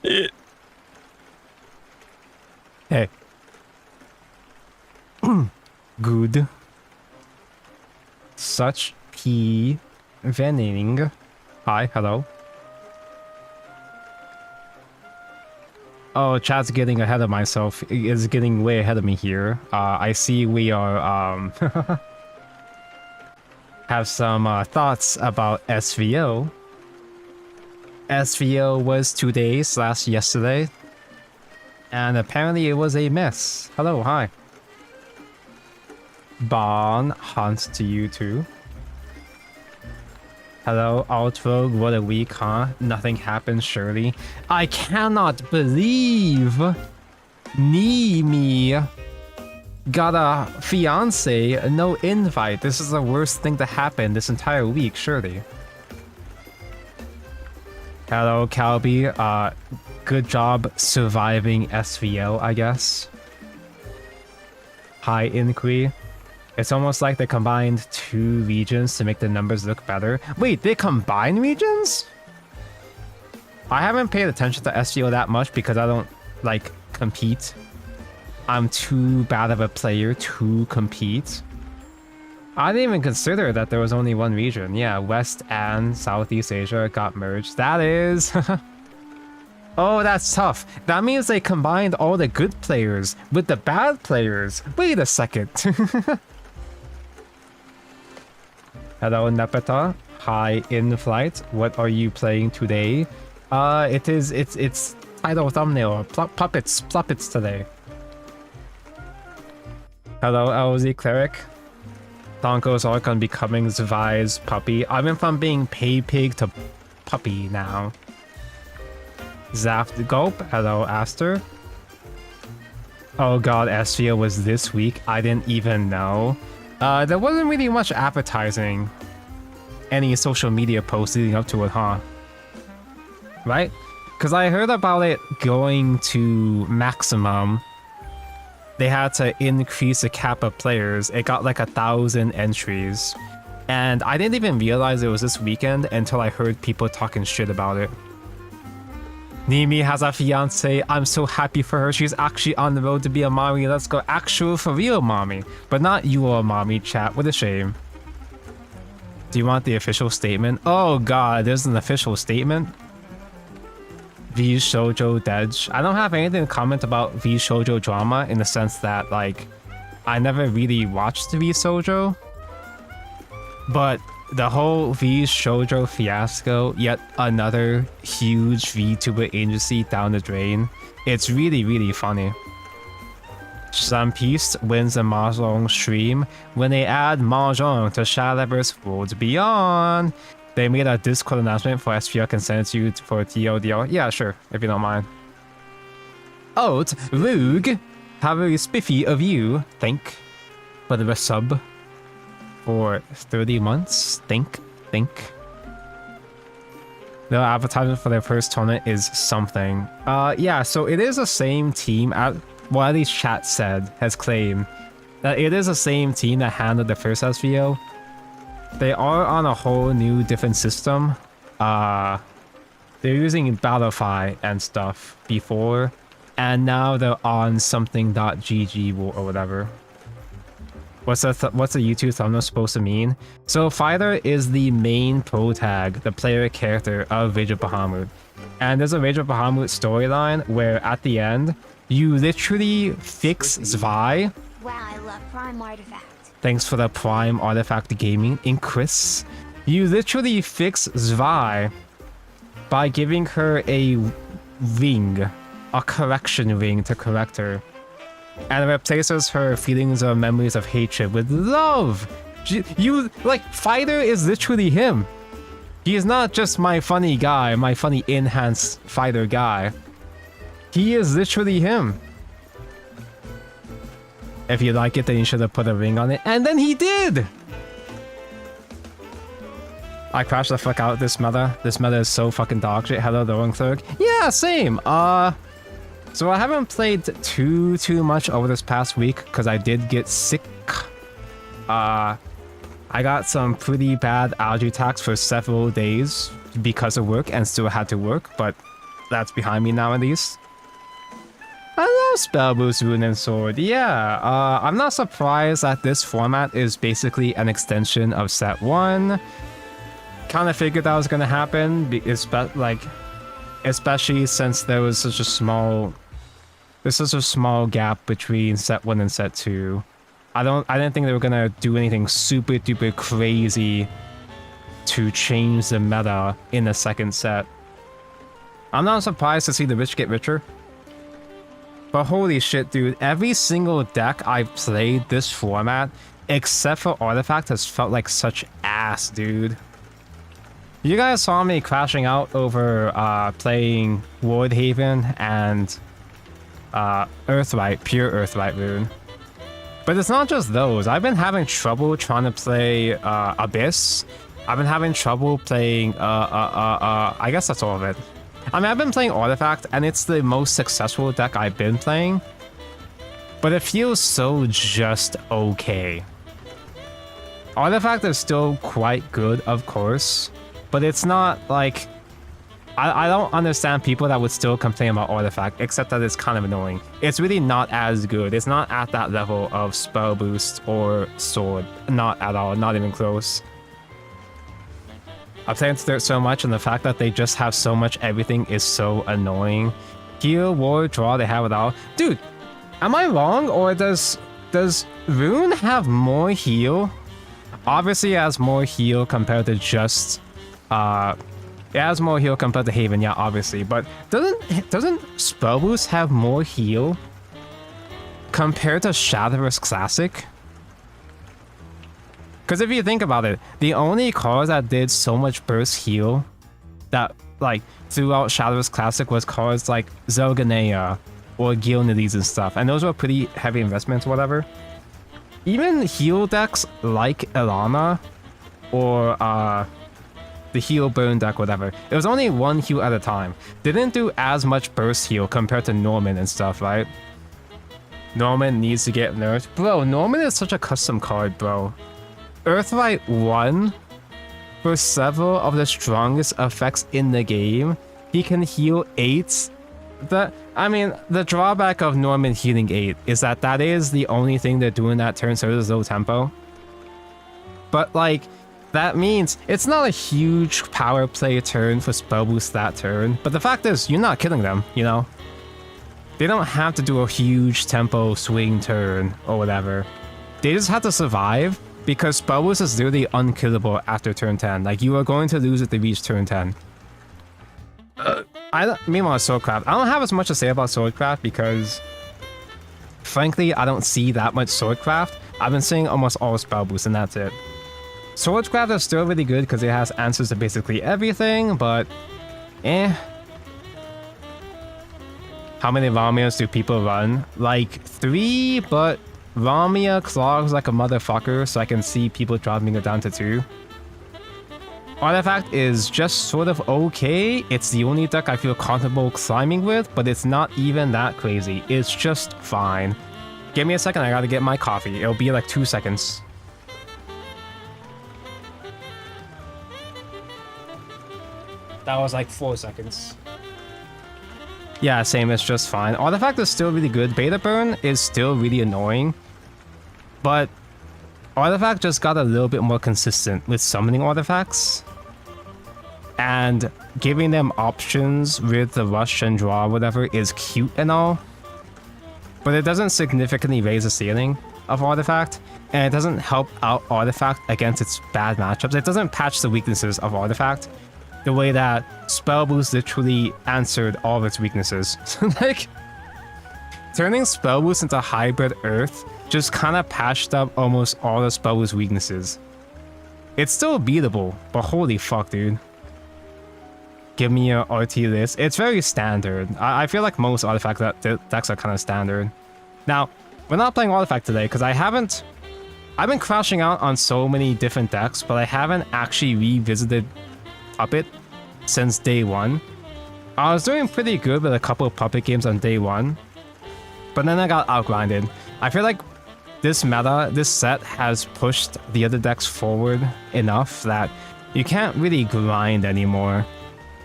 Hey. Good. Such P. Venning. Hi, hello. Oh, chat's getting ahead of myself. It's getting way ahead of me here. I see we are, have some thoughts about SVO. SVO was 2 days yesterday. And apparently it was a mess. Hello, hi. Bon, Hans to you too. Hello, Outrogue, what a week, huh? Nothing happened, surely. I cannot believe Nimi got a fiance, no invite. This is the worst thing to happen this entire week, surely. Hello, Calby. Good job surviving SVO, I guess. Hi, Inqui. It's almost like they combined 2 regions to make the numbers look better. Wait, they combine regions? I haven't paid attention to SVO that much because I don't, like, compete. I'm too bad of a player to compete. I didn't even consider that there was only 1 region. Yeah, West and Southeast Asia got merged. That is... Oh, that's tough. That means they combined all the good players with the bad players. Wait a second. Hello, Nepeta. Hi, in flight. What are you playing today? It's title thumbnail. Puppets today. Hello, LZ Cleric. Tonko's arc on becoming Zwei's puppy. I went from being pay pig to puppy now. Zaft Gulp. Hello, Aster. Oh god, SVO was this week. I didn't even know. There wasn't really much advertising. Any social media posts leading up to it, huh? Right? Because I heard about it going to maximum. They had to increase the cap of players. It got like 1,000 entries. And I didn't even realize it was this weekend until I heard people talking shit about it. Nimi has a fiance. I'm so happy for her. She's actually on the road to be a mommy. Let's go. Actual for real mommy. But not you or mommy, chat. What a shame. Do you want the official statement? Oh god, there's an official statement? V Shoujo Dej. I don't have anything to comment about V Shoujo drama in the sense that, like, I never really watched V Shoujo. But the whole V Shoujo fiasco, yet another huge VTuber agency down the drain. It's really, really funny. Shampiste wins a Mahjong stream when they add Mahjong to Shadowverse Worlds Beyond. They made a Discord announcement for SVR can send it to you for TODL. Yeah, sure, if you don't mind. Oat, Rogue, how very spiffy of you. Thank for the sub. For 30 months, think. The advertisement for their first tournament is something. Yeah, so it is the same team, well, at least chat said, has claimed, that it is the same team that handled the first SVO. They are on a whole new different system. They're using Battlefy and stuff before, and now they're on something.gg or whatever. What's the YouTube thumbnail supposed to mean? So Fighter is the main pro tag, the player character of Rage of Bahamut. And there's a Rage of Bahamut storyline where at the end, you literally fix Zwei. Wow, I love Prime Artifact. Thanks for the Prime Artifact Gaming in Chris. You literally fix Zwei by giving her a ring, a correction ring to correct her. And replaces her feelings or memories of hatred with love. Fighter is literally him. He is not just my funny guy, my funny enhanced fighter guy. He is literally him. If you like it, then you should have put a ring on it. And then he did! I crashed the fuck out this meta. This meta is so fucking dog shit. Hello, the wrong clerk. Yeah, same. So I haven't played too much over this past week because I did get sick. I got some pretty bad allergy attacks for several days because of work and still had to work, but that's behind me now at least. I love Spell Boost, Rune and Sword. Yeah, I'm not surprised that this format is basically an extension of set 1. Kind of figured that was gonna happen, especially since there was such a small gap between set 1 and set 2. I didn't think they were gonna do anything super duper crazy to change the meta in the second set. I'm not surprised to see the rich get richer. But holy shit, dude, every single deck I've played this format, except for Artifact, has felt like such ass, dude. You guys saw me crashing out over playing Wardhaven and Earthlight, pure Earthlight rune. But it's not just those. I've been having trouble trying to play Abyss. I've been having trouble playing I guess that's all of it. I mean, I've been playing Artifact, and it's the most successful deck I've been playing. But it feels so just okay. Artifact is still quite good, of course. But it's not like... I don't understand people that would still complain about Artifact, except that it's kind of annoying. It's really not as good. It's not at that level of Spell Boost or Sword. Not at all. Not even close. I'm playing Dirt so much, and the fact that they just have so much everything is so annoying. Heal, War, Draw, they have it all. Dude, am I wrong, or does Rune have more heal? Obviously, it has more heal compared to just... it has more heal compared to Haven, yeah, obviously. But doesn't Spell Boost have more heal compared to Shadowverse Classic? Because if you think about it, the only cards that did so much burst heal that, like, throughout Shadowverse Classic was cards like Zelganea or Gilnidis and stuff. And those were pretty heavy investments or whatever. Even heal decks like Ilana or the heal burn deck, whatever. It was only one heal at a time. They didn't do as much burst heal compared to Norman and stuff, right? Norman needs to get nerfed. Bro, Norman is such a custom card, bro. Earthlight 1, for several of the strongest effects in the game, he can heal 8. The drawback of Norman healing 8 is that is the only thing they're doing that turn, so it is low tempo. But like, that means it's not a huge power play turn for Spell Boost that turn, but the fact is, you're not killing them, you know? They don't have to do a huge tempo swing turn or whatever. They just have to survive, because Spell Boost is literally unkillable after turn 10. Like, you are going to lose if they reach turn 10. Meanwhile, Swordcraft. I don't have as much to say about Swordcraft because, frankly, I don't see that much Swordcraft. I've been seeing almost all Spell Boost, and that's it. Swordcraft is still really good because it has answers to basically everything, but How many Ramias do people run? Like 3, but Ramia clogs like a motherfucker, so I can see people dropping it down to 2. Artifact is just sort of okay. It's the only deck I feel comfortable climbing with, but it's not even that crazy. It's just fine. Give me a second, I gotta get my coffee. It'll be like 2 seconds. That was like 4 seconds. Yeah, same, it's just fine. Artifact is still really good. Beta Burn is still really annoying. But Artifact just got a little bit more consistent with summoning artifacts. And giving them options with the rush and draw whatever is cute and all. But it doesn't significantly raise the ceiling of Artifact. And it doesn't help out Artifact against its bad matchups. It doesn't patch the weaknesses of Artifact the way that Spell Boost literally answered all of its weaknesses. Like, turning Spell Boost into Hybrid Earth just kind of patched up almost all the Spell Boost weaknesses. It's still beatable, but holy fuck, dude. Give me a RT list. It's very standard. I feel like most Artifact decks are kind of standard. Now, we're not playing Artifact today because I've been crashing out on so many different decks, but I haven't actually revisited Puppet since day 1. I was doing pretty good with a couple of Puppet games on day 1, but then I got outgrinded. I feel like this set has pushed the other decks forward enough that you can't really grind anymore.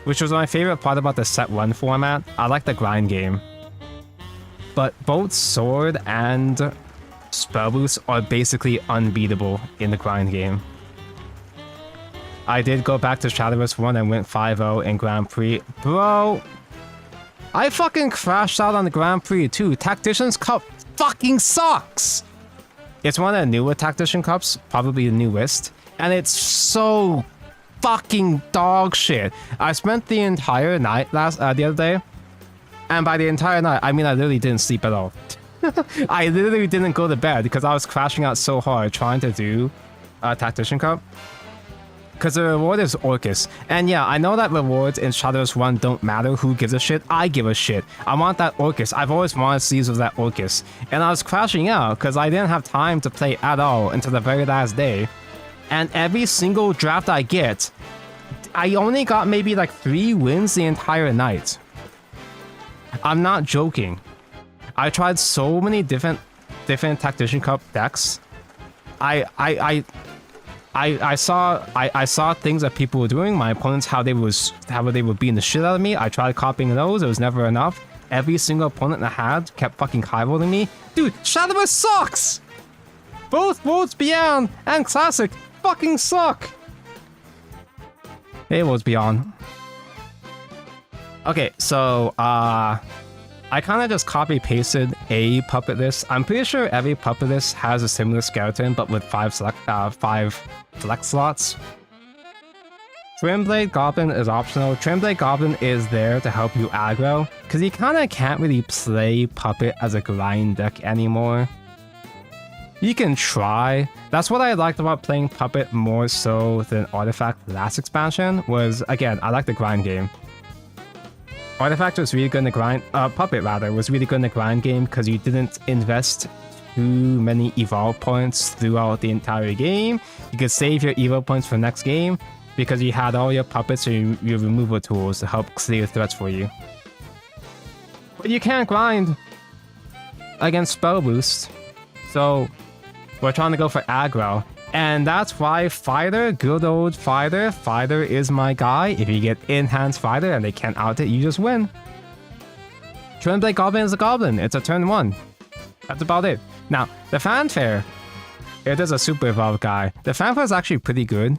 which was my favorite part about the set 1 format. I like the grind game. But both Sword and Spell Boost are basically unbeatable in the grind game. I did go back to Shadowverse 1 and went 5-0 in Grand Prix. Bro, I fucking crashed out on the Grand Prix too. Tactician's Cup fucking sucks! It's one of the newer Tactician Cups, probably the newest, and it's so fucking dog shit. I spent the entire night the other day, and by the entire night, I mean I literally didn't sleep at all. I literally didn't go to bed because I was crashing out so hard trying to do a Tactician Cup. Because the reward is Orcus. And yeah, I know that rewards in Shadowverse 1 don't matter. Who gives a shit? I give a shit. I want that Orcus. I've always wanted sleeves of that Orcus. And I was crashing out because I didn't have time to play at all until the very last day. And every single draft I get, I only got maybe like 3 wins the entire night. I'm not joking. I tried so many different Tactician Cup decks. I saw things that people were doing. My opponents, how they were beating the shit out of me. I tried copying those. It was never enough. Every single opponent I had kept fucking high-rolling me. Dude, Shadowverse sucks! Both Worlds Beyond and Classic fucking suck! Hey, Worlds Beyond. Okay, so, I kind of just copy-pasted a puppet list. I'm pretty sure every puppet list has a similar skeleton, but with 5 flex slots. Trimblade Goblin is optional. Trimblade Goblin is there to help you aggro, because you kind of can't really play puppet as a grind deck anymore. You can try. That's what I liked about playing puppet more so than Artifact last expansion, was, again, I like the grind game. Artifact was really good in the grind, Puppet rather, was really good in the grind game because you didn't invest too many evolve points throughout the entire game. You could save your evolve points for next game because you had all your puppets or your removal tools to help clear threats for you. But you can't grind against Spell Boost, so we're trying to go for aggro. And that's why Fighter, good old Fighter, Fighter is my guy. If you get enhanced Fighter and they can't out it, you just win. Trimblade Goblin is a Goblin. It's a turn 1. That's about it. Now, the Fanfare, it is a super evolved guy. The Fanfare is actually pretty good.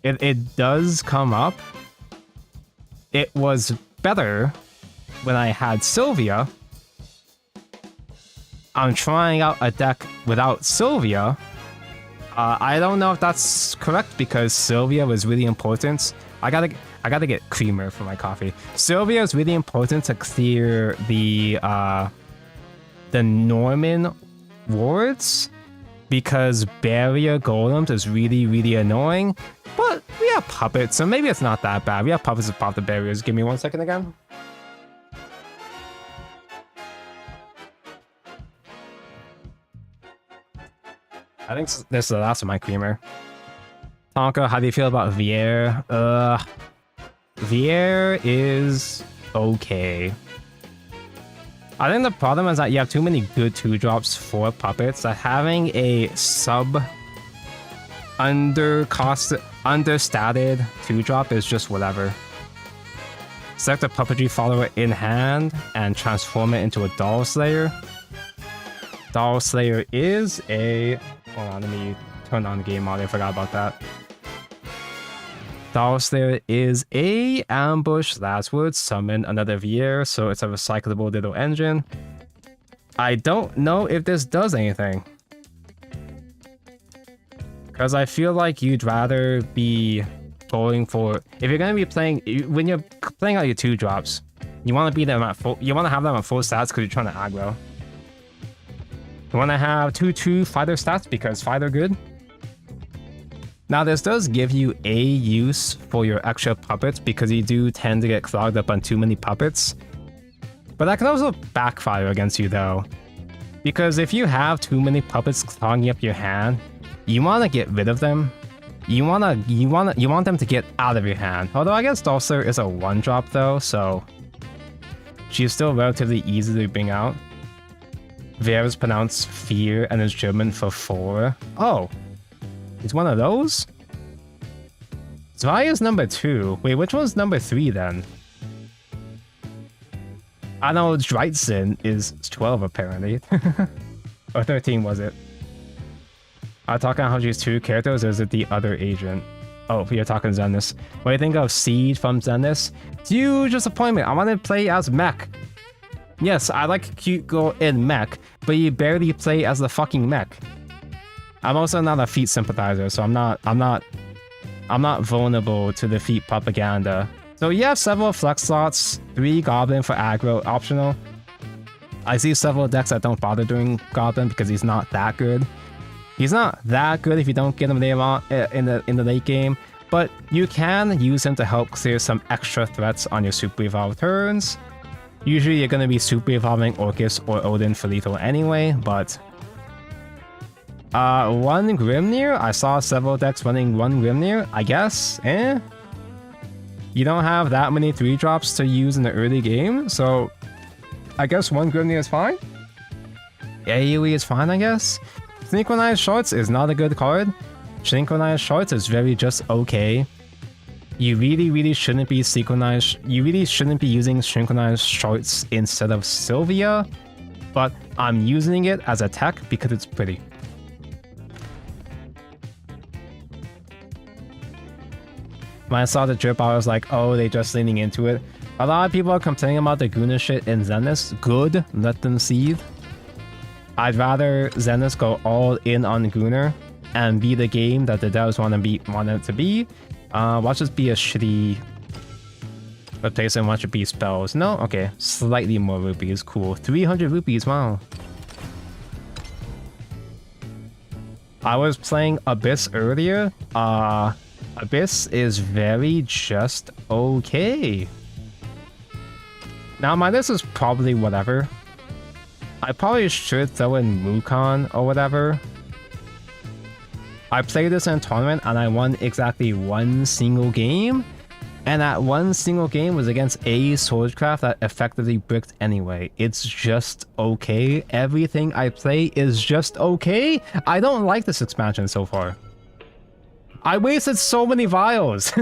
It does come up. It was better when I had Sylvia. I'm trying out a deck without Sylvia. I don't know if that's correct because Sylvia was really important. I gotta get creamer for my coffee. Sylvia is really important to clear the Norman wards because barrier golems is really annoying. But we have puppets, so maybe it's not that bad. We have puppets to pop the barriers. Give me 1 second again. I think this is the last of my creamer. Tonka, how do you feel about Vier? Vier is okay. I think the problem is that you have too many good 2-drops for puppets, that having a understated 2-drop is just whatever. Select a puppetry follower in hand and transform it into a Doll Slayer. Doll Slayer is a... Hold on, let me turn on the game mode. I forgot about that. Doll Slayer is a ambush last word summon another Vier, so it's a recyclable little engine. I don't know if this does anything. Because I feel like you'd rather be going for... If you're going to be playing... When you're playing out your 2-drops, you want to be them at full... You want to have them at full stats because you're trying to aggro. You want to have 2/2 fighter stats because fighter good. Now this does give you a use for your extra puppets because you do tend to get clogged up on too many puppets. But that can also backfire against you though. Because if you have too many puppets clogging up your hand, you want to get rid of them. You want them to get out of your hand. Although I guess Dulcer is a 1-drop though, so she's still relatively easy to bring out. Ver is pronounced fear and is German for 4. Oh, it's one of those? Zwei is number 2. Wait, which one's number 3 then? I know Dreitzen is 12 apparently. Or 13 was it? Are you talking how she's 2 characters or is it the other agent? Oh, you're talking Zenith. What do you think of Seed from Zenith? Huge disappointment. I want to play as mech. Yes, I like cute girl in mech, but you barely play as the fucking mech. I'm also not a feet sympathizer, so I'm not vulnerable to the feet propaganda. So you have several flex slots, 3 goblin for aggro optional. I see several decks that don't bother doing goblin because he's not that good. He's not that good if you don't get him there in the late game, but you can use him to help clear some extra threats on your super evolved turns. Usually you're going to be super evolving Orcus or Odin for lethal anyway, but 1 Grimnir? I saw several decks running 1 Grimnir, I guess, You don't have that many 3-drops to use in the early game, so I guess 1 Grimnir is fine? AoE is fine, I guess? Synchronized Shorts is not a good card. Synchronized Shorts is very just okay. You really shouldn't be synchronized. You really shouldn't be using Synchronized Shorts instead of Sylvia, but I'm using it as a tech because it's pretty. When I saw the drip, I was like, oh, they just leaning into it. A lot of people are complaining about the Guna shit in Zenith. Good, let them seethe. I'd rather Zenith go all in on Gunnar and be the game that the devs want it to be. Watch this be a shitty replacement. Watch it be spells. No? Okay. Slightly more rupees. Cool. 300 rupees. Wow. I was playing Abyss earlier. Abyss is very just okay. Now, my list is probably whatever. I probably should throw in Mukon or whatever. I played this in a tournament and I won exactly 1 single game. And that 1 single game was against a Swordcraft that effectively bricked anyway. It's just okay. Everything I play is just okay. I don't like this expansion so far. I wasted so many vials.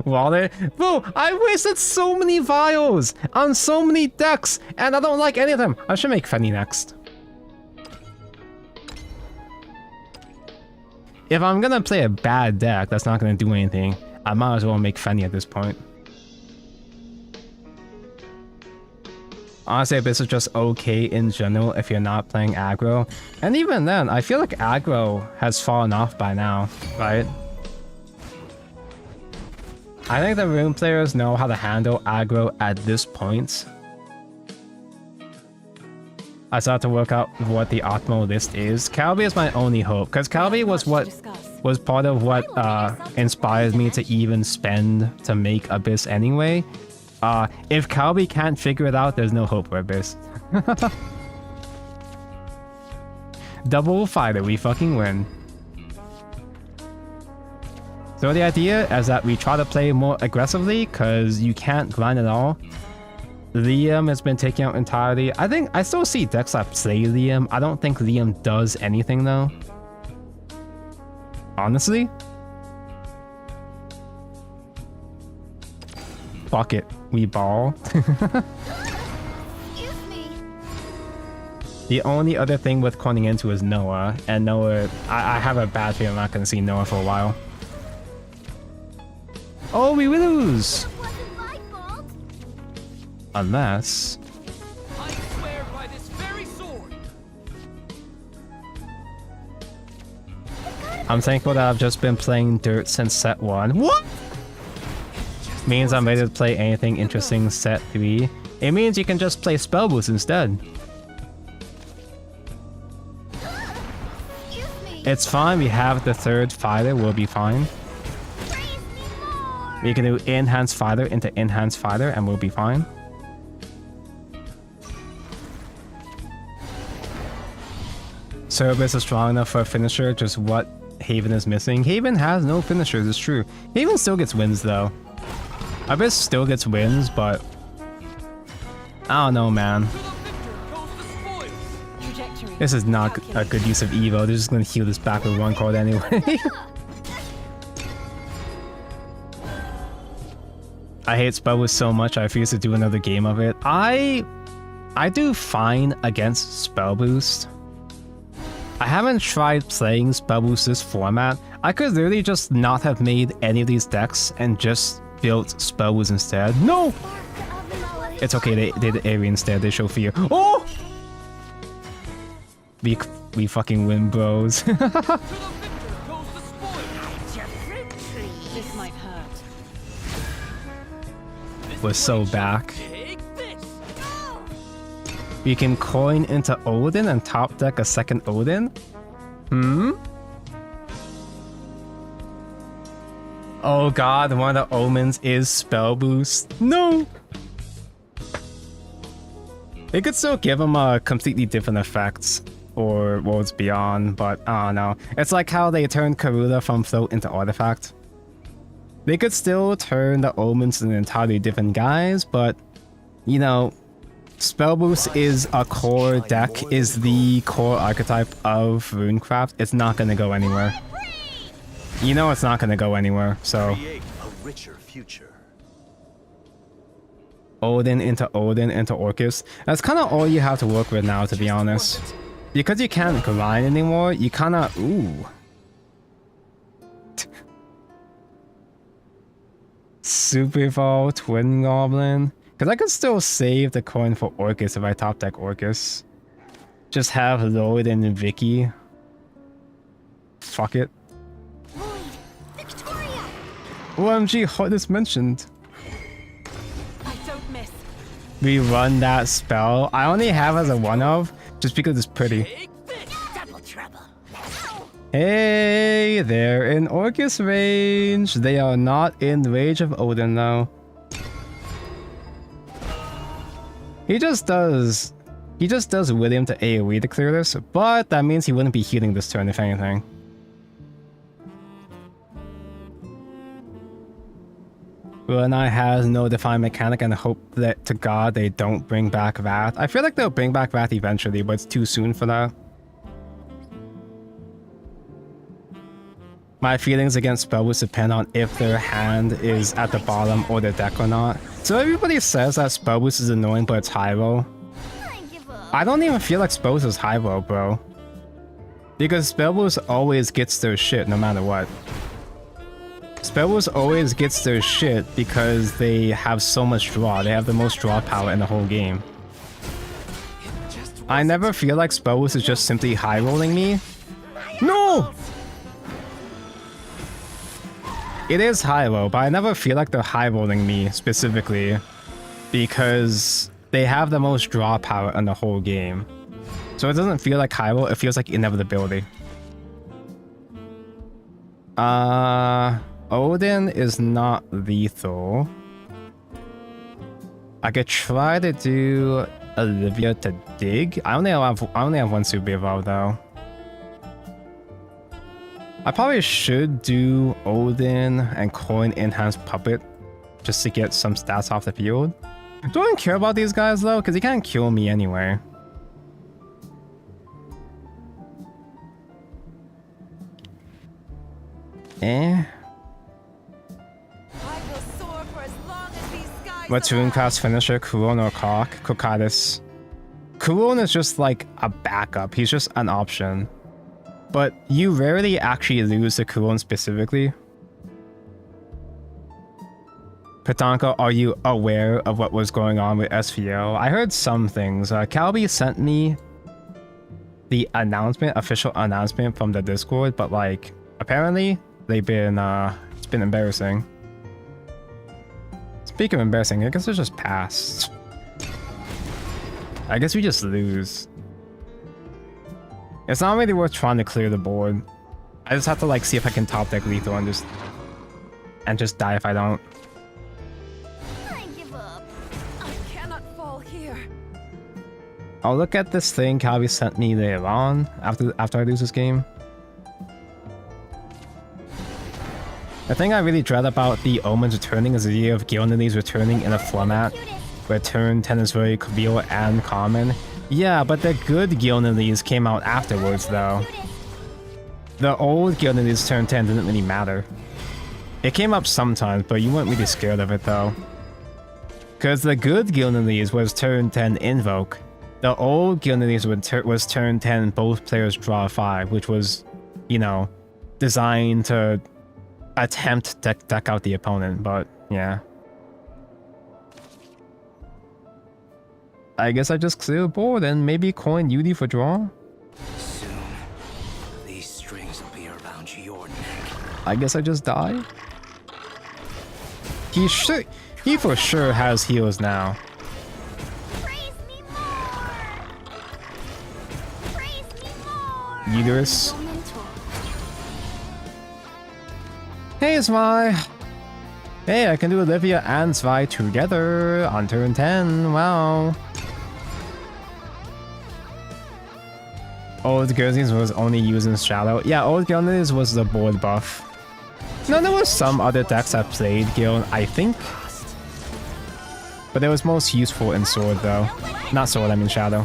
Wallet. Bro, I wasted so many vials on so many decks, and I don't like any of them. I should make Fenny next. If I'm gonna play a bad deck that's not gonna do anything, I might as well make Fenny at this point. Honestly, this is just okay in general if you're not playing aggro. And even then, I feel like aggro has fallen off by now, right? I think the rune players know how to handle aggro at this point. I still have to work out what the optimal list is. Calby is my only hope, because Calby was part of what inspired me to even spend to make Abyss anyway. If Calby can't figure it out, there's no hope for Abyss. Double fighter, we fucking win. So the idea is that we try to play more aggressively because you can't grind at all. Liam has been taken out entirely. I think I still see decks that play Liam. I don't think Liam does anything though. Honestly. Fuck it. We ball. The only other thing with corning into is Noah. And Noah, I have a bad feeling I'm not going to see Noah for a while. Oh, we will lose! Unless... I swear by this very sword. I'm thankful that I've just been playing Dirt since set 1. What? Means I'm ready to play anything interesting set 3. It means you can just play Spell Boost instead. It's fine, we have the 3rd fighter, we'll be fine. We can do Enhanced Fighter into Enhanced Fighter and we'll be fine. Cerberus is strong enough for a finisher, just what Haven is missing. Haven has no finishers, it's true. Haven still gets wins though. Abyss still gets wins, but... I don't know, man. This is not a good use of Evo. They're just gonna heal this back with 1 card anyway. I hate spell boost so much I refuse to do another game of it. I do fine against spell boost. I haven't tried playing spell boost this format. I could literally just not have made any of these decks and just built spell boost instead. No! It's okay, they did Aerie instead, they show fear. Oh! We fucking win, bros. To the victor goes the spoil. This might hurt. We're so back. Take this. We can coin into Odin and top deck a second Odin? Oh god, one of the omens is spell boost. No! They could still give him a completely different effects or Worlds Beyond, but I don't know. It's like how they turned Karuda from float into artifact. They could still turn the omens into entirely different guys, but you know, spell boost is a core deck, is the core archetype of Runecraft. It's not gonna go anywhere. You know it's not gonna go anywhere, so. Create a richer future. Odin into Orcus. That's kind of all you have to work with now, to be honest. Because you can't grind anymore, you kind of... Ooh. Super Evolve, Twin Goblin. Because I could still save the coin for Orcus if I top deck Orcus. Just have Lloyd and Vicky. Fuck it. Victoria! OMG, hardest mentioned. I don't miss. We run that spell. I only have as a one of, just because it's pretty. Take this. Double trouble. Hey, they're in Orcus range. They are not in Rage of Odin though. He just does William to AoE to clear this, but that means he wouldn't be healing this turn if anything. Runai has no defined mechanic and hope that to God they don't bring back Wrath. I feel like they'll bring back Wrath eventually, but it's too soon for that. My feelings against spell boost depend on if their hand is at the bottom or the deck or not. So everybody says that spell boost is annoying, but it's high roll. I don't even feel like spell boost is high roll, bro. Because spell boost always gets their shit no matter what. Spell boost always gets their shit because they have so much draw. They have the most draw power in the whole game. I never feel like spell boost is just simply high rolling me. No! It is high roll, but I never feel like they're high rolling me specifically because they have the most draw power in the whole game. So it doesn't feel like high roll, it feels like inevitability. Odin is not lethal. I could try to do Olivia to dig. I only have one Super Evolve though. I probably should do Odin and coin Enhanced Puppet just to get some stats off the field. Don't care about these guys though, because he can't kill me anyway. What's Runecraft's finisher? Kuron or Cock? Kokadis. Kuron is just like a backup. He's just an option. But you rarely actually lose to Kuron specifically. Petanka, are you aware of what was going on with SVO? I heard some things. Calby sent me the announcement, official announcement from the Discord, but like, apparently they've been, it's been embarrassing. Speaking of embarrassing, I guess it's just passed. I guess we just lose. It's not really worth trying to clear the board. I just have to like see if I can top deck lethal and just die if I don't. I give up. I cannot fall here. I'll look at this thing Calvi sent me later on after I lose this game. The thing I really dread about the Omens returning is the idea of Gilnilies returning in a format where turn 10 is very real and common. Yeah, but the good Gilnilies came out afterwards though. The old Gilnilies turn 10 didn't really matter. It came up sometimes, but you weren't really scared of it though. Because the good Gilneas was turn 10 invoke. The old Gilneas was turn 10 both players draw 5, which was, you know, designed to attempt to deck out the opponent, but yeah. I guess I just clear the board and maybe coin Yudi for draw? Soon, these strings will be around your neck. I guess I just die? He for sure has heals now. Praise me more. Praise me more. Uterus. Your mentor. Hey Zwei! Hey, I can do Olivia and Zwei together on turn 10, wow. Old Girlsies was only used in Shadow. Yeah, Old Girlsies was the board buff. No, there was some other decks that played Gil, I think. But it was most useful in Sword though. Not Sword, I mean Shadow.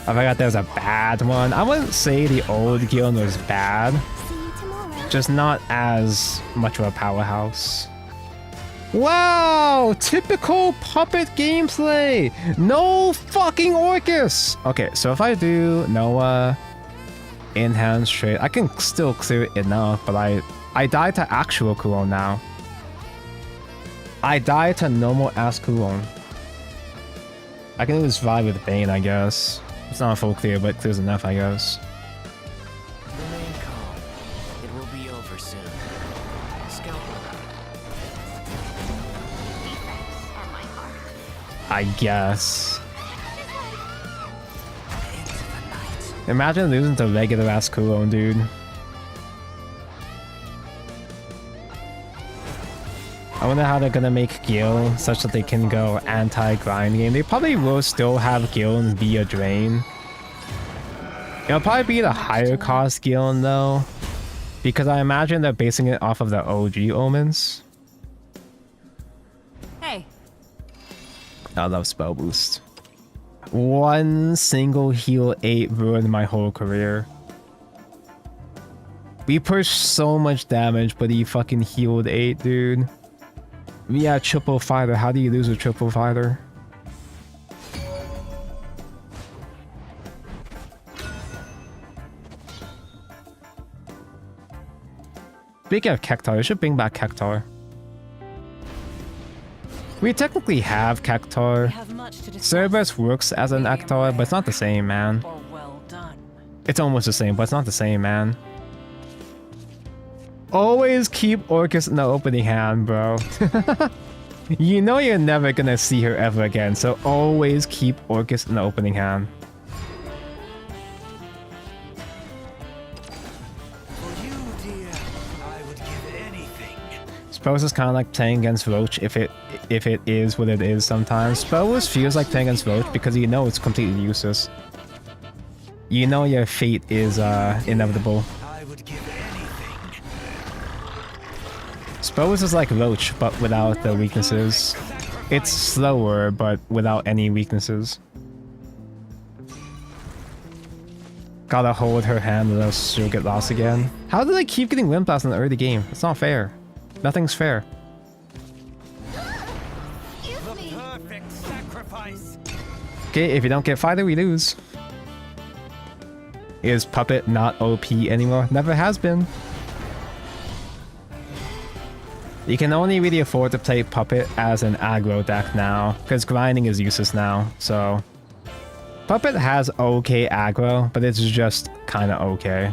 I forgot there was a bad one. I wouldn't say the old Gil was bad. See you tomorrow. Just not as much of a powerhouse. Wow! Typical puppet gameplay! No fucking Orcus! Okay, so if I do Noah in hand straight, I can still clear it enough, but I died to actual Kuon now. I died to normal ass Kuon. I can just vibe with Bane, I guess. It's not a full clear, but it clears enough, I guess. Remain calm. It will be over soon. Scalpel. Defense are my heart. I guess. Into the night. Imagine losing to regular ass Kuon, dude. I wonder how they're gonna make Gil such that they can go anti-grind game. They probably will still have Gil via Drain. It'll probably be the higher cost Gil though, because I imagine they're basing it off of the OG omens. Hey, I love spell boost. One single heal 8 ruined my whole career. We pushed so much damage, but he fucking healed 8, dude. We had triple fighter. How do you lose a triple fighter? Speaking of Cactar, I should bring back Cactar. We technically have we Cactar. have much to discuss. Cerberus works as an Cactar, but it's not the same, man. Or well done. It's almost the same, but it's not the same, man. Always keep Orcus in the opening hand, bro. You know you're never gonna see her ever again, so always keep Orcus in the opening hand. For you, dear, I would give anything. Spells is kind of like playing against Roach if it is what it is sometimes. Spells feels like playing against Roach because you know it's completely useless. You know your fate is inevitable. I would give anything. Spells is like Roach, but without the weaknesses. It's slower, but without any weaknesses. Gotta hold her hand or else she'll get lost again. How do they keep getting Wind Blast in the early game? It's not fair. Nothing's fair. Excuse me. Perfect sacrifice. Okay, if you don't get Fighter, we lose. Is Puppet not OP anymore? Never has been. You can only really afford to play Puppet as an aggro deck now, because grinding is useless now, so... Puppet has okay aggro, but it's just kinda okay.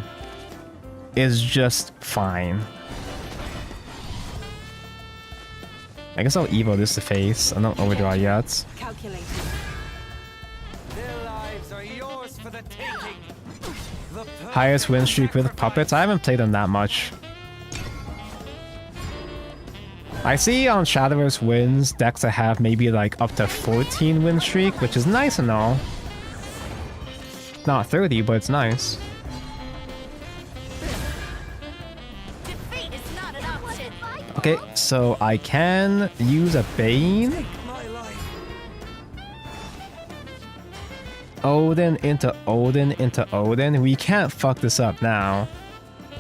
It's just fine. I guess I'll evo this to face. I don't overdraw yet. Calculating. Their lives are yours for the taking. The Highest win streak with Puppets? I haven't played them that much. I see on Shadowverse wins decks that have maybe like up to 14 win streak, which is nice and all. Not 30, but it's nice. Defeat is not an option. Okay, so I can use a Bane. my life. Odin into Odin into Odin. We can't fuck this up now,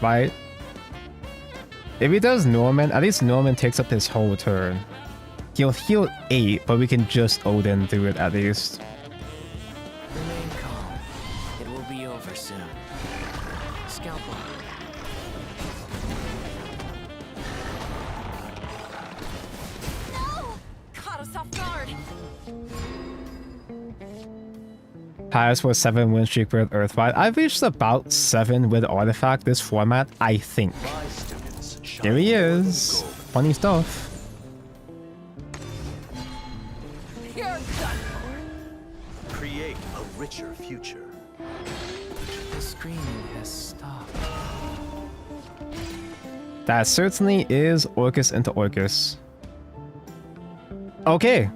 right? If he does Norman, at least Norman takes up his whole turn. He'll heal 8, but we can just Odin through it at least. Remain calm. It will be over soon. Scalpel. No! Caught us off guard. Highest was 7 win streak with Earthbite. I've reached about 7 with Artifact this format, I think. Here he is. Funny stuff. You're done. Create a richer future. The screaming has stopped. That certainly is Orcus into Orcus. Okay.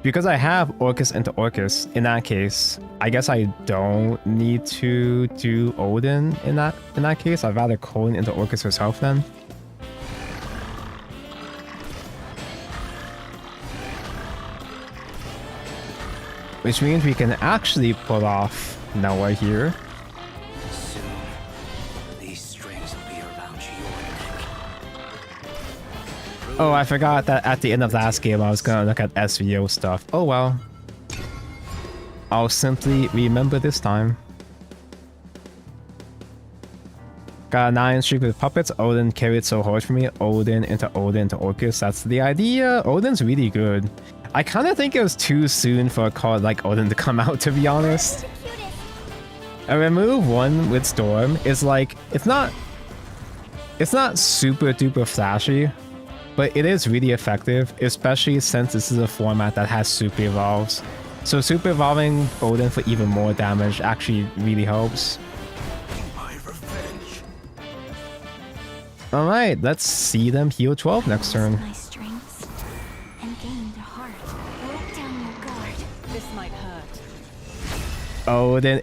Because I have Orcus into Orcus, in that case, I guess I don't need to do Odin in that case. I'd rather Colin into Orcus herself then. Which means we can actually pull off Noah here. Soon, these strings will be around your neck. Oh, I forgot that at the end of last game I was gonna look at SVO stuff. Oh well. I'll simply remember this time. Got a 9 streak with puppets. Odin carried so hard for me. Odin into Orcus. That's the idea. Odin's really good. I kind of think it was too soon for a card like Odin to come out, to be honest. A remove 1 with Storm is like, it's not super duper flashy, but it is really effective, especially since this is a format that has super evolves. So super evolving Odin for even more damage actually really helps. My revenge. Alright, let's see them heal 12 next turn. My strengths and gained a heart. Let down your guard. This might hurt. Odin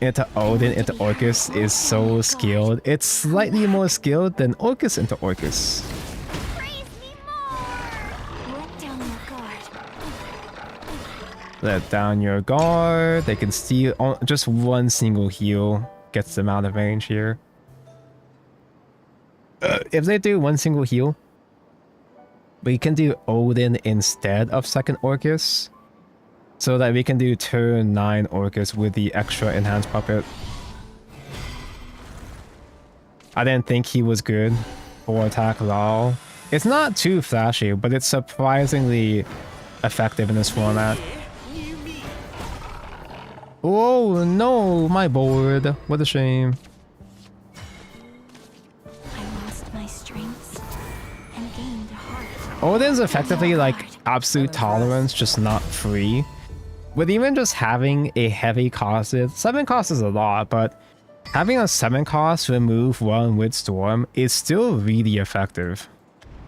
into Orcus is so skilled. It's slightly more skilled than Orcus into Orcus. Praise me more. Let down your guard. Let down your guard. They can steal just 1 single heal gets them out of range here. If they do 1 single heal, we can do Odin instead of second Orcus, so that we can do turn 9 Orcus with the extra enhanced puppet. I didn't think he was good for attack lol. It's not too flashy, but it's surprisingly effective in this format. Oh no, my board. What a shame. I lost my strengths and gained a heart. Odin's effectively like absolute tolerance, just not free. With even just having a heavy costed, 7 cost is a lot, but having a 7 cost remove 1 with Storm is still really effective.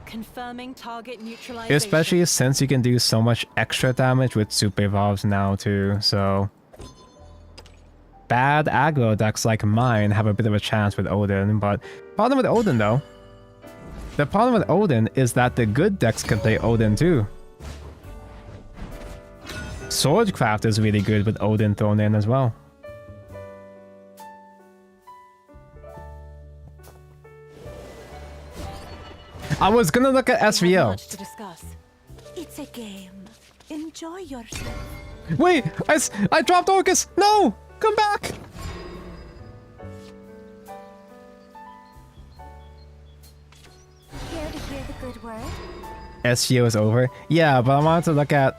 Confirming target neutralization. Especially since you can do so much extra damage with super evolves now too, so... Bad aggro decks like mine have a bit of a chance with Odin, but problem with Odin though. The problem with Odin is that the good decks can play Odin too. Swordcraft is really good with Odin thrown in as well. I was gonna look at SVO. Much to discuss. It's a game. Enjoy yourself. Wait, I dropped Orcus. No, come back. Here to hear the good word. SVO is over. Yeah, but I wanted to look at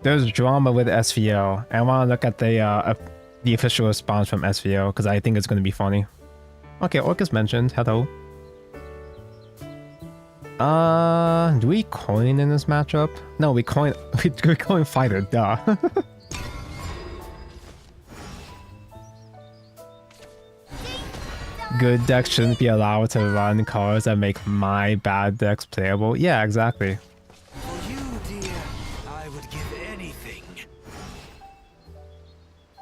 there's drama with SVO. I want to look at the official response from SVO because I think it's going to be funny. Okay, Orcus mentioned. Hello. Do we coin in this matchup? No, we coin fighter, duh. Good decks shouldn't be allowed to run cards that make my bad decks playable. Yeah, exactly. For you, dear, I would give anything.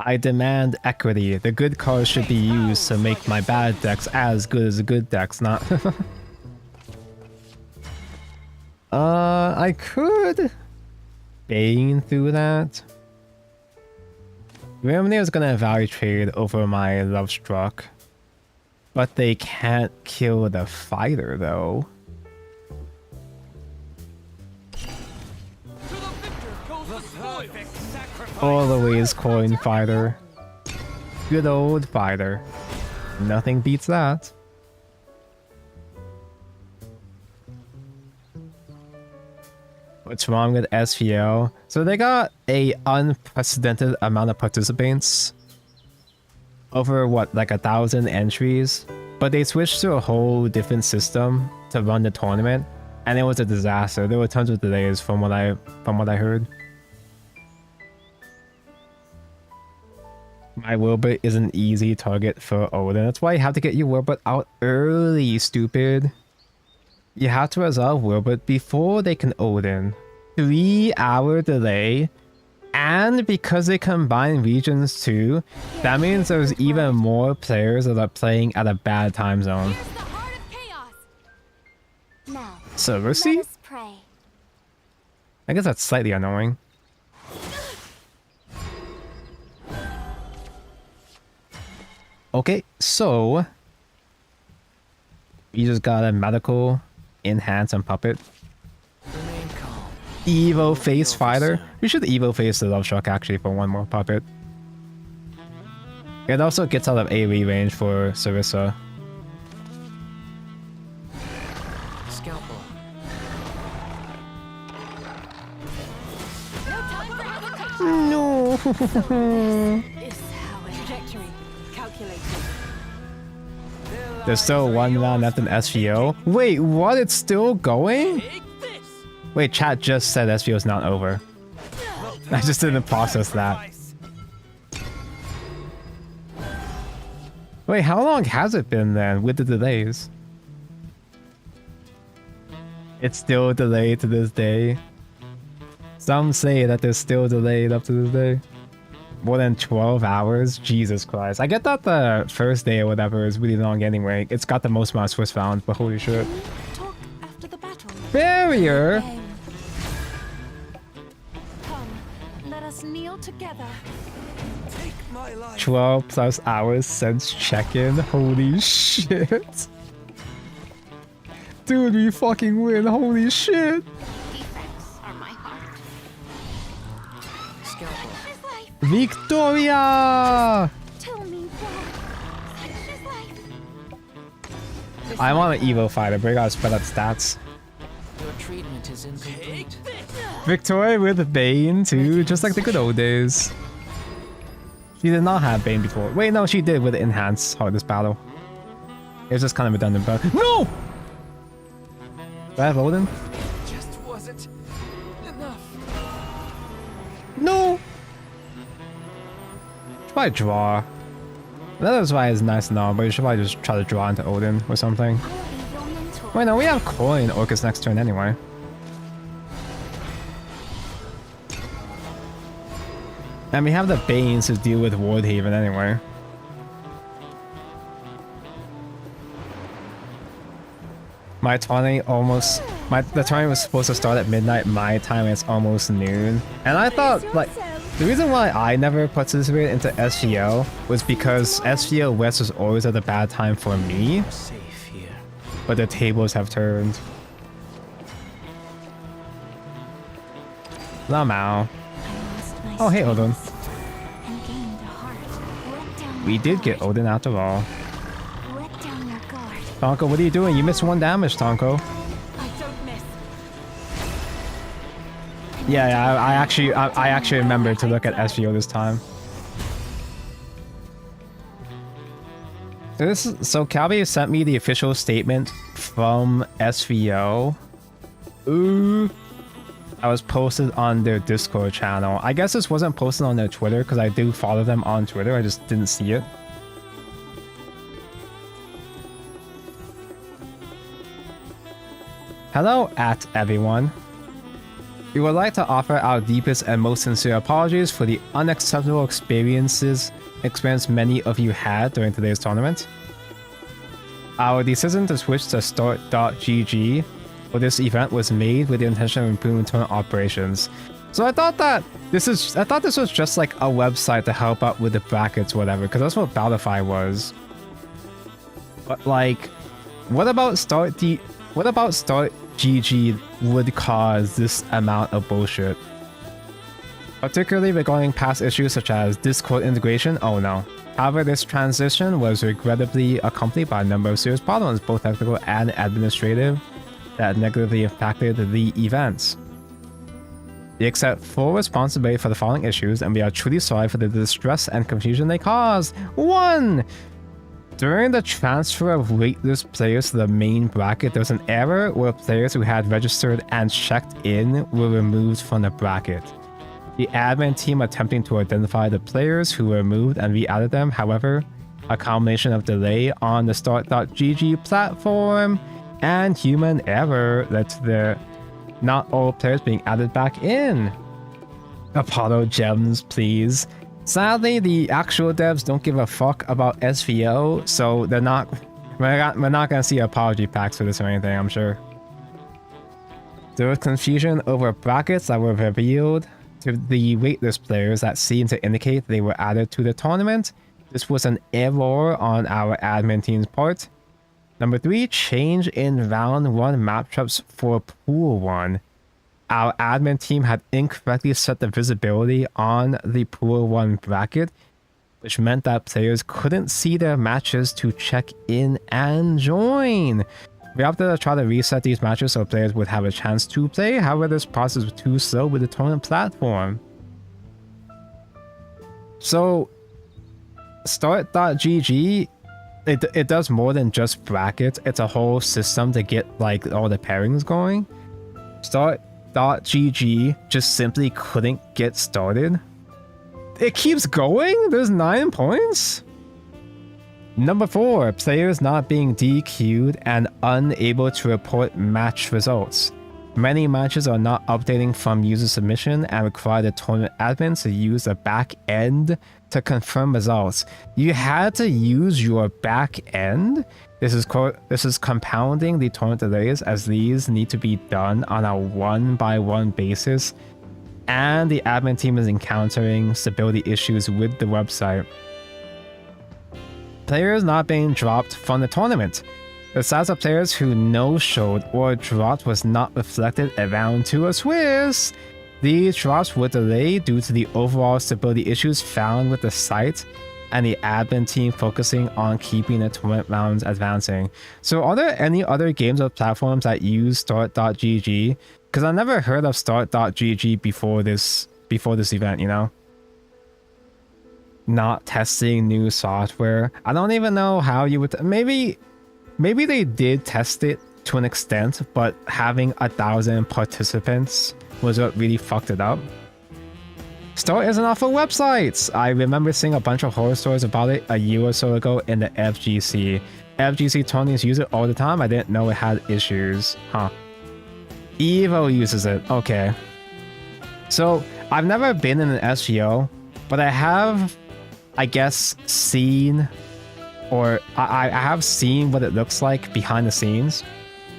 I demand equity. The good cards should be used to make my bad decks as good as the good decks, not... I could Bane through that. Remember, is gonna value trade over my Love Struck. But they can't kill the fighter, though. Perfect sacrifice. Always coin fighter. Good old fighter. Nothing beats that. What's wrong with SVO? So they got a unprecedented amount of participants. Over what, like 1,000 entries? But they switched to a whole different system to run the tournament, and it was a disaster. There were tons of delays from what I heard. My Wilbur is an easy target for Odin. That's why you have to get your Wilbur out early, stupid. You have to resolve Wilbur before they can Odin. 3-hour delay. And because they combine regions too, that means there's even more players that are playing at a bad time zone. Here's the heart of chaos. Now, So let Lucy? us pray. I guess that's slightly annoying. Okay, so we just got a medical enhance and puppet. Remain calm. Evo face fighter. We should Evo face the love shock actually for one more puppet. It also gets out of AoE range for Sarissa. Scalpel. No. Is how it trajectory calculated. There's still one round left in SVO. Wait, what? It's still going? Wait, chat just said SVO's not over. I just didn't process that. Wait, how long has it been then with the delays? It's still delayed to this day. Some say that they're still delayed up to this day. More than 12 hours? Jesus Christ. I get that the first day or whatever is really long anyway. It's got the most amount of Swiss rounds, but holy shit. Talk after the battle. Barrier? Come, let us kneel together. Take my life. 12 plus hours since check-in. Holy shit. Dude, we fucking win. Holy shit. Defense are my heart. Scalpel. His life. Victoria! Tell me why. His life. I want an Evo fighter, but I gotta spread out stats. Your treatment is incomplete. Victoria with Bane too, just like the good old days. She did not have Bane before. Wait, no, she did with Enhance Hardest Battle. It was just kind of redundant, but no! Do I have Odin? Just wasn't enough. No! Should probably draw. That is why it's nice now, but you should probably just try to draw into Odin or something. I will be your mentor. Wait, no, we have coin Orcus next turn anyway. And we have the Banes to deal with Wardhaven anyway. My tournament almost... the tournament was supposed to start at midnight my time, and it's almost noon. And I thought, like, the reason why I never participated into SVO was because SVO West was always at a bad time for me, Safe here. but the tables have turned. Lamau. I lost my Oh, hey, Odin. strength and gained a heart. Let down We your did get guard. Odin after all. Let down your guard. Tonko, what are you doing? You missed 1 damage, Tonko. I don't miss. Yeah, I actually remembered to look at SVO this time. So Calvi sent me the official statement from SVO. Ooh. I was posted on their Discord channel. I guess this wasn't posted on their Twitter because I do follow them on Twitter. I just didn't see it. Hello at everyone. We would like to offer our deepest and most sincere apologies for the unacceptable experience many of you had during today's tournament. Our decision to switch to start.gg for this event was made with the intention of improving tournament operations. So I thought this was just like a website to help out with the brackets, whatever, because that's what Battlefy was. But like, what about Start GG would cause this amount of bullshit? Particularly regarding past issues such as Discord integration, oh no. However, this transition was regrettably accompanied by a number of serious problems, both technical and administrative, that negatively impacted the events. We accept full responsibility for the following issues, and we are truly sorry for the distress and confusion they caused. 1. During the transfer of waitlist players to the main bracket, there was an error where players who had registered and checked in were removed from the bracket. The admin team attempting to identify the players who were removed and re-added them. However, a combination of delay on the start.gg platform and human error led to the not all players being added back in. Apollo gems, please. Sadly, the actual devs don't give a fuck about SVO, so we're not gonna see apology packs for this or anything, I'm sure. There was confusion over brackets that were revealed to the waitlist players that seemed to indicate they were added to the tournament. This was an error on our admin team's part. Number 3, change in round 1 map traps for pool 1. Our admin team had incorrectly set the visibility on the pool 1 bracket, which meant that players couldn't see their matches to check in and join. We opted to try to reset these matches so players would have a chance to play. However, this process was too slow with the tournament platform. So, start.gg, it does more than just brackets. It's a whole system to get like all the pairings going. Start.gg just simply couldn't get started. It keeps going? There's 9 points? Number 4, players not being DQ'd and unable to report match results. Many matches are not updating from user submission and require the tournament admin to use a back end to confirm results. You had to use your back end? This is compounding the tournament delays, as these need to be done on a 1-by-1 basis, and the admin team is encountering stability issues with the website. Players not being dropped from the tournament. The size of players who no-showed or dropped was not reflected at round 2 of Swiss. These drops were delayed due to the overall stability issues found with the site and the admin team focusing on keeping the tournament rounds advancing. So are there any other games or platforms that use start.gg? Because I never heard of start.gg before this event, you know? Not testing new software. I don't even know how you would... Maybe they did test it to an extent, but having 1,000 participants was what really fucked it up. Start is an awful website. I remember seeing a bunch of horror stories about it a year or so ago in the FGC. FGC tourneys use it all the time. I didn't know it had issues. Huh. Evo uses it. Okay. So, I've never been in an SGO, but I have, I guess, seen, or I have seen what it looks like behind the scenes.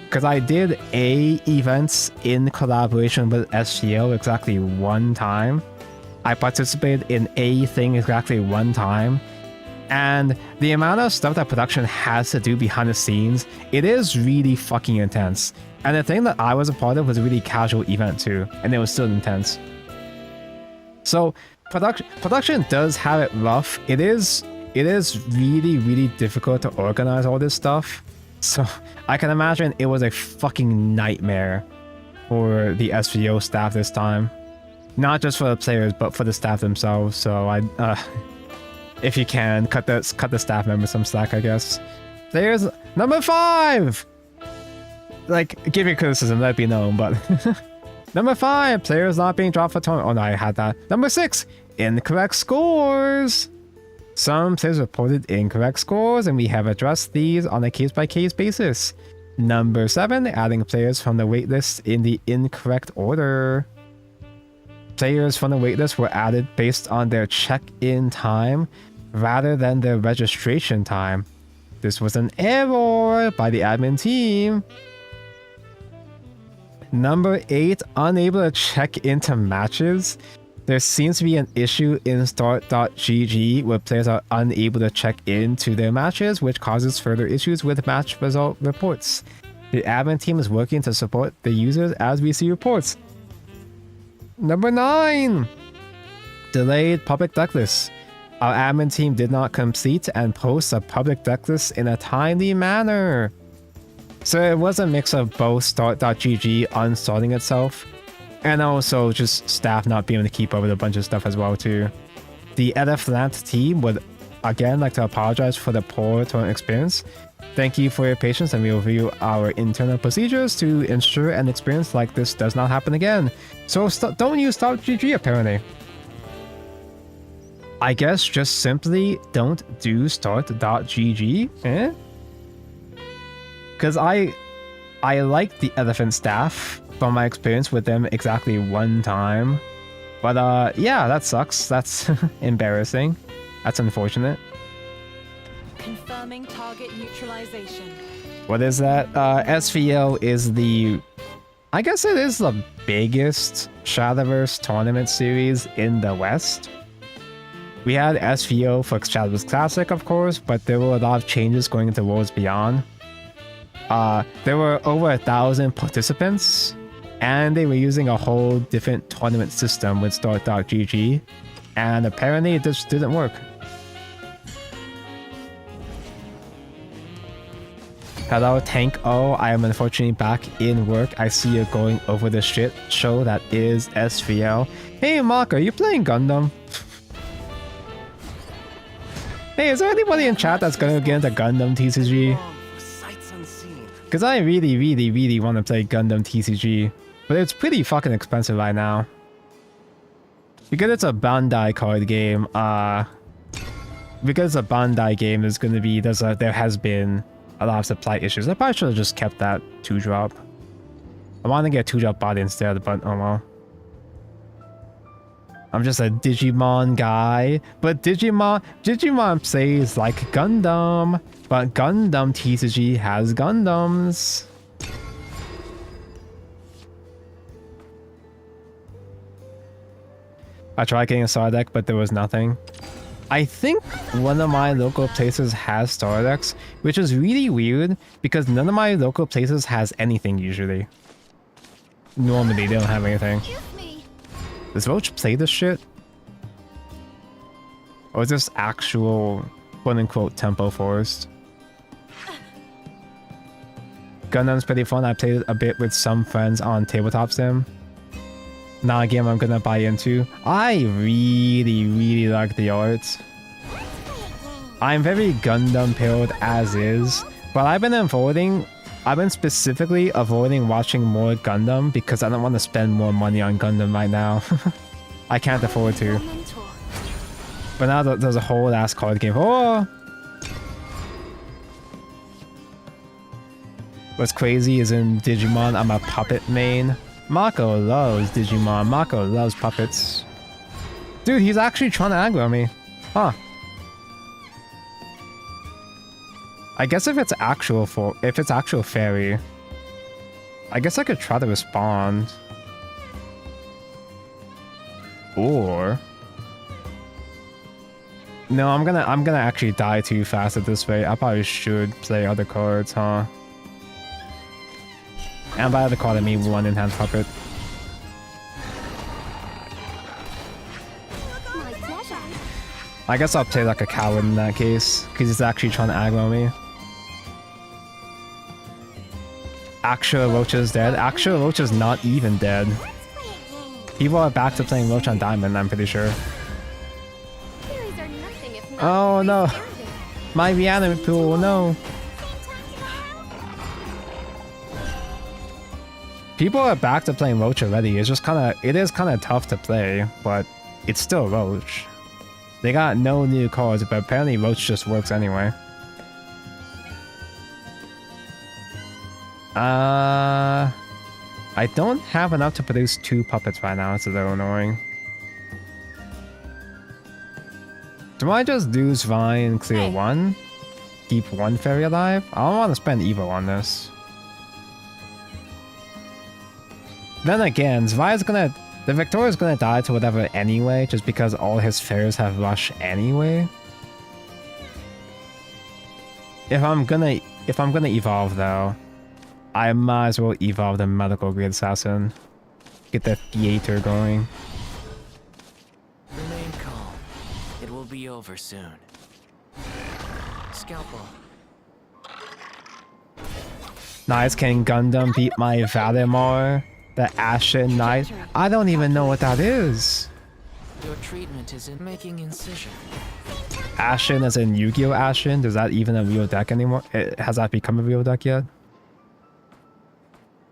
Because I did A events in collaboration with SGO exactly 1 time. I participated in A thing exactly 1 time. And the amount of stuff that production has to do behind the scenes, it is really fucking intense. And the thing that I was a part of was a really casual event too, and it was still intense. So production does have it rough. It is really, really difficult to organize all this stuff. So I can imagine it was a fucking nightmare for the SVO staff this time. Not just for the players, but for the staff themselves. So if you can, cut the staff members some slack, I guess. Players number 5. Like, give your criticism, let it be known, but number 5, players not being dropped for tournament. Oh no, I had that. Number 6, incorrect scores. Some players reported incorrect scores, and we have addressed these on a case-by-case basis. Number 7, adding players from the waitlist in the incorrect order. Players from the waitlist were added based on their check-in time rather than their registration time. This was an error by the admin team. Number 8, unable to check into matches. There seems to be an issue in start.gg where players are unable to check in to their matches, which causes further issues with match result reports. The admin team is working to support the users as we see reports. Number 9! Delayed public deck list. Our admin team did not complete and post a public deck list in a timely manner. So it was a mix of both start.gg unstarting itself and also just staff not being able to keep up with a bunch of stuff as well too. The Elephant team would again like to apologize for the poor tournament experience. Thank you for your patience, and we will review our internal procedures to ensure an experience like this does not happen again. So don't use start.gg apparently. I guess just simply don't do start.gg, eh? Because I like the Elephant staff from my experience with them exactly one time. But yeah, that sucks. That's embarrassing. That's unfortunate. Confirming target neutralization. What is that? SVL is the... I guess it is the biggest Shadowverse tournament series in the West. We had SVO for Shadowverse Classic, of course, but there were a lot of changes going into Worlds Beyond. There were over 1,000 participants, and they were using a whole different tournament system with start.gg, and apparently it just didn't work. Hello, Tank O. I am unfortunately back in work. I see you going over the shit show that is SVL. Hey, Mark, are you playing Gundam? Hey, is there anybody in chat that's gonna get into Gundam TCG? Because I really want to play Gundam TCG, but it's pretty fucking expensive right now. Because it's a Bandai card game, because it's a Bandai game, there's gonna be, there has been a lot of supply issues. I probably should have just kept that 2-drop. I want to get 2-drop body instead, but oh well. I'm just a Digimon guy, but Digimon plays like Gundam, but Gundam TCG has Gundams. I tried getting a star deck, but there was nothing. I think one of my local places has star decks, which is really weird because none of my local places has anything usually. Normally, they don't have anything. Does Roach play this shit? Or is this actual quote-unquote Tempo Forest? Gundam's pretty fun. I played a bit with some friends on Tabletop Sim. Not a game I'm gonna buy into. I really like the art. I'm very Gundam pilled as is, but I've been specifically avoiding watching more Gundam because I don't want to spend more money on Gundam right now. I can't afford to. But now there's a whole ass card game. Oh! What's crazy is in Digimon, I'm a puppet main. Mako loves Digimon. Mako loves puppets. Dude, he's actually trying to aggro me. Huh. I guess if it's actual fairy, I guess I could try to respond. Or no, I'm gonna actually die too fast at this rate. I probably should play other cards, huh? And by other card I mean one in-hand puppet. I guess I'll play like a coward in that case, because he's actually trying to aggro me. Actual Roach is dead. Actual Roach is not even dead. People are back to playing Roach on Diamond, I'm pretty sure. Oh no! My reanimate pool, no! People are back to playing Roach already. It's just it is kind of tough to play, but it's still Roach. They got no new cards, but apparently Roach just works anyway. I don't have enough to produce 2 puppets right now. It's a little annoying. Do I just do Zwei and clear 1? Keep 1 fairy alive? I don't want to spend Evo on this. Then again, Zwei is gonna The Victoria's gonna die to whatever anyway, just because all his fairs have rush anyway. If I'm gonna evolve though, I might as well evolve the medical grade assassin. Get the theater going. Remain calm. It will be over soon. Scalpel. Nice, can Gundam beat my Valimar? The Ashen Knight? I don't even know what that is. Your treatment is in making incision. Ashen as in Yu-Gi-Oh! Ashen? Is that even a real deck anymore? Has that become a real deck yet?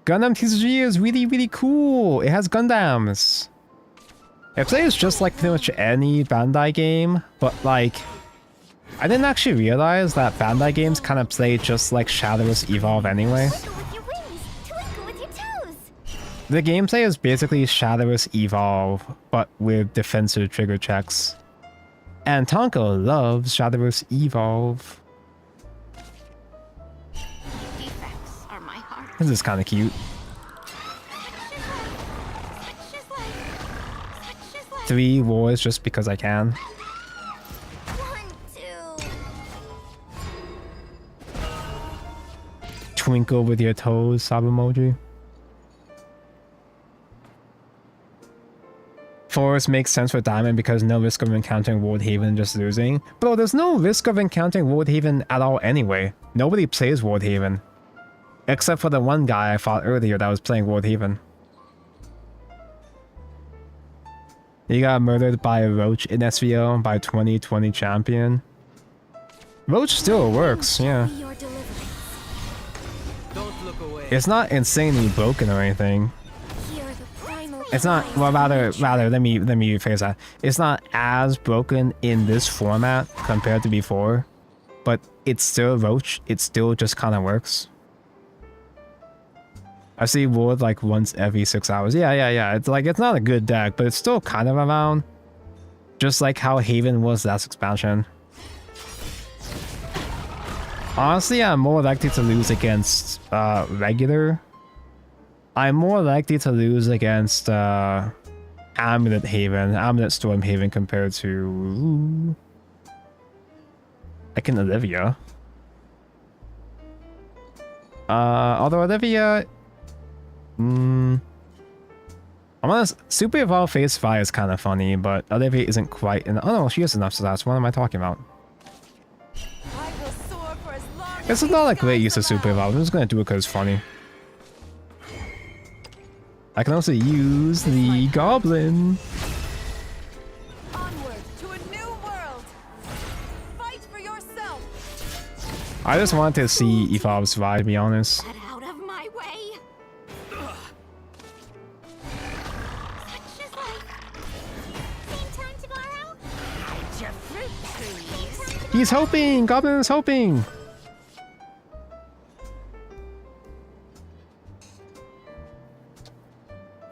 Gundam TCG is really, really cool. It has Gundams. It plays just like pretty much any Bandai game, but like, I didn't actually realize that Bandai games kind of play just like Shadowverse Evolve anyway. Twinkle with your wings, twinkle with your toes. The gameplay is basically Shadowverse Evolve, but with defensive trigger checks. And Tonko loves Shadowverse Evolve. Defects are my heart. This is kind of cute. Such is life. 3 wars just because I can. 1, 2. Twinkle with your toes, sub emoji. Force makes sense for Diamond because no risk of encountering World Haven and just losing. Bro, there's no risk of encountering World Haven at all anyway. Nobody plays World Haven. Except for the one guy I fought earlier that was playing World Haven. He got murdered by a Roach in SVO by 2020 champion. Roach still works, yeah. Be your deliverance. Don't look away. It's not insanely broken or anything. Hear the primal It's not, cries well, of rather, nature. let me rephrase that. It's not as broken in this format compared to before, but it's still Roach. It still just kind of works. I see Ward like once every 6 hours. Yeah. It's like, it's not a good deck, but it's still kind of around. Just like how Haven was last expansion. Honestly, I'm more likely to lose against regular. I'm more likely to lose against Amulet Haven, Amulet Storm Haven compared to I can Olivia. Although Olivia, I'm honest, Super Evolve Phase 5 is kind of funny, but Olivia isn't quite in. Oh no, she has enough stats. What am I talking about? I will soar for as long This as is not a these great skies use of Super allow. Evolve. I'm just gonna do it because it's funny. I can also use the Goblin. Onward to a new world. Fight for yourself. I just want to see Evolve survive, to be honest. Get out of my way. Such is life. Same time tomorrow? Hide your fruit trees. He's hoping! Goblin is hoping!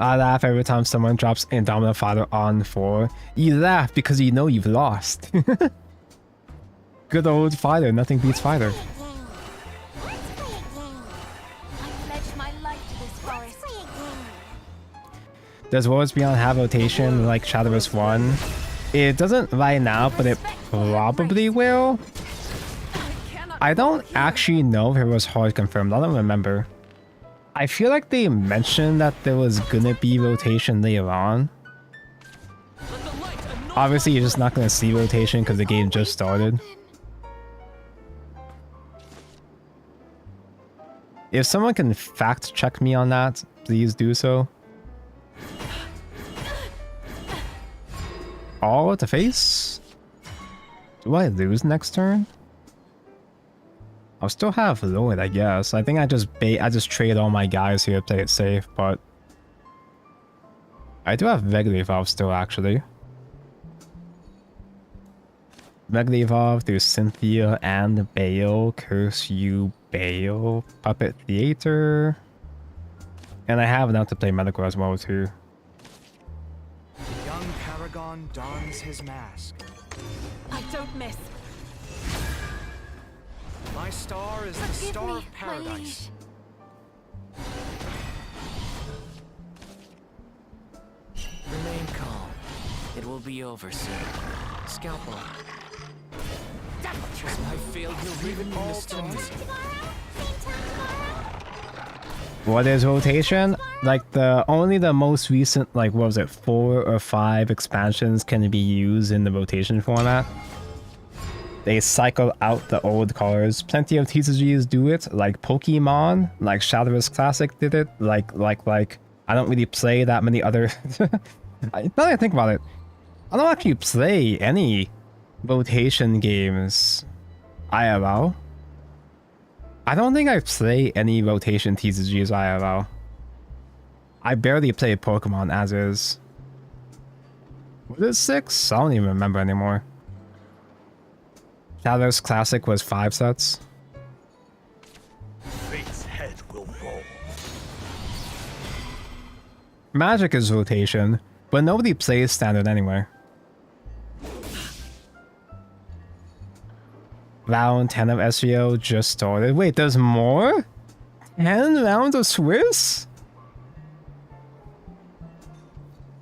I laugh every time someone drops Indomitable Fighter on 4. You laugh because you know you've lost. Good old Fighter, nothing beats Fighter. Let's play a game. I pledge my life to this forest. Let's play a game. Does Worlds Beyond have rotation like Shadowverse 1? It doesn't right now, but it probably will. I don't actually know if it was hard confirmed. I don't remember. I feel like they mentioned that there was gonna be rotation later on. Obviously, you're just not gonna see rotation because the game just started. If someone can fact check me on that, please do so. All at the face? Do I lose next turn? I'll still have Lloyd, I guess. I think I just trade all my guys here to play it safe, but I do have regular evolve still, actually. Regular evolve through Cynthia and Bale. Curse you, Bale. Puppet Theater. And I have enough to play medical as well, too. The young paragon dons his mask. I don't miss. My star is the Forgive star me, of my paradise. liege. will be over soon. Scalpel. I failed you even Mr. Me. What is rotation? Like only the most recent, like what was it, 4 or 5 expansions can be used in the rotation format. They cycle out the old colors. Plenty of TCGs do it, like Pokemon, like Shadowverse Classic did it, like I don't really play that many other now that I think about it, I don't actually play any rotation games IRL. I don't think I play any rotation TCGs IRL. I barely play Pokemon as is. Was it 6? I don't even remember anymore. Shadowverse Classic was 5 sets. Fate's head will fall. Magic is rotation, but nobody plays standard anyway. Round 10 of SVO just started. Wait, there's more? 10 rounds of Swiss?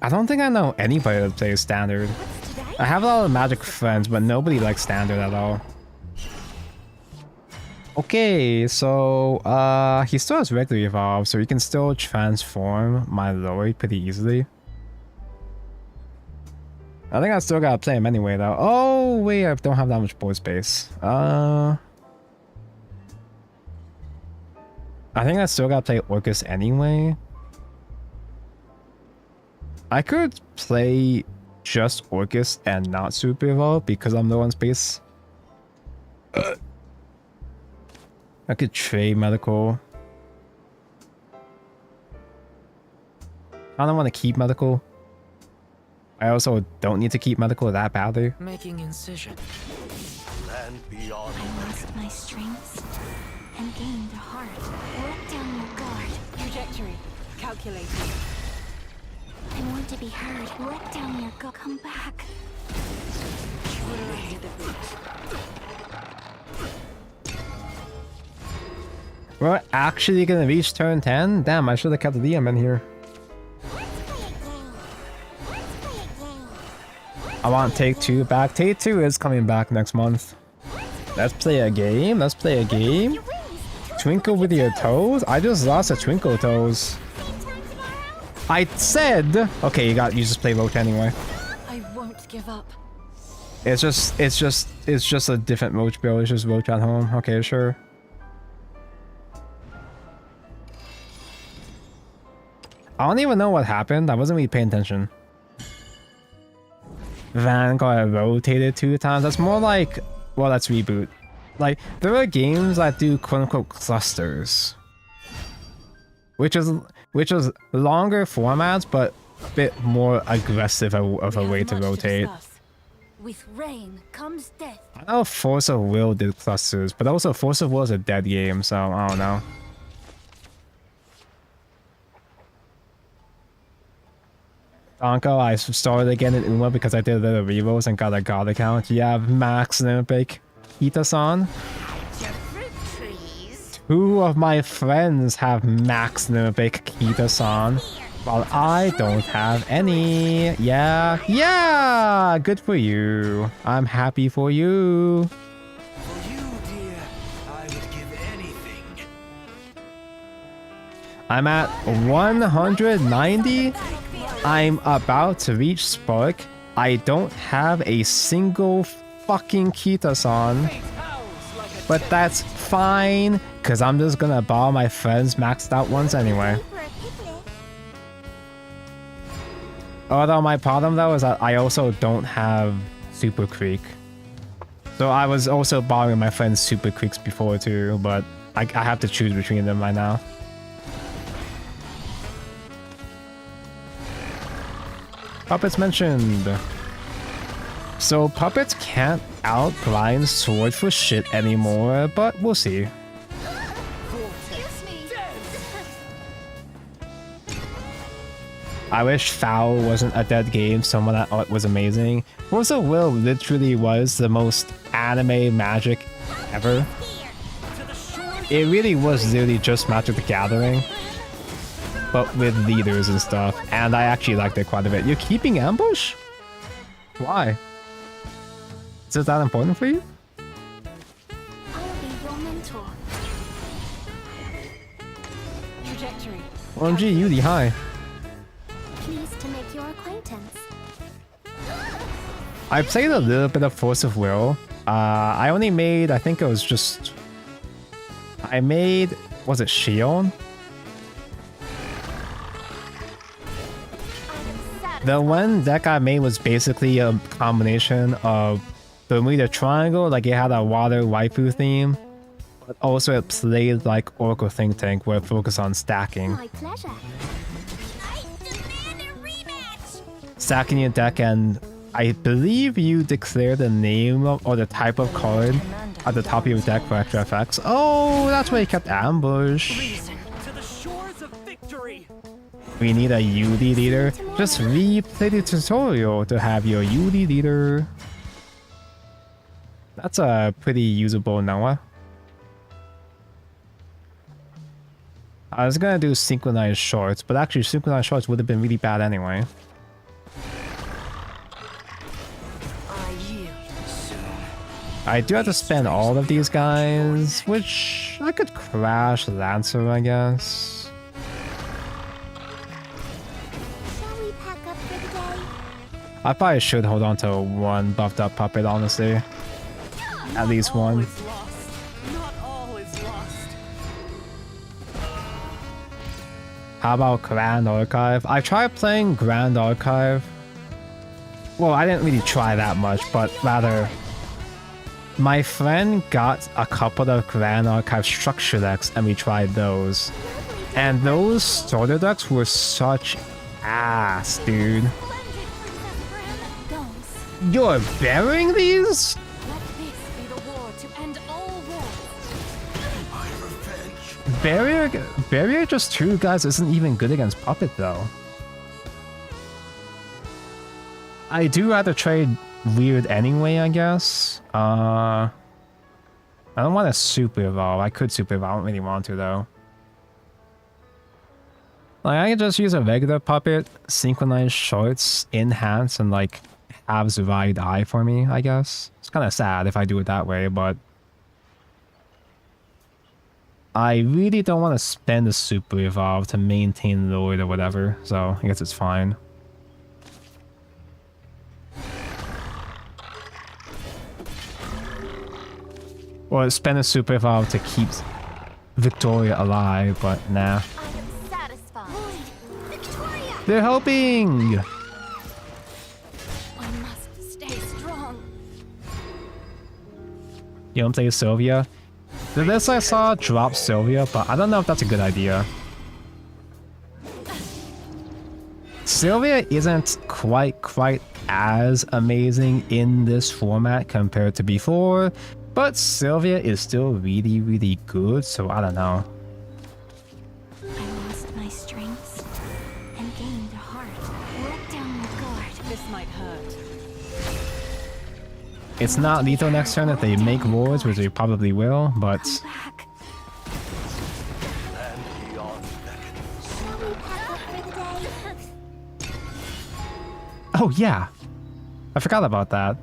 I don't think I know anybody that plays standard. I have a lot of Magic friends, but nobody likes standard at all. Okay, so he still has regular evolve, so he can still transform my Lloyd pretty easily. I think I still gotta play him anyway though. Oh wait, I don't have that much board space. I think I still gotta play Orcus anyway. I could play just Orcus and not Super Evolve because I'm low on space. I could trade Medical. I don't want to keep Medical. I also don't need to keep Medical that badly. Making incision. Land beyond. I lost my strengths and gained a heart. Let down your guard. Trajectory. Calculated. I want to be heard. Let down your guard. Come back. We're actually gonna reach turn 10? Damn, I should have kept the DM in here. I want Take 2 back. Take 2 is coming back next month. Let's play a game. Let's play a game. Twinkle with your toes? I just lost a Twinkle toes. I said... Okay, you just play Roach anyway. I won't give up. It's just a different Roach build. It's just Roach at home. Okay, sure. I don't even know what happened. I wasn't really paying attention. Vanguard rotated 2 times. That's more like, well, that's reboot. Like, there are games that do quote-unquote clusters, which is longer formats, but a bit more aggressive of a way to rotate. With rain comes death. I know Force of Will did clusters, but also Force of Will is a dead game, so I don't know. Donko, I started again in Uma because I did a little rerolls and got a god account. You have Max Olympic Kita-san. 2 of my friends have Max Olympic Kita-san, while I don't have any. Yeah, good for you. I'm happy for you. For you, dear, I would give anything. I'm at 190. I'm about to reach Spark. I don't have a single fucking Kita-san. But that's fine, because I'm just gonna borrow my friends' maxed out ones anyway. Although my problem though is that I also don't have Super Creek. So I was also borrowing my friends' Super Creeks before too, but I have to choose between them right now. Puppets mentioned. So Puppets can't outgrind Sword for shit anymore, but we'll see. I wish Foul wasn't a dead game, someone that was amazing. Force of Will literally was the most anime Magic ever. It really was literally just Magic the Gathering, but with leaders and stuff, and I actually liked it quite a bit. You're keeping Ambush? Why? Is it that important for you? I'll be your mentor. Trajectory. OMG, Yudi, hi. Pleased to make your acquaintance. I played a little bit of Force of Will. I only made, I think it was just... I made, was it Shion? The one deck I made was basically a combination of Bermuda Triangle, like it had a water waifu theme, but also it played like Oracle Think Tank where it focused on stacking. My pleasure. I demand a rematch. Stacking your deck, and I believe you declare the name of, or the type of card at the top of your deck for extra effects. Oh, that's why you kept ambush. To the shores of victory. We need a UD leader. Just replay the tutorial to have your UD leader. That's a pretty usable Noah. I was gonna do synchronized shorts, but actually synchronized shorts would have been really bad anyway. I do have to spend all of these guys, which I could crash Lancer, I guess. Shall we pack up for the day? I probably should hold on to one buffed up puppet, honestly. At least one. Not all is lost. How about Grand Archive? I tried playing Grand Archive. Well, I didn't really try that much, but rather... My friend got a couple of Grand Archive structure decks and we tried those. And those starter decks were such ass, dude. You're burying these? Let this be the war to end all wars. Barrier just 2 guys isn't even good against Puppet though. I do rather trade weird anyway, I guess. I don't want to super evolve. I could super evolve. I don't really want to though. Like I could just use a regular puppet, synchronize shorts, enhance, and like have Zubai die for me, I guess. It's kind of sad if I do it that way, but I really don't want to spend a super evolve to maintain Lord or whatever, so I guess it's fine. Or spend a super evolve to keep Victoria alive, but nah. I am satisfied. Victoria! They're helping! I must stay strong. You don't play Sylvia? The list I saw dropped Sylvia, but I don't know if that's a good idea. Sylvia isn't quite as amazing in this format compared to before, but Sylvia is still really good, so I don't know. I lost my strengths and gained a heart. Let down my guard. This might hurt. It's not lethal next turn if they make wards, which they probably will, but... Come back. Land beyond beckons. Shall we pack up for the day? Oh yeah! I forgot about that.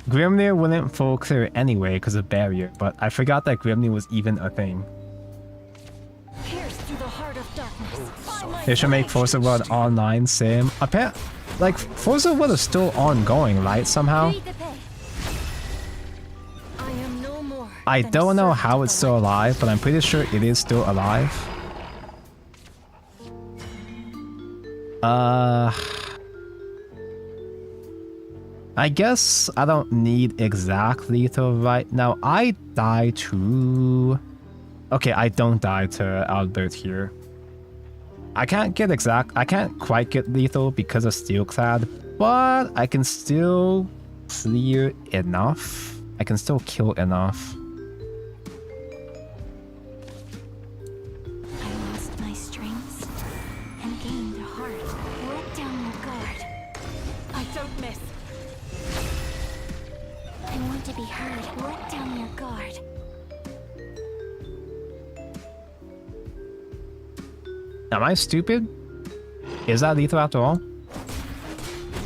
Grimnir wouldn't full clear anyway because of barrier, but I forgot that Grimnir was even a thing. Pierce through the heart of darkness. They should make Force of Will online, same. Like, Force of Will is still ongoing, right, somehow? Read the page. I am no more. I than don't know servant how of it's the still light. alive, but I'm pretty sure it is still alive. I guess I don't need exact lethal right now. I die to... Okay, I don't die to Albert here. I can't quite get lethal because of Steelclad, but I can still clear enough. I can still kill enough. I lost my strengths and gained a heart. Let down your guard. I don't miss. I want to be heard. Let down your guard. Am I stupid? Is that lethal after all?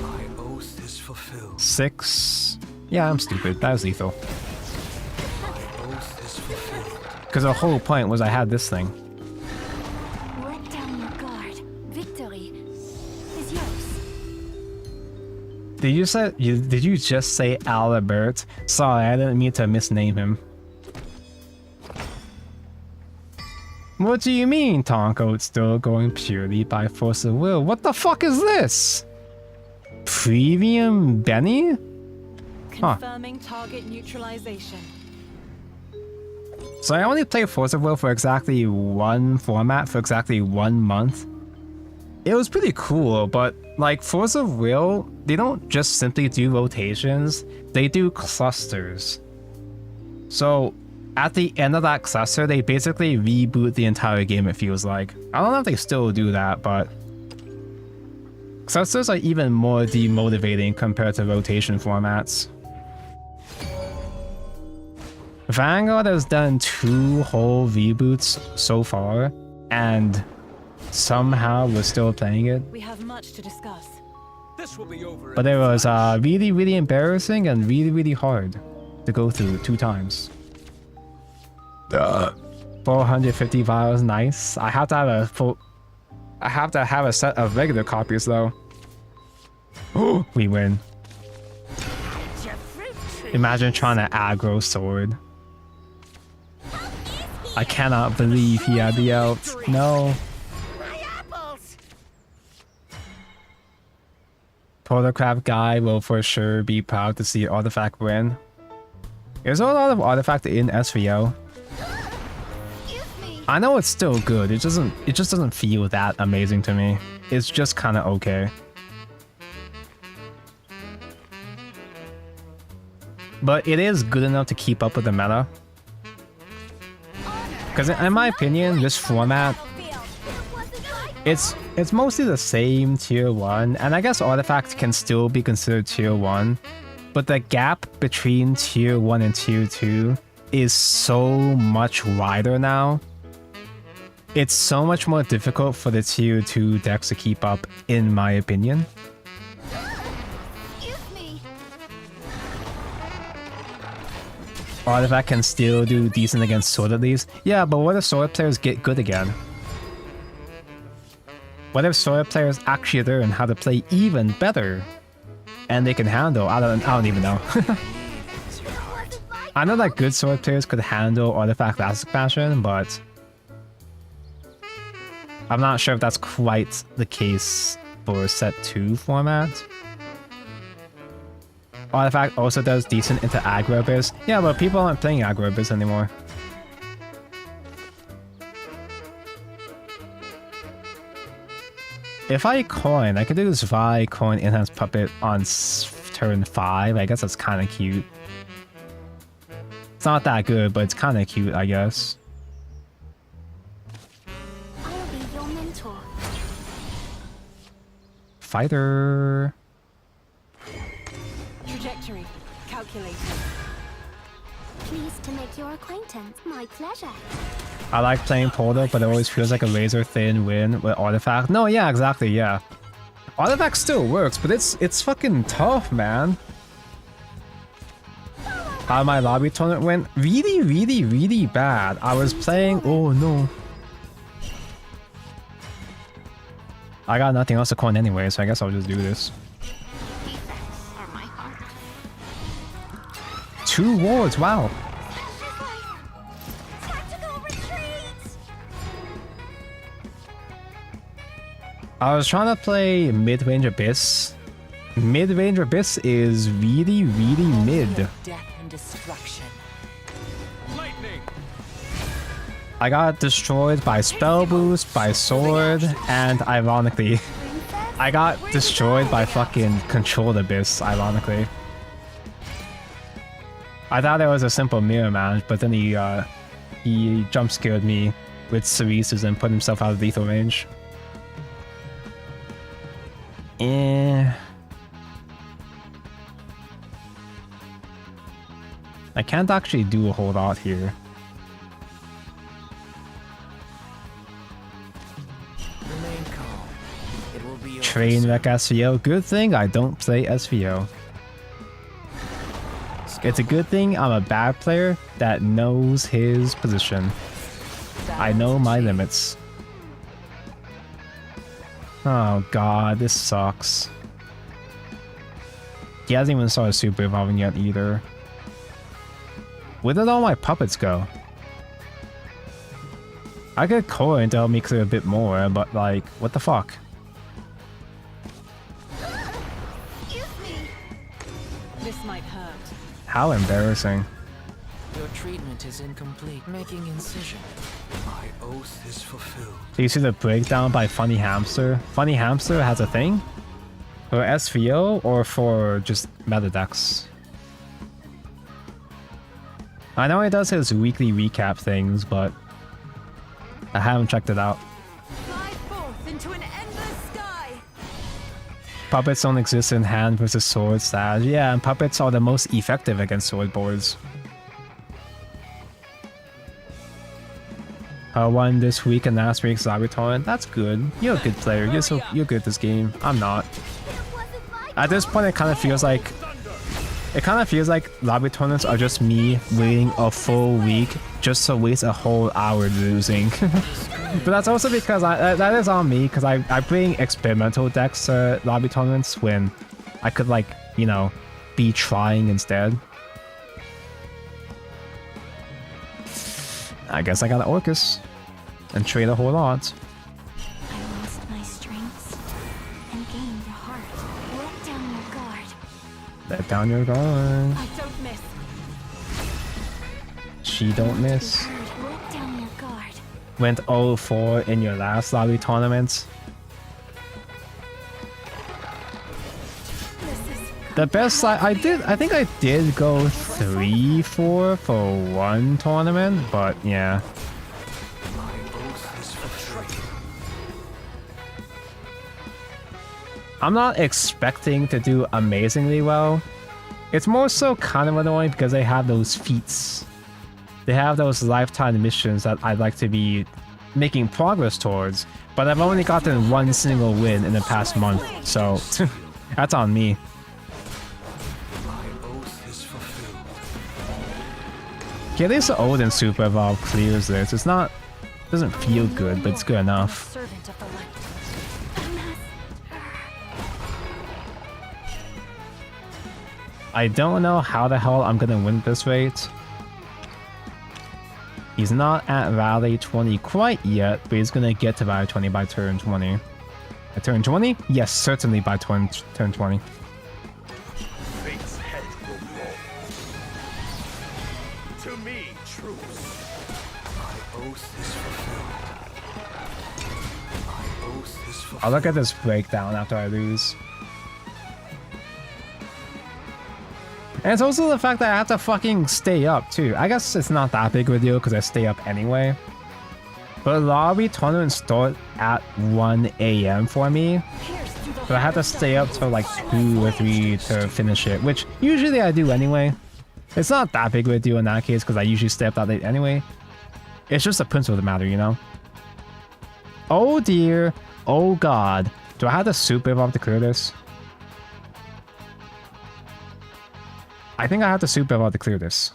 I owe fulfilled. 6. Yeah, I'm stupid. That was lethal. Oath is fulfilled. Because the whole point was I had this thing. Let down your guard. Victory is yours. Did you just say Albert? Sorry, I didn't mean to misname him. What do you mean, Tonko? It's still going purely by force of will. What the fuck is this? Premium Benny? Huh. Confirming target neutralization. So I only played Force of Will for exactly one format for exactly 1 month. It was pretty cool, but like Force of Will, they don't just simply do rotations, they do clusters. So at the end of that cluster, they basically reboot the entire game, it feels like. I don't know if they still do that, but clusters are even more demotivating compared to rotation formats. Vanguard has done 2 whole reboots so far, and somehow we're still playing it. We have much to discuss. This will be over. But it was really, really embarrassing and really, really hard to go through 2 times. 450 vials, nice. I have to have a full. I have to have a set of regular copies though. Oh, we win. Imagine trying to aggro sword. I cannot believe he had the out. No. Portalcraft guy will for sure be proud to see Artifact win. There's a lot of Artifact in SVO. I know it's still good. It just doesn't feel that amazing to me. It's just kind of okay. But it is good enough to keep up with the meta. Because in my opinion, this format, it's mostly the same tier 1, and I guess Artifact can still be considered tier 1, but the gap between tier 1 and tier 2 is so much wider now. It's so much more difficult for the tier 2 decks to keep up, in my opinion. Artifact can still do decent against Sword at least. Yeah, but what if Sword players get good again? What if Sword players actually learn how to play even better? And they can handle, I don't even know. I know that good Sword players could handle Artifact last expansion, but I'm not sure if that's quite the case for set 2 format. Artifact also does decent into aggro biz. Yeah, but people aren't playing aggro biz anymore. If I coin, I could do this Vi coin enhance puppet on turn 5. I guess that's kind of cute. It's not that good, but it's kind of cute, I guess. I'll be your mentor. Fighter. Trajectory calculated. Pleased to make your acquaintance. My pleasure. I like playing Portal, but it always feels like a razor thin win with Artifact. No, yeah, exactly, yeah. Artifact still works, but it's fucking tough, man. How my lobby tournament went really, really, really bad. I was playing. Oh no. I got nothing else to coin anyway, so I guess I'll just do this. 2 wards, wow. I was trying to play mid-range Abyss. Mid-range Abyss is really, really mid. Death and destruction. Lightning. I got destroyed by Spell Boost, by Sword, and ironically, I got destroyed by fucking Controlled Abyss, ironically. I thought it was a simple mirror match, but then he jump scared me with Cereses and put himself out of lethal range. I can't actually do a whole lot here. Remain calm. It will be train wreck SVO. Good thing I don't play SVO. It's a good thing I'm a bad player that knows his position. I know my limits. Oh god, this sucks. He hasn't even started super evolving yet either. Where did all my puppets go? I could core and that'll make it a bit more, but like, what the fuck? Excuse me. This might hurt. How embarrassing. Your treatment is incomplete. Making incision. My oath is fulfilled. Do you see the breakdown by Funny Hamster? Funny Hamster has a thing? For SVO or for just meta decks? I know he does his weekly recap things, but I haven't checked it out. Fly forth into an endless sky. Puppets don't exist in hand versus sword stage. Yeah, and puppets are the most effective against sword boards. I won this week and last week's lobby tournament. That's good. You're a good player. You're good at this game. I'm not. At this point, it kind of feels like lobby tournaments are just me waiting a full week just to waste a whole hour losing. But that's also because that is on me, because I bring experimental decks to lobby tournaments when I could, like, you know, be trying instead. I guess I got an Orcus and trade a whole lot. I lost my strengths and gained your heart. Let down your guard. Let down your guard. I don't miss. She don't miss. Let down your guard. Went 0-4 in your last lobby tournament. The best I think I did go 3-4 for one tournament, but yeah. I'm not expecting to do amazingly well. It's more so kind of annoying because they have those feats. They have those lifetime missions that I'd like to be making progress towards, but I've only gotten one single win in the past month, so that's on me. Okay, at least the old and super evolve clears this. It's not, doesn't feel good, but it's good enough. Servant of the light. I don't know how the hell I'm gonna win this rate. He's not at Valley 20 quite yet, but he's gonna get to Valley 20 by turn 20. At turn 20? Yes, certainly by turn 20. Fate's head will roll. To me, truth. My oath is fulfilled. My oath is fulfilled. I'll look at this breakdown after I lose. And it's also the fact that I have to fucking stay up too. I guess it's not that big of a deal because I stay up anyway. But lobby tournaments start at 1 AM for me. So I have to stay up till like 2 or 3 to finish it, which usually I do anyway. It's not that big of a deal in that case because I usually stay up that late anyway. It's just the principle of the matter, you know? Oh dear. Oh god. Do I have to super evolve to clear this? I think I have to super evolve to clear this.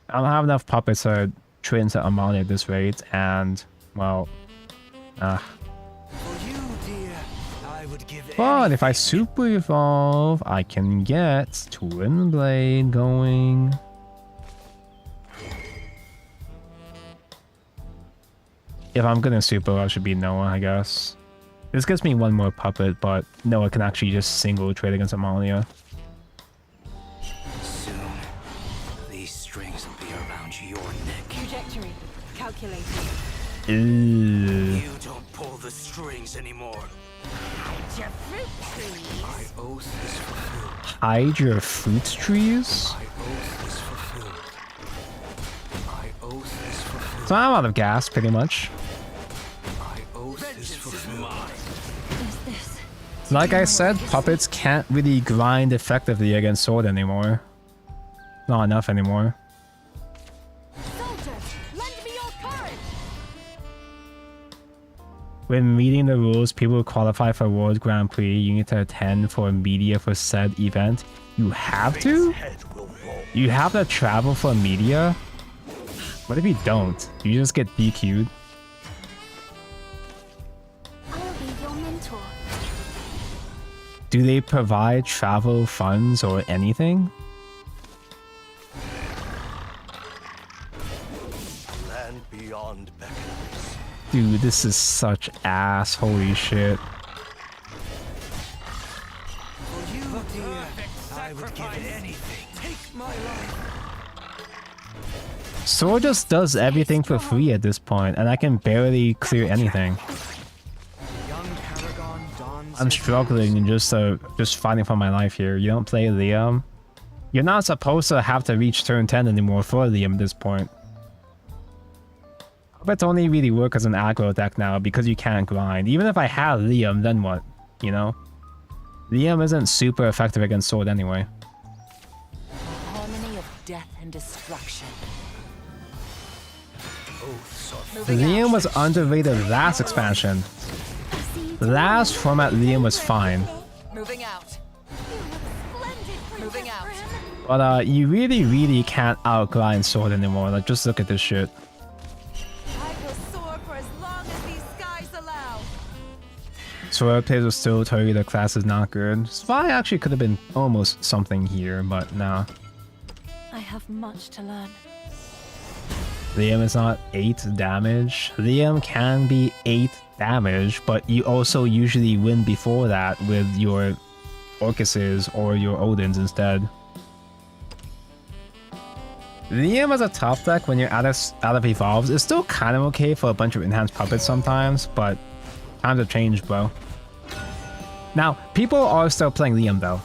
I don't have enough puppets to train to Amani at this rate, and, well, For you, dear, I would give but if I super evolve, I can get Twin Blade going. If I'm gonna super, I should be Noah, I guess. This gives me one more puppet, but Noah can actually just single trade against Amalia. Soon, these strings will be around your neck. Trajectory. Calculated. Ew. You don't pull the strings anymore. Your fruit trees. My oath is fulfilled. Hide your fruit trees? My oath is fulfilled. My oath is fulfilled. So I'm out of gas, pretty much. My oath is fulfilled. Like I said, puppets can't really grind effectively against sword anymore. Not enough anymore. Soldier, lend me your courage. When meeting the rules, people who qualify for World Grand Prix, you need to attend for media for said event. You have to? You have to travel for media? What if you don't? You just get DQ'd? I'll be your mentor. Do they provide travel funds or anything? Land beyond beckons. Dude, this is such ass. Holy shit. For you, dear, I would give it anything. Take my life. Sword just does everything for free at this point, and I can barely clear anything. Young Paragon dons I'm his struggling and just fighting for my life here. You don't play Liam? You're not supposed to have to reach turn 10 anymore for Liam at this point. Puppets only really work as an aggro deck now because you can't grind. Even if I had Liam, then what? You know? Liam isn't super effective against Sword anyway. Harmony of death and destruction. Oaths are Liam was underrated last expansion. Last format Liam was fine. Moving out. Splendid, Moving out. But you really can't outgrind Sword anymore. Like, just look at this shit. I will soar for as long as these skies allow. Sword players will still tell you the class is not good. Zwei actually could have been almost something here, but nah. I have much to learn. Liam is not 8 damage. Liam can be 8 damage, but you also usually win before that with your Orcuses or your Odins instead. Liam as a top deck when you're out of Evolves is still kind of okay for a bunch of enhanced puppets sometimes, but times have changed, bro. Now, people are still playing Liam though.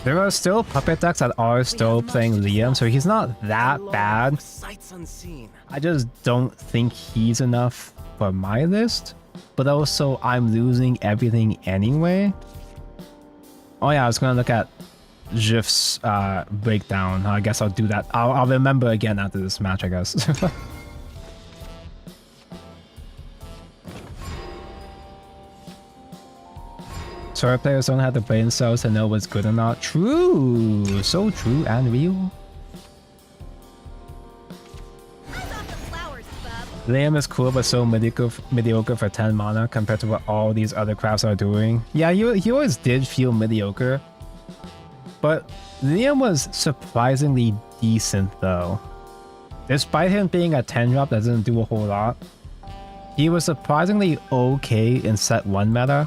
There are still puppet decks that are still playing Liam, so he's not that bad. sights unseen. I just don't think he's enough for my list, but also I'm losing everything anyway. Oh yeah, I was gonna look at Jif's breakdown. I guess I'll do that. I'll remember again after this match, I guess. Sword players don't have the brain cells to know what's good or not. True! So true and real. Liam is cool but so mediocre for 10 mana compared to what all these other crafts are doing. Yeah, he always did feel mediocre. But Liam was surprisingly decent though. Despite him being a 10 drop that doesn't do a whole lot, he was surprisingly okay in set 1 meta.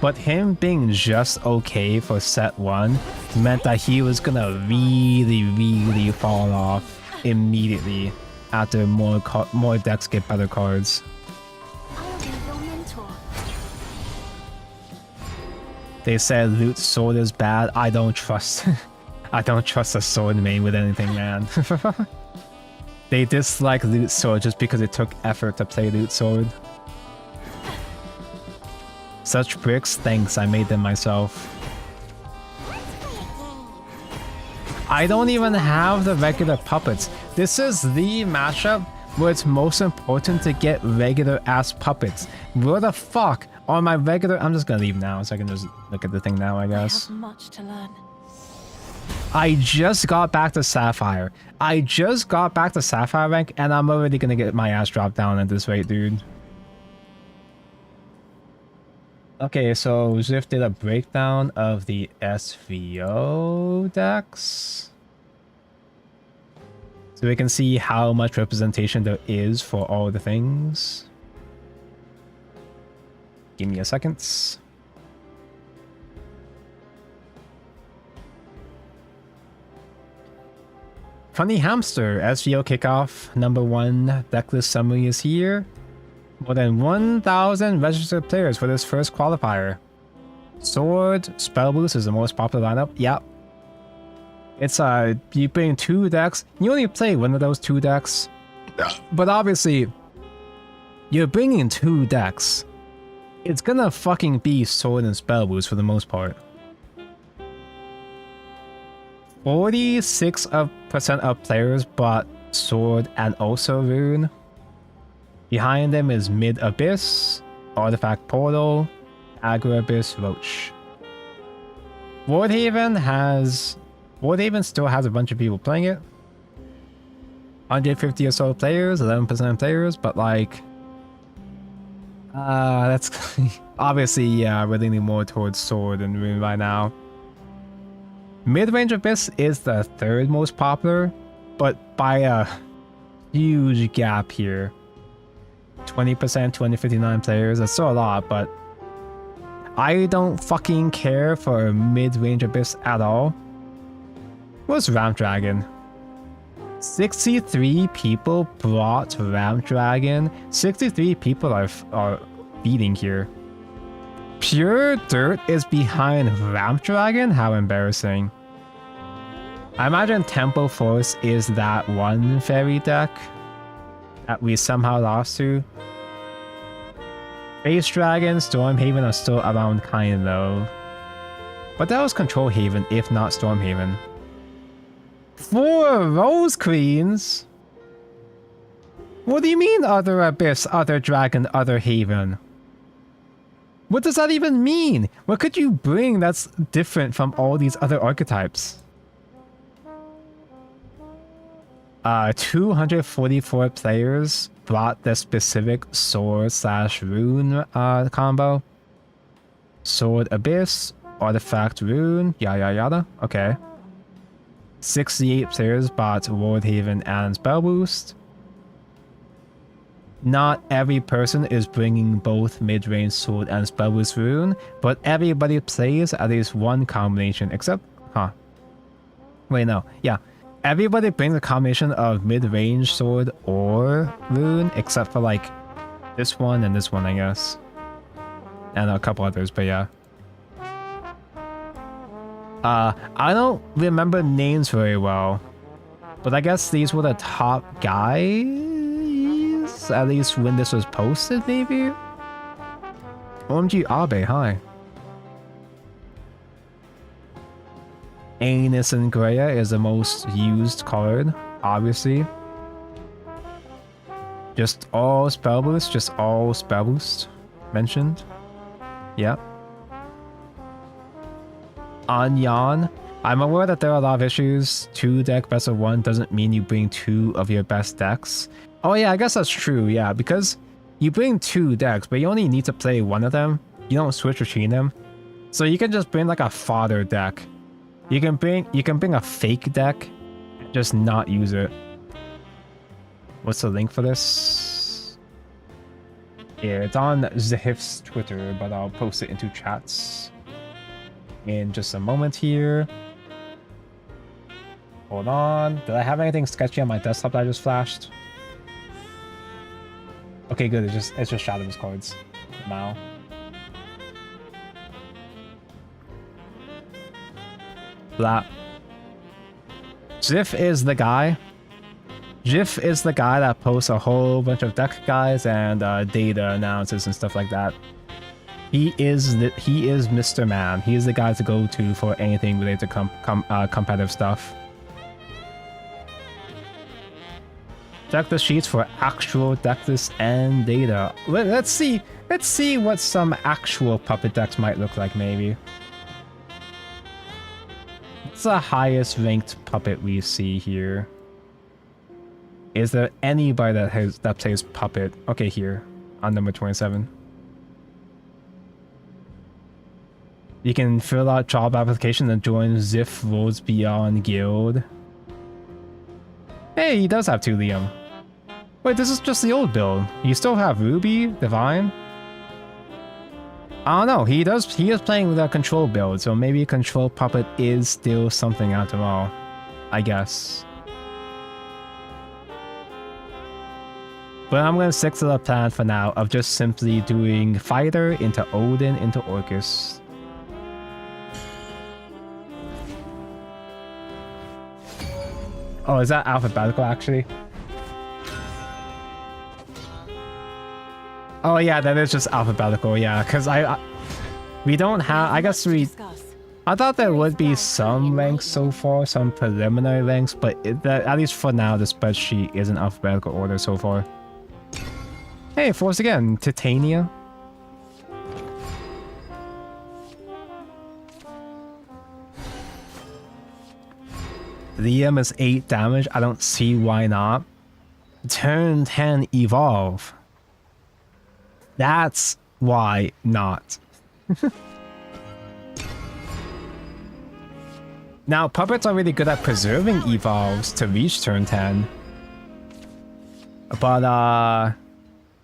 But him being just okay for set 1 meant that he was gonna really fall off immediately after more decks get better cards. I'll be your mentor. They said loot sword is bad. I don't trust I don't trust a sword main with anything, man. They dislike loot sword just because it took effort to play loot sword. Such bricks, thanks, I made them myself. I don't even have the regular puppets. This is the matchup where it's most important to get regular ass puppets. Where the fuck are my regular... I'm just gonna leave now so I can just look at the thing now, I guess. I have much to learn. I just got back to Sapphire. I just got back to Sapphire rank and I'm already gonna get my ass dropped down at this rate, dude. Okay, so Ziff did a breakdown of the SVO decks. So we can see how much representation there is for all the things. Give me a second. Funny Hamster, SVO kickoff, #1 decklist summary is here. More than 1,000 registered players for this first qualifier. Sword, Spell Boost is the most popular lineup. Yep. It's you bring 2 decks. You only play one of those 2 decks. But obviously, you're bringing 2 decks. It's gonna fucking be Sword and Spell Boost for the most part. 46% of players bought Sword and also Rune. Behind them is Mid Abyss, Artifact Portal, Agro Abyss, Roach. Wardhaven still has a bunch of people playing it. 150 or so players, 11% players, but like, that's obviously, yeah, we're leaning more towards Sword and Rune right now. Mid-range Abyss is the third most popular, but by a huge gap here. 20%, 259 players, that's still a lot, but I don't fucking care for mid-range Abyss at all. What's Ramp Dragon? 63 people brought Ramp Dragon. 63 people are beating here. Pure Dirt is behind Ramp Dragon? How embarrassing. I imagine Temple Force is that one fairy deck that we somehow lost to. Base Dragon, Stormhaven are still around kind though. But that was Control Haven, if not Stormhaven. 4 Rose Queens? What do you mean other Abyss, other Dragon, other Haven? What does that even mean? What could you bring that's different from all these other archetypes? 244 players brought the specific Sword/Rune combo. Sword Abyss, Artifact Rune, yada yada. Okay. 68 players bought Wardhaven and Spell Boost. Not every person is bringing both mid-range Sword and Spell Boost Rune, but everybody plays at least one combination except... Wait, no. Yeah. Everybody brings a combination of mid-range Sword or Rune, except for like this one and this one, I guess. And a couple others, but yeah. I don't remember names very well, but I guess these were the top guys, at least when this was posted, maybe? OMG Abe, hi. Anus and Greya is the most used card, obviously. Just all spell boost mentioned. Yep. Anyan. I'm aware that there are a lot of issues. 2 deck best of 1 doesn't mean you bring 2 of your best decks. Oh yeah, I guess that's true, yeah, because you bring 2 decks, but you only need to play one of them. You don't switch between them. So you can just bring like a fodder deck. You can bring a fake deck, just not use it. What's the link for this? Yeah, it's on Zahif's Twitter, but I'll post it into chats in just a moment here. Hold on. Did I have anything sketchy on my desktop that I just flashed? Okay, good. It's just Shadowverse cards now. Blah. Jiff is the guy. Jiff is the guy that posts a whole bunch of deck guides and data analysis and stuff like that. He is Mr. Man. He is the guy to go to for anything related to competitive stuff. Check the sheets for actual deck lists and data. Let's see what some actual puppet decks might look like, maybe. What's the highest ranked puppet we see here? Is there anybody that plays puppet? Okay, here on number 27. You can fill out job application and join Ziff Roads Beyond Guild. Hey, he does have 2 Liam. Wait, this is just the old build. You still have Ruby, Divine? I don't know. He is playing with a control build, so maybe control puppet is still something after all. I guess. But I'm gonna stick to the plan for now of just simply doing Fighter into Odin into Orcus. Oh, is that alphabetical actually? Oh yeah, that is just alphabetical, yeah, because we don't have, I guess I thought there would be some ranks so far, some preliminary ranks, but at least for now, the spreadsheet is in alphabetical order so far. Hey, Force again, Titania. Liam is 8 damage. I don't see why not. Turn 10 evolve. That's why not. Now, puppets are really good at preserving evolves to reach turn 10. But,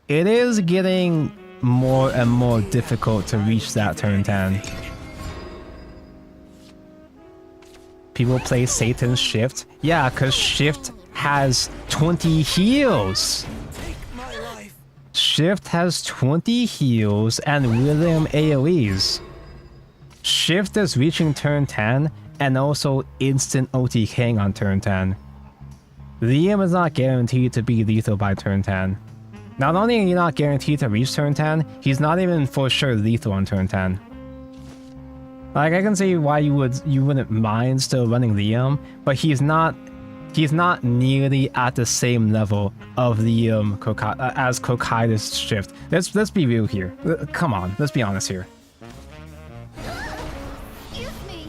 it is getting more and more difficult to reach that turn 10. People play Satan's Shift. Yeah, because Shift has 20 heals. Shift has 20 heals and William AoEs. Shift is reaching turn 10 and also instant OTKing on turn 10. Liam is not guaranteed to be lethal by turn 10. Not only are you not guaranteed to reach turn 10, he's not even for sure lethal on turn 10. Like, I can see why you wouldn't mind still running Liam, but he's not nearly at the same level of Liam as Kokaida's Shift. Let's be real here. Come on, let's be honest here. Excuse me.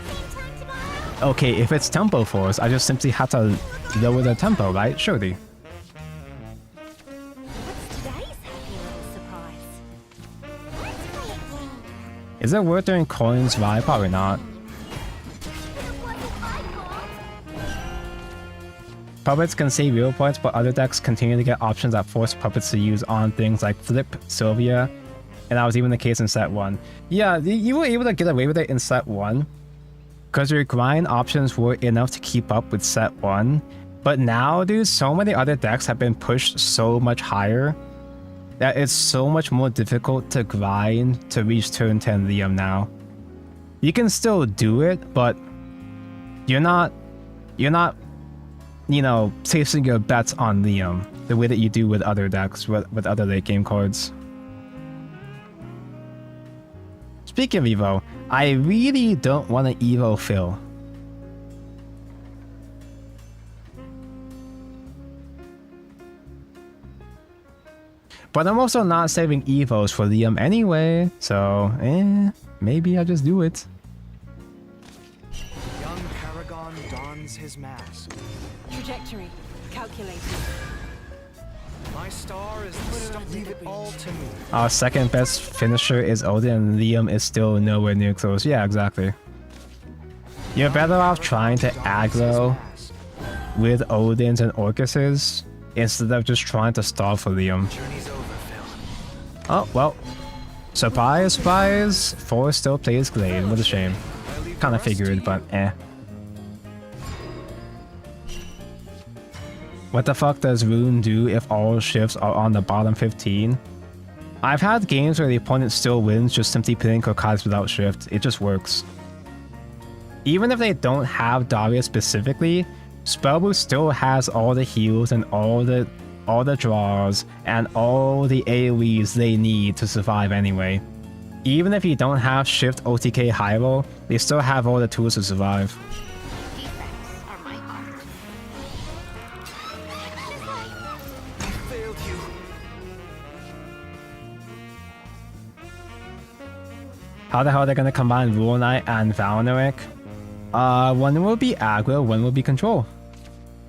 Same time tomorrow? Okay, if it's tempo force, I just simply have to lower the tempo, right? Surely. What's today's happy little surprise? Let's play a game. Is it worth doing coins, right? Probably not. That wasn't my fault. Puppets can save real points, but other decks continue to get options that force puppets to use on things like Flip, Sylvia, and that was even the case in set 1. Yeah, you were able to get away with it in set 1, because your grind options were enough to keep up with set 1, but now, dude, so many other decks have been pushed so much higher that it's so much more difficult to grind to reach turn 10 Liam now. You can still do it, but you're not, you know, placing your bets on Liam the way that you do with other decks, with other late game cards. Speaking of Evo, I really don't want to Evo Phil. But I'm also not saving Evos for Liam anyway, so maybe I just do it. Young Paragon dons his mask. Trajectory. Calculated. My star is the star. Leave it all to me. Our second best finisher is Odin, and Liam is still nowhere near close. Yeah, exactly. You're better off trying to aggro with Odins and Orcuses instead of just trying to stall for Liam. Journey's over, Phil. Oh, well. Surprise, surprise. Force still plays Glade. What a shame. Kinda figured, but eh. What the fuck does Rune do if all shifts are on the bottom 15? I've had games where the opponent still wins just simply playing Kokai's without shift. It just works. Even if they don't have Darius specifically, Spellboost still has all the heals and all the draws and all the AoEs they need to survive anyway. Even if you don't have shift OTK high roll, they still have all the tools to survive. Defects are my art. I failed you. How the hell are they gonna combine Rule Knight and Valneric? One will be aggro, one will be control.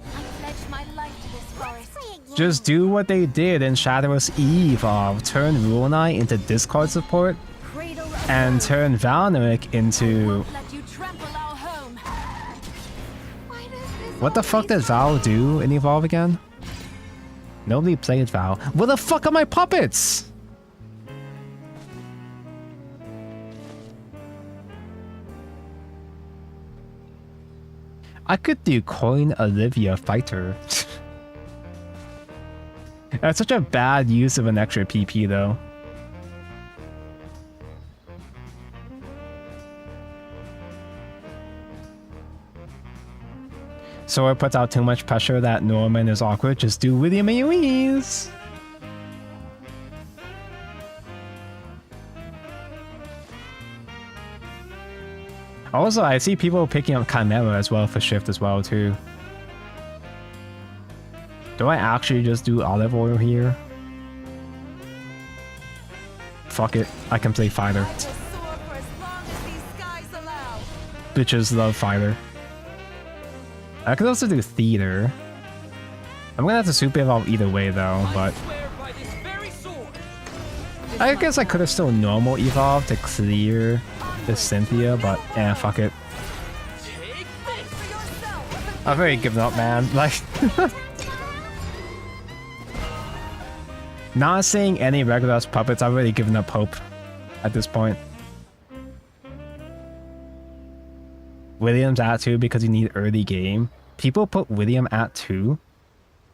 I pledge my life to this forest. Just do what they did in Shadowverse Evolve. Turn Rule Knight into discard support, Cradle and turn Valneric into... let you trample our home. Why does this What the fuck did Val do in Evolve again? Nobody played Val. Where the fuck are my puppets? I could do Coin Olivia Fighter. That's such a bad use of an extra PP though. So it puts out too much pressure that Norman is awkward. Just do William AoEs. Also, I see people picking up Chimera as well for shift as well too. Do I actually just do olive oil here? Fuck it, I can play fighter. I will soar for as long as these skies allow. Bitches love fighter. I could also do theater. I'm gonna have to super evolve either way though, but Swear by this very sword. I guess I could have still normal evolved to clear the Cynthia, but fuck it. Take this. For yourself. I've already given up, man. Like, not seeing any regular puppets, I've already given up hope at this point. William's at 2 because you need early game. People put William at 2?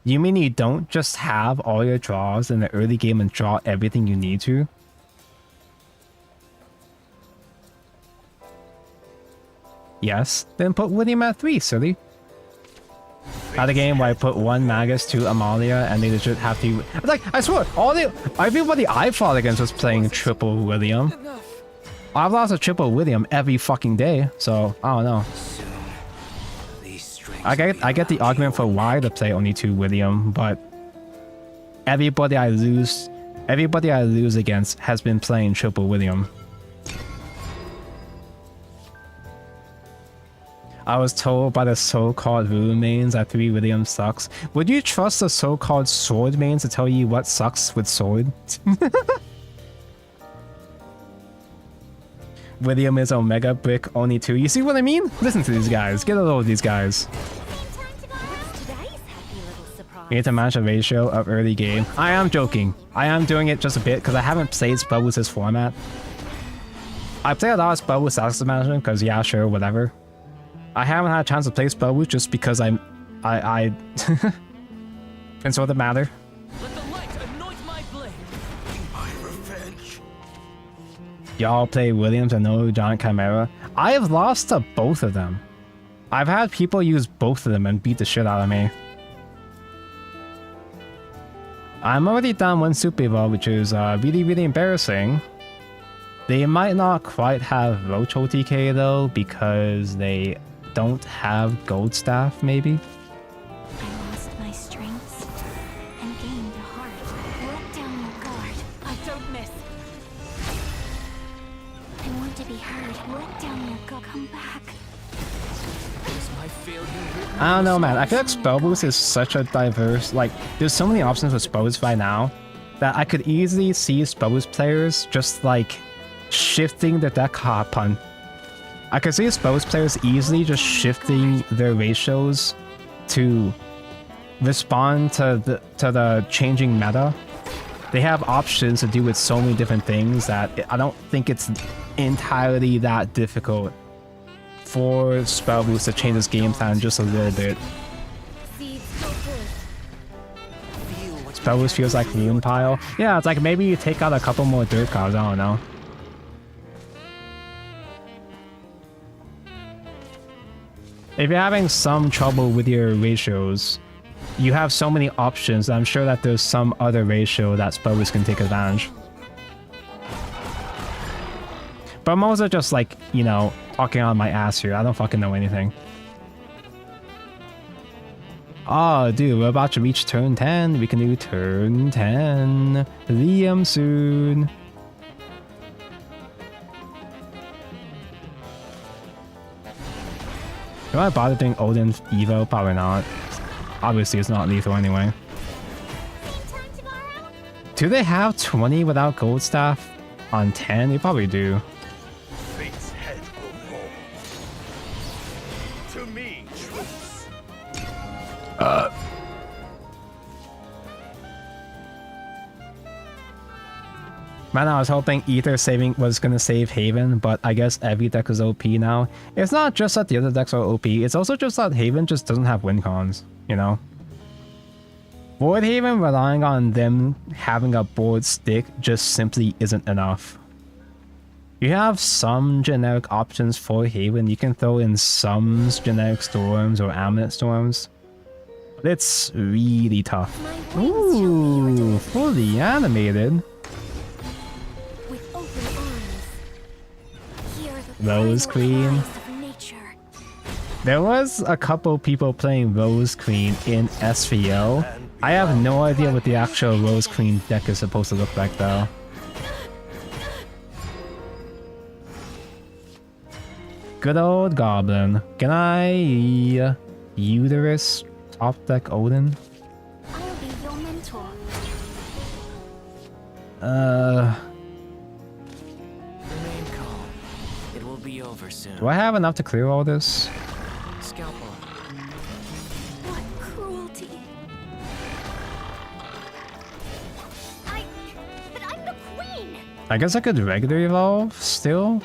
You mean you don't just have all your draws in the early game and draw everything you need to? Yes, then put William at 3, silly. At a game where I put 1 Magus, 2 Amalia, and they should have to... Like, I swear, everybody I fought against was playing triple William. I've lost a triple William every fucking day, so I don't know. Soon, these strings I get the argument for why to play only 2 William, but everybody I lose against has been playing triple William. I was told by the so-called rune mains that 3 William sucks. Would you trust the so-called sword mains to tell you what sucks with sword? William is Omega Brick only 2. You see what I mean? Listen to these guys. Get a load of these guys. What's today's happy little surprise? You need to match a ratio of early game. I am joking. I am doing it just a bit because I haven't played Spellboost's format. I play a lot of Spellboost access management because yeah, sure, whatever. I haven't had a chance to play Spellboost just because I and so the matter. Let the light anoint my blade. My revenge. Y'all play Williams and no Giant Chimera. I have lost to both of them. I've had people use both of them and beat the shit out of me. I'm already down 1 Super Evolve, which is really embarrassing. They might not quite have Roach OTK though, because they don't have Gold Staff, maybe? I lost my strengths and gained a heart. Let down your guard. I don't miss. I want to be heard. Let down your guard. Come back. Is my failure written? I don't know, man. I feel like Spellboost is such a diverse... Like, there's so many options with Spellboost right now that I could easily see Spellboost players just, like, shifting the deck pun. I could see Spellboost players easily just shifting their ratios to respond to the changing meta. They have options to do with so many different things that I don't think it's entirely that difficult for Spellboost to change its game plan just a little bit. Seeds go good. Spellboost feels like Rune Pile. Yeah, it's like maybe you take out a couple more dirt cards, I don't know. If you're having some trouble with your ratios, you have so many options. I'm sure that there's some other ratio that Spellboost can take advantage. But I'm also just like, you know, talking on my ass here. I don't fucking know anything. Oh, dude, we're about to reach turn 10. We can do turn 10. Liam soon. Do I bother doing Odin Evo? Probably not. Obviously, it's not lethal anyway. Same time tomorrow? Do they have 20 without Gold Staff on 10? They probably do. Fate's head will roll. To me, troops. Man, I was hoping Ether saving was gonna save Haven, but I guess every deck is OP now. It's not just that the other decks are OP, it's also just that Haven just doesn't have win cons, you know? Void Haven relying on them having a board stick just simply isn't enough. You have some generic options for Haven. You can throw in some generic storms or amulet storms. But it's really tough. My wings shall be your Ooh, delivery. fully animated. With open arms. Hear the Rose primal Queen. cries of nature. There was a couple people playing Rose Queen in SVO, I have no idea what the actual Rose Queen deck is supposed to look like though. Good old Goblin. Can I Uterus top deck Odin? I'll be your mentor. Remain calm. It will be over soon. Do I have enough to clear all this? Scalpel. What cruelty. But I'm the queen. I guess I could regular evolve still.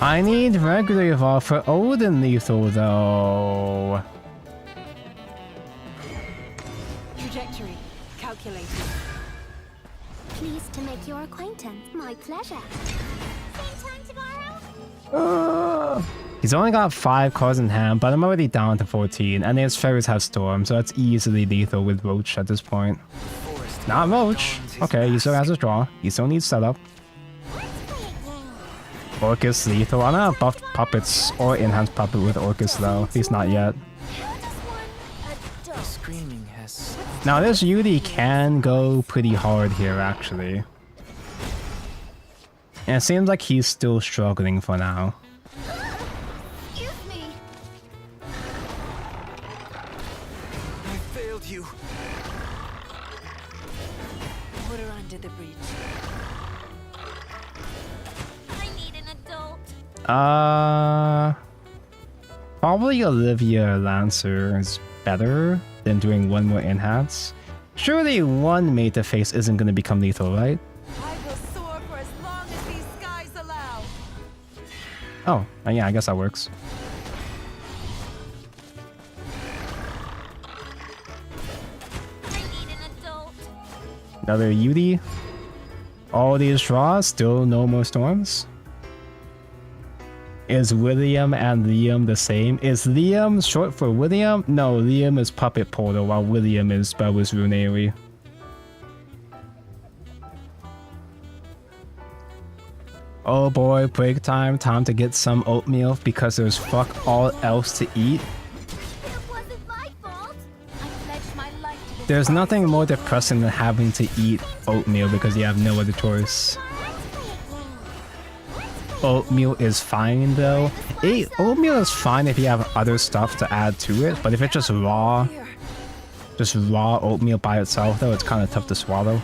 I need regular evolve for Odin lethal though. Trajectory calculated. Pleased to make your acquaintance. My pleasure. Same time tomorrow? He's only got 5 cards in hand, but I'm already down to 14, and his fairies have Storm, so that's easily lethal with Roach at this point. Not Roach. Okay, he still has his draw. He still needs setup. Orcus lethal. I don't have buffed puppets or enhanced puppet with Orcus though. At least not yet. The screaming has. Now this Yudi can go pretty hard here actually. And it seems like he's still struggling for now. Excuse me. I failed you. Put her under the breach. I need an adult. Probably Olivia Lancer is better than doing one more enhance. Surely one mate to face isn't going to become lethal, right? I will soar for as long as these skies allow. Oh, yeah, I guess that works. I need an adult. Another Yudi. All these draws, still no more storms. Is William and Liam the same? Is Liam short for William? No, Liam is Puppet Portal, while William is Spellwith Runary. Oh boy, break time. Time to get some oatmeal because there's fuck all else to eat. It wasn't my fault. I pledged my life to this. There's nothing more depressing than having to eat oatmeal because you have no other choice. Oatmeal is fine though. Oatmeal is fine if you have other stuff to add to it, but if it's just raw oatmeal by itself though, it's kind of tough to swallow.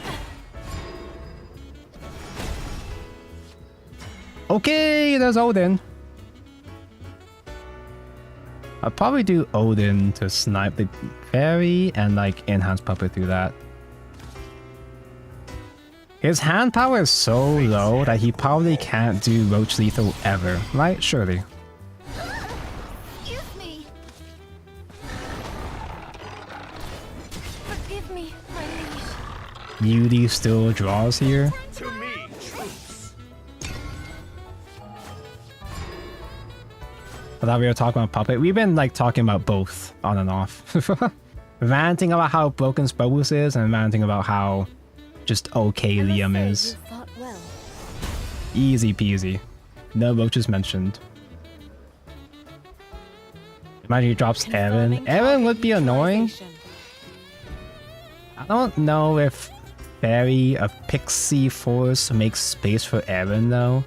Okay, there's Odin. I'll probably do Odin to snipe the fairy and like enhance puppet through that. His hand power is so low that he probably can't do Roach lethal ever, right? Surely. Excuse me. Forgive me, my liege. Yudi still draws here. To me, troops. I thought we were talking about puppet. We've been like talking about both on and off. Ranting about how broken Spellwith is and ranting about how just okay Liam is. You fought well. Easy peasy. No roaches mentioned. Imagine he drops Evan. Confirming Evan would be target annoying. utilization. I don't know if Fairy of Pixie Force makes space for Evan though.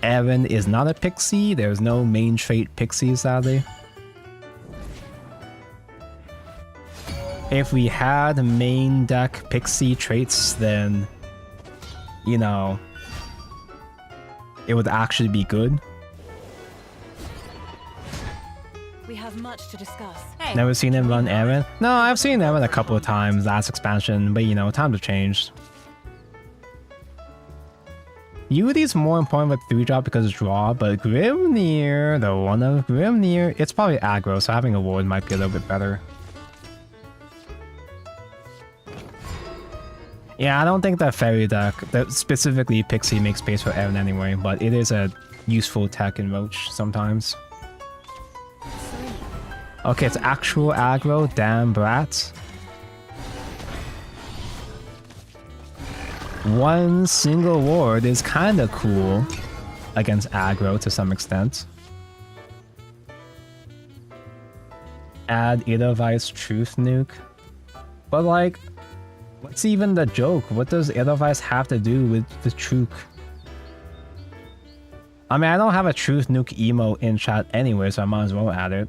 Evan is not a pixie. There's no main trait pixie, sadly. If we had main deck pixie traits, then, you know, it would actually be good. We have much to discuss. Never seen him run Evan? No, I've seen Evan a couple of times last expansion, but you know, times have changed. Yudi's more important with 3-drop because it's draw, but Grimnir, the one of Grimnir, it's probably aggro, so having a ward might be a little bit better. Yeah, I don't think that fairy deck, that specifically Pixie, makes space for Evan anyway, but it is a useful tech in Roach sometimes. Okay, it's actual aggro, damn brat. one single ward is kind of cool against aggro to some extent. Add Edelweiss Truth Nuke. But like, what's even the joke? What does Edelweiss have to do with the Truth? I mean, I don't have a Truth Nuke emo in chat anyway, so I might as well add it.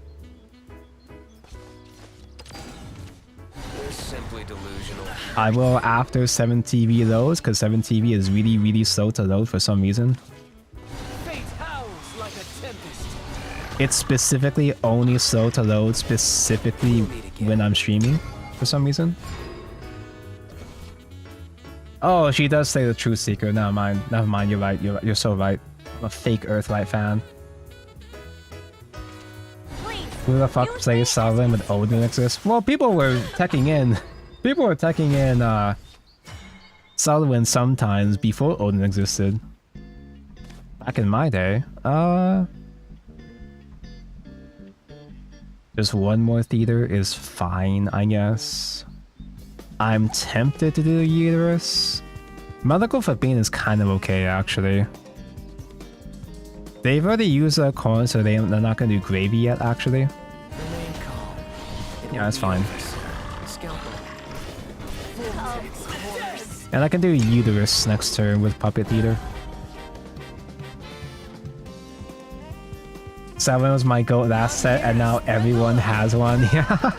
You're simply delusional. I will after 7TV loads, because 7TV is really, really slow to load for some reason. Fate howls like a tempest. It's specifically only slow to load, specifically when I'm streaming, for some reason. Oh, she does say the Truth Seeker. Never mind, you're right, you're so right. I'm a fake Earthlight fan. Who the fuck plays Salvin with Odin exists? Well, people were teching in. People were teching in Salvin sometimes before Odin existed. Back in my day. Just one more theater is fine, I guess. I'm tempted to do Uterus. Medical for Bean is kind of okay, actually. They've already used a coin, so they're not gonna do Gravy yet, actually. Remain calm. Yeah, that's fine. Scalpel. And I can do Uterus next turn with Puppet Theater. 7 was my goat last set, and now everyone has one. Yeah.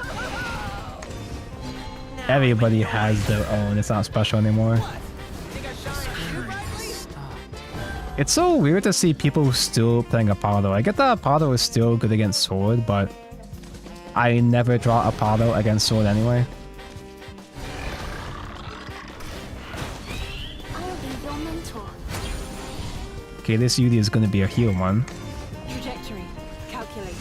Everybody has their own. It's not special anymore. It's so weird to see people still playing Apollo. I get that Apollo is still good against Sword, but I never draw Apollo against Sword anyway. I'll be your mentor. Okay, this Yudi is gonna be a heal one. Trajectory calculated.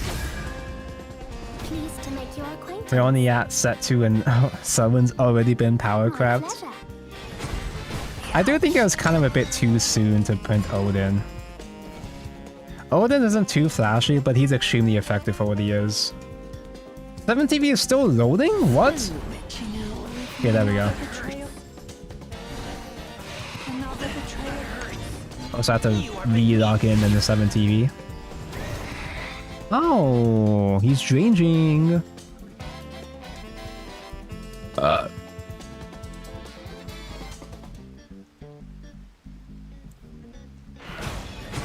Pleased to make your acquaintance. We're only at set 2 and someone's already been power My craft. pleasure. I do think it was kind of a bit too soon to print Odin. Odin isn't too flashy, but he's extremely effective for what he is. 7TV is still loading? What? Okay, there we go. Also have to re-log in the 7TV. Oh, he's changing.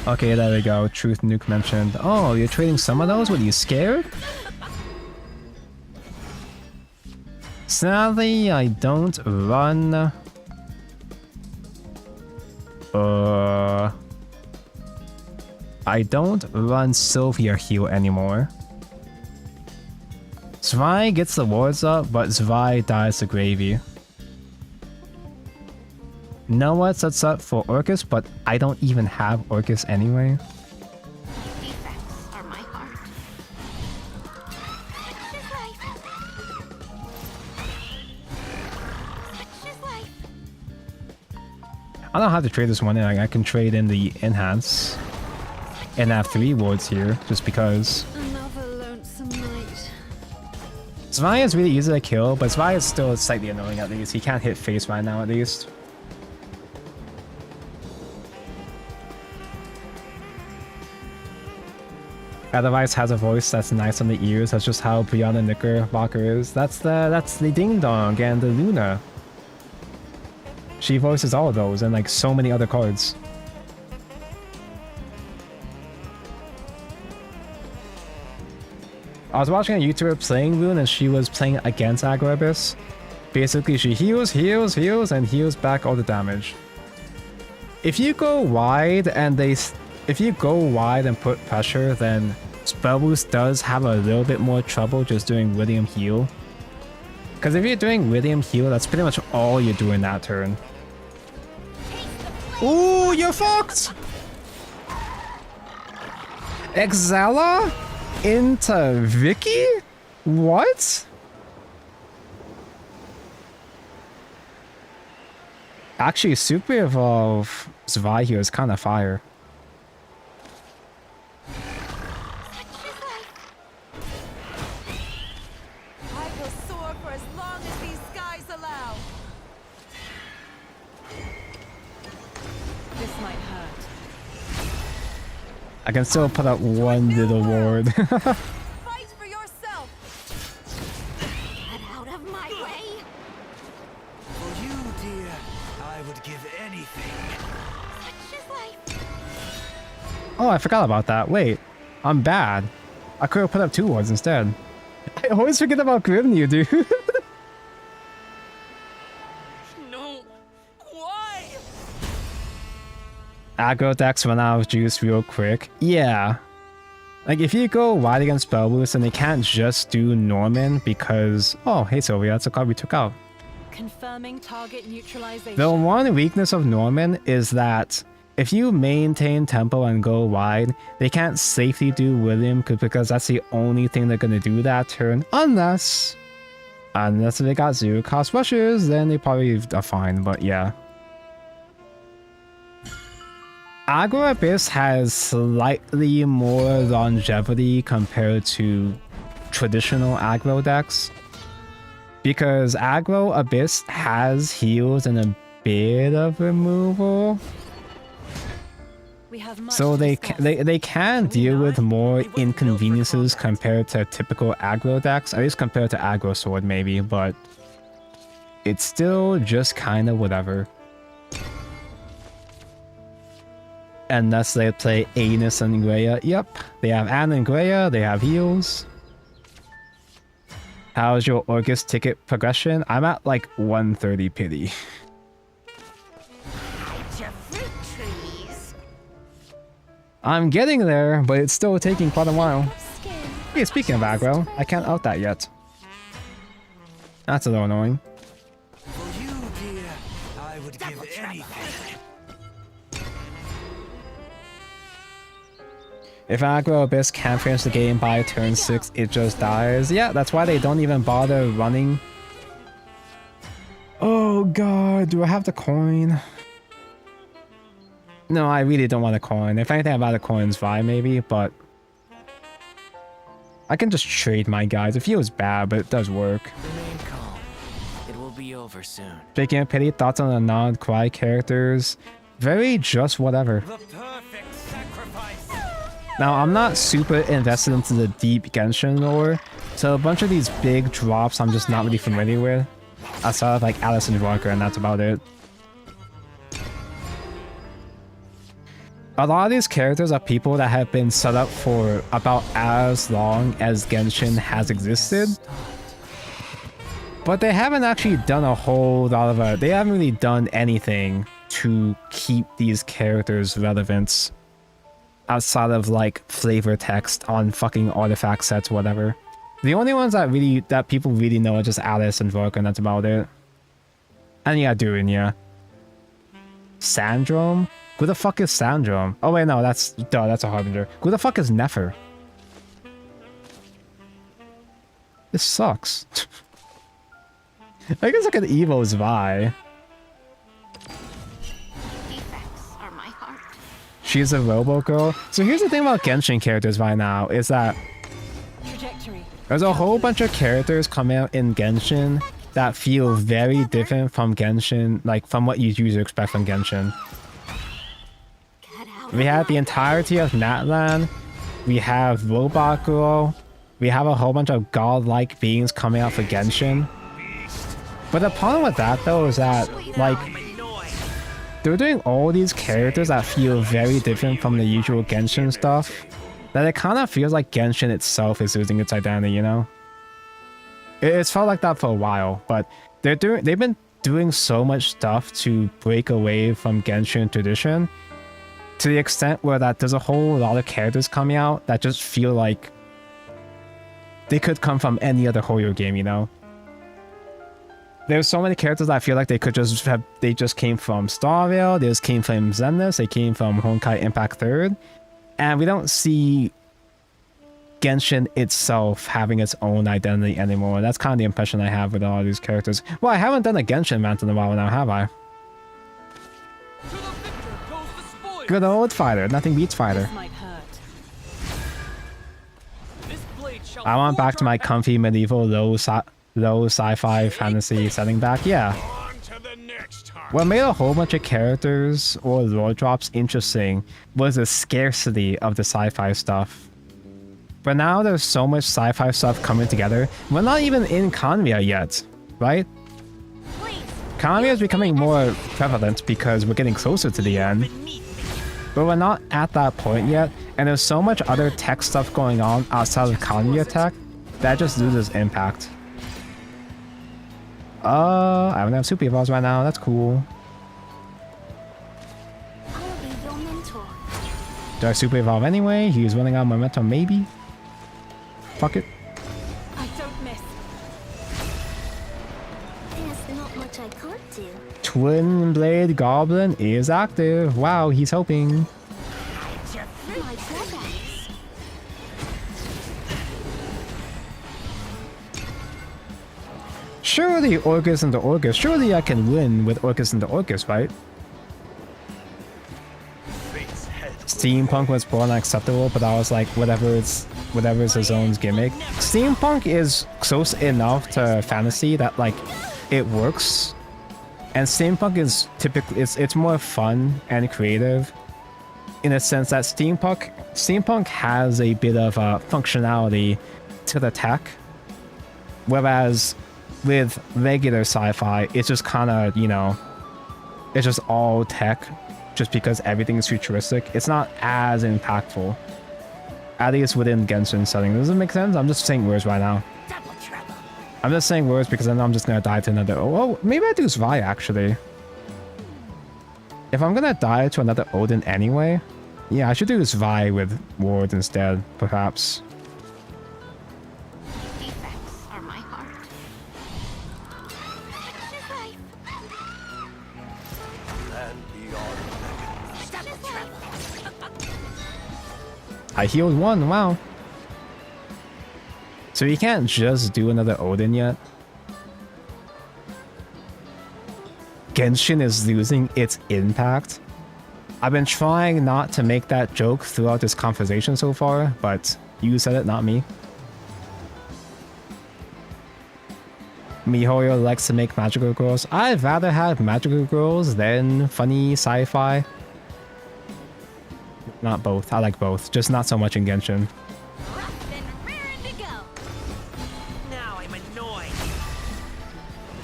Okay, there we go. Truth Nuke mentioned. Oh, you're trading some of those? What, are you scared? Sadly, I don't run... I don't run Sylvia heal anymore. Zwei gets the wards up, but Zwei dies to Gravy. No one sets up for Orcus, but I don't even have Orcus anyway. Defects are my heart. Such is life. I don't have to trade this one in. I can trade in the Enhance and have 3 wards here, just because. Another lonesome night. Zwei is really easy to kill, but Zwei is still slightly annoying at least. He can't hit face right now at least. Otherwise has a voice that's nice on the ears. That's just how Brianna Knickerbocker is. That's the Ding Dong and the Luna. She voices all of those and like so many other cards. I was watching a YouTuber playing Rune and she was playing against Aggro Abyss. Basically she heals, and heals back all the damage. If you go wide and put pressure, then Spell Boost does have a little bit more trouble just doing William Heal. Because if you're doing William Heal, that's pretty much all you're doing that turn. Ooh, you're fucked! Exala into Vicky? What? Actually, Super Evolve Zwei here is kind of fire. I will soar for as long as these skies allow. I can still put up one little ward. Fight for yourself. Get out of my way. For you, dear, I would give anything. Such is life. Oh, I forgot about that. Wait, I'm bad. I could have put up 2 wards instead. I always forget about Grimnew, dude. No. Why? Aggro decks run out of juice real quick. Yeah. Like, if you go wide against Spell Boost, then they can't just do Norman because... Oh, hey Sylvia, that's a card we took out. Confirming target neutralization. The one weakness of Norman is that if you maintain tempo and go wide, they can't safely do William because that's the only thing they're going to do that turn. Unless they got 0 cost rushes, then they probably are fine, but yeah. Aggro Abyss has slightly more longevity compared to traditional aggro decks. Because Aggro Abyss has heals and a bit of removal. We have much So to they discuss. can deal with more inconveniences compared to typical aggro decks, at least compared to aggro sword maybe, but it's still just kind of whatever. Unless they play Anus and Greya. Yep, they have Anne and Greya, they have heals. How's your August ticket progression? I'm at like 130 pity. Your fruit trees. I'm getting there, but it's still taking quite a while. Skin. Hey, speaking of aggro, I can't out that yet. That's a little annoying. For you, dear, I would give anything. If Aggro Abyss can't finish the game by turn 6, it just dies. Yeah, that's why they don't even bother running. Oh god, do I have the coin? No, I really don't want a coin. If anything, I'd rather coin Zwei maybe, but... I can just trade my guys. It feels bad, but it does work. Remain calm. It will be over soon. Speaking of pity, thoughts on the non-Kwai characters? Very just whatever. The perfect sacrifice. Now, I'm not super invested into the deep Genshin lore, so a bunch of these big drops I'm just not really familiar with. Outside of like Alice and Walker, and that's about it. A lot of these characters are people that have been set up for about as long as Genshin has existed. But they haven't actually done a whole lot of they haven't really done anything to keep these characters relevant. Outside of like flavor text on fucking artifact sets, whatever. The only ones that people really know are just Alice and Vork, and that's about it. And yeah, Durin, yeah. Sandrome? Who the fuck is Sandrome? Oh wait, no, that's a Harbinger. Who the fuck is Nefer? This sucks. I guess I could Evo Zwei. Defects are my heart. She's a robo girl. So here's the thing about Genshin characters right now, is that Trajectory. there's a whole bunch of characters coming out in Genshin that feel very different from Genshin, like from what you usually expect from Genshin. Get out. We have the entirety of Natlan, we have Robot Girl, we have a whole bunch of godlike beings coming out for Genshin. But the problem with that though is that, like, they're doing all these characters that feel very different from the usual Genshin stuff, that it kind of feels like Genshin itself is losing its identity, you know? It's felt like that for a while, but they've been doing so much stuff to break away from Genshin tradition, to the extent where that there's a whole lot of characters coming out that just feel like they could come from any other Hoyo game, you know? There's so many characters that I feel like they just came from Starvale, they just came from Zenless, they came from Honkai Impact 3rd, and we don't see Genshin itself having its own identity anymore. That's kind of the impression I have with all of these characters. Well, I haven't done a Genshin rant in a while now, have I? Good old fighter, nothing beats fighter. This might hurt. I want back to my comfy medieval low sci-fi fantasy setting back, yeah. On to the next target. What made a whole bunch of characters or lore drops interesting was the scarcity of the sci-fi stuff. But now there's so much sci-fi stuff coming together. We're not even in Convia yet, right? Convia is becoming more prevalent because we're getting closer to the end. But we're not at that point yet, and there's so much other tech stuff going on outside of Convia tech that just loses impact. I don't have super evolves right now, that's cool. I'll be your mentor. Do I super evolve anyway? He's running out of momentum, maybe? Fuck it. I don't miss. There's not much I can't do. Twin Blade Goblin is active. Wow, he's helping. My brothers. Surely Orcus into Orcus. Surely I can win with Orcus into Orcus, right? Steampunk was born unacceptable, but I was like, whatever it's his own gimmick. Steampunk is close enough to fantasy that like it works. And steampunk is typically it's more fun and creative in a sense that steampunk has a bit of functionality to the tech, whereas with regular sci-fi it's just kind of, you know, it's just all tech just because everything is futuristic. It's not as impactful, at least within Genshin setting. Does it make sense? I'm just saying words right now. I'm just saying words because then I'm just gonna die to another. Oh, maybe I do Zwei actually. If I'm gonna die to another Odin anyway, yeah, I should do Zwei with wards instead, perhaps. Defects are my heart. I healed one. Wow. So you can't just do another Odin yet. Genshin is losing its impact. I've been trying not to make that joke throughout this conversation so far, but you said it, not me. MiHoYo likes to make magical girls. I'd rather have magical girls than funny sci-fi. Not both. I like both, just not so much in Genshin. Rough and raring to go. Now I'm annoyed.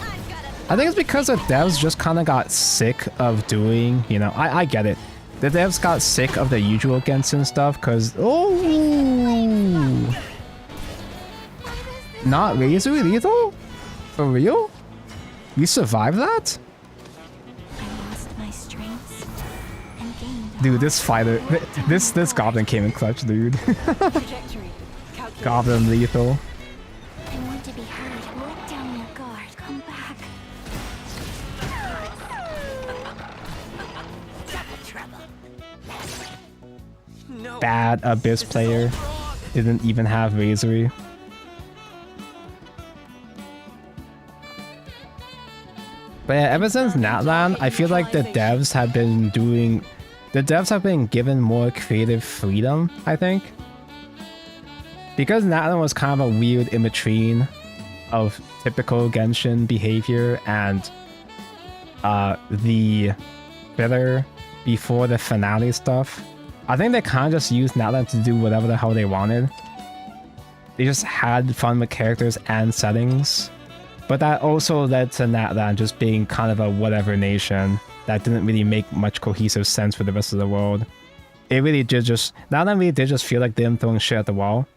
I've got a I think it's because the devs just kind of got sick of doing, you know, I get it. The devs got sick of the usual Genshin stuff because, oh, not razor lethal? For real? You survived that? I lost my strengths and gained. Dude, this fighter, this goblin came in clutch, dude. Trajectory. Calculate. Goblin lethal. I want to be heard. Let down your guard. Come back. No. Bad Abyss player. Didn't even have razory. But yeah, ever since Natlan, I feel like the devs have been given more creative freedom, I think. Because Natlan was kind of a weird in-between of typical Genshin behavior and the filler before the finale stuff. I think they kind of just used Natlan to do whatever the hell they wanted. They just had fun with characters and settings. But that also led to Natlan just being kind of a whatever nation that didn't really make much cohesive sense for the rest of the world. It really did just... Natlan really did just feel like them throwing shit at the wall.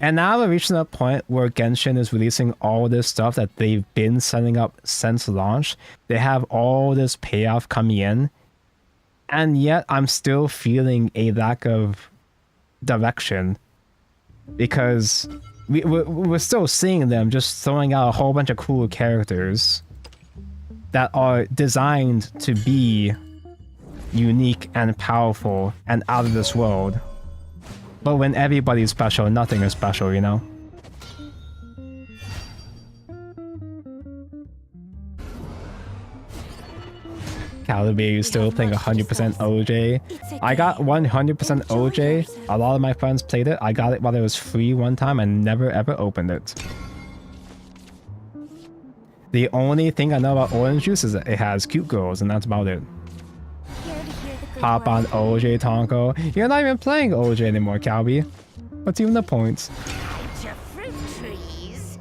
And now we're reaching that point where Genshin is releasing all this stuff that they've been setting up since launch. They have all this payoff coming in. And yet I'm still feeling a lack of direction. Because... We're still seeing them just throwing out a whole bunch of cool characters that are designed to be unique and powerful and out of this world. But when everybody's special, nothing is special, you know? Calibre is still playing 100% OJ. I got 100% OJ. A lot of my friends played it. I got it while it was free one time and never ever opened it. The only thing I know about Orange Juice is that it has cute girls, and that's about it. Here to hear the good Hop on word. OJ Tonko. You're not even playing OJ anymore, Calby. What's even the point? Your fruit trees.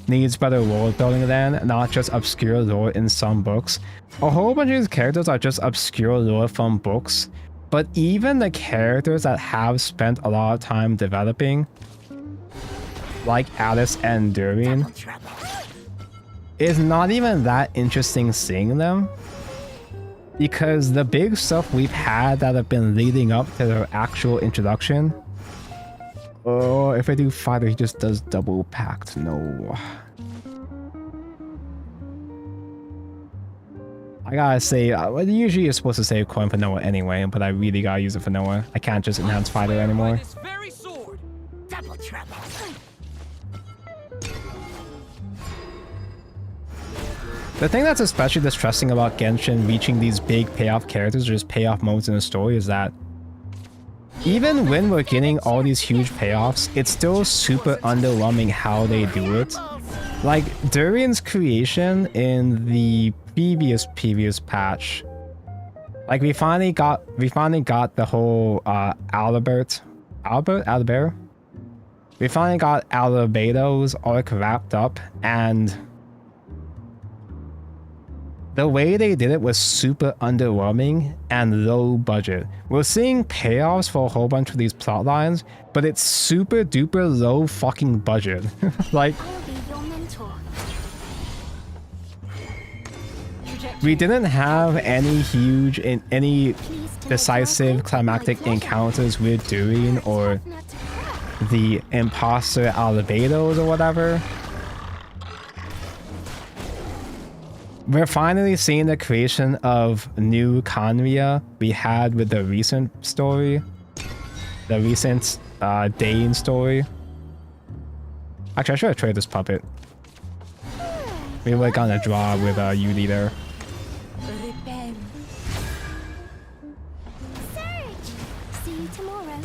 Needs better world building then, not just obscure lore in some books. A whole bunch of these characters are just obscure lore from books, but even the characters that have spent a lot of time developing, like Alice and Durian, is not even that interesting seeing them. Because the big stuff we've had that have been leading up to their actual introduction. Oh, if I do fighter, he just does double packed. No. I gotta say, well, usually you're supposed to save coin for Noah anyway, but I really gotta use it for Noah. I can't just enhance fighter anymore. This very sword. Double trouble. The thing that's especially distressing about Genshin reaching these big payoff characters or just payoff modes in the story is that even when we're getting all these huge payoffs, it's still super underwhelming how they do it. Like Durian's creation in the previous patch, like we finally got the whole Albert. We finally got Albedo's arc wrapped up, and the way they did it was super underwhelming and low budget. We're seeing payoffs for a whole bunch of these plot lines, but it's super duper low fucking budget. Like, I'll be your mentor. we didn't have any huge any Please do decisive it climactic my pleasure. encounters with Durian or Not to crack. the imposter Albedos or whatever. We're finally seeing the creation of new Kanria we had with the recent story. The recent Dane story. Actually, I should have traded this puppet. We were gonna draw with Yudi there. Repent. Surge. See you tomorrow.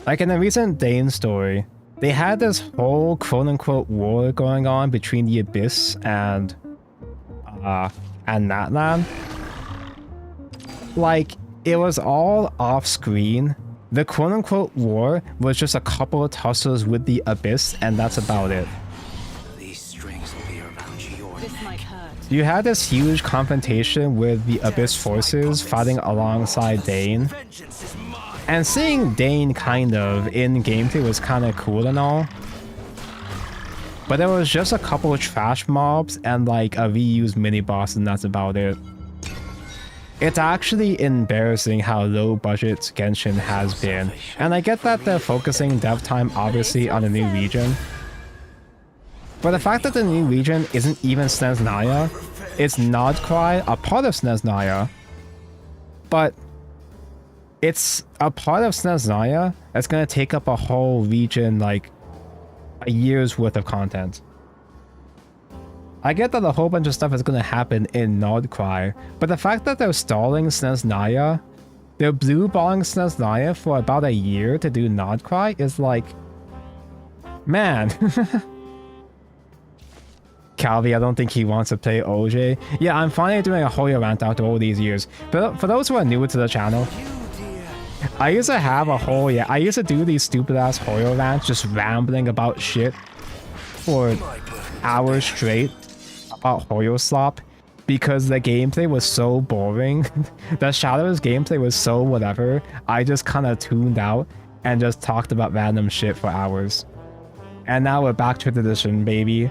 Like in the recent Dane story, they had this whole quote-unquote war going on between the Abyss and Natlan. Like, it was all off-screen. The quote-unquote war was just a couple of tussles with the Abyss, and that's about it. These strings will be around your This neck. might hurt. You had this huge confrontation with the Abyss forces fighting alongside Dane. Vengeance is mine. And seeing Dane kind of in gameplay was kind of cool and all. But there was just a couple of trash mobs and like a reused mini boss, and that's about it. It's actually embarrassing how low budget Genshin has been. And I get that they're focusing dev time obviously on a new region. But the fact that the new region isn't even Snezhnaya, it's Nodcry, a part of Snezhnaya. But it's a part of Snezhnaya that's gonna take up a whole region, like a year's worth of content. I get that a whole bunch of stuff is gonna happen in Nodcry, but the fact that they're stalling Snezhnaya, they're blue-balling Snezhnaya for about a year to do Nodcry is like, man. Calvi, I don't think he wants to play OJ. Yeah, I'm finally doing a Hoyo rant after all these years. But for those who are newer to the channel, I used to have a whole, I used to do these stupid ass Hoyo rants, just rambling about shit for hours straight about Hoyo slop because the gameplay was so boring. The Shadowverse gameplay was so whatever. I just kind of tuned out and just talked about random shit for hours. And now we're back to tradition, baby.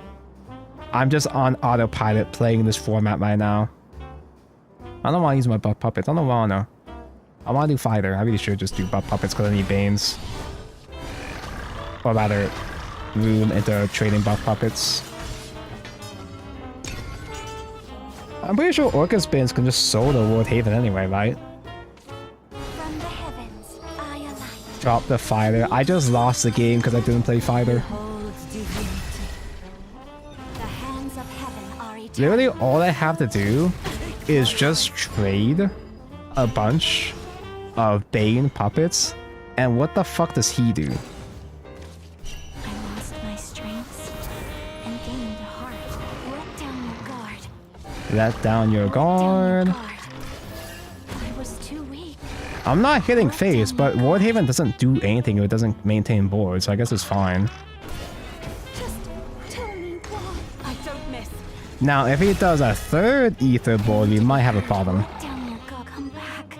I'm just on autopilot playing this format right now. I don't want to use my butt puppets. I don't want to. I want to do fighter. I really should just do butt puppets because I need Banes. Or rather, room into trading buff puppets. I'm pretty sure Orcus Banes can just soul the World Haven anyway, right? From the heavens, I align. Drop the fighter. I just lost the game because I didn't play fighter. Hold divinity. The hands of heaven are eternal. Literally all I have to do is just trade a bunch of Bane puppets, and what the fuck does he do? Let down your guard. I was too weak. I'm not hitting face, but Wardhaven doesn't do anything if it doesn't maintain board, so I guess it's fine. Just tell me why. I don't miss. Now, if he does a third ether board, we might have a problem. Let down your guard. Come back.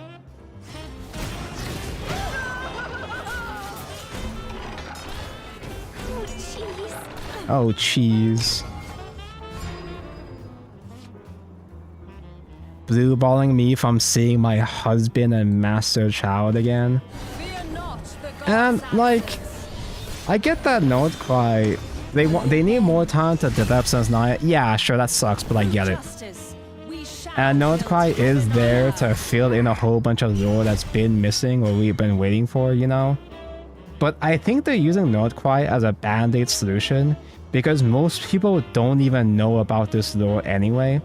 Oh, jeez. Oh, cheese. Blue balling me from seeing my husband and master child again. Fear not the And gods' like, absence. I get that Nordcry, they need more time to develop since Naya. Yeah, sure, that sucks, but I get it. Justice. We shall And build Nordcry is there to fill in a whole bunch of lore that's been missing or we've been waiting for, you know? But I think they're using Nordcry as a band-aid solution because most people don't even know about this lore anyway.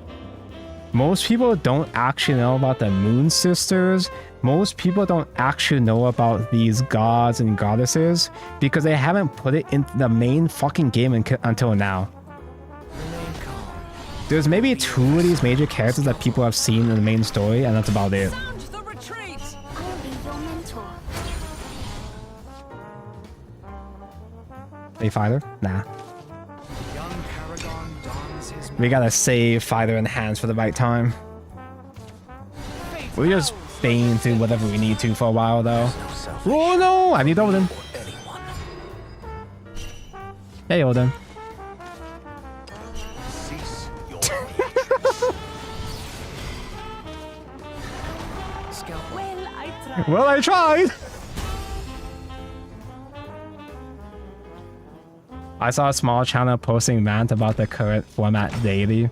Most people don't actually know about the Moon Sisters. Most people don't actually know about these gods and goddesses because they haven't put it into the main fucking game until now. There's maybe 2 of these major characters that people have seen in the main story, and that's about it. Sound the retreat. I'll be your mentor. They fighter? Nah. Young Paragon dons his We gotta save fighter and hands for the right time. We just bane through whatever we need to for a while though. Oh no! I need Odin. anyone. Hey Odin. Cease your scalpel. Well, I tried. Well, I tried! I saw a small channel posting rant about the current format daily.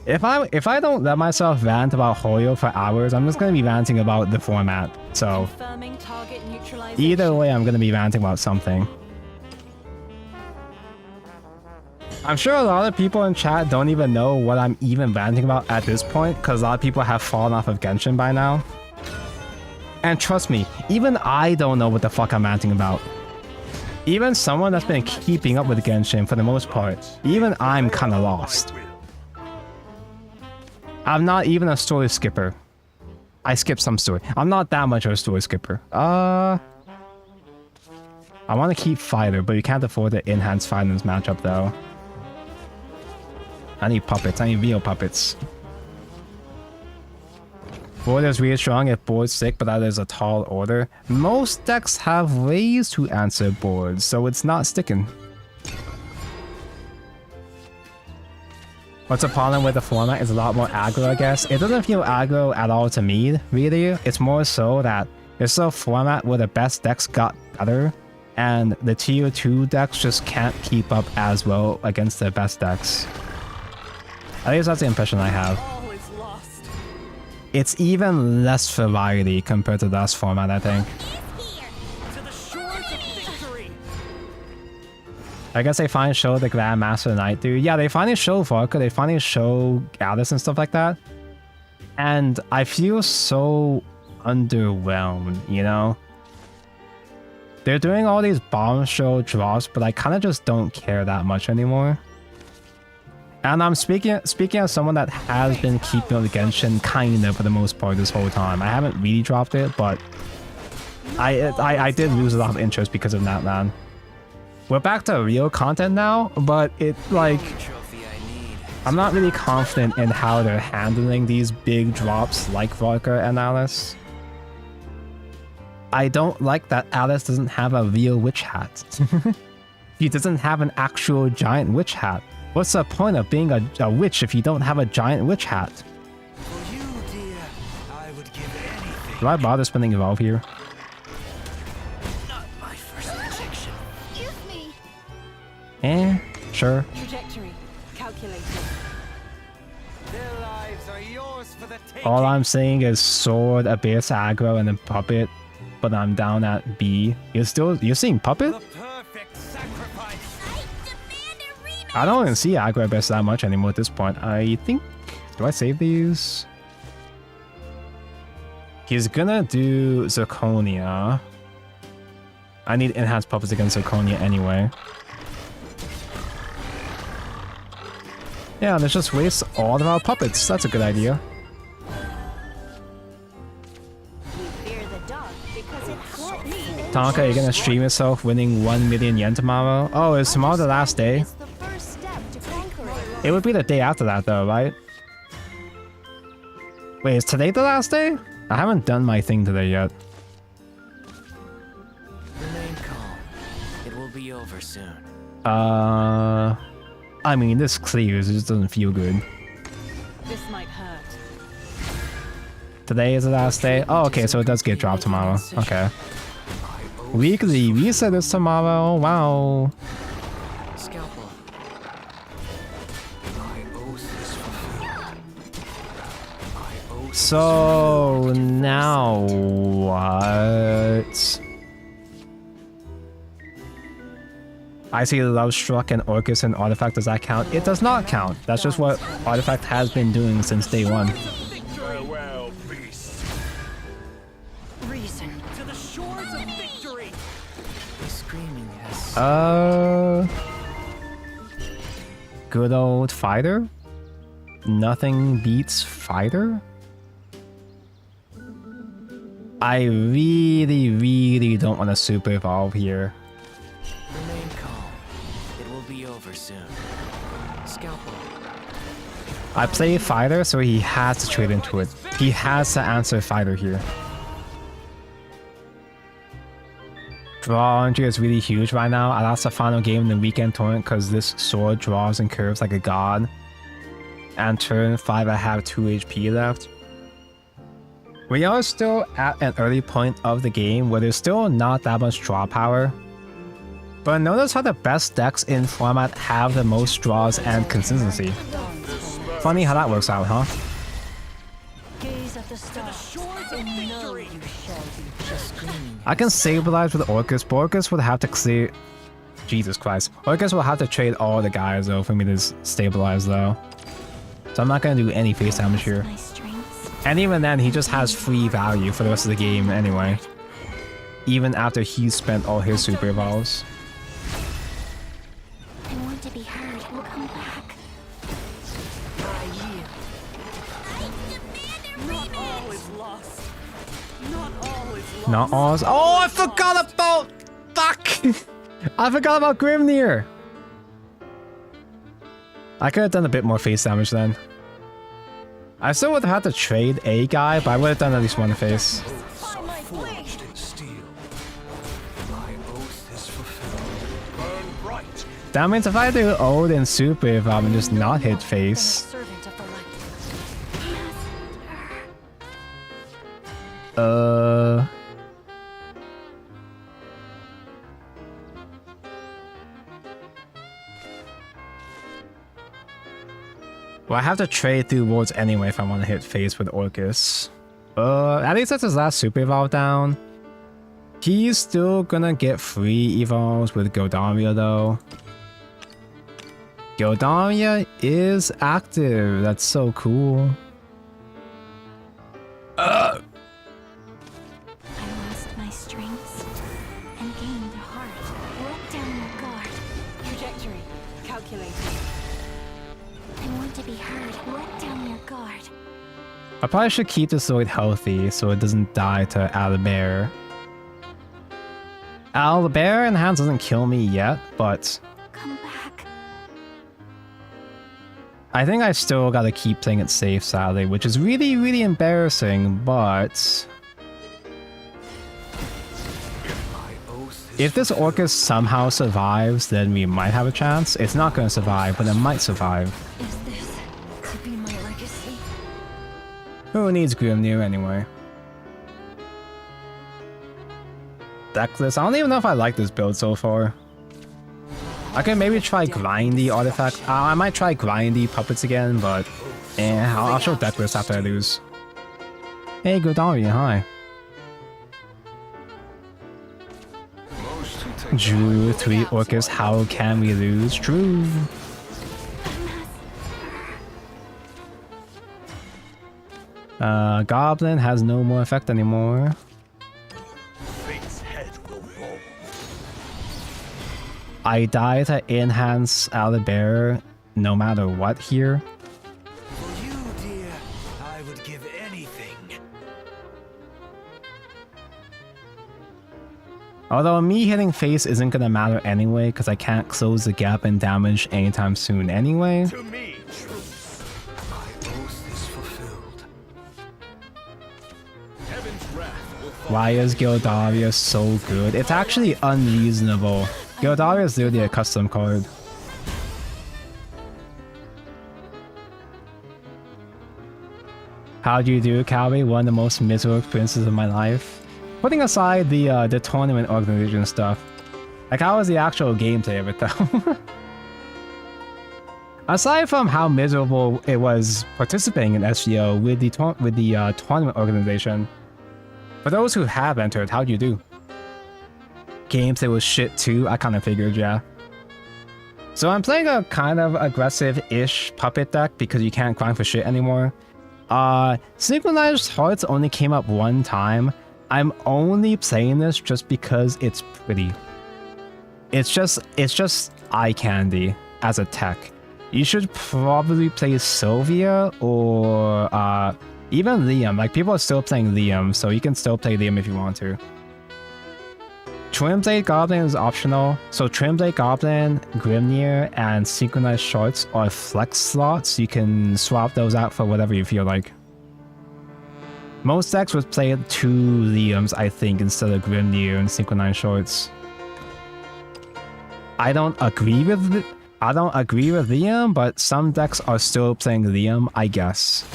If I don't let myself rant about Hoyo for hours, I'm just gonna be ranting about the format. So Confirming target neutralization. either way, I'm gonna be ranting about something. I'm sure a lot of people in chat don't even know what I'm even ranting about at this point, because a lot of people have fallen off of Genshin by now. And trust me, even I don't know what the fuck I'm ranting about. Even someone that's been keeping up with Genshin for the most part, even I'm kinda lost. I'm not even a story skipper. I skip some story. I'm not that much of a story skipper. I want to keep fighter, but you can't afford to enhance fighter in this matchup though. I need puppets. I need real puppets. Board is really strong if board's sick, but that is a tall order. Most decks have ways to answer boards, so it's not sticking. What's the problem with the format is a lot more aggro, I guess. It doesn't feel aggro at all to me, really. It's more so that it's a format where the best decks got better, and the tier 2 decks just can't keep up as well against the best decks. At least that's the impression I have. All is lost. It's even less variety compared to the last format, I think. To the shores of victory. I guess they finally show the Grandmaster Knight dude. Yeah, they finally show Vodka, they finally show Alice and stuff like that. And I feel so underwhelmed, you know? They're doing all these bombshell drops, but I kind of just don't care that much anymore. And I'm speaking as someone that has been keeping up with Genshin kind of for the most part this whole time. I haven't really dropped it, but I did lose a lot of interest because of that, man. We're back to real content now, but it like Trophy I need. I'm not really confident in how they're handling these big drops like Vodka and Alice. I don't like that Alice doesn't have a real witch hat. He doesn't have an actual giant witch hat. What's the point of being a witch if you don't have a giant witch hat? For you, dear, I would give anything. Do I bother spending Evolve here? Not my first injection. Give me. Sure. Trajectory calculated. Their lives are yours for the taking. All I'm saying is sword, abyss, aggro, and then puppet. But I'm down at B. You're seeing puppet? The perfect sacrifice. I demand a rematch. I don't even see aggro abyss that much anymore at this point. I think... Do I save these? He's gonna do Zirconia. I need enhanced puppets against Zirconia anyway. Yeah, let's just waste all of our puppets. That's a good idea. We fear the dark because it has Tonka, are you gonna stream yourself winning 1 million yen tomorrow? Oh, is tomorrow the last day? It's the first step to conquering. It would be the day after that though, right? Wait, is today the last day? I haven't done my thing today yet. Remain calm. It will be over soon. I mean, this clears, it just doesn't feel good. This might hurt. Today is the last day? Oh, okay, so it does get dropped tomorrow. Okay. Weekly reset is tomorrow, wow. Scalpel. My oath is fulfilled. My oath So, now what? I see Love Struck and Orcus and Artifact, does that count? It does not count. That's just what Artifact has been doing since day one. Farewell, beast. Reason. To the shores of victory. The screaming has... Good old Fighter? Nothing beats Fighter? I really don't want to super evolve here. Remain calm. It will be over soon. Scalpel. I play Fighter, so he has to trade into it. He has to answer Fighter here. Draw entry is really huge right now. I lost the final game in the weekend tournament because this sword draws and curves like a god. And turn 5 I have 2 HP left. We are still at an early point of the game where there's still not that much draw power. But notice how the best decks in format have the most draws and consistency. Funny how that works out, huh? Gaze at the stars. Shores of victory. The screaming I can stabilize with Orcus, but Orcus would have to clear... Jesus Christ. Orcus will have to trade all the guys though for me to stabilize though. So I'm not going to do any face damage here. My strengths. And even then, he just has free value for the rest of the game anyway. Even after he's spent all his super evolves. I want to be heard. We'll come back. I yield. Not all is lost. Not all is lost. Not all. Oh, I forgot about... Fuck! I forgot about Grimnir! I could have done a bit more face damage then. I still would have had to trade a guy, but I would have done at least one face. oaths are forged in steel. My oath is fulfilled. Burn bright. That means if I do old and super evolve and just not hit face... Servant of the light. Well, I have to trade through wards anyway if I want to hit face with Orcus. At least that's his last super evolve down. He's still gonna get free evolves with Gildaria though. Gildaria is active. That's so cool. I lost my strengths and gained a heart. Let down your guard. Trajectory. Calculating. I want to be heard. Let down your guard. I probably should keep the sword healthy so it doesn't die to Owlbear. Owlbear in hands doesn't kill me yet, but Come back. I think I still gotta keep playing it safe, sadly, which is really embarrassing, but... My oath is If this Orcus somehow survives, then we might have a chance. It's not gonna survive, but it might survive. Is this to be my legacy? Who needs Grimnir anyway? Deckless. I don't even know if I like this build so far. I can maybe try Grindy Artifact. I might try Grindy Puppets again, but I'll show Deckless after I lose. Hey, Gildaria, hi. most who take Drew, 3 Orcus, how can we lose? True. Goblin has no more effect anymore. Fate's head will roll. I die to enhance Owlbear no matter what here. For you, dear, I would give anything. Although me hitting face isn't gonna matter anyway, because I can't close the gap in damage anytime soon anyway. To me, troops. My oath is fulfilled. Heaven's wrath will fall. Why is Gildaria so good? It's actually unreasonable. Gildaria is literally a custom card. How'd you do, Calvi? One of the most miserable experiences of my life. Putting aside the tournament organization stuff, like how was the actual gameplay of it though? Aside from how miserable it was participating in SGO with the tournament organization, for those who have entered, how'd you do? Gameplay was shit too. I kind of figured, yeah. So I'm playing a kind of aggressive-ish puppet deck because you can't grind for shit anymore. Synchronized Hearts only came up one time. I'm only playing this just because it's pretty. It's just eye candy as a tech. You should probably play Sylvia or even Liam. Like, people are still playing Liam, so you can still play Liam if you want to. Twinblade Goblin is optional. So Twinblade Goblin, Grimnir, and Synchronized Shards are flex slots. You can swap those out for whatever you feel like. Most decks would play 2 Liams, I think, instead of Grimnir and Synchronized Shards. I don't agree with Liam, but some decks are still playing Liam, I guess.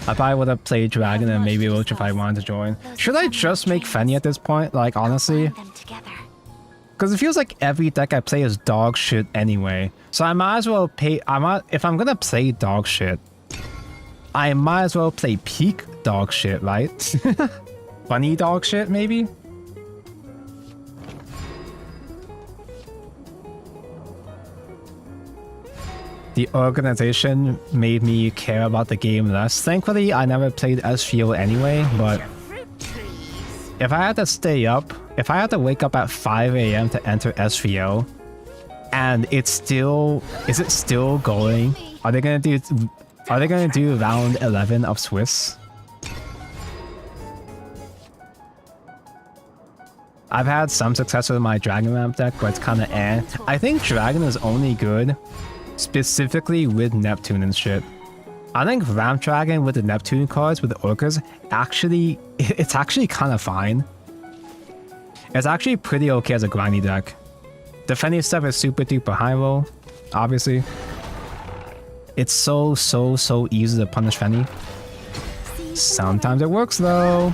I probably would have played Dragon and maybe Roach if I wanted to join. Should I just make Fenny at this point? Like, honestly? Them together. Because it feels like every deck I play is dog shit anyway. So I might as well pay... if I'm gonna play dog shit, I might as well play peak dog shit, right? Funny dog shit, maybe? The organization made me care about the game less. Thankfully, I never played SGO anyway, but if I had to stay up, if I had to wake up at 5 AM to enter SVO, and is it still going? Are they gonna do round 11 of Swiss? I've had some success with my Dragon Ramp deck, but it's kinda eh. I think Dragon is only good specifically with Neptune and shit. I think Ramp Dragon with the Neptune cards with the Orcas, it's actually kind of fine. It's actually pretty okay as a grindy deck. The Fenny stuff is super duper high roll, obviously. It's so easy to punish Fenny. Sometimes it works though.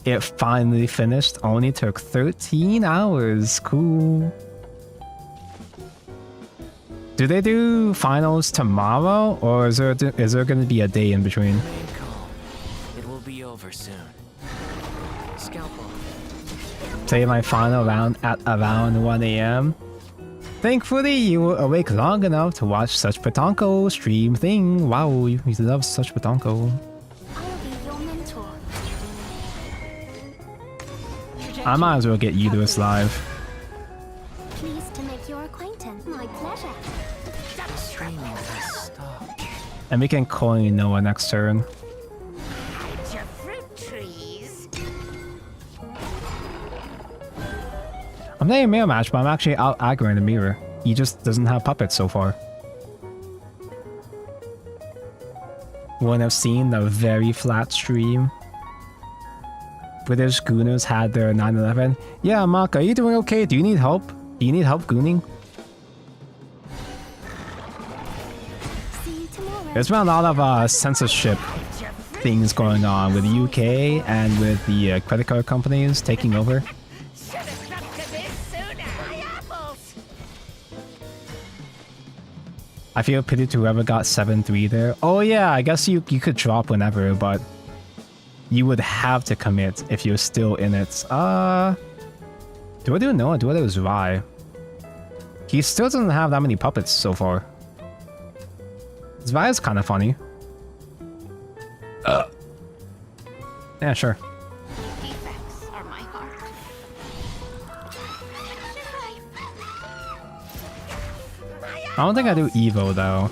It finally finished, only took 13 hours, cool. Do they do finals tomorrow, or is there going to be a day in between? Remain calm. It will be over soon. Scalpel. Play my final round at around 1 AM. Thankfully, you were awake long enough to watch such Patonko stream thing. Wow, you love such Patonko. I'll be your mentor. I might as well get Uterus live. Pleased to make your acquaintance. My pleasure. Streaming has stopped. And we can coin Noah next turn. I'm playing Mirror Match, but I'm actually out aggroing the mirror. He just doesn't have puppets so far. Wouldn't have seen the very flat stream. British Gooners had their 9/11. Yeah, Mark, are you doing okay? Do you need help? Do you need help gooning? See you tomorrow. There's been a lot of censorship things going on with the UK and with the credit card companies taking over. I feel pity to whoever got 7-3 there. Oh yeah, I guess you could drop whenever, but you would have to commit if you're still in it. Do I do Noah? Do I do Zwei? He still doesn't have that many puppets so far. Zwei is kind of funny. Yeah, sure. Defects are my heart. I don't think I do Evo though.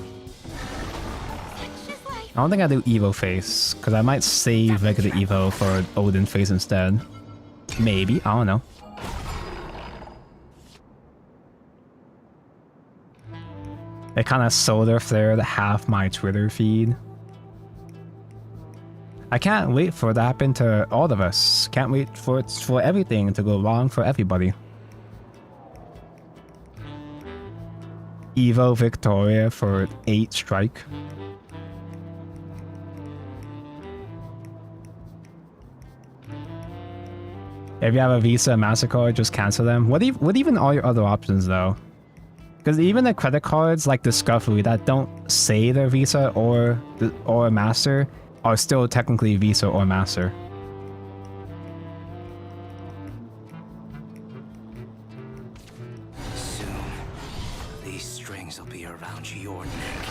I don't think I do Evo face, because I might save regular Evo for Odin face instead. Maybe, I don't know. They kind of solar flared half my Twitter feed. I can't wait for it to happen to all of us. Can't wait for everything to go wrong for everybody. Evo Victoria for 8 strike. If you have a Visa and MasterCard, just cancel them. What even are your other options though? Because even the credit cards like Discovery that don't say they're Visa or Master are still technically Visa or Master. Soon, these strings will be around your neck.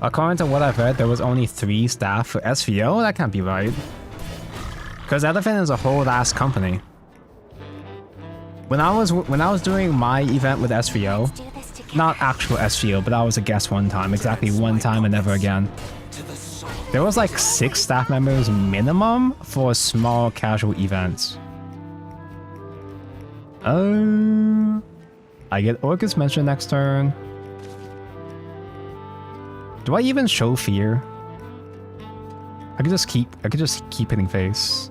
According to what I've read, there was only 3 staff for SVO. That can't be right. Because Elephant is a whole ass company. When I was doing my event with SVO, not actual SVO, but I was a guest one time, exactly one time and never again. There was like 6 staff members minimum for small casual events. I get Orcus mentioned next turn. Do I even show fear? I could just keep hitting face.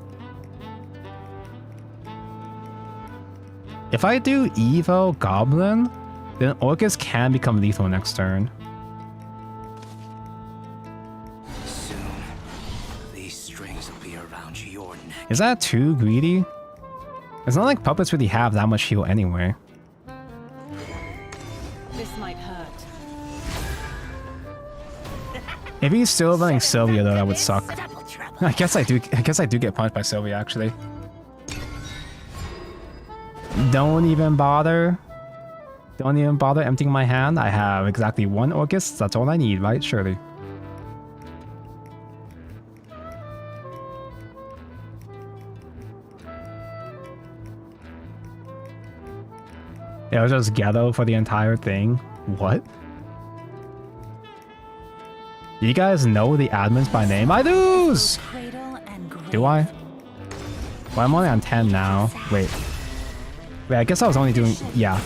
If I do Evo Goblin, then Orcus can become lethal next turn. Soon, these strings will be around your neck. Is that too greedy? It's not like puppets really have that much heal anyway. This might hurt. If he's still running Sylvia though, that would suck. I guess I do get punched by Sylvia actually. Don't even bother. Don't even bother emptying my hand. I have exactly 1 Orcus. That's all I need, right? Surely. It was just ghetto for the entire thing. What? You guys know the admins by name? I do! Do I? Well, I'm only on 10 now. Wait, I guess I was only doing... Yeah.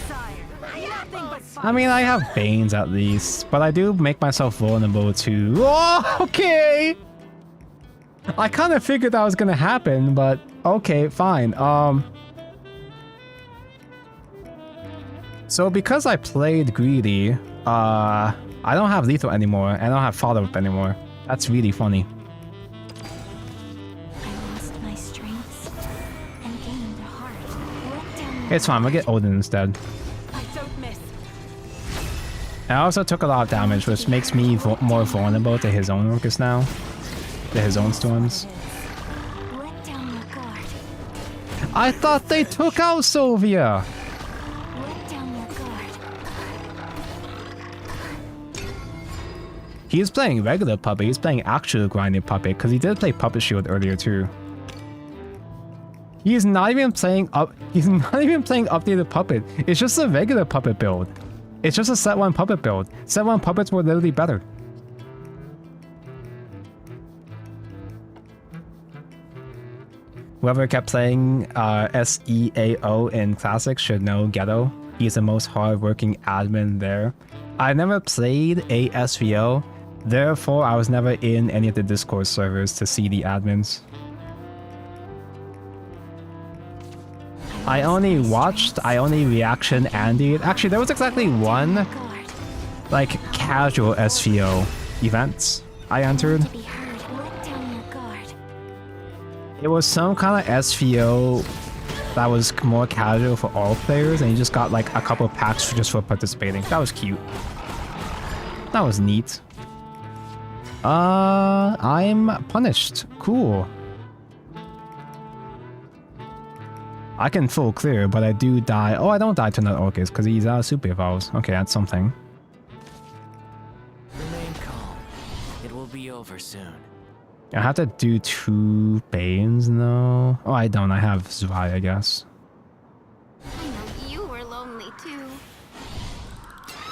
I mean, I have Banes at least, but I do make myself vulnerable to... Oh, okay! I kind of figured that was gonna happen, but okay, fine. So because I played greedy, I don't have lethal anymore, and I don't have follow-up anymore. That's really funny. I lost my strengths and gained a heart. Let down It's fine, we'll get Odin instead. I don't miss. I also took a lot of damage, which makes me more vulnerable to his own Orcus now. To his own storms. let down your guard. I thought they took out Sylvia! Let down your guard. He's playing regular puppet, he's playing actual grinding puppet, because he did play Puppet Shield earlier too. He's not even playing updated puppet. It's just a regular puppet build. It's just a set 1 puppet build. Set 1 puppets were literally better. Whoever kept playing SEAO in Classic should know Ghetto. He's the most hard-working admin there. I never played a SVO, therefore I was never in any of the Discord servers to see the admins. I only reaction Andy. Actually, there was exactly 1 Guard. like casual SVO event I entered. To be heard. Let down your guard. It was some kind of SVO that was more casual for all players, and you just got like a couple packs just for participating. That was cute. That was neat. I'm punished. Cool. I can full clear, but I do die. Oh, I don't die to another Orcus because he's out of super evolves. Okay, that's something. soon. I have to do 2 Banes though. Oh, I don't. I have Zwei, I guess. I know you were lonely too.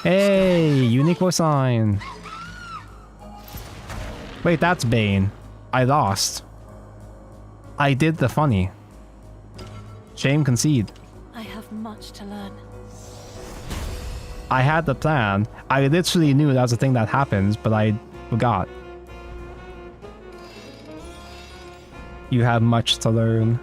Hey, unique voice line. Wait, that's Bane. I lost. I did the funny. Shame concede. I have much to learn. I had the plan. I literally knew that was a thing that happens, but I forgot. You have much to learn.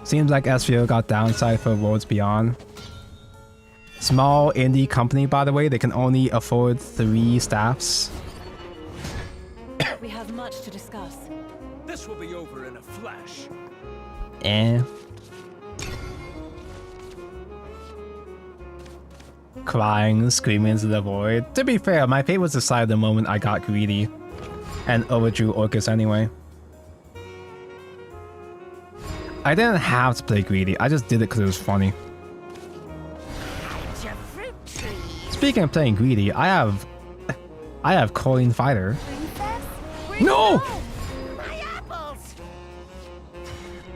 Seems like SVO got downside for Worlds Beyond. Small indie company, by the way, they can only afford 3 staffs. We have much to discuss. This will be over in a flash. Eh. Crying, screaming into the void. To be fair, my fate was decided the moment I got greedy and overdrew Orcus anyway. I didn't have to play greedy, I just did it because it was funny. Speaking of playing greedy, I have Coin Fighter. No!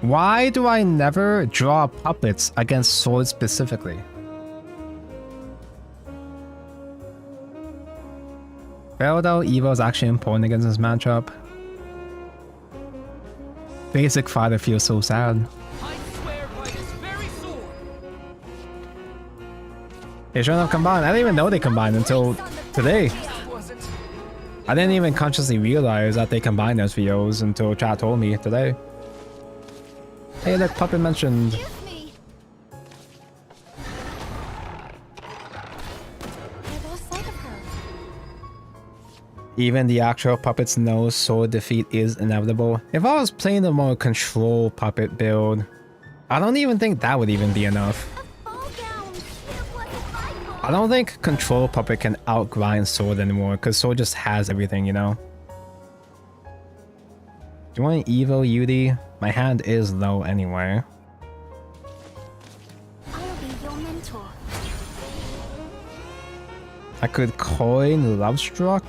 Why do I never draw puppets against swords specifically? Well though, Evo is actually important against this matchup. Basic fighter feels so sad. I swear by this very sword. They shouldn't have combined. I didn't even know they combined until today. I didn't even consciously realize that they combined SVOs until chat told me today. Hey look, puppet mentioned. Excuse me. I lost sight of her. Even the actual puppets know sword defeat is inevitable. If I was playing a more control puppet build, I don't even think that would even be enough. Ball gown. It wasn't my fault. I don't think control puppet can outgrind sword anymore because sword just has everything, you know? Do you want an Evo Yudi? My hand is low anyway. I'll be your mentor. I could coin Lovestruck.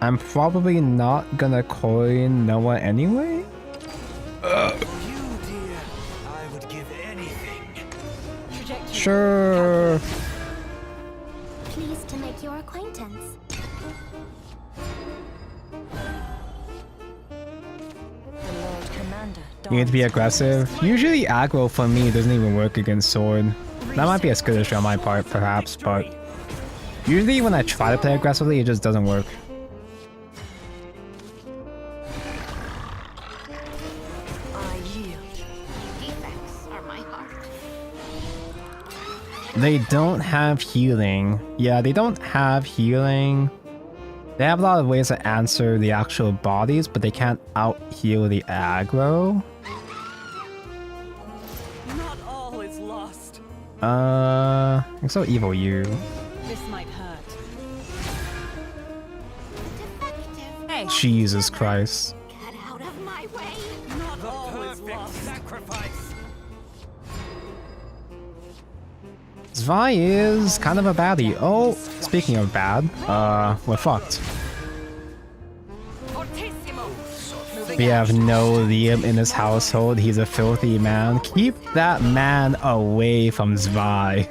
I'm probably not gonna coin Noah anyway. For you, dear, I would give anything. Trajectory. Sure. Pleased to make your acquaintance. The Lord Commander. You need to be dons aggressive. Usually aggro for me doesn't even work against sword. That might be a skittish on my part perhaps, but usually when I try to play aggressively it just doesn't work. I yield. Defects are my heart. They don't have healing. Yeah, they don't have healing. They have a lot of ways to answer the actual bodies, but they can't out-heal the aggro. Not all is lost. I'm so evil you. This might hurt. Defective. Hey. Jesus Christ. Get out of my way. Not all is Perfect lost. sacrifice. Zwei is kind of a baddie. Oh, speaking of bad, we're fucked. Fortissimo. Moving We out. have no Liam in his household. He's a filthy man. Keep that man away from Zwei.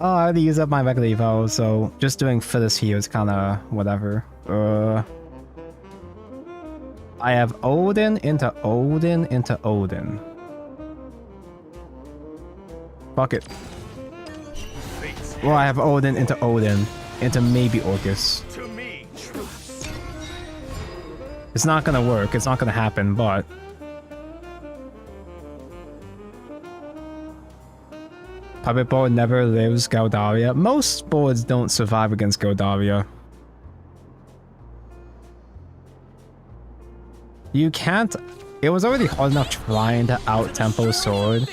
Oh, I already used up my regular evo, so just doing Phyllis here is kind of whatever. I have Odin into Odin into Odin. Fuck it. Well, I have Odin into Odin into maybe Orcus. To me, truth. It's not gonna work. It's not gonna happen, but Puppet board never lives Galdaria. Most boards don't survive against Galdaria. You can't. It was already hard enough trying to out-tempo sword.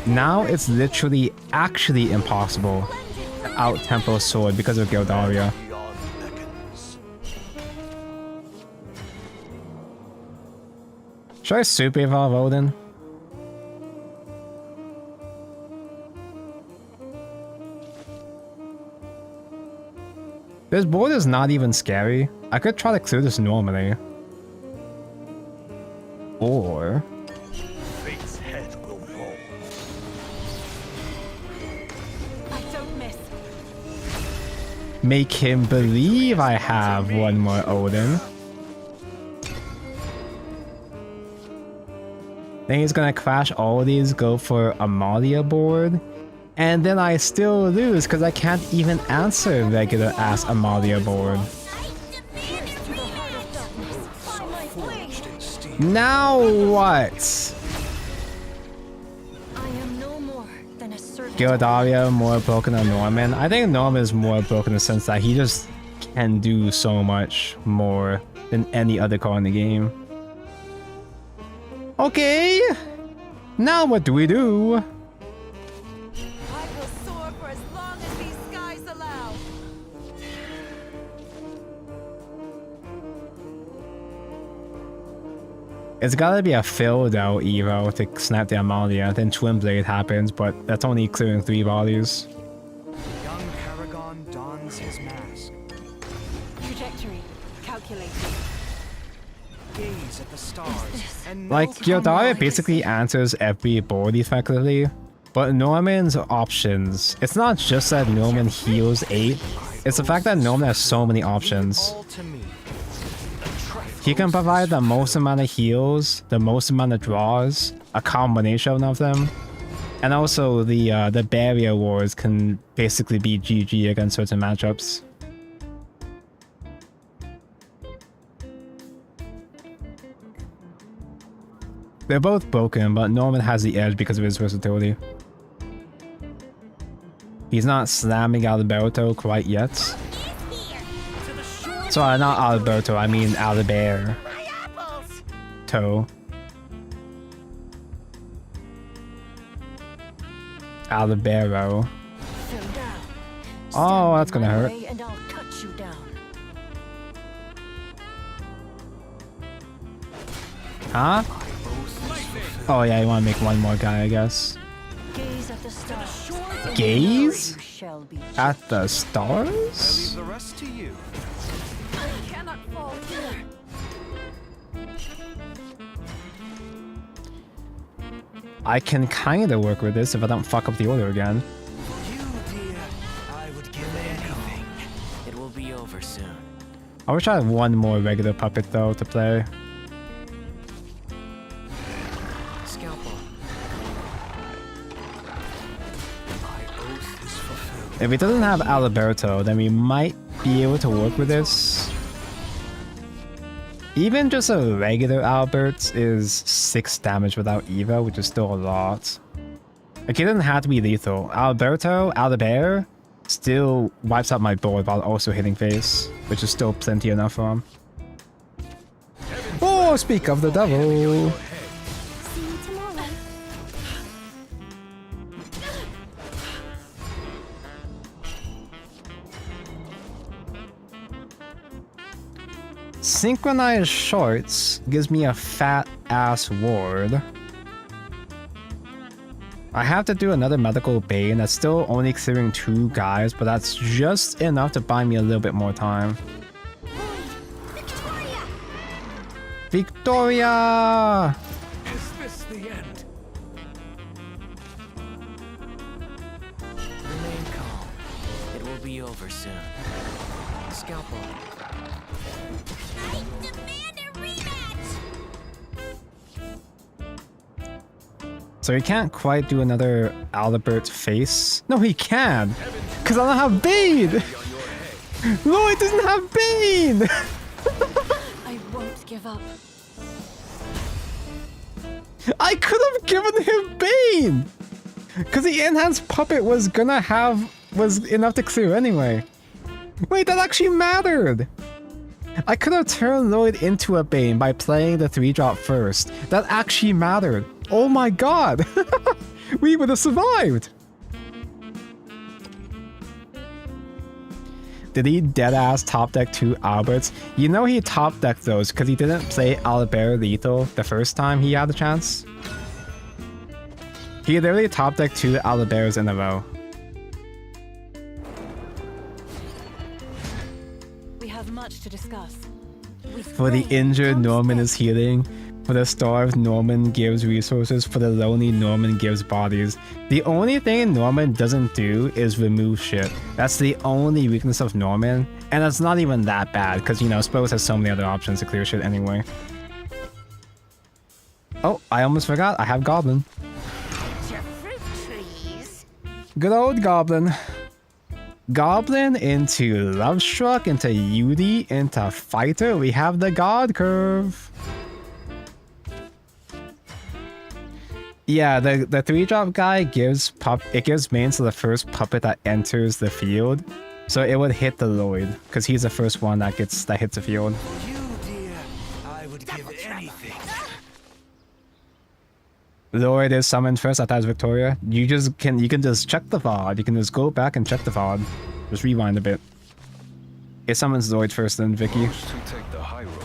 Now it's literally actually impossible to out-tempo sword because of Galdaria. Beyond beckons. Should I super evolve Odin? This board is not even scary. I could try to clear this normally. Or... Fate's head will roll. I don't miss. make him believe I have one more Odin. Then he's gonna crash all these, go for Amalia board, and then I still lose because I can't even answer regular ass Amalia board. Now what? I am no more than a servant. Gildaria more broken than Norman. I think Norman is more broken in the sense that he just can do so much more than any other card in the game. Okay, now what do we do? I will soar for as long as these skies allow. It's gotta be a filled out Evo to snap the Amalia, then Twin Blade happens, but that's only clearing 3 bodies. Young Paragon dons his mask. Trajectory calculated. Gaze at the stars and Like, melt Gildaria basically answers every board effectively, but Norman's options, it's not just that Norman heals 8, it's the fact that Norman has so many options. all to me. He can provide the most amount of heals, the most amount of draws, a combination of them, and also the barrier wars can basically be GG against certain matchups. They're both broken, but Norman has the edge because of his versatility. He's not slamming Alberto quite yet. Sorry, not Alberto, I mean Alberto. Alberto. Oh, that's gonna hurt. And I'll cut you down. Huh? Oh yeah, you wanna make one more guy, I guess. Gaze at the stars. Gaze? You shall be. At the I'll leave stars? the rest to you. I cannot fall here. I can kinda work with this if I don't fuck up the order again. You, dear, I would give anything. It will be over soon. I wish I had one more regular puppet though to play. Scalpel. My oath is fulfilled. If it doesn't have Alberto, then we might be able to work with this. Even just a regular Albert is 6 damage without Eva, which is still a lot. Like, it doesn't have to be lethal. Albert, still wipes out my board while also hitting face, which is still plenty enough for him. Oh, speak of the devil! See you tomorrow. Synchronized Shorts gives me a fat ass ward. I have to do another Medical Bane that's still only clearing 2 guys, but that's just enough to buy me a little bit more time. Victoria! Is this the end? Remain calm. It will be over soon. Scalpel. I demand a rematch. So he can't quite do another Albert face. No, he can! Because I don't have Bane! No, it doesn't have Bane! I won't give up. I could have given him Bane! Because the enhanced puppet was enough to clear anyway. Wait, that actually mattered! I could have turned Lloyd into a Bane by playing the 3-drop first. That actually mattered. Oh my god! We would have survived! Did he deadass top deck 2 Alberts? You know he top decked those because he didn't play Albert lethal the first time he had the chance. He literally top decked 2 Alberts in a row. have much to discuss. For the injured, Norman is healing. For the starved, Norman gives resources. For the lonely, Norman gives bodies. The only thing Norman doesn't do is remove shit. That's the only weakness of Norman. And it's not even that bad, because, you know, Spose has so many other options to clear shit anyway. Oh, I almost forgot. I have Goblin. Your fruit trees. Good old Goblin. Goblin into Love Struck, into Yudi, into Fighter. We have the God Curve. Yeah, the 3-drop guy gives mains to the first puppet that enters the field. So it would hit the Lloyd, because he's the first one that hits the field. For you, dear, I would give anything. Lloyd is summoned first. I thought it was Victoria. You can just check the VOD. You can just go back and check the VOD. Just rewind a bit. It summons Lloyd first, then Vicky. Those who take the high road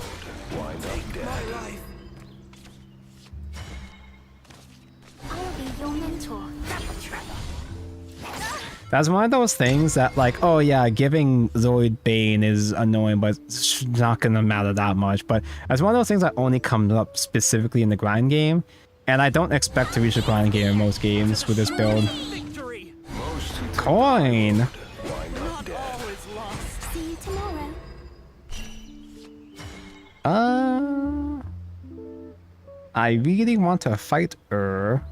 wind up dead. I'll be your mentor. Double trouble. That's one of those things that, like, oh yeah, giving Lloyd Bane is annoying, but it's not gonna matter that much. But that's one of those things that only comes up specifically in the grind game. And I don't expect to reach the grind game in most games with this build. Victory! Most who take Coin! wind up dead. All is lost. See you tomorrow. I really want to fight her.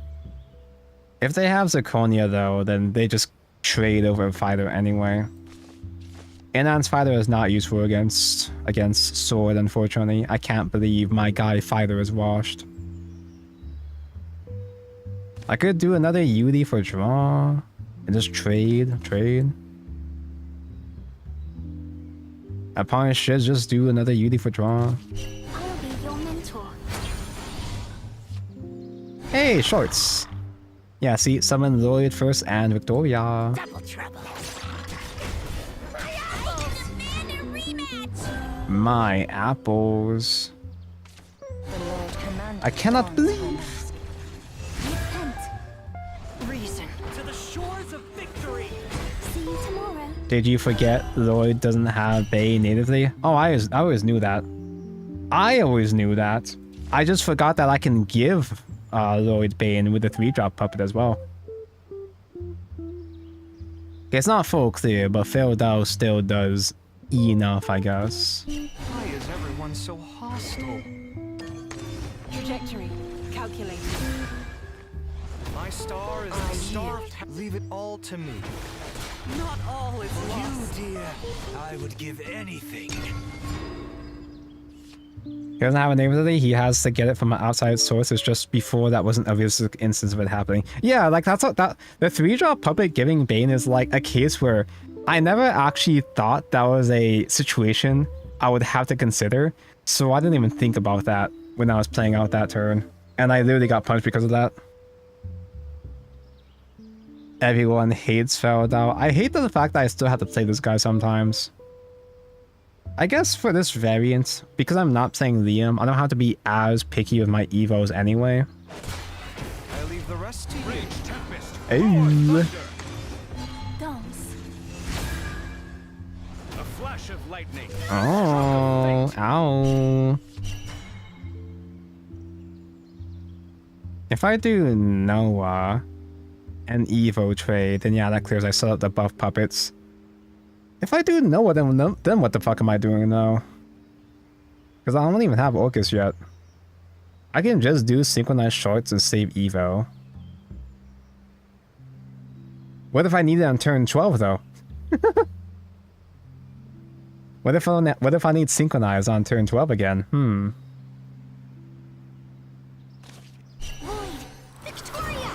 If they have Zirconia though, then they just trade over Fighter anyway. Enhanced Fighter is not useful against Sword, unfortunately. I can't believe my guy Fighter is washed. I could do another Yudi for draw and just trade. I probably should just do another Yudi for draw. I'll be your mentor. Hey, shorts. Yeah, see, summon Lloyd first and Victoria. Double trouble. Rematch. My apples. The Lord Commander I cannot joins believe. Repent. reason. To the shores of victory! See you tomorrow. Did you forget Lloyd doesn't have Bay natively? Oh, I always knew that. I always knew that. I just forgot that I can give Lloyd Bane with the 3-drop puppet as well. It's not full clear, but Feldal still does enough, I guess. Why is everyone so hostile? Trajectory calculated. My star is the star. Leave it all to me. Not all is lost. You, dear, I would give anything. He doesn't have a natively, he has to get it from an outside source. It's just before that wasn't a realistic instance of it happening. Yeah, like that's what that the 3-drop puppet giving Bane is like a case where I never actually thought that was a situation I would have to consider. So I didn't even think about that when I was playing out that turn. And I literally got punched because of that. Everyone hates Feldal. I hate the fact that I still have to play this guy sometimes. I guess for this variant, because I'm not playing Liam, I don't have to be as picky with my evos anyway. I leave the rest to you. Ooh. Dance. A flash of lightning. Oh, ow. If I do Noah and Evo trade, then yeah, that clears. I set up the buff puppets. If I do Noah, then what the fuck am I doing now? Because I don't even have Orcus yet. I can just do synchronized shorts and save Evo. What if I need it on turn 12 though? What if I need synchronize on turn 12 again? Lloyd. Victoria.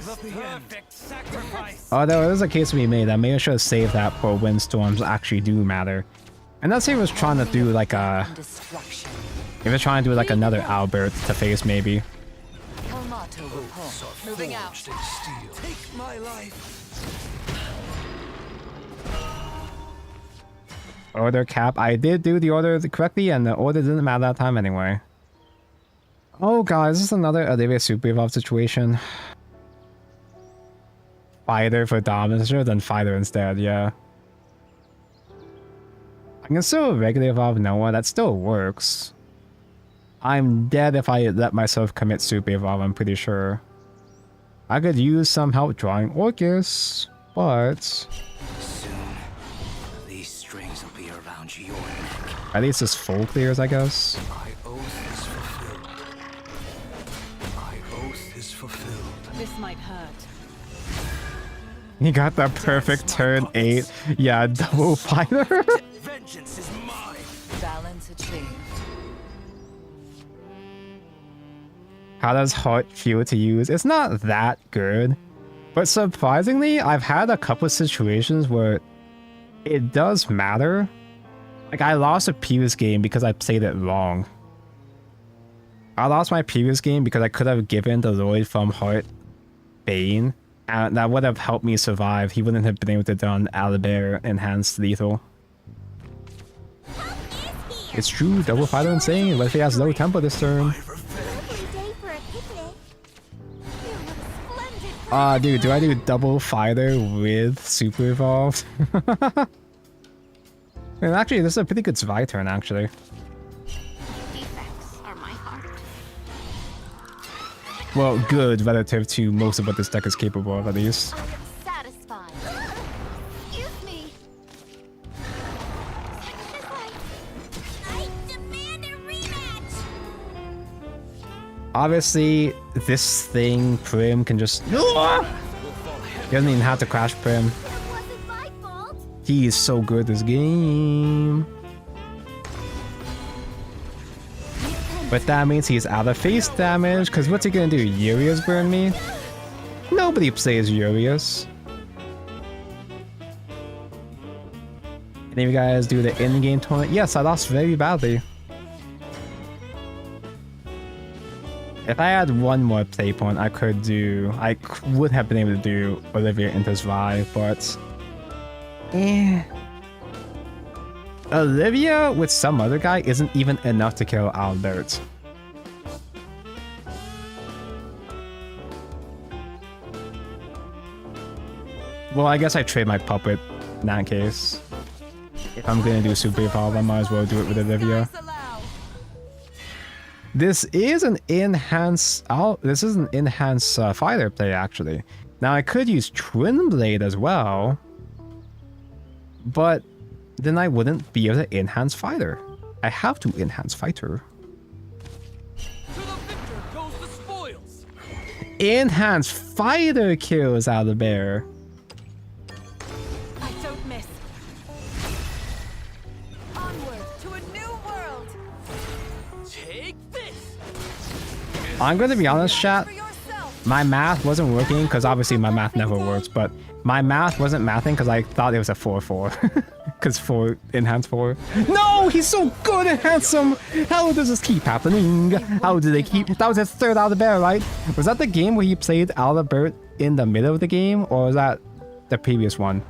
The perfect sacrifice. Oh, there is a case to be made. I may have should have saved that for when storms actually do matter. And that's if it was trying to do like a... Destruction. If it's trying to do like another Albert to face maybe. Kalmato report. Moving out. Forged in steel. Take my life. Order cap. I did do the order correctly and the order didn't matter that time anyway. Oh god, is this another Olivia Super Evolve situation? Fighter for Dominator, then Fighter instead, yeah. I can still regular evolve Noah, that still works. I'm dead if I let myself commit super evolve, I'm pretty sure. I could use some help drawing Orcus, but... Soon, these strings will be around your neck. At least it's full clears, I guess. My oath is fulfilled. My oath is fulfilled. This might hurt. You got that perfect turn 8. Yeah, double fighter. Vengeance is mine. Balance achieved. How does Heart feel to use? It's not that good. But surprisingly, I've had a couple of situations where it does matter. Like, I lost a previous game because I played it wrong. I lost my previous game because I could have given the Lloyd from Heart Bane, and that would have helped me survive. He wouldn't have been able to done Owlbear Enhanced Lethal. It's true, double fighter insane. What if he has low tempo this turn? Lovely day for a picnic. You look splendid. Dude, do I do double fighter with super evolved? And actually, this is a pretty good Zwei turn, actually. Defects are my heart. Well, good relative to most of what this deck is capable of, at least. I am satisfied. Excuse me. I demand a rematch. Obviously, this thing, Prim, can just... He doesn't even have to crash Prim. It wasn't my fault. He is so good this game. But that means he's out of face damage, because what's he gonna do? Urias burn me? Nobody plays Urias. Any of you guys do the in-game tournament? Yes, I lost very badly. If I had one more play point, I would have been able to do Olivia into Zwei, but... Olivia with some other guy isn't even enough to kill Albert. Well, I guess I trade my puppet in that case. If I'm gonna do Super Evolve, I might as well do it with Olivia. Skies allow. This is an enhanced fighter play, actually. Now I could use Twin Blade as well, but then I wouldn't be able to enhance fighter. I have to enhance fighter. To the victor goes the spoils. Enhance fighter kills Owlbear. I don't miss. Onward to a new world. Take this. I'm gonna be honest, chat. For yourself. My math wasn't working because obviously my math never works, but my math wasn't mathing because I thought it was a 4-4. Because 4 enhance 4. No, he's so good at handsome. How does this keep happening? How did they keep? That was his third Owlbear, right? Was that the game where he played Owlbear in the middle of the game, or was that the previous one?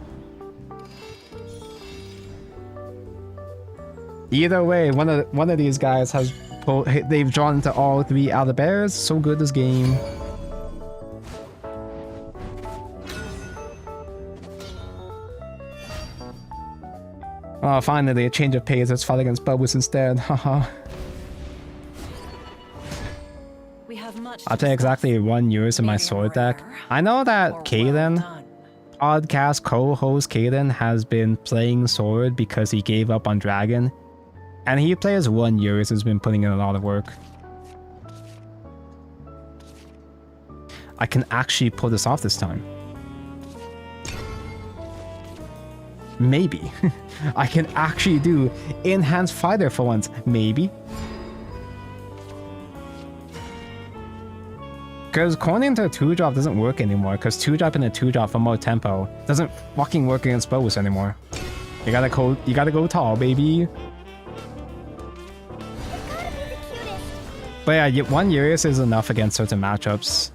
Either way, one of these guys has they've drawn into all 3 Owlbears. So good this game. Oh, finally, a change of pace. Let's fight against Bubbles instead. Haha. We have much. I'll take exactly 1 Eurus in my sword deck. I know that Kaden, podcast co-host Kaden, has been playing sword because he gave up on dragon. And he plays 1 Eurus, has been putting in a lot of work. I can actually pull this off this time. Maybe. I can actually do enhanced fighter for once. Maybe. Because cornering to a 2-drop doesn't work anymore. Because 2-drop and a 2-drop for more tempo doesn't fucking work against bows anymore. You gotta go tall, baby. But yeah, 1 Urias is enough against certain matchups.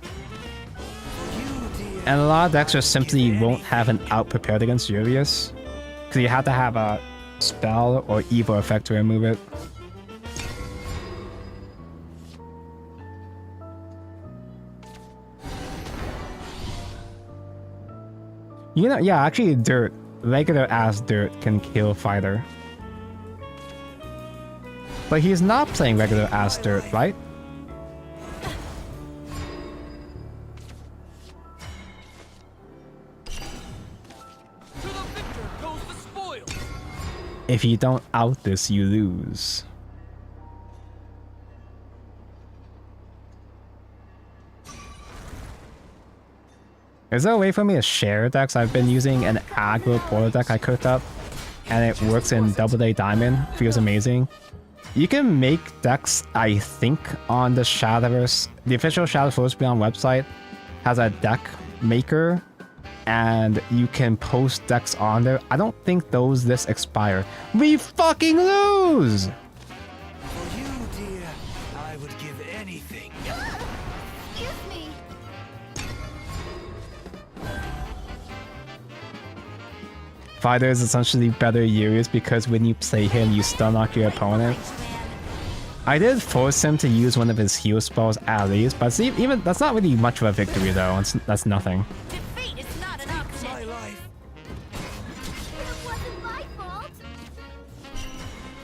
And a lot of decks just simply won't have an out prepared against Urias. Because you have to have a spell or evil effect to remove it. You know, yeah, actually dirt. Regular ass dirt can kill fighter. But he's not playing regular ass dirt, right? To the victor goes the spoil. If you don't out this, you lose. Is there a way for me to share decks? I've been using an aggro portal deck I cooked up, and it works in Double A Diamond. Feels amazing. You can make decks, I think, on the Shadowverse. The official Shadowverse Beyond website has a deck maker, and you can post decks on there. I don't think those lists expire. We fucking lose! For you, dear, I would give anything. Excuse me. Fighter is essentially better Urius because when you play him, you stun knock your opponent. I did force him to use one of his heal spells at least, but see, even that's not really much of a victory though. That's nothing. Defeat is not an option. My life. It wasn't my fault.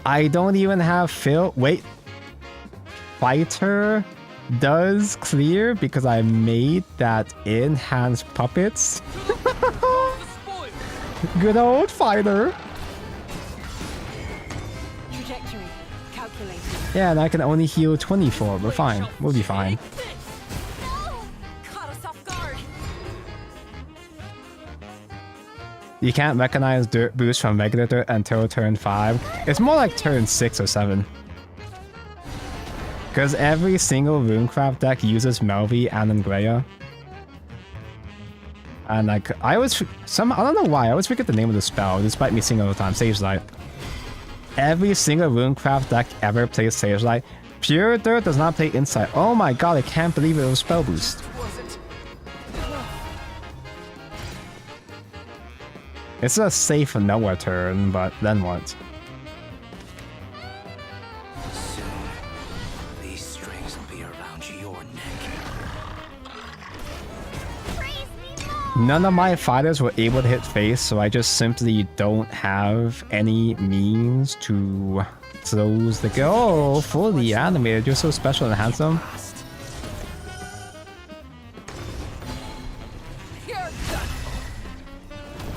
I don't even have Phil. Wait. Fighter does clear because I made that enhanced puppets. Good old fighter. Trajectory calculated. Yeah, and I can only heal 24, but fine. We'll be fine. No. Caught us off guard. You can't recognize dirt boost from regular dirt until turn 5. It's more like turn 6 or 7. Because every single Runecraft deck uses Melvi and Angrea. And like, I don't know why, I always forget the name of the spell, despite me seeing it all the time, Sage Light. Every single Runecraft deck ever plays Sage Light. Pure Dirt does not play Insight. Oh my god, I can't believe it was Spell Boost. It's a safe Noah turn, but then what? Soon, these strings will be around your neck. Praise me more. None of my fighters were able to hit face, so I just simply don't have any means to close the game. Oh, fully animated. You're so special and handsome.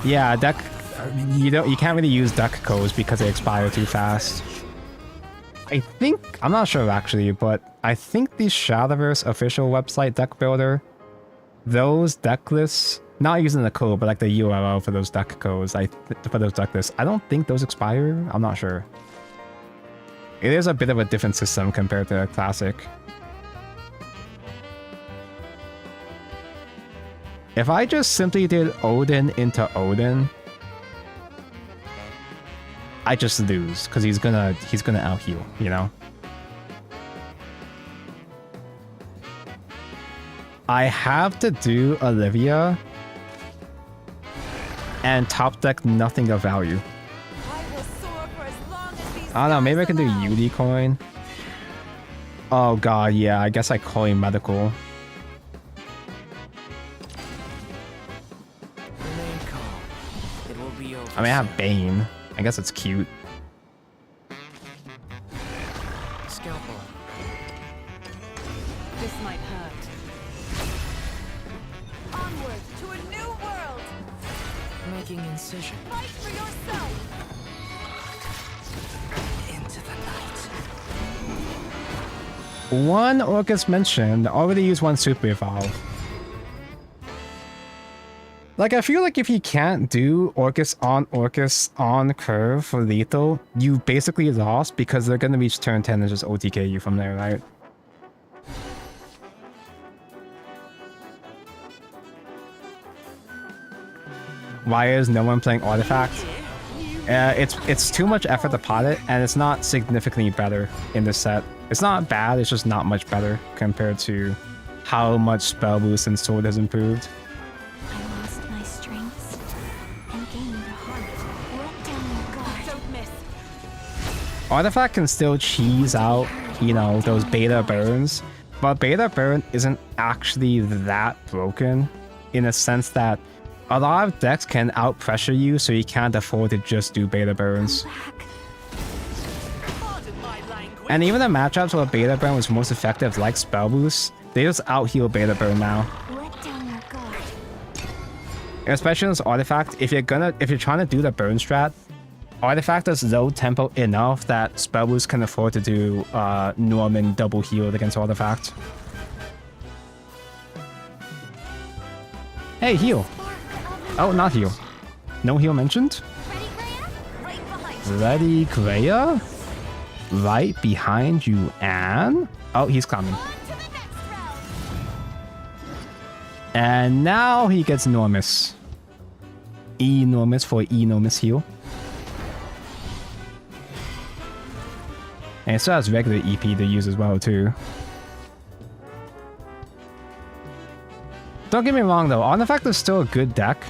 Yeah, deck. You can't really use deck codes because they expire too fast. I'm not sure actually, but I think the Shadowverse official website deck builder, those deck lists, not using the code, but like the URL for those deck codes, for those deck lists, I don't think those expire. I'm not sure. It is a bit of a different system compared to a classic. If I just simply did Odin into Odin, I just lose because he's gonna out heal, you know. I have to do Olivia and top deck nothing of value. I will soar for as long as these I don't know, maybe I can do skies allow. Unicoin. Oh god, yeah, I guess I call him medical. Remain calm. It will be over. I mean, I have Bane. I guess it's cute. Scalpel. This might hurt. Onward to a new world. Making incision. Fight for yourself. Into the night. One Orcus mentioned, already used one Super Evolve. Like, I feel like if you can't do Orcus on curve for lethal, you basically lost because they're gonna reach turn 10 and just OTK you from there, right? Why is no one playing Artifact? It's too much effort to pot it, and it's not significantly better in this set. It's not bad, it's just not much better compared to how much Spell Boost and Sword has improved. I lost my strengths and gained a heart. Let down your guard. Don't miss. Artifact can still cheese out, you know, those beta burns, but beta burn isn't actually that broken in a sense that A lot of decks can out-pressure you, so you can't afford to just do beta burns. Pardon my language. And even the matchups where beta burn was most effective, like spell boost, they just out-heal beta burn now. Let down your guard. Especially in this artifact, if you're trying to do the burn strat, artifact is low tempo enough that spell boost can afford to do Norman double healed against artifact. Hey, heal. Oh, not heal. No heal mentioned. Ready, Graham? Ready, Greya? Right behind you, Anne. Oh, he's coming. On to the next round. And now he gets enormous. Enormous for enormous heal. And it still has regular EP to use as well, too. Don't get me wrong, though. Artifact is still a good deck.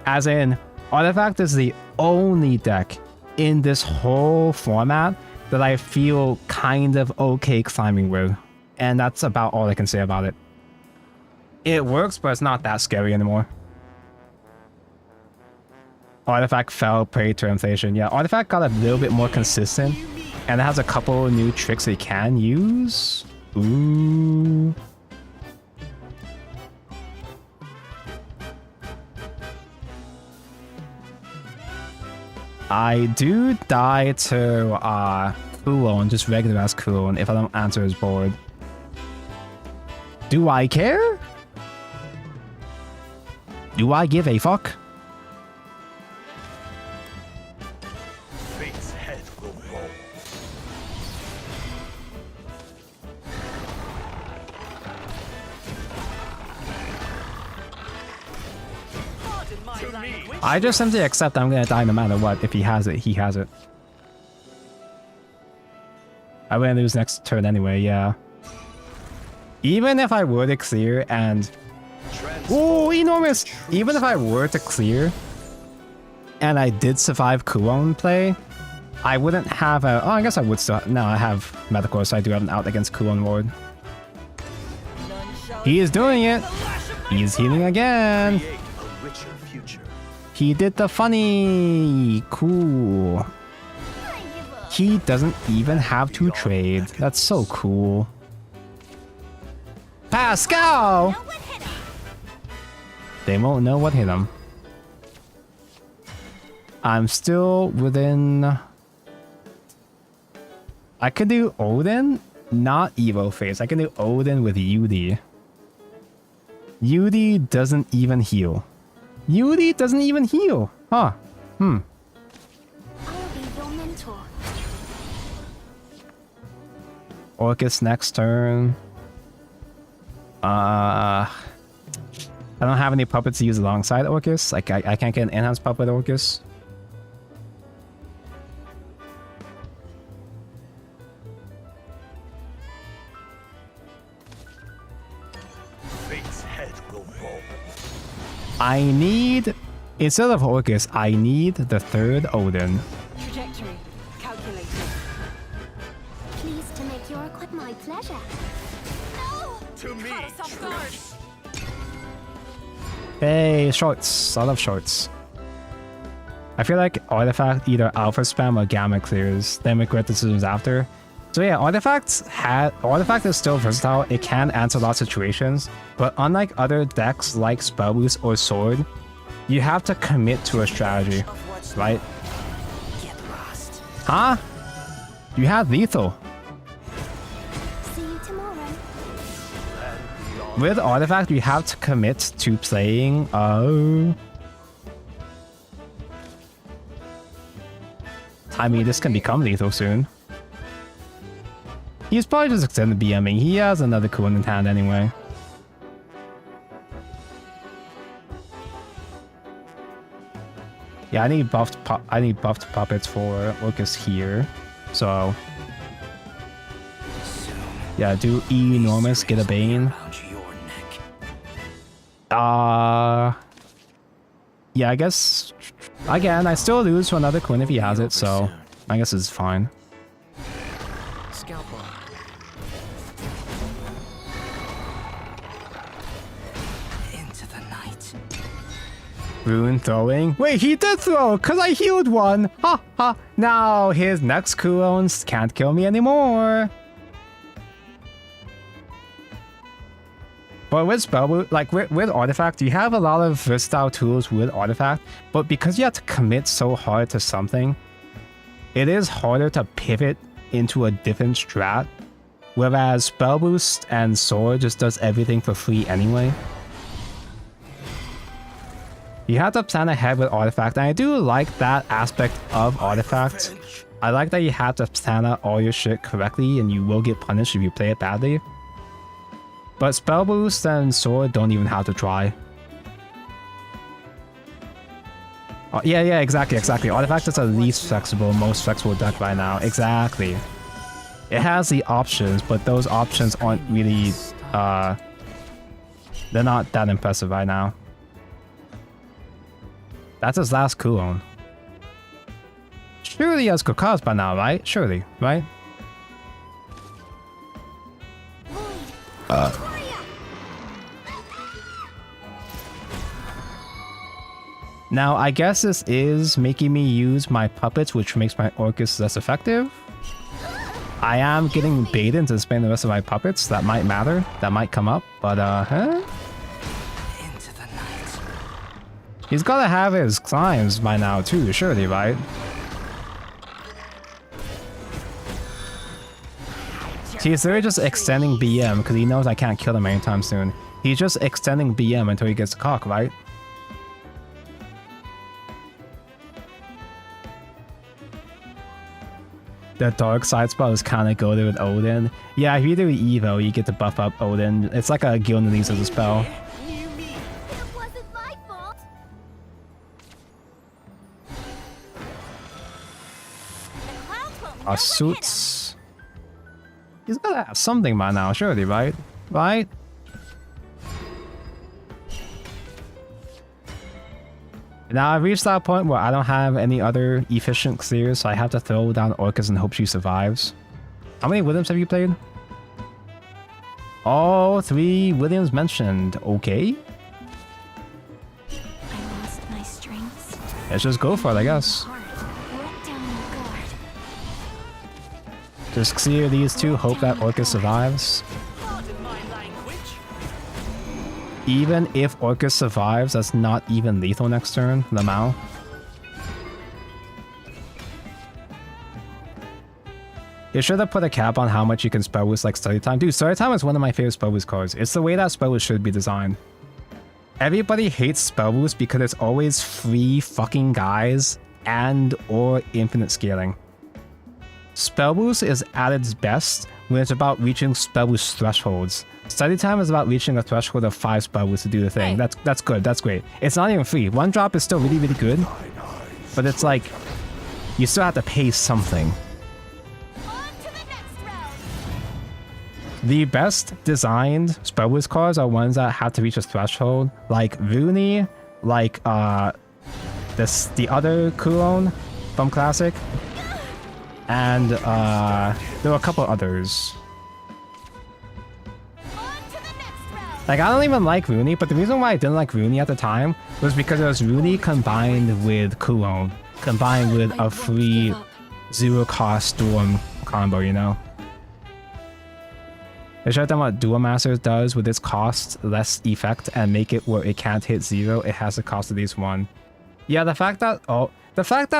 As in, Artifact is the only deck in this whole format that I feel kind of okay climbing with. And that's about all I can say about it. It works, but it's not that scary anymore. Artifact fell prey to inflation. Yeah, Artifact got a little bit more consistent. And it has a couple new tricks they can use. Ooh. I do die to Kulon, just regular ass Kulon, if I don't answer his board. Do I care? Do I give a fuck? Fate's head will roll. Pardon my language. I just simply accept I'm gonna die no matter what. If he has it, he has it. I wouldn't lose next turn anyway, yeah. Even if I were to clear and... Oh, enormous! Even if I were to clear and I did survive Kulon play, I wouldn't have a... Oh, I guess I would still... No, I have Metacore, so I do have an out against Kulon Ward. None shall He is doing it! the lash of my He's healing again! Create a richer future. He did the funny! Cool. I give up. He doesn't even have to trade. That's so cool. Pascal! Now what hit him? They won't know what hit him. I'm still within... I could do Odin, not Evo phase. I can do Odin with Yudi. Yudi doesn't even heal. Yudi doesn't even heal. Huh. I'll be your mentor. Orcus next turn. I don't have any puppets to use alongside Orcus. Like, I can't get an enhanced puppet Orcus. Fate's head will roll. I need... Instead of Orcus, I need the third Odin. Trajectory calculated. Pleased to make your request my pleasure. No! To me, Caught us off truth. guard. Hey, shorts. I love shorts. I feel like Artifact either alpha spam or gamma clears, then regret decisions after. So yeah, Artifact is still versatile. It can answer a lot of situations, but unlike other decks like Spell Boost or Sword, you have to commit to a strategy, right? Get lost. Huh? You have lethal. See you tomorrow. With Artifact, you have to commit to playing. I mean, this can become lethal soon. He's probably just extended BMing. He has another cool in hand anyway. Yeah, I need buffed puppets for Orcus here. So yeah, do enormous, get a Bane. Around your neck. Yeah, I guess again I still lose to another Quinn if he has it, so I guess it's fine. Scalpel. Into the night. Rune throwing. Wait, he did throw, cause I healed one. Ha ha. Now his next cooldowns can't kill me anymore. But with spell, like with artifact, you have a lot of versatile tools with artifact, but because you have to commit so hard to something, it is harder to pivot into a different strat. Whereas spell boost and sword just does everything for free anyway. You have to plan ahead with artifact, and I do like that aspect of artifact. I like that you have to plan out all your shit correctly, and you will get punished if you play it badly. But spell boost and sword don't even have to try. Oh, yeah, exactly. Artifact is the least flexible, most flexible deck right now. Exactly. It has the options, but those options aren't really, they're not that impressive right now. That's his last cooldown. Surely he has good cards by now, right? Surely, right? Now, I guess this is making me use my puppets, which makes my Orcus less effective. I am getting baited into spending the rest of my puppets. That might matter. That might come up, but Into the night. He's gotta have his climbs by now too, surely, right? He's literally just extending BM because he knows I can't kill him anytime soon. He's just extending BM until he gets a cock, right? The dark side spell is kind of goated with Odin. Yeah, if you do Evo, you get to buff up Odin. It's like a Gil Needs as a spell. It wasn't my fault. The clouds won't know what hit 'em. Suits. He's gotta have something by now, surely, right? Right? Now I've reached that point where I don't have any other efficient clears, so I have to throw down Orcus and hope she survives. How many Williams have you played? All 3 Williams mentioned. Okay. I lost my strengths. Let's just go for it, I guess. Let down your guard. Just clear these 2, hope that Orcus survives. Pardon my language. Even if Orcus survives, that's not even lethal next turn, Lamau. You should have put a cap on how much you can spell boost like Study Time. Dude, Study Time is one of my favorite spell boost cards. It's the way that spell boost should be designed. Everybody hates spell boost because it's always free fucking guys and or infinite scaling. Spell boost is at its best when it's about reaching spell boost thresholds. Study Time is about reaching a threshold of 5 spell boosts to do the thing. That's good, that's great. It's not even free. 1 drop is still really, really good, but it's like, you still have to pay something. On to the next round. The best designed spell boost cards are ones that have to reach a threshold, like Rooney, like the other Kulon from Classic, and there were a couple others. Like, I don't even like Rooney, but the reason why I didn't like Rooney at the time was because it was Rooney combined with Kulon, combined with a free 0-cost Storm combo, you know? They should have done what Duel Masters does with its cost less effect and make it where it can't hit 0, it has to cost at least 1. Yeah, the fact that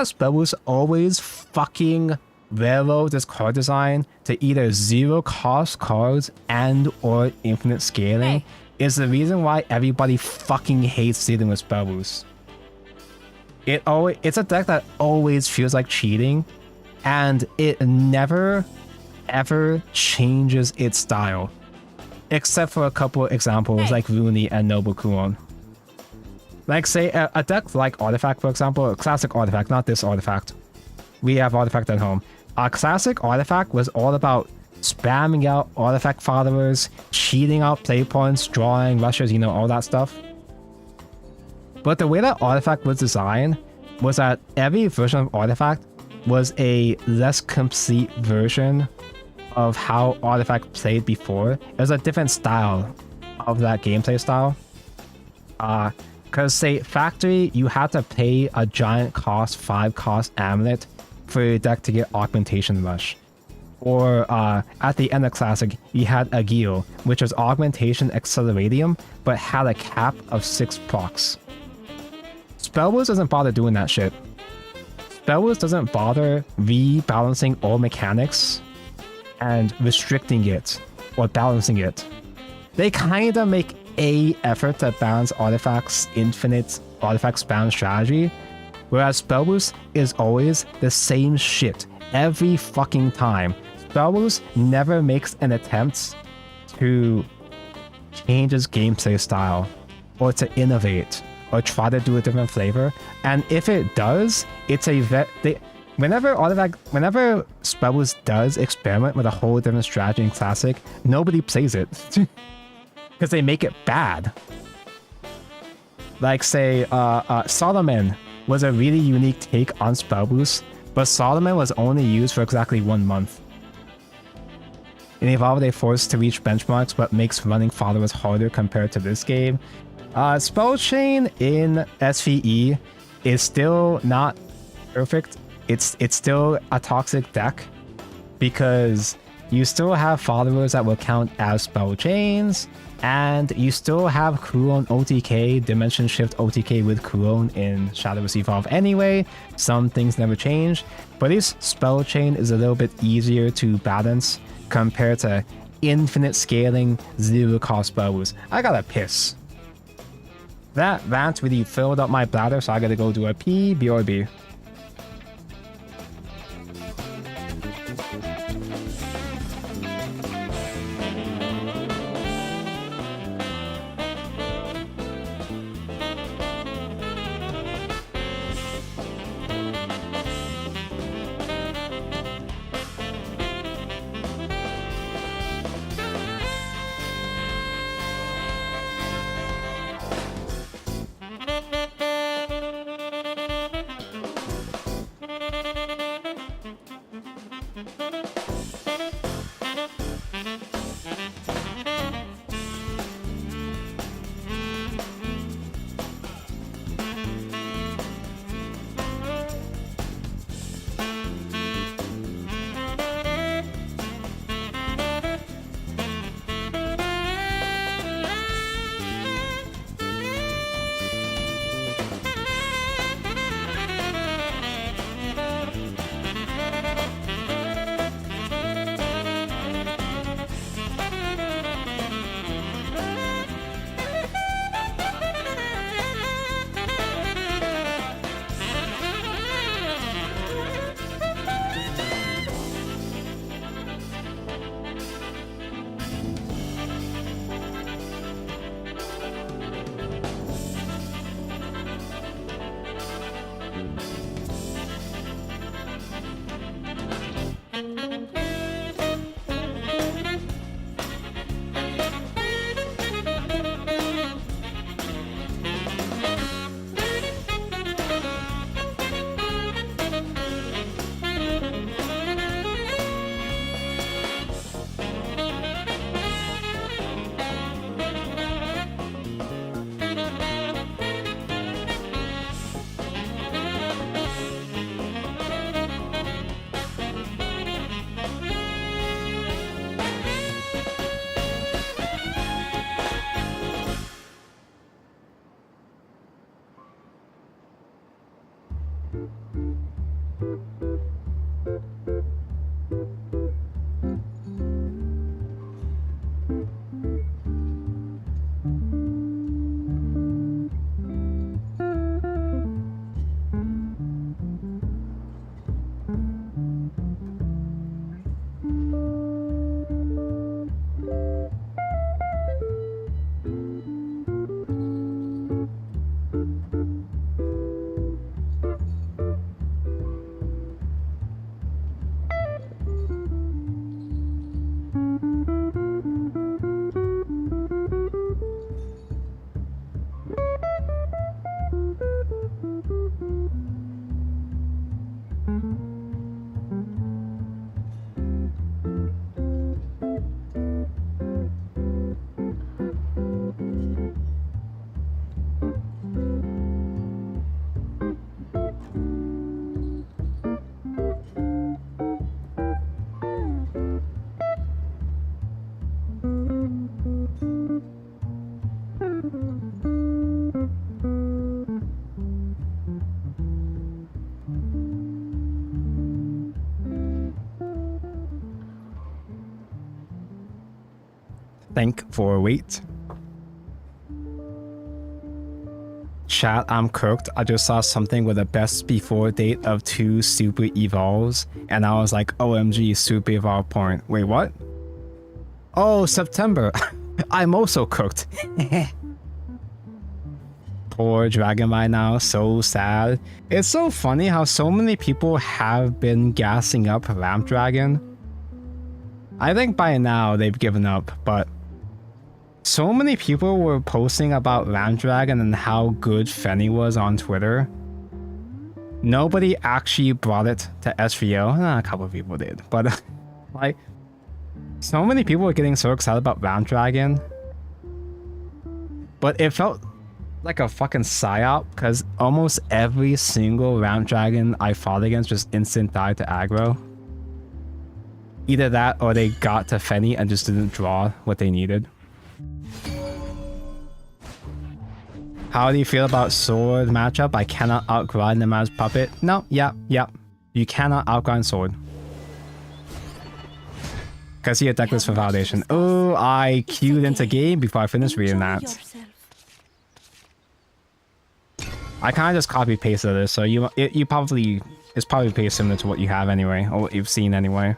Spell Boost always fucking railroad this card design to either 0-cost cards and or infinite scaling is the reason why everybody fucking hates dealing with Spell Boost. It's a deck that always feels like cheating, and it never ever changes its style, except for a couple examples like Rooney and Noble Kulon. Like, say a deck like Artifact, for example, a classic Artifact, not this Artifact. We have Artifact at home. A classic Artifact was all about spamming out Artifact followers, cheating out play points, drawing rushes, you know, all that stuff. But the way that Artifact was designed was that every version of Artifact was a less complete version of how Artifact played before. It was a different style of that gameplay style. Because, say, Factory, you had to pay a giant cost, 5 cost amulet for your deck to get Augmentation Rush. Or at the end of Classic, you had Agil, which was Augmentation Acceleratium, but had a cap of 6 procs. Spellboost doesn't bother doing that shit. Spellboost doesn't bother rebalancing all mechanics and restricting it or balancing it. They kinda make a effort to balance artifacts, infinite artifact spam strategy, whereas Spellboost is always the same shit every fucking time. Spellboost never makes an attempt to change its gameplay style or to innovate or try to do a different flavor. And if it does, it's a whenever Spellboost does experiment with a whole different strategy in Classic, nobody plays it. Because they make it bad. Like, say, Solomon was a really unique take on Spellboost, but Solomon was only used for exactly 1 month. In Evolve, they forced to reach benchmarks, but makes running followers harder compared to this game. Spell Chain in SVE is still not perfect. It's still a toxic deck because you still have followers that will count as spell chains, and you still have Kuron OTK, Dimension Shift OTK with Kuron in Shadowverse Evolve anyway. Some things never change, but this spell chain is a little bit easier to balance compared to infinite scaling, zero cost spells. I gotta piss. That rant really filled up my bladder, so I gotta go do a pee, BRB. think for a wait. Chat, I'm cooked. I just saw something with a best before date of 2 super evolves, and I was like, OMG, super evolve point. Wait, what? Oh, September. I'm also cooked. Poor Dragon by now, so sad. It's so funny how so many people have been gassing up Lamp Dragon. I think by now they've given up, but so many people were posting about Lamp Dragon and how good Fenny was on Twitter. Nobody actually brought it to SVO. A couple of people did, but like, so many people were getting so excited about Lamp Dragon. But it felt like a fucking psyop because almost every single Lamp Dragon I fought against just instant died to aggro. Either that or they got to Fenny and just didn't draw what they needed. How do you feel about sword matchup? I cannot outgrind them as puppet. No, yep. You cannot outgrind sword. Cause he attacked this for validation. Oh, I queued into game before I finished reading that. I kind of just copy pasted this, so it's probably pretty similar to what you have anyway, or what you've seen anyway.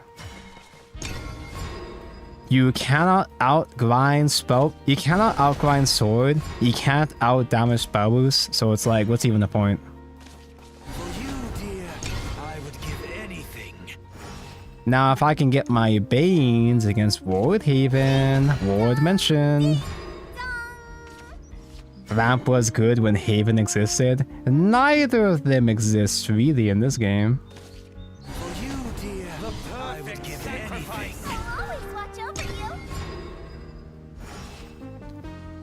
You cannot outgrind spell. You cannot outgrind sword. You can't out damage spell boost. So it's like, what's even the point? For you, dear, I would give anything. Now, if I can get my Banes against Ward Haven, Ward mention. Ramp was good when Haven existed. Neither of them exists really in this game. For you, dear, I would give anything. Always watch over you.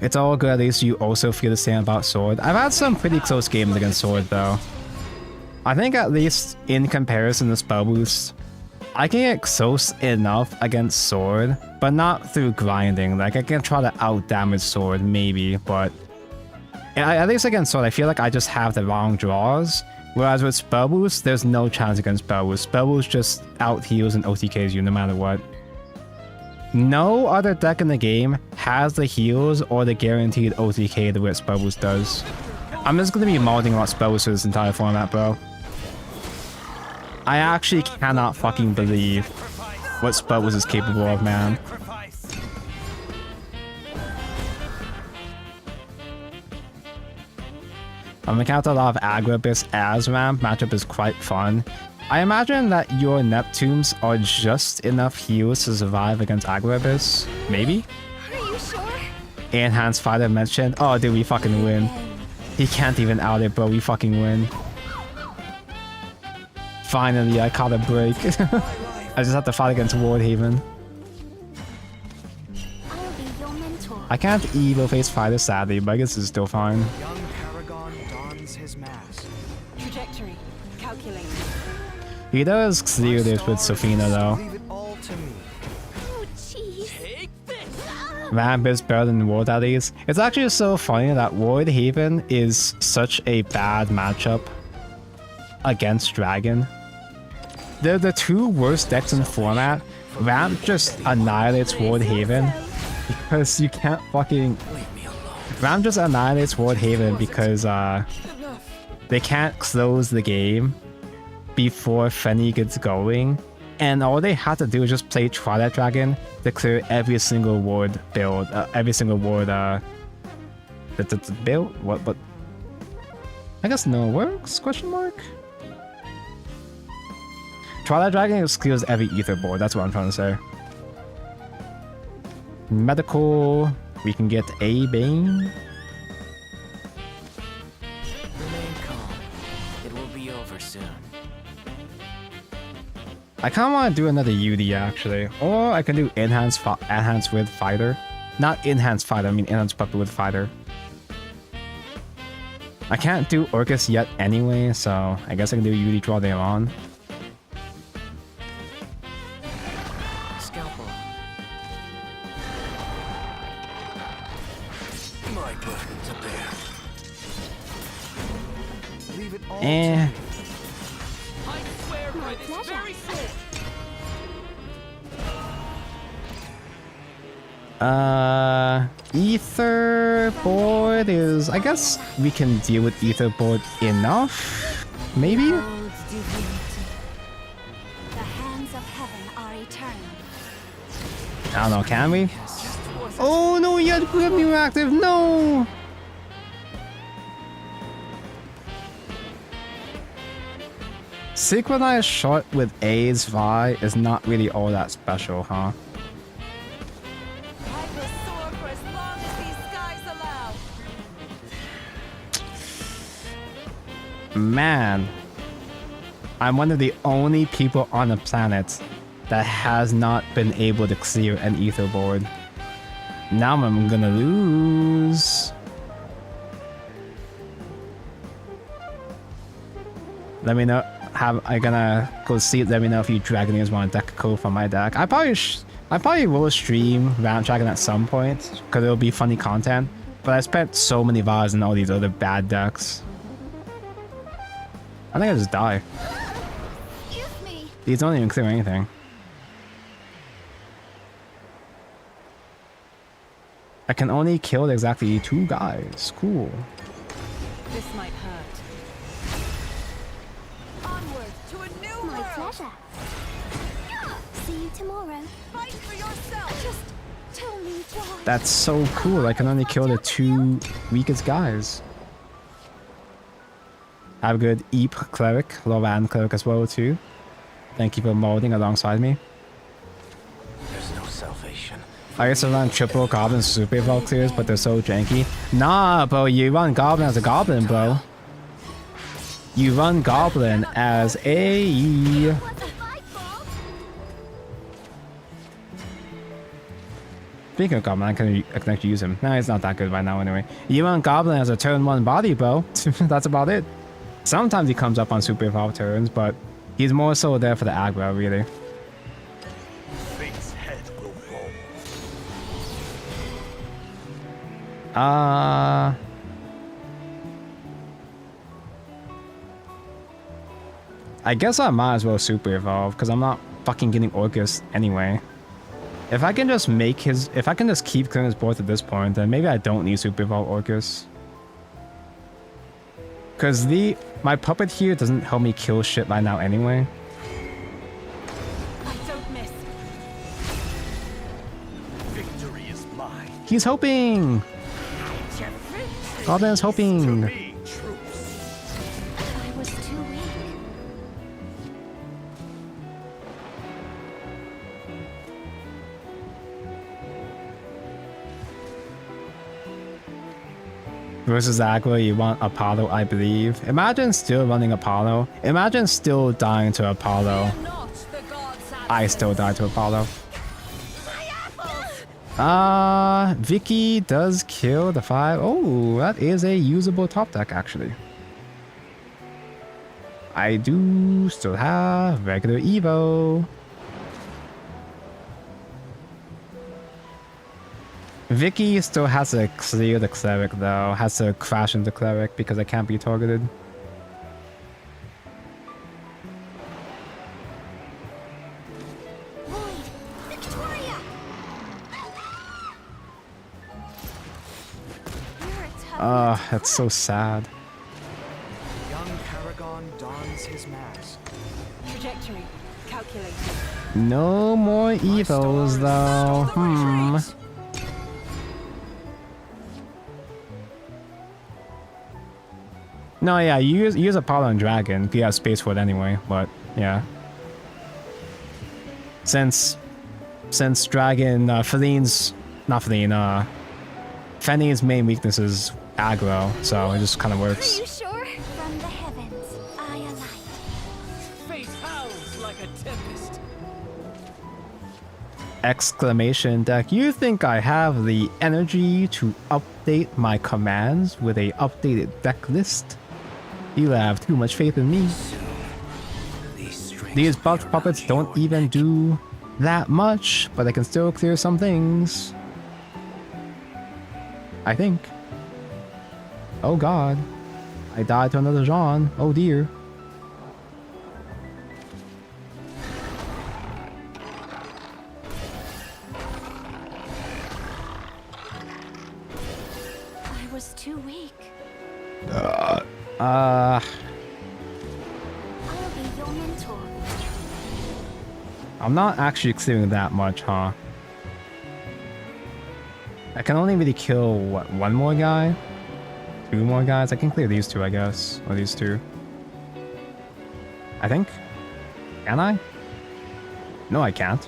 It's all good, at least you also feel the same about sword. I've had some pretty close games against sword though. I think at least in comparison to spell boost, I can get close enough against sword, but not through grinding. Like I can try to out damage sword maybe, but at least against sword I feel like I just have the wrong draws. Whereas with spell boost, there's no chance against spell boost. Spell boost just out heals and OTKs you no matter what. No other deck in the game has the heals or the guaranteed OTK the way spell boost does. I'm just gonna be modding about spell boost for this entire format, bro. I actually cannot fucking believe what spell boost is capable of, man. I'm encountered a lot of Agrabis as ramp. Matchup is quite fun. I imagine that your Neptunes are just enough heals to survive against Agrabis. Maybe? Are you sure? Enhanced Fighter mentioned. Oh, dude, we fucking win. He can't even out it, bro. We fucking win. Finally, I caught a break. I just have to fight against Ward Haven. I'll be your mentor. I can't evil face fighter sadly, but I guess it's still fine. Young Paragon dons his mask. Trajectory. Calculating. He does clear this with Sofina though. Leave it all to me. Oh, jeez. Take this. Ramp is better than Ward at least. It's actually so funny that Ward Haven is such a bad matchup against Dragon. They're the two worst decks in the format. Ramp just annihilates Ward Haven because you can't fucking... Ramp just annihilates Ward Haven because they can't close the game before Fenny gets going. And all they have to do is just play Twilight Dragon to clear every single ward build, every single ward build. What? I guess no works? Question mark. Twilight Dragon just clears every ether board. That's what I'm trying to say. Medical. We can get a Bane. Remain calm. It will be over soon. I kind of want to do another UD actually, or I can do enhanced with fighter. Not enhanced fighter. I mean enhanced puppet with fighter. I can't do Orcus yet anyway, so I guess I can do UD draw them on. Scalpel. My burden to bear. Leave it all Eh. to me. I swear by this pleasure. very sword. Ether board is... I guess we can deal with ether board enough? Maybe? Old divinity. The hands of heaven are eternal. I don't know, can we? Oh no, you had new active, no! Synchronized shot with Zwei is not really all that special, huh? I will soar for as long as these skies allow. Man, I'm one of the only people on the planet that has not been able to clear an ether board. Now I'm gonna lose. Let me know. I'm gonna go see. Let me know if you Dragoneers want a deck code from my deck. I probably will stream Round Dragon at some point because it'll be funny content. But I spent so many hours in all these other bad decks. I think I just die. Excuse me. These don't even clear anything. I can only kill exactly 2 guys. Cool. This might hurt. Onward to a new My world. pleasure. See you tomorrow. Fight for yourself. Just tell me why. That's so cool. I can only kill the 2 weakest guys. Have a good Eep Cleric, Loran Cleric as well too. Thank you for molding alongside me. There's no salvation. I used to run triple Goblin Super Evolve clears, but they're so janky. Nah, bro, you run Goblin as a Goblin, bro. You run Goblin as a... What's a fight for? Speaking of Goblin, I can actually use him. Nah, he's not that good right now anyway. You run Goblin as a turn 1 body, bro. That's about it. Sometimes he comes up on Super Evolve turns, but he's more so there for the aggro, really. Fate's head will fall. I guess I might as well Super Evolve, because I'm not fucking getting Orcus anyway. If I can just make his... If I can just keep clearing his board at this point, then maybe I don't need Super Evolve Orcus. Because my puppet here doesn't help me kill shit right now anyway. I don't miss. Victory is mine. He's hoping! Goblin's To hoping! me, troops. I was too weak. Versus aggro, you want Apollo, I believe. Imagine still running Apollo. Imagine still dying to Apollo. Not the gods. I still die to Apollo. Vicky does kill the 5. Oh, that is a usable top deck, actually. I do still have regular Evo. Vicky still has to clear the cleric though, has to crash into cleric because I can't be targeted. Void. Victoria. You're a tough That's so sad. Young Paragon dons his mask. Trajectory calculated. No more Evos though. Retreat. No, yeah, you use Apollo and Dragon. You have space for it anyway, but yeah. Since Dragon, Feni's main weakness is aggro, so it just kind of Are works. you sure? From the heavens, I alight. Fate howls like a tempest. Exclamation deck. You think I have the energy to update my commands with a updated deck list? You have too much faith in me. These buffed puppets don't even do that much, but they can still clear some things. I think. Oh god. I died to another Jean. Oh dear. I'll be your mentor. I'm not actually clearing that much, huh? I can only really kill, what, one more guy? Two more guys? I can clear these two, I guess. Or these two. I think. Can I? No, I can't.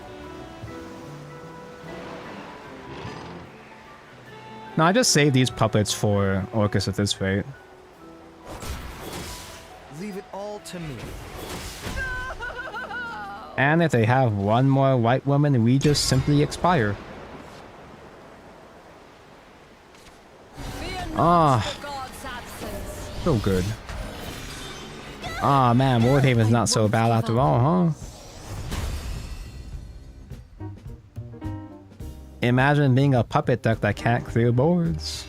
No, I just saved these puppets for Orcus at this rate. Leave it all to me. And if they have one more white woman, we just simply expire. Ah, so good. Ah, man, Wardhaven's not so bad after all, huh? Imagine being a puppet deck that can't clear boards.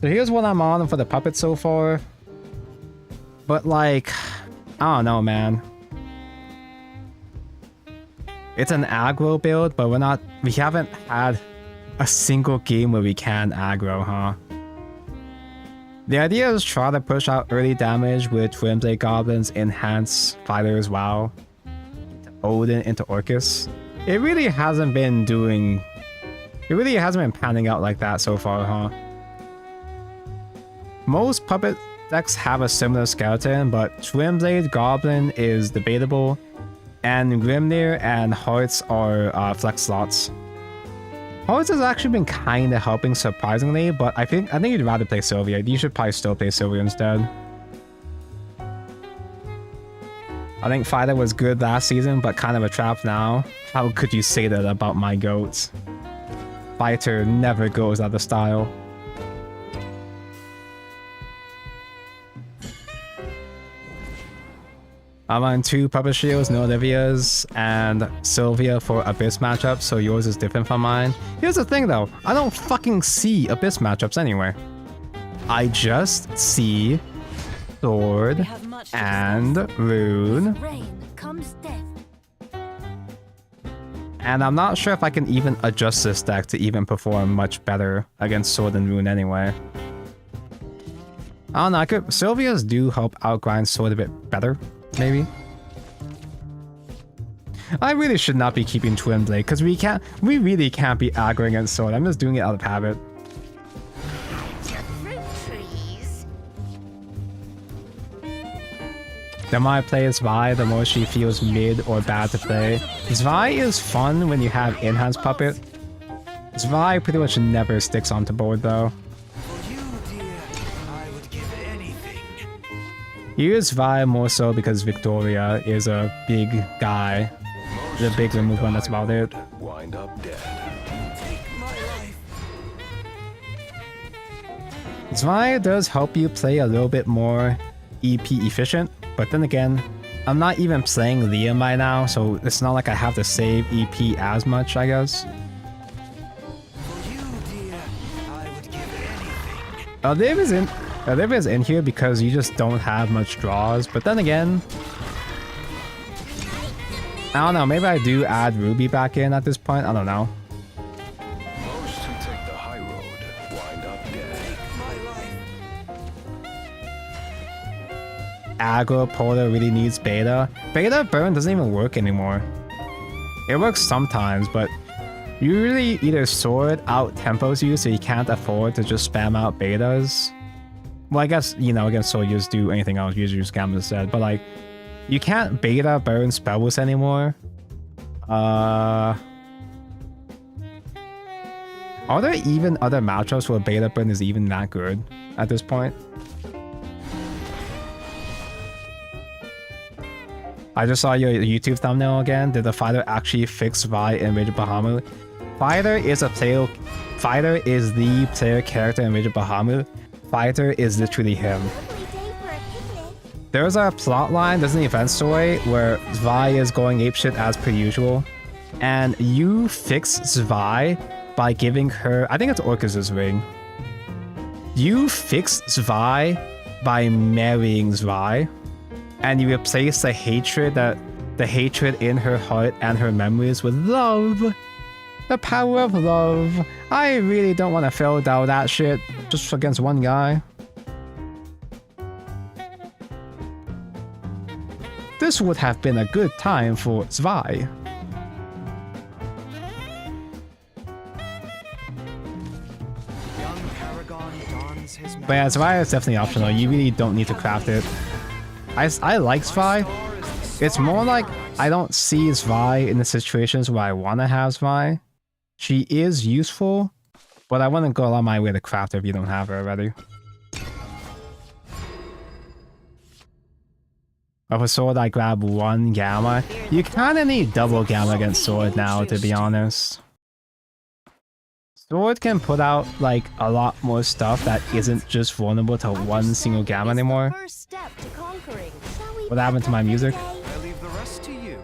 So here's what I'm on for the puppet so far. But like, I don't know, man. It's an aggro build, but we haven't had a single game where we can aggro, huh? The idea is try to push out early damage with Twin Blade Goblins, enhance fighters, WoW, Odin into Orcus. It really hasn't been panning out like that so far, huh? Most puppet decks have a similar skeleton, but Twin Blade Goblin is debatable, and Grimnir and Hearts are flex slots. Hearts has actually been kind of helping surprisingly, but I think you'd rather play Sylvia. You should probably still play Sylvia instead. I think Fighter was good last season, but kind of a trap now. How could you say that about my goats? Fighter never goes out of style. I'm on 2 Puppet Shields, no Olivia's, and Sylvia for Abyss matchups, so yours is different from mine. Here's the thing though, I don't fucking see Abyss matchups anywhere. I just see Sword and Rune. Rain comes death. And I'm not sure if I can even adjust this deck to even perform much better against Sword and Rune anyway. I don't know, Sylvia's do help outgrind Sword a bit better. Maybe. I really should not be keeping Twin Blade because we really can't be aggroing against Sword. I'm just doing it out of habit. The more I play Zwei, the more she feels mid or bad to play. Zwei is fun when you have Enhanced Puppet. Zwei pretty much never sticks onto board though. You use Vi more so because Victoria is a big guy. The big remove one, that's about it. Wind up dead. Take my life. Zwei does help you play a little bit more EP efficient, but then again, I'm not even playing Liam right now, so it's not like I have to save EP as much, I guess. For you, dear, I would give anything. Olivia's in here because you just don't have much draws, but then again, I don't know, maybe I do add Ruby back in at this point, I don't know. Most who take the high road wind up dead. Take my life. Aggro Porter really needs Beta. Beta Burn doesn't even work anymore. It works sometimes, but usually either Sword out tempos you so you can't afford to just spam out Betas. Well, I guess, you know, against Sword you just do anything else, usually just scam instead, but like, you can't Beta Burn spells anymore. Are there even other matchups where Beta Burn is even that good at this point? I just saw your YouTube thumbnail again. Did the fighter actually fix Vi in Rage of Bahamut? Fighter is the player character in Rage of Bahamut. Fighter is literally him. There's a plot line, there's an event story where Zwei is going apeshit as per usual, and you fix Zwei by giving her, I think it's Orcus's ring. You fix Zwei by marrying Zwei, and you replace the hatred in her heart and her memories with love. The power of love. I really don't want to fill out that shit just against one guy. This would have been a good time for Zwei. Young Paragon dons his But yeah, Zwei is definitely optional. You really don't need to craft it. I like Zwei. It's more like I don't see Zwei in the situations where I want to have Zwei. She is useful, but I wouldn't go a lot my way to craft her if you don't have her already. Of a sword, I grab 1 gamma. You kinda need double gamma against sword now, to be honest. Sword can put out like a lot more stuff that isn't just vulnerable to 1 single gamma anymore. First step to conquering. What happened to my music? I leave the rest to you.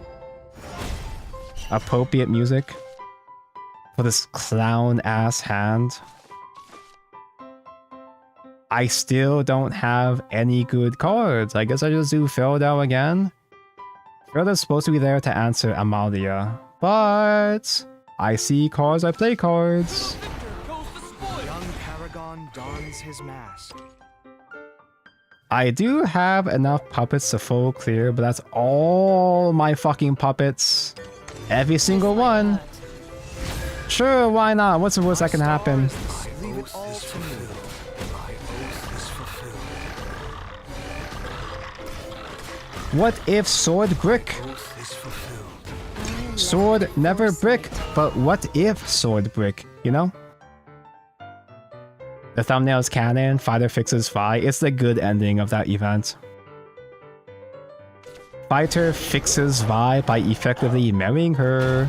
Appropriate music for this clown ass hand. I still don't have any good cards. I guess I just do Feodal again. Feodal's supposed to be there to answer Amalia, but I see cards, I play cards. Young Paragon dons his mask. I do have enough puppets to full clear, but that's all my fucking puppets. Every single one. Sure, why not? What's the worst that can happen? Leave it all to me. What if sword brick? Sword never bricked, but what if sword brick, you know? The thumbnail's canon, Fighter fixes Zwei. It's the good ending of that event. Fighter fixes Zwei by effectively marrying her.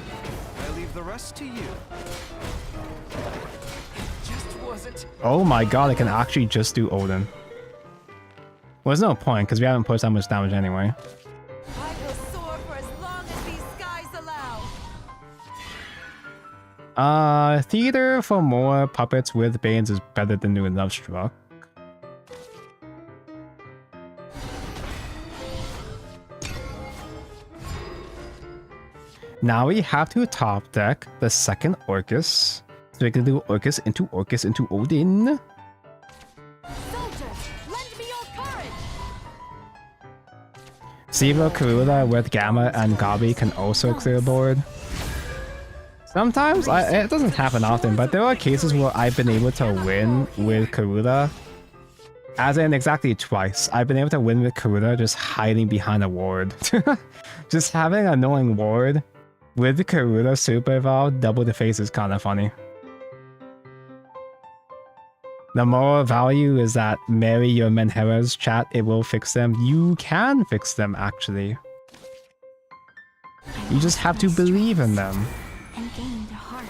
I leave the rest to you. Just wasn't. Oh my god, I can actually just do Odin. Well, there's no point, because we haven't pushed that much damage anyway. I will soar for as long as these skies allow. Theater for more puppets with Banes is better than doing Love Struck. Now we have to top deck the second Orcus, so we can do Orcus into Odin. Soldiers, lend me your courage. Siva Karula with Gamma and Gabi can also clear board. Sometimes, it doesn't happen often, but there are cases where I've been able to win with Karula. As in exactly twice. I've been able to win with Karula just hiding behind a ward. Just having a annoying ward with Karula Super Evolved, double the face is kind of funny. The moral value is that marry your Menheras, chat, it will fix them. You can fix them, actually. You just have to believe in them. And gain their heart.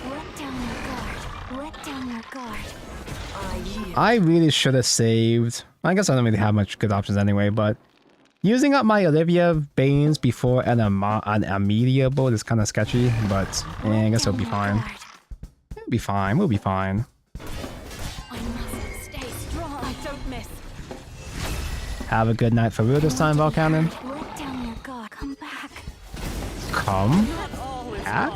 Let down your guard. Let down your guard. I really should have saved. I guess I don't really have much good options anyway, but using up my Olivia Banes before an Amelia build is kind of sketchy, but I guess it'll be fine. It'll be fine, we'll be fine. I must stay strong. I don't miss. Have a good night for real this time, Volcanon. Let down your guard. Come back. Come back?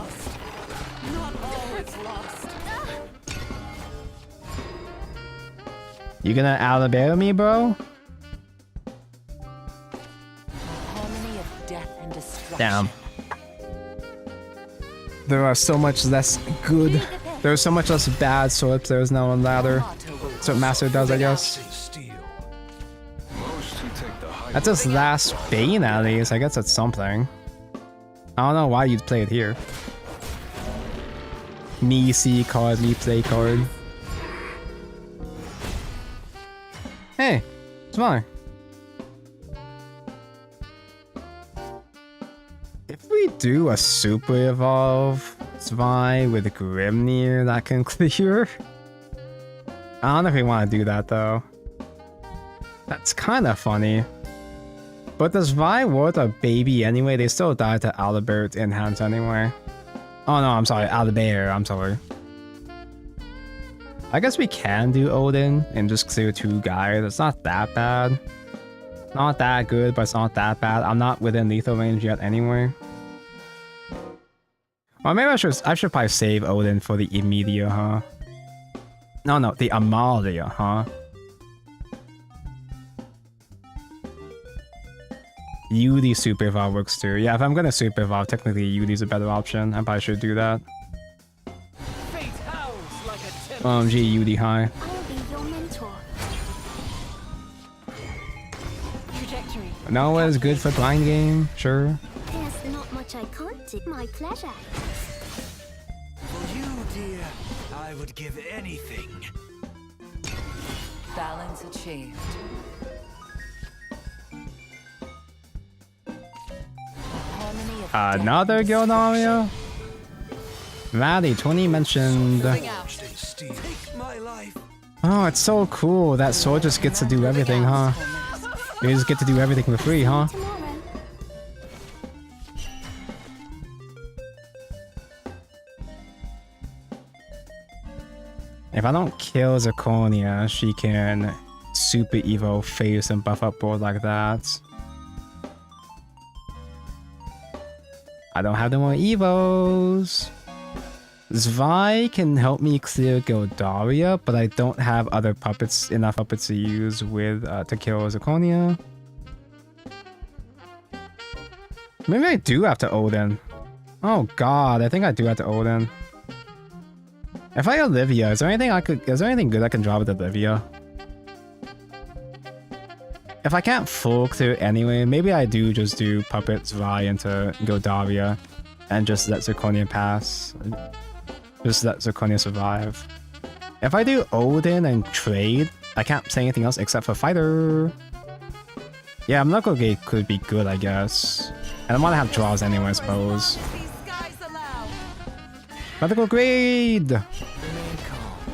You gonna Alabama me, bro? Harmony of death and destruction. Damn. There are so much less good. There's so much less bad sword players now on ladder. That's what Master does, I guess. That's his last Bane at least. I guess that's something. I don't know why you'd play it here. Me see card, me play card. Hey, it's fine. If we do a super evolve Zwei with a Grimnir that can clear. I don't know if we want to do that though. That's kind of funny. But does Zwei worth a baby anyway? They still die to Alibert in hands anyway. Oh no, I'm sorry, Alibert, I'm sorry. I guess we can do Odin and just clear 2 guys. It's not that bad. Not that good, but it's not that bad. I'm not within lethal range yet anyway. Well, maybe I should probably save Odin for the Emilia, huh? No, the Amalia, huh? Yudi Super Evolve works too. Yeah, if I'm gonna Super Evolve, technically Yudi's a better option. I probably should do that. Fate howls like a tempest. Gee, Yudi high. I'll be your mentor. Trajectory. Noah's good for blind game, sure. There's not much I can't do. My pleasure. For you, dear, I would give anything. Balance achieved. Harmony of Another Gildaria? Valley 20 mentioned. moving out. Take my life. Oh, it's so cool. That sword just gets to do everything, huh? You just get to do everything for free, huh? Tomorrow. If I don't kill Zirconia, she can Super Evo face and buff up board like that. I don't have no more Evos. Zwei can help me clear Gildaria, but I don't have other puppets, enough puppets to use with to kill Zirconia. Maybe I do have to Odin. Oh god, I think I do have to Odin. If I Olivia, is there anything good I can draw with Olivia? If I can't full clear anyway, maybe I do just do Puppet Zwei into Gildaria and just let Zirconia pass. Just let Zirconia survive. If I do Odin and trade, I can't say anything else except for Fighter. Yeah, Miracle Gate could be good, I guess. And I want to have draws anyway, I suppose. These skies allow. Medical grade! Remain calm.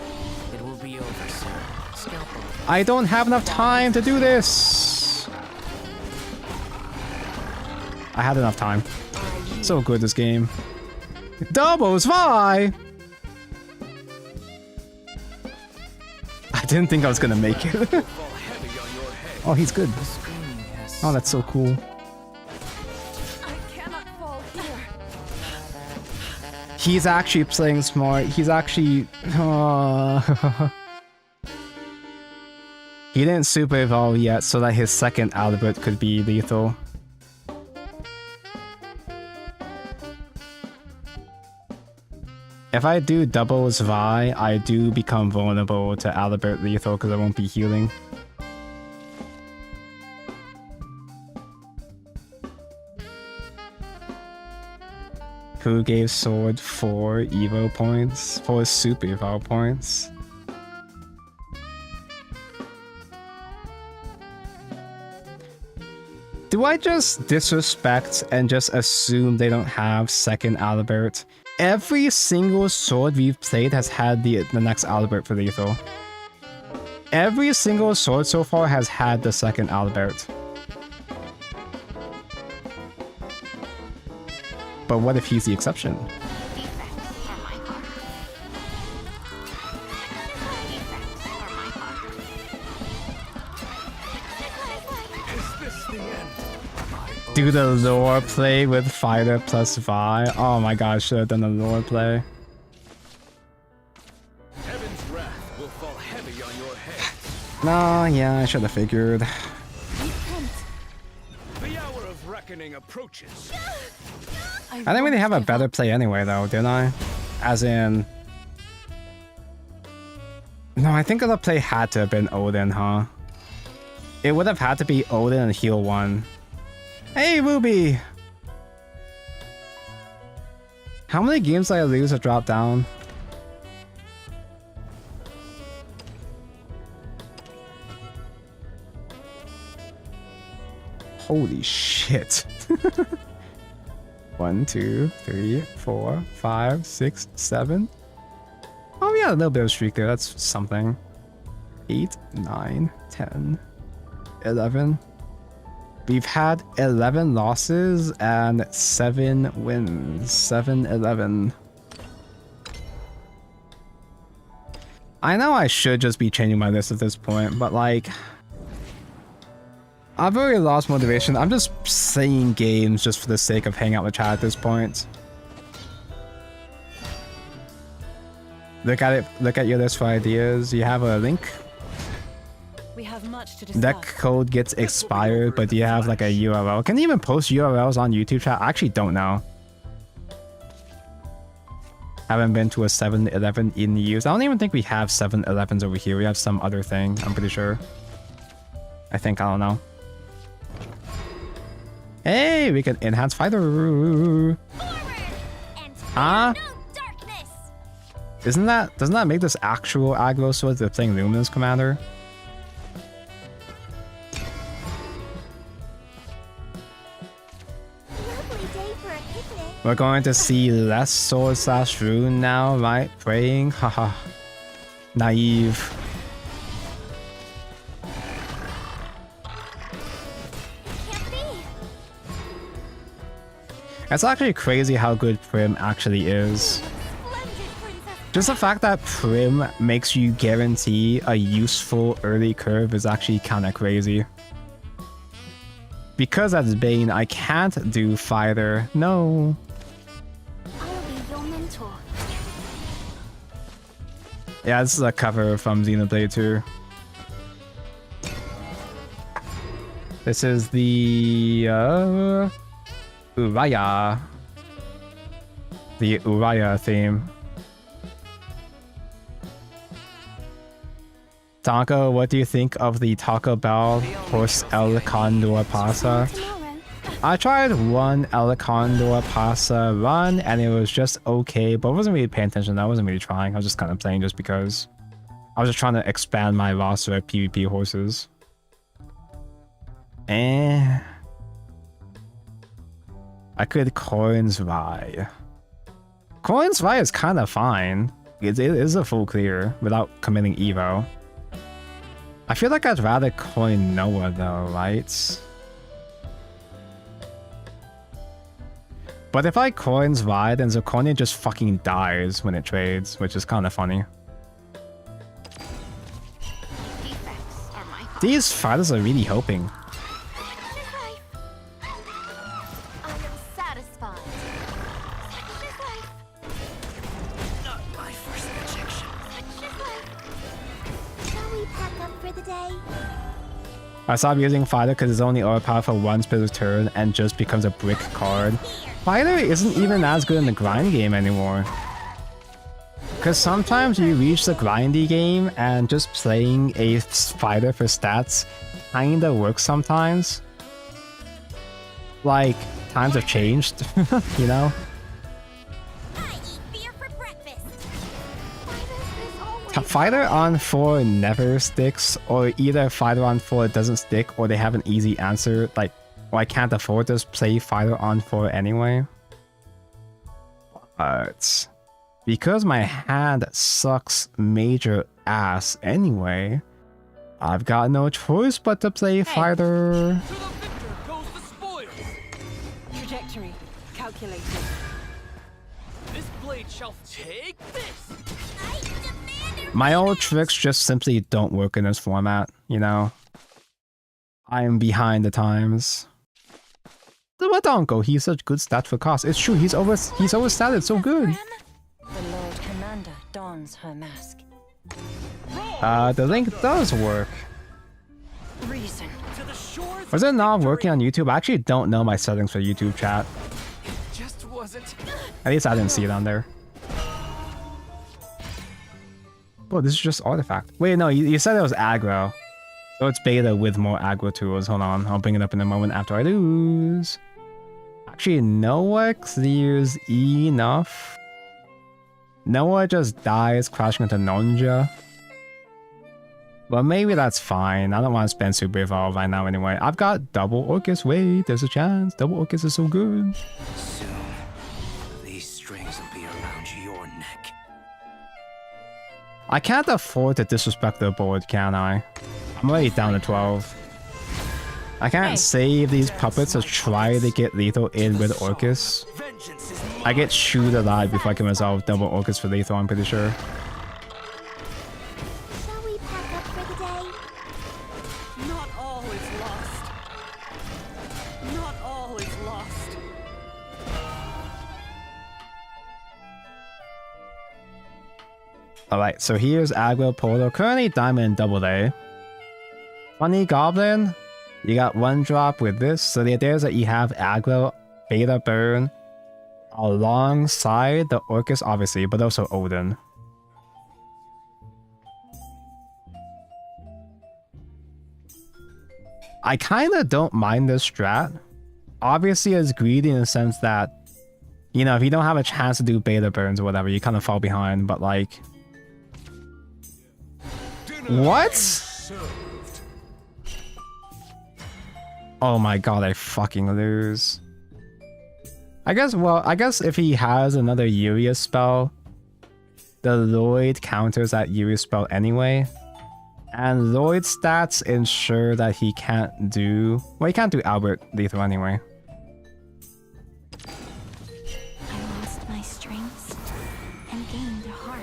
It will be over soon. Scalpel. I don't have enough time to do this! I had enough time. So good, this game. Double Zwei! I didn't think I was gonna make it. Oh, he's good. Screaming has Oh, that's so cool. I cannot fall here. He's actually playing smart. He's actually... He didn't super evolve yet, so that his second Albert could be lethal. If I do double Zwei, I do become vulnerable to Albert lethal because I won't be healing. Who gave Sword 4 Evo points? 4 Super Evo points? Do I just disrespect and just assume they don't have second Albert? Every single sword we've played has had the next Albert for lethal. Every single sword so far has had the second Albert. But what if he's the exception? Defects are my art. Is this the end? Do the lore play with Fighter plus Vi? Oh my god, should have done the lore play. Heaven's wrath will fall heavy on your head. Nah, yeah, I should have figured. The hour of reckoning approaches. I didn't really have a better play anyway, though, did I? As in... No, I think the play had to have been Odin, huh? It would have had to be Odin and heal 1. Hey, Ruby! How many games did I lose or drop down? Holy shit. 1, 2, 3, 4, 5, 6, 7. Oh, yeah, a little bit of streak there. That's something. 8, 9, 10, 11. We've had 11 losses and 7 wins. 7, 11. I know I should just be changing my list at this point, but like... I've already lost motivation. I'm just saying games just for the sake of hanging out with chat at this point. Look at it. Look at your list for ideas. You have a link. We have much to discuss. Deck code gets expired, but do you have like a URL? Can you even post URLs on YouTube chat? I actually don't know. Haven't been to a 7-Eleven in years. I don't even think we have 7-Elevens over here. We have some other thing, I'm pretty sure. I think, I don't know. Hey, we can enhance fighter. Forward and Ah, no darkness. doesn't that make this actual aggro sword the playing Luminous Commander? Lovely day for a picnic. We're going to see less sword slash rune now, right? Praying, haha. Naive. Can't be. It's actually crazy how good Prim actually is. Splendid, Princess. Just the fact that Prim makes you guarantee a useful early curve is actually kind of crazy. Because that's Bane, I can't do fighter. No. I'll be your mentor. Yeah, this is a cover from Xenoblade 2. This is the Uraya. The Uraya theme. Tonka, what do you think of the Taco Bell Horse El Condor Pasta? Tomorrow. I tried one El Condor Pasta run and it was just okay, but I wasn't really paying attention. I wasn't really trying. I was just kind of playing just because. I was just trying to expand my roster of PvP horses. I could Coin Zwei. Coin Zwei is kind of fine. It is a full clear without committing Evo. I feel like I'd rather coin Noah though, right? But if I coin Zwei, then Zirconia just fucking dies when it trades, which is kind of funny. Defects are my heart. These fighters are really hoping. Sacrifice life. I am satisfied. Sacrifice life. Not my first rejection. Sacrifice life. Shall we pack up for the day? I stopped using Fighter because it's only overpowered for one per turn and just becomes a brick card. Fighter isn't even as good in the grind game anymore. Because sometimes you reach the grindy game and just playing a fighter for stats kinda works sometimes. Like, times have changed, you know? I eat beer for breakfast. Why does this always Fighter on 4 never sticks, or either Fighter on 4 doesn't stick, or they have an easy answer, like, well, I can't afford to play Fighter on 4 anyway. But because my hand sucks major ass anyway, I've got no choice but to play Fighter. To the victor goes the spoils. Trajectory calculated. This blade shall take this. I demand a My old tricks just simply don't work in this format, you know? I am behind the times. The Madonko, he's such good stat for cost. It's true, he's overstatted so good. The Lord Commander dons her mask. The link does work. Reason. To the shores. Was it not working on YouTube? I actually don't know my settings for YouTube chat. Just wasn't. At least I didn't see it on there. Oh, this is just artifact. Wait, no, you said it was aggro. So it's beta with more aggro tools. Hold on, I'll bring it up in a moment after I lose. Actually, Noah clears enough. Noah just dies crashing into Nonja. But maybe that's fine. I don't want to spend Super Evolve right now anyway. I've got double Orcus. Wait, there's a chance. Double Orcus is so good. Soon, these strings will be around your neck. I can't afford to disrespect the board, can I? I'm already down to 12. I can't save these puppets to try to get lethal in with Orcus. Vengeance is I get chewed alive before I can resolve double Orcus for lethal, I'm pretty sure. Shall we pack up for the day? Not all is lost. Not all is lost. Alright, so here's aggro portal. Currently diamond double A. Funny goblin. You got one drop with this. So the idea is that you have aggro, beta burn, alongside the Orcus obviously, but also Odin. I kind of don't mind this strat. Obviously it's greedy in the sense that, you know, if you don't have a chance to do beta burns or whatever, you kind of fall behind, but like... What? Oh my god, I fucking lose. I guess if he has another Urius spell, the Lloyd counters that Urius spell anyway. And Lloyd's stats ensure that he can't do... Well, he can't do Albert lethal anyway. I lost my strengths and gained a heart.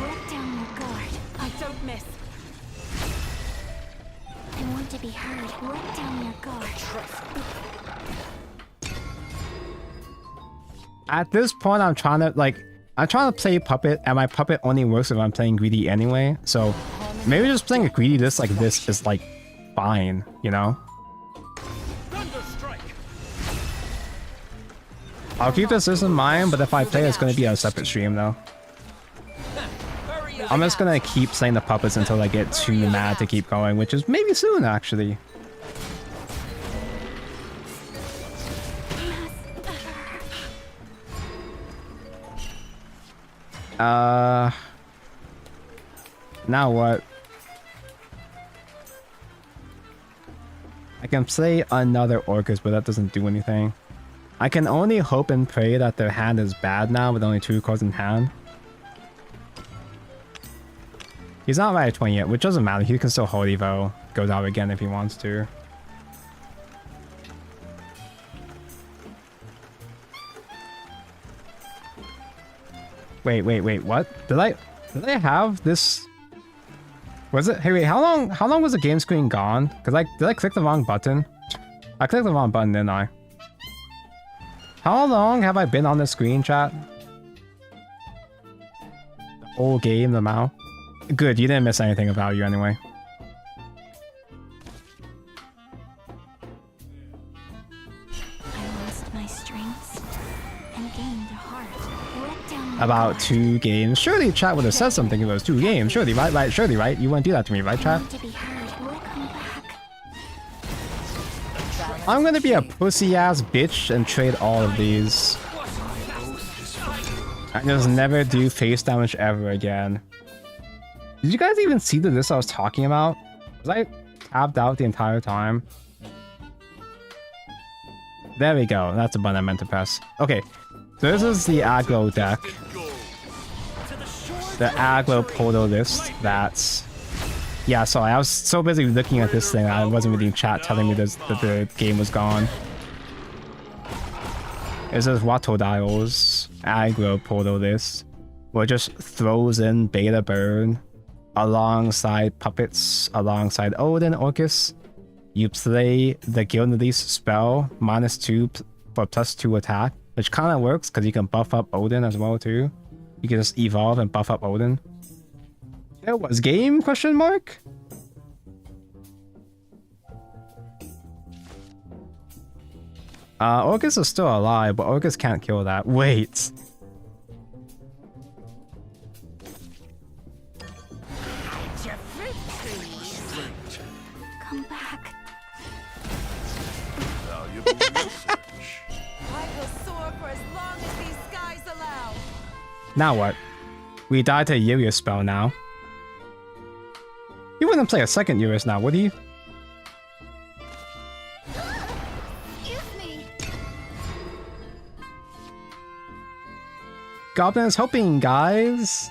Let down your guard. I don't miss. I want to be heard. Let down your guard. At this point, I'm trying to play Puppet, and my Puppet only works if I'm playing Greedy anyway, so maybe just playing a Greedy list like this is, like, fine, you know? I'll keep this in mind, but if I play, it's going to be a separate stream, though. I'm just going to keep playing the Puppets until I get too mad to keep going, which is maybe soon, actually. Now what? I can play another Orcus, but that doesn't do anything. I can only hope and pray that their hand is bad now with only 2 cards in hand. He's not right at 20 yet, which doesn't matter. He can still hold Evo, goes out again if he wants to. Wait, what? Did I have this? Was it? Hey, wait, how long was the game screen gone? Cause did I click the wrong button? I clicked the wrong button, didn't I? How long have I been on the screen, chat? The whole game, the Mao? Good, you didn't miss anything of value anyway. I lost my strengths and gained a heart. Let down your About guard. 2 games. Surely chat would have said something if it was 2 games. Surely, right? Surely, right? You wouldn't do that to me, right, I chat? want to be heard. Welcome back. I'm gonna be a pussy-ass bitch and trade all of these. And just never do face damage ever again. Did you guys even see the list I was talking about? Was I tapped out the entire time? There we go. That's the button I meant to press. Okay, so this is the aggro deck. The aggro portal list. That's... Yeah, sorry, I was so busy looking at this thing, I wasn't reading chat telling me that the game was gone. This is Watodial's aggro portal list, where it just throws in beta burn alongside puppets, alongside Odin, Orcus. You play the Guild Release spell, -2 for +2 attack, which kind of works because you can buff up Odin as well too. You can just evolve and buff up Odin. There was game? Question mark? Orcus is still alive, but Orcus can't kill that. Wait. Come back. I will soar for as long as these skies allow. Now what? We died to a Urius spell now. He wouldn't play a second Urius now, would he? Excuse me. Goblin is helping, guys.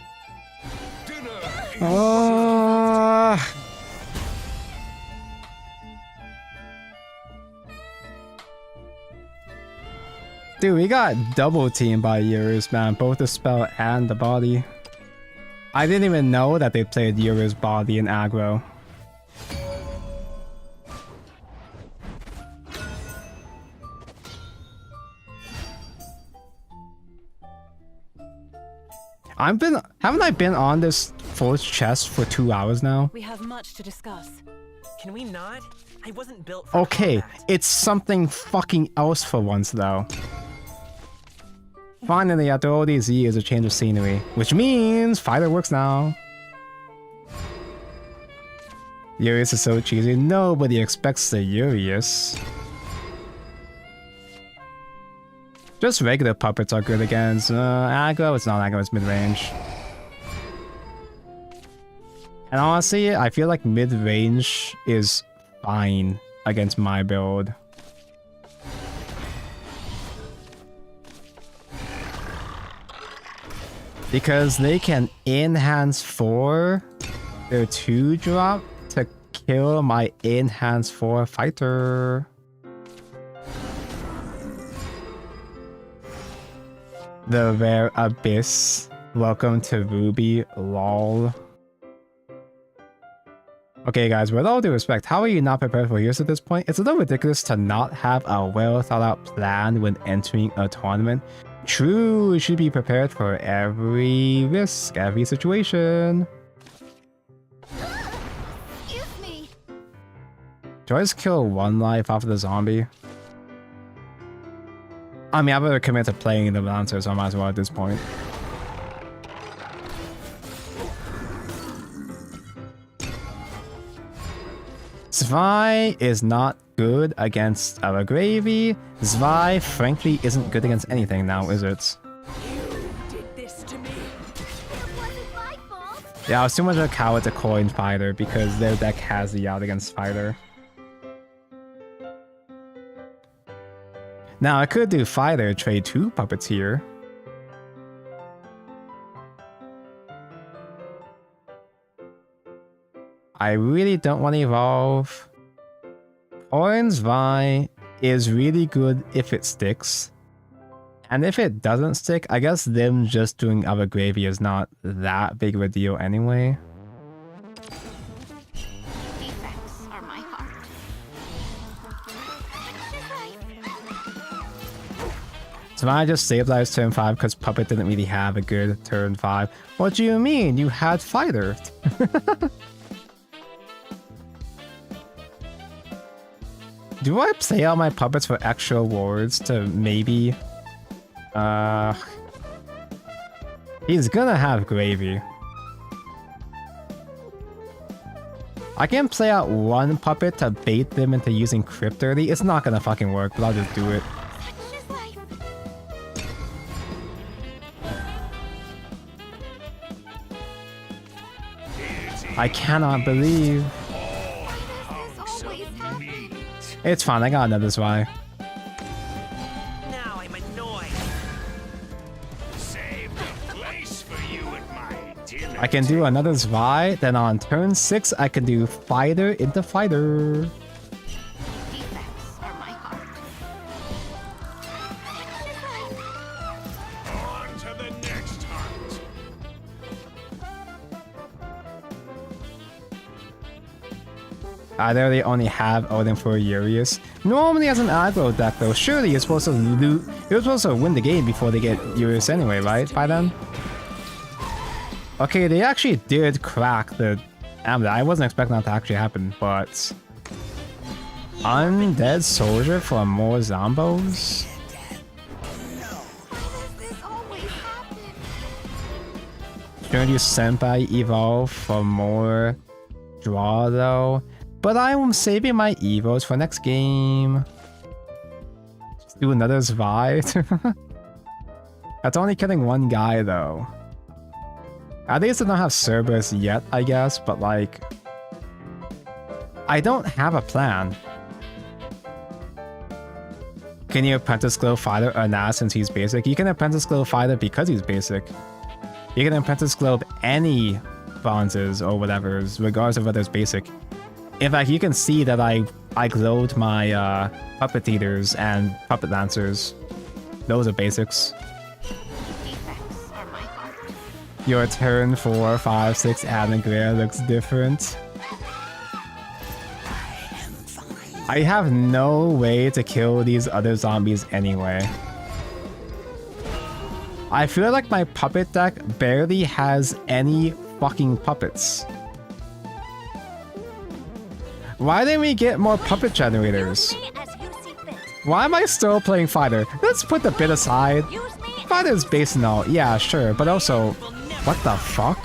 Dude, we got double teamed by Urius, man. Both the spell and the body. I didn't even know that they played Urius body in aggro. Haven't I been on this forged chest for 2 hours now? We have much to discuss. Can we not? I wasn't built for Okay, combat. it's something fucking else for once though. Finally, after all these years, a change of scenery. Which means fighter works now. Urius is so cheesy. Nobody expects the Urius. Just regular puppets are good against aggro. It's not aggro, it's mid-range. And honestly, I feel like mid-range is fine against my build. Because they can enhance 4 their 2-drop to kill my enhance 4 fighter. The rare abyss. Welcome to Ruby. Lol. Okay guys, with all due respect, how are you not prepared for heroes at this point? It's a little ridiculous to not have a well thought out plan when entering a tournament. True, you should be prepared for every risk, every situation. Excuse me. Do I just kill 1 life off of the zombie? I mean, I've already committed to playing the Lancer, so I might as well at this point. Zwei is not good against our gravy. Zwei, frankly, isn't good against anything now, is it? Did this to me. It wasn't my fault. Yeah, I was too much of a coward to coin Fighter because their deck has the out against Fighter. Now, I could do Fighter, trade 2 puppets here. I really don't want to evolve. Orange Zwei is really good if it sticks. And if it doesn't stick, I guess them just doing other gravy is not that big of a deal anyway. Defects are my heart. So I just stabilized turn 5 because Puppet didn't really have a good turn 5. What do you mean? You had Fighter. Do I play out my puppets for extra awards to maybe... He's gonna have gravy. I can play out 1 puppet to bait them into using Crypt 30. It's not gonna fucking work, but I'll just do it. Such is life. I cannot believe. Why does this always happen? It's fine, I got another Zwei. Now I'm annoyed. Saved a place for you at my dinner. I can do another Zwei, then on turn 6 I can do Fighter into Fighter. Defects are my heart. On to the next hunt. I literally only have Odin for Urius. Normally as an aggro deck though, surely you're supposed to loot. You're supposed to win the game before they get Urius anyway, right? By then? Okay, they actually did crack the amulet. I wasn't expecting that to actually happen, but... Undead Soldier for more Zombos? Why does this always happen? Shouldn't you Senpai evolve for more draw though? But I'm saving my evos for next game. Just do another Zwei. That's only killing 1 guy though. At least I don't have Cerberus yet, I guess, but like... I don't have a plan. Can you Apprentice Glow Fighter or nah, since he's basic? You can Apprentice Glow Fighter because he's basic. You can Apprentice Globe any bronzes or whatever, regardless of whether it's basic. In fact, you can see that I glowed my Puppet Eaters and Puppet Lancers. Those are basics. Defects are my heart. Your turn 4, 5, 6 Adam Glare looks different. I have no way to kill these other zombies anyway. I feel like my puppet deck barely has any fucking puppets. Why didn't we get more puppet generators? Use me as you see fit. Why am I still playing fighter? Let's put the bit aside. Use me as Fighter's base and all, yeah, sure, but also, what the fuck?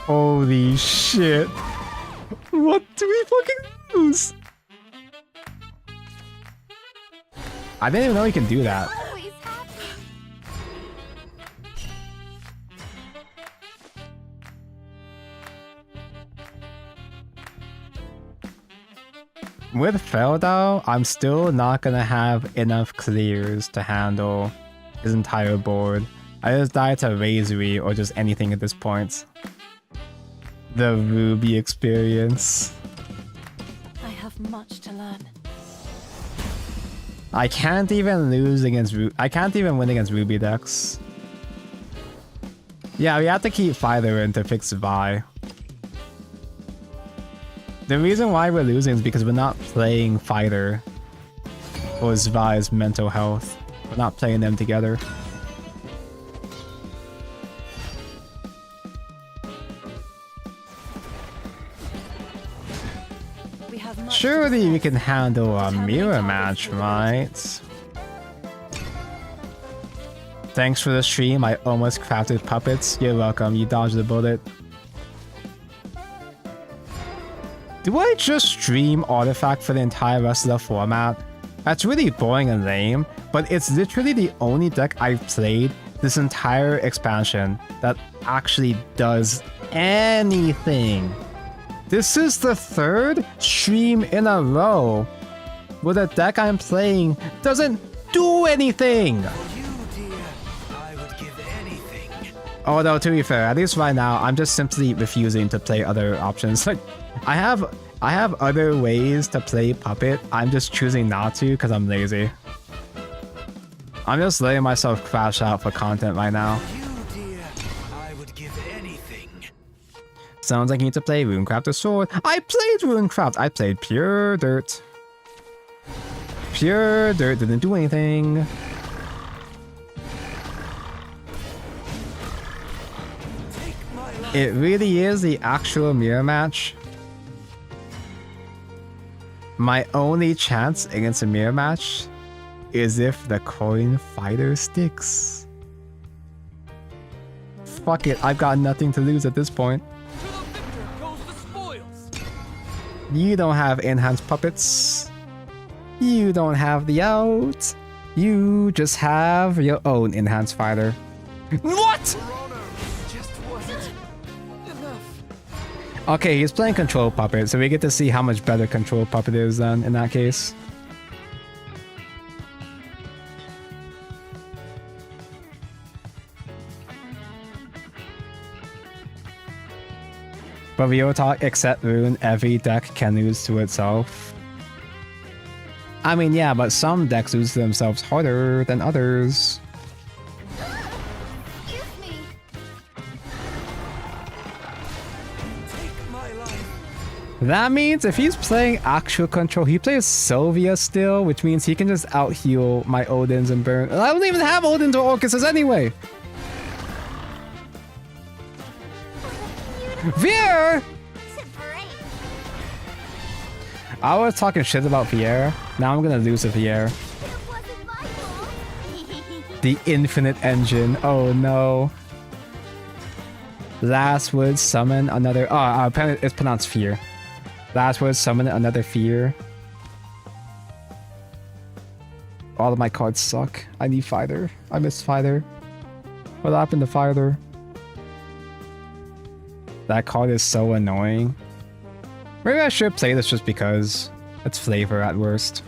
Holy shit. What do we fucking lose? I didn't even know you can do that. always happy. With Feldau, I'm still not gonna have enough clears to handle his entire board. I just die to Razori or just anything at this point. The Ruby experience. I have much to learn. I can't even lose against I can't even win against Ruby decks. Yeah, we have to keep Fighter in to fix Zwei. The reason why we're losing is because we're not playing Fighter or Zwei's mental health. We're not playing them together. We have much Surely we can handle a mirror match, right? Thanks for the stream, I almost crafted puppets. You're welcome, you dodged the bullet. Do I just stream Artifact for the entire rest of the format? That's really boring and lame, but it's literally the only deck I've played this entire expansion that actually does anything. This is the third stream in a row where the deck I'm playing doesn't do anything! For you, dear, I would give anything. Although, to be fair, at least right now, I'm just simply refusing to play other options. Like, I have other ways to play Puppet. I'm just choosing not to because I'm lazy. I'm just letting myself crash out for content right now. For you, dear, I would give anything. Sounds like you need to play Runecraft or Sword. I played Runecraft. I played Pure Dirt. Pure Dirt didn't do anything. Take my life. It really is the actual mirror match. My only chance against a mirror match is if the coin fighter sticks. Fuck it, I've got nothing to lose at this point. To the victor goes the spoils. You don't have enhanced puppets. You don't have the out. You just have your own enhanced fighter. What? Just wasn't enough. Okay, he's playing Control Puppet, so we get to see how much better Control Puppet is then in that case. But real talk, except Rune, every deck can lose to itself. I mean, yeah, but some decks lose to themselves harder than others. Excuse me. Take my life. That means if he's playing actual Control, he plays Sylvia still, which means he can just out-heal my Odins and burn. I don't even have Odins or Orcuses anyway! Vier! To break. I was talking shit about Vier. Now I'm gonna lose to Vier. It wasn't my fault. The infinite engine. Oh no. Last word summon another. Oh, apparently it's pronounced fear. Last word summon another fear. All of my cards suck. I need Fighter. I miss Fighter. What happened to Fighter? That card is so annoying. Maybe I should play this just because it's flavor at worst.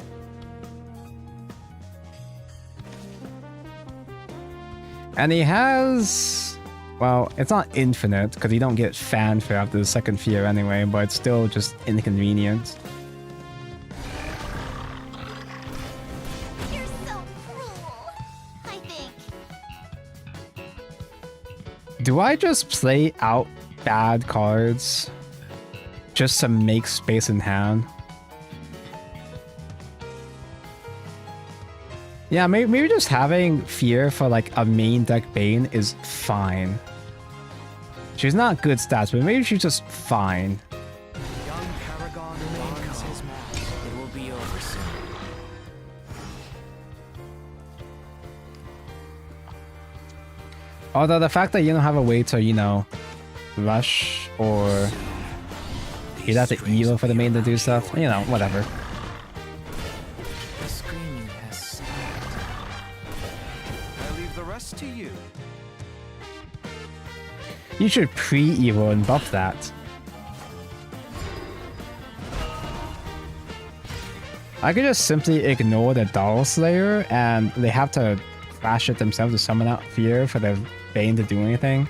And he has... Well, it's not infinite, because you don't get fanfare after the second fear anyway, but it's still just inconvenient. You're so cruel. I think. Do I just play out bad cards just to make space in hand? Yeah, maybe just having fear for like a main deck Bane is fine. She's not good stats, but maybe she's just fine. Young Paragon dons his mask. It will be over soon. Although the fact that you don't have a way to, you know, rush or you have to evil for the main to do stuff, you know, whatever. The screaming has stopped. I leave the rest to you. You should pre-evil and buff that. I could just simply ignore the Doll Slayer and they have to crash it themselves to summon out fear for the Bane to do anything.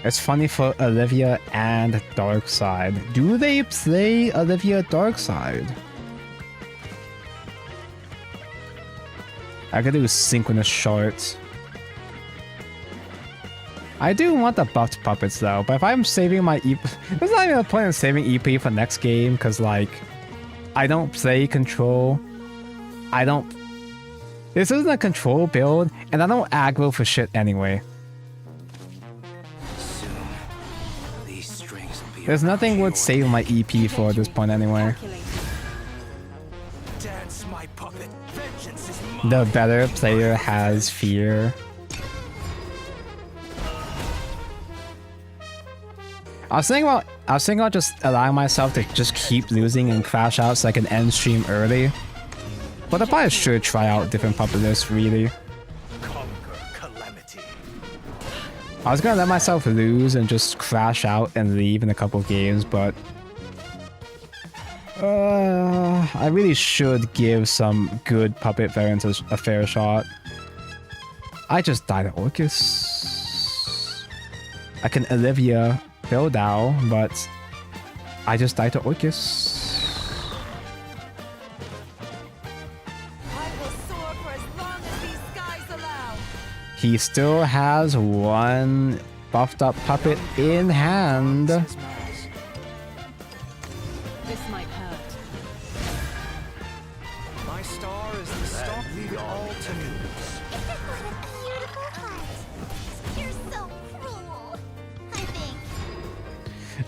It's funny for Olivia and Darkseid. Do they play Olivia Darkseid? I could do synchronous shorts. I do want the buffed puppets though, but if I'm saving my EP, there's not even a point in saving EP for next game because like I don't play control. This isn't a control build, and I don't aggro for shit anyway. Soon, these strings will be There's nothing worth saving my EP for at this point anyway. Dance, my puppet. Vengeance is mine. The better player has fear. I was thinking about just allowing myself to just keep losing and crash out so I can end stream early. But I probably should try out different puppet lists, really. Conquer calamity. I was gonna let myself lose and just crash out and leave in a couple of games, but I really should give some good puppet variants a fair shot. I just died at Orcus. I can Olivia build out, but I just died to Orcus. I will soar for as long as these skies allow. He still has one buffed up puppet in hand. His mask. This might hurt. My star is the star. Leave it all to me. What a beautiful heart. You're so cruel. I think.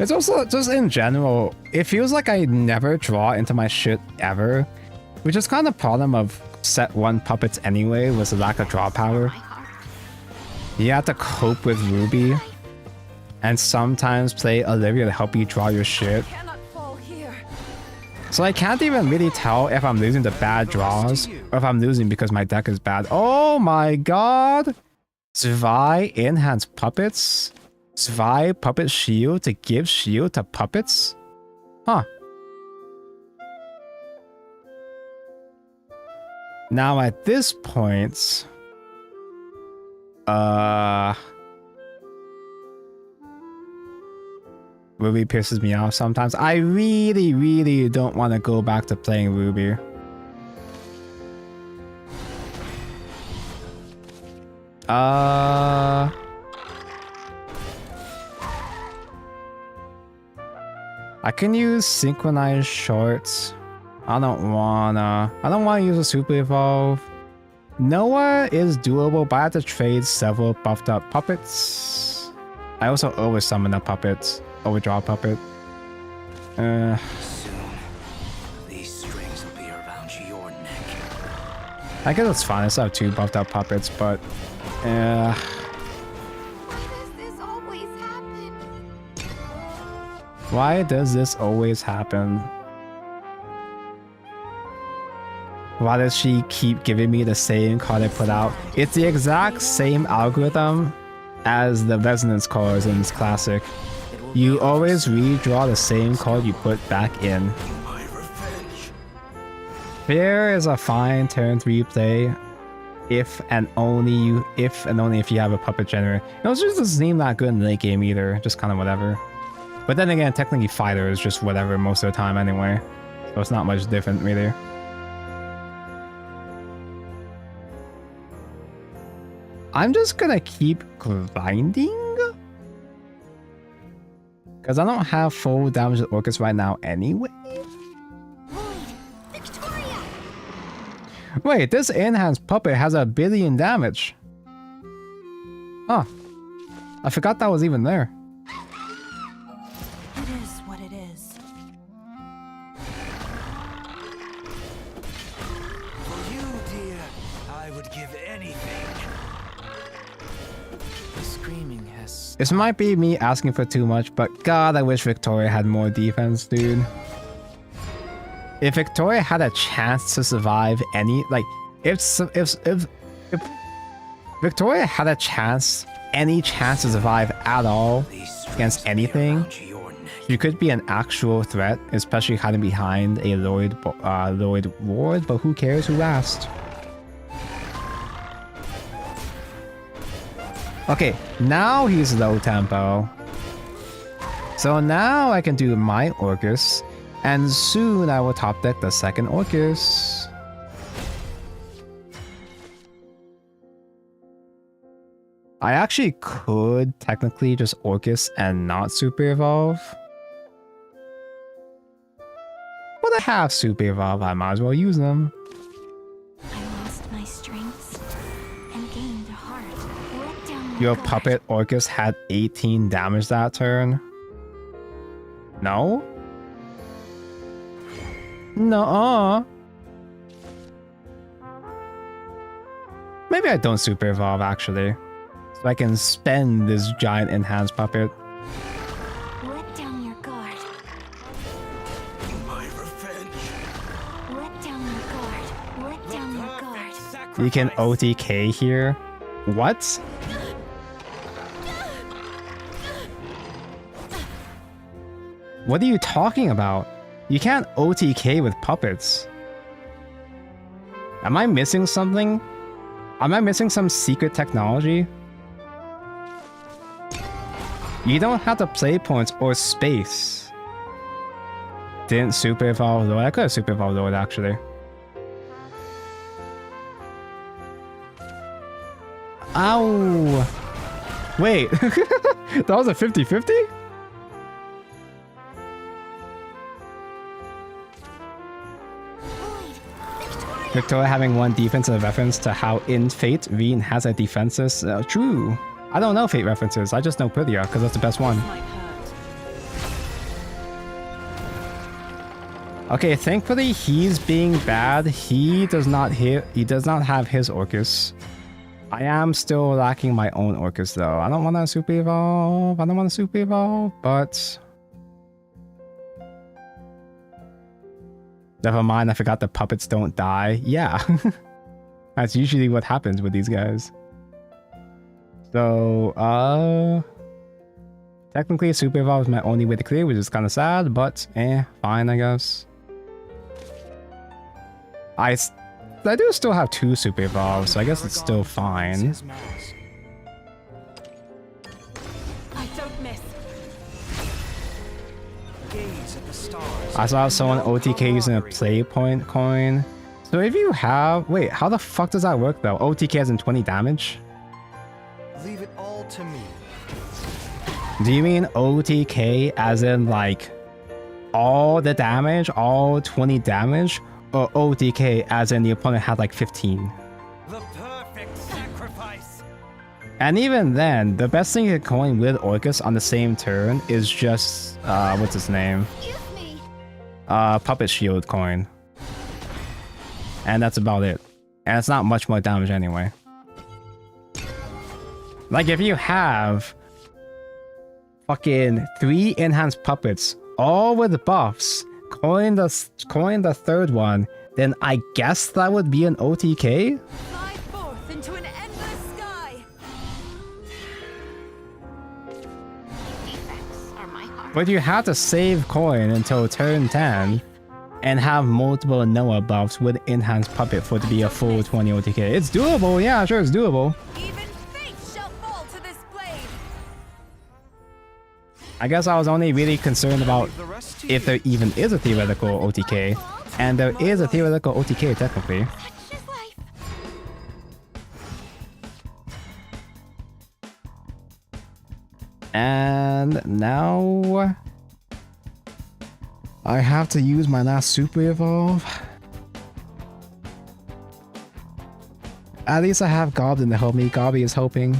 It's also just in general, it feels like I never draw into my shit ever, which is kind of the problem of set 1 puppets anyway, was the lack of draw power. My heart. You have to cope with Ruby and sometimes play Olivia to help you draw your shit. Cannot fall here. So I can't even really tell if I'm losing to bad draws or if I'm losing because my deck is bad. Oh my god! Zwei enhanced puppets? Zwei puppet shield to give shield to puppets? Huh. Now at this point... Ruby pisses me off sometimes. I really don't want to go back to playing Ruby. I can use synchronized shorts. I don't wanna use a super evolve. Noah is doable, but I have to trade several buffed up puppets. I also over summon a puppet, overdraw a puppet. Soon, these strings will be around your neck. I guess it's fine. I still have 2 buffed up puppets, but Why does this always happen? why does this always happen? Why does she keep giving me the same card I put out? It's the exact same algorithm as the resonance cards in this classic. You always redraw the same card you put back in. My revenge. Fear is a fine turn 3 play if and only if you have a puppet generator. It also just doesn't seem that good in the late game either, just kind of whatever. But then again, technically fighter is just whatever most of the time anyway, so it's not much different really. I'm just gonna keep grinding because I don't have full damage to Orcus right now anyway. Void! Victoria! Wait, this enhanced puppet has 1 billion damage. Huh. I forgot that was even there. It is what it is. For you, dear, I would give anything. The screaming has. This might be me asking for too much, but god, I wish Victoria had more defense, dude. If Victoria had a chance to survive any, like, if Victoria had a chance, any chance to survive at all against anything, she could be an actual threat, especially hiding behind a Lloyd ward, but who cares, who asked? Okay, now he's low tempo. So now I can do my Orcus, and soon I will top deck the second Orcus. I actually could technically just Orcus and not Super Evolve. But I have Super Evolve, I might as well use them. I lost my strengths and gained a heart. Let down Your guard. puppet Orcus had 18 damage that turn. No? Nuh-uh. Maybe I don't Super Evolve actually. So I can spend this giant enhanced puppet. Let down your guard. My revenge. Let down your guard. Let down your guard. You can OTK here. What? What are you talking about? You can't OTK with puppets. Am I missing something? Am I missing some secret technology? You don't have the play points or space. Didn't Super Evolve Lord? I could have Super Evolved Lord actually. Ow! Wait, that was a 50-50? Victoria having 1 defense is a reference to how in Fate, Reen has a defenses. True. I don't know Fate references, I just know Prilia, because that's the best one. Might hurt. Okay, thankfully he's being bad. He does not have his Orcus. I am still lacking my own Orcus though. I don't want to Super Evolve. But never mind, I forgot the puppets don't die. Yeah. That's usually what happens with these guys. So, technically Super Evolve is my only way to clear, which is kind of sad, but fine, I guess. I do still have 2 Super Evolves, so I guess it's still fine. I don't miss. Gaze at the stars. I saw someone OTK using a play point coin. So if you have... Wait, how the fuck does that work though? OTK has in 20 damage? Leave it all to me. Do you mean OTK as in like all the damage, all 20 damage? Or OTK as in the opponent had like 15? The perfect sacrifice. And even then, the best thing you can coin with Orcus on the same turn is just, what's his name? Excuse me. Puppet Shield coin. And that's about it. And it's not much more damage anyway. Like if you have fucking 3 enhanced puppets, all with buffs, coin the 3rd one, then I guess that would be an OTK? Fly forth into an endless sky. Defects are my heart. But you have to save coin until turn 10 and have multiple Noah buffs with enhanced puppet for it to be a full 20 OTK. It's doable, yeah, sure, it's doable. Even fate shall fall to this blade. I guess I was only really concerned about if there even is a theoretical OTK, and there is a theoretical OTK technically. Such is life. And now I have to use my last Super Evolve. At least I have Goblin to help me. Gobby is helping.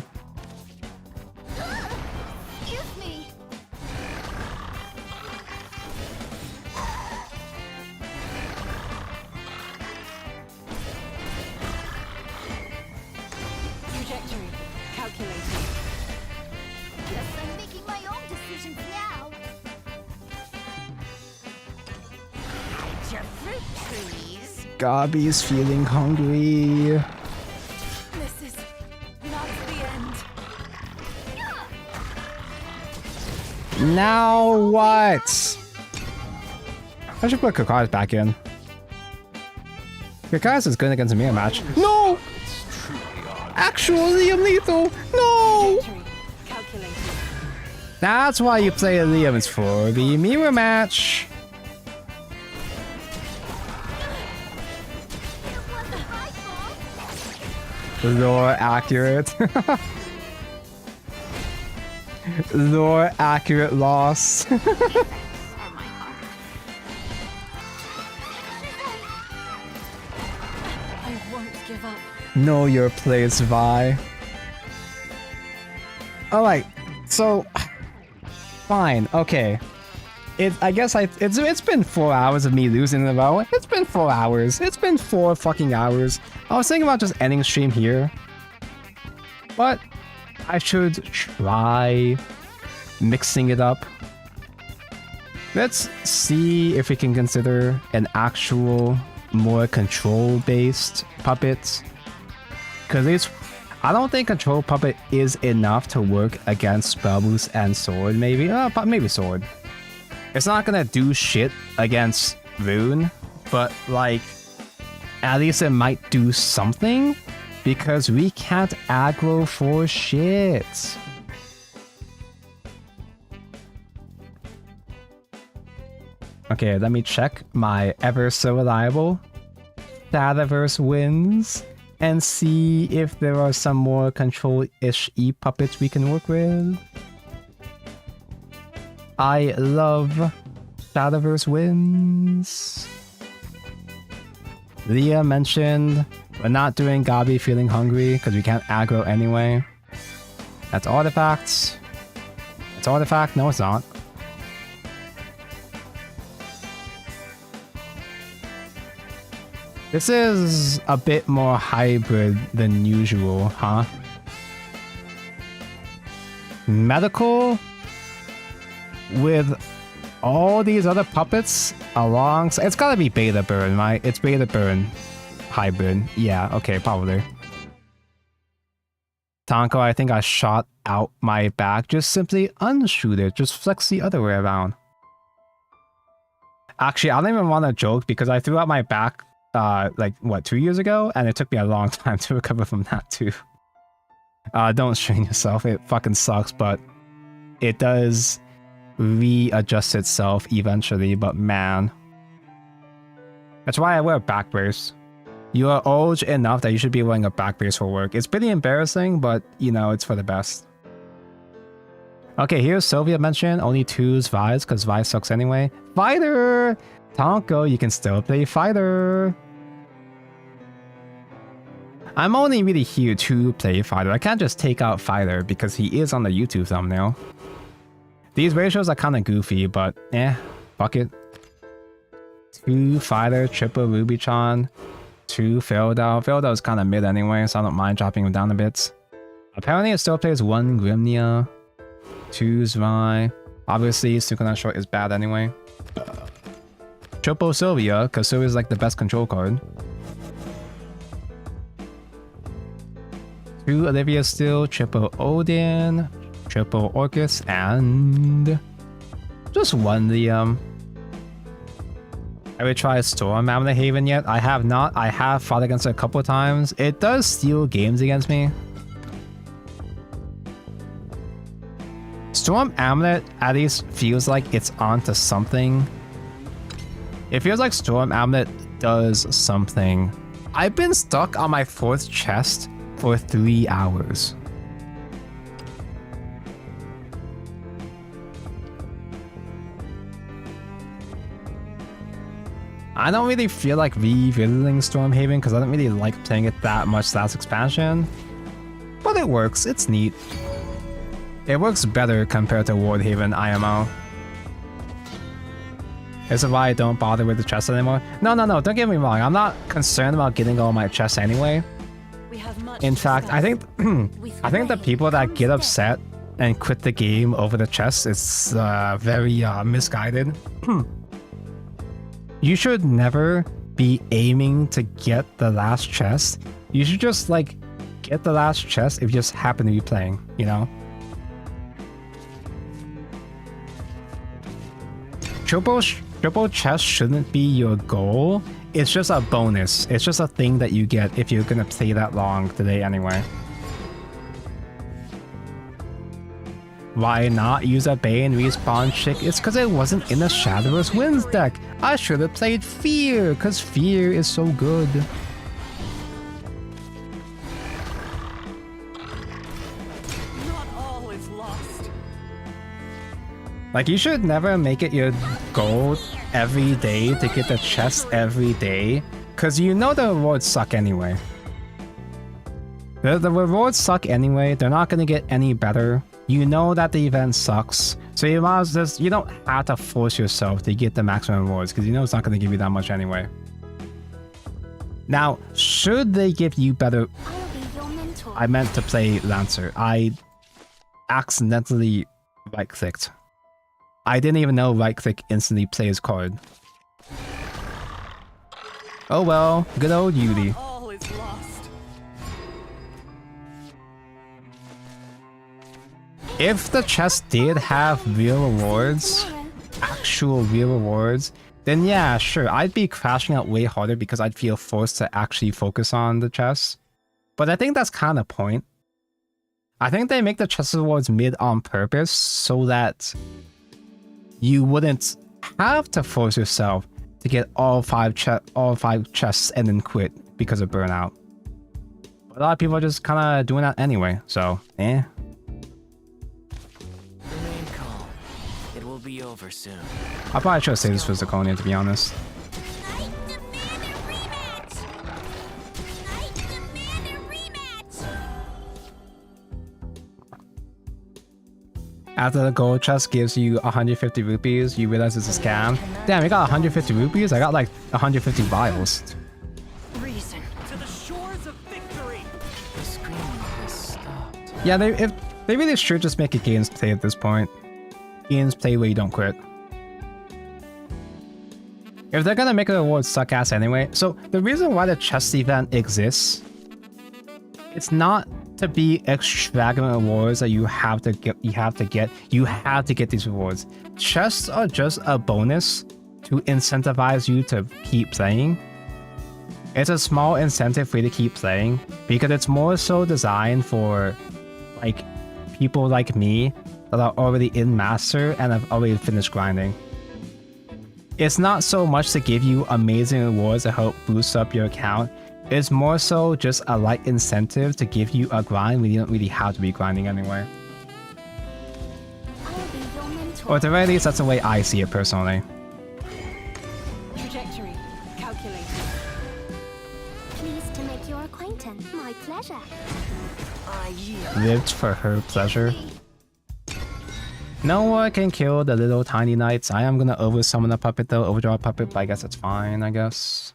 Excuse me. Trajectory calculated. Guess I'm making my own decisions now. Hide your fruit trees. Gobby's feeling hungry. This is not the end. Now what? I should put Kakai's back in. Kakai's is good against a mirror match. No! Actually, Liam lethal! No! Trajectory calculated. That's why you play Liam, it's for the mirror match. It wasn't my fault. Lore accurate. Lore accurate loss. Or my heart. I won't give up. Know your place, Vi. Alright, so fine, okay. I guess it's been 4 hours of me losing in a row. It's been 4 hours. It's been 4 fucking hours. I was thinking about just ending stream here. But I should try mixing it up. Let's see if we can consider an actual more control-based puppet. Because I don't think control puppet is enough to work against spell boost and sword. Maybe, maybe sword. It's not gonna do shit against Rune, but like, at least it might do something, because we can't aggro for shit. Okay, let me check my ever so reliable Shadowverse wins and see if there are some more control-ish e-puppets we can work with. I love Shadowverse wins. Leah mentioned we're not doing Gabi feeling hungry because we can't aggro anyway. That's artifacts. It's artifact? No, it's not. This is a bit more hybrid than usual, huh? Medical with all these other puppets along. It's gotta be beta burn, right? It's beta burn hybrid. Yeah, okay, probably. Tonko, I think I shot out my back. Just simply unshoot it. Just flex the other way around. Actually, I don't even want to joke because I threw out my back like, what, 2 years ago? And it took me a long time to recover from that too. Don't strain yourself. It fucking sucks, but it does readjust itself eventually, but man. That's why I wear a back brace. You are old enough that you should be wearing a back brace for work. It's pretty embarrassing, but, you know, it's for the best. Okay, here's Sylvia mentioned only 2's Vi's, because Vi sucks anyway. Fighter! Tonko, you can still play Fighter. I'm only really here to play Fighter. I can't just take out Fighter because he is on the YouTube thumbnail. These ratios are kind of goofy, but fuck it. 2 Fighter, triple Ruby-chan, 2 Feodal. Feodal is kind of mid anyway, so I don't mind dropping him down a bit. Apparently it still plays 1 Grimnia, 2 Zwei. Obviously, Sukunan Short is bad anyway. Triple Sylvia, because Sylvia's like the best control card. 2 Olivia still, triple Odin, triple Orcus, and just 1 Liam. Have we tried Storm Amlet Haven yet? I have not. I have fought against it a couple of times. It does steal games against me. Storm Amulet at least feels like it's onto something. It feels like Storm Amulet does something. I've been stuck on my 4th chest for 3 hours. I don't really feel like revisiting Stormhaven because I don't really like playing it that much last expansion. But it works, it's neat. It works better compared to Wardhaven IMO. Is it why I don't bother with the chest anymore? No, don't get me wrong. I'm not concerned about getting all my chests anyway. In fact, I think the people that get upset and quit the game over the chest is very misguided. You should never be aiming to get the last chest. You should just like get the last chest if you just happen to be playing, you know? Triple chest shouldn't be your goal. It's just a bonus. It's just a thing that you get if you're gonna play that long today anyway. Why not use a Bane respawn chick? It's because it wasn't in the Shadowverse Winds deck. I should have played Fear, because Fear is so good. Not all is lost. Like, you should never make it your goal every day to get the chest every day, because you know the rewards suck anyway. The rewards suck anyway. They're not going to get any better. You know that the event sucks, so you might as well you don't have to force yourself to get the maximum rewards because you know it's not going to give you that much anyway. Now, should they give you better... I'll be your mentor. I meant to play Lancer. I accidentally right-clicked. I didn't even know right-click instantly plays card. Oh well, good old Yuri. All is lost. If the chest did have real rewards, actual real rewards, then yeah, sure, I'd be crashing out way harder because I'd feel forced to actually focus on the chest. But I think that's kind of the point. I think they make the chest rewards mid on purpose so that you wouldn't have to force yourself to get all five chests and then quit because of burnout. But a lot of people are just kind of doing that anyway, so eh. Remain calm. It will be over soon. I probably should have saved this for Zirconia, to be honest. I demand a rematch! I demand a rematch! After the gold chest gives you 150 rupees, you realize it's a scam. Damn, you got 150 rupees? I got like 150 vials. Reason to the shores of victory. The screaming has stopped. Yeah, they really should just make it games play at this point. Games play where you don't quit. If they're gonna make a reward suck ass anyway, so the reason why the chest event exists, it's not to be extravagant rewards that you have to get these rewards. Chests are just a bonus to incentivize you to keep playing. It's a small incentive for you to keep playing because it's more so designed for like people like me that are already in master and have already finished grinding. It's not so much to give you amazing rewards to help boost up your account. It's more so just a light incentive to give you a grind when you don't really have to be grinding anyway. I'll be your mentor. Or at the very least, that's the way I see it personally. Trajectory calculated. Pleased to make your acquaintance. My pleasure. I yield. Lived for her pleasure. No one can kill the little tiny knights. I am gonna oversummon a puppet though, overdraw a puppet, but I guess that's fine, I guess.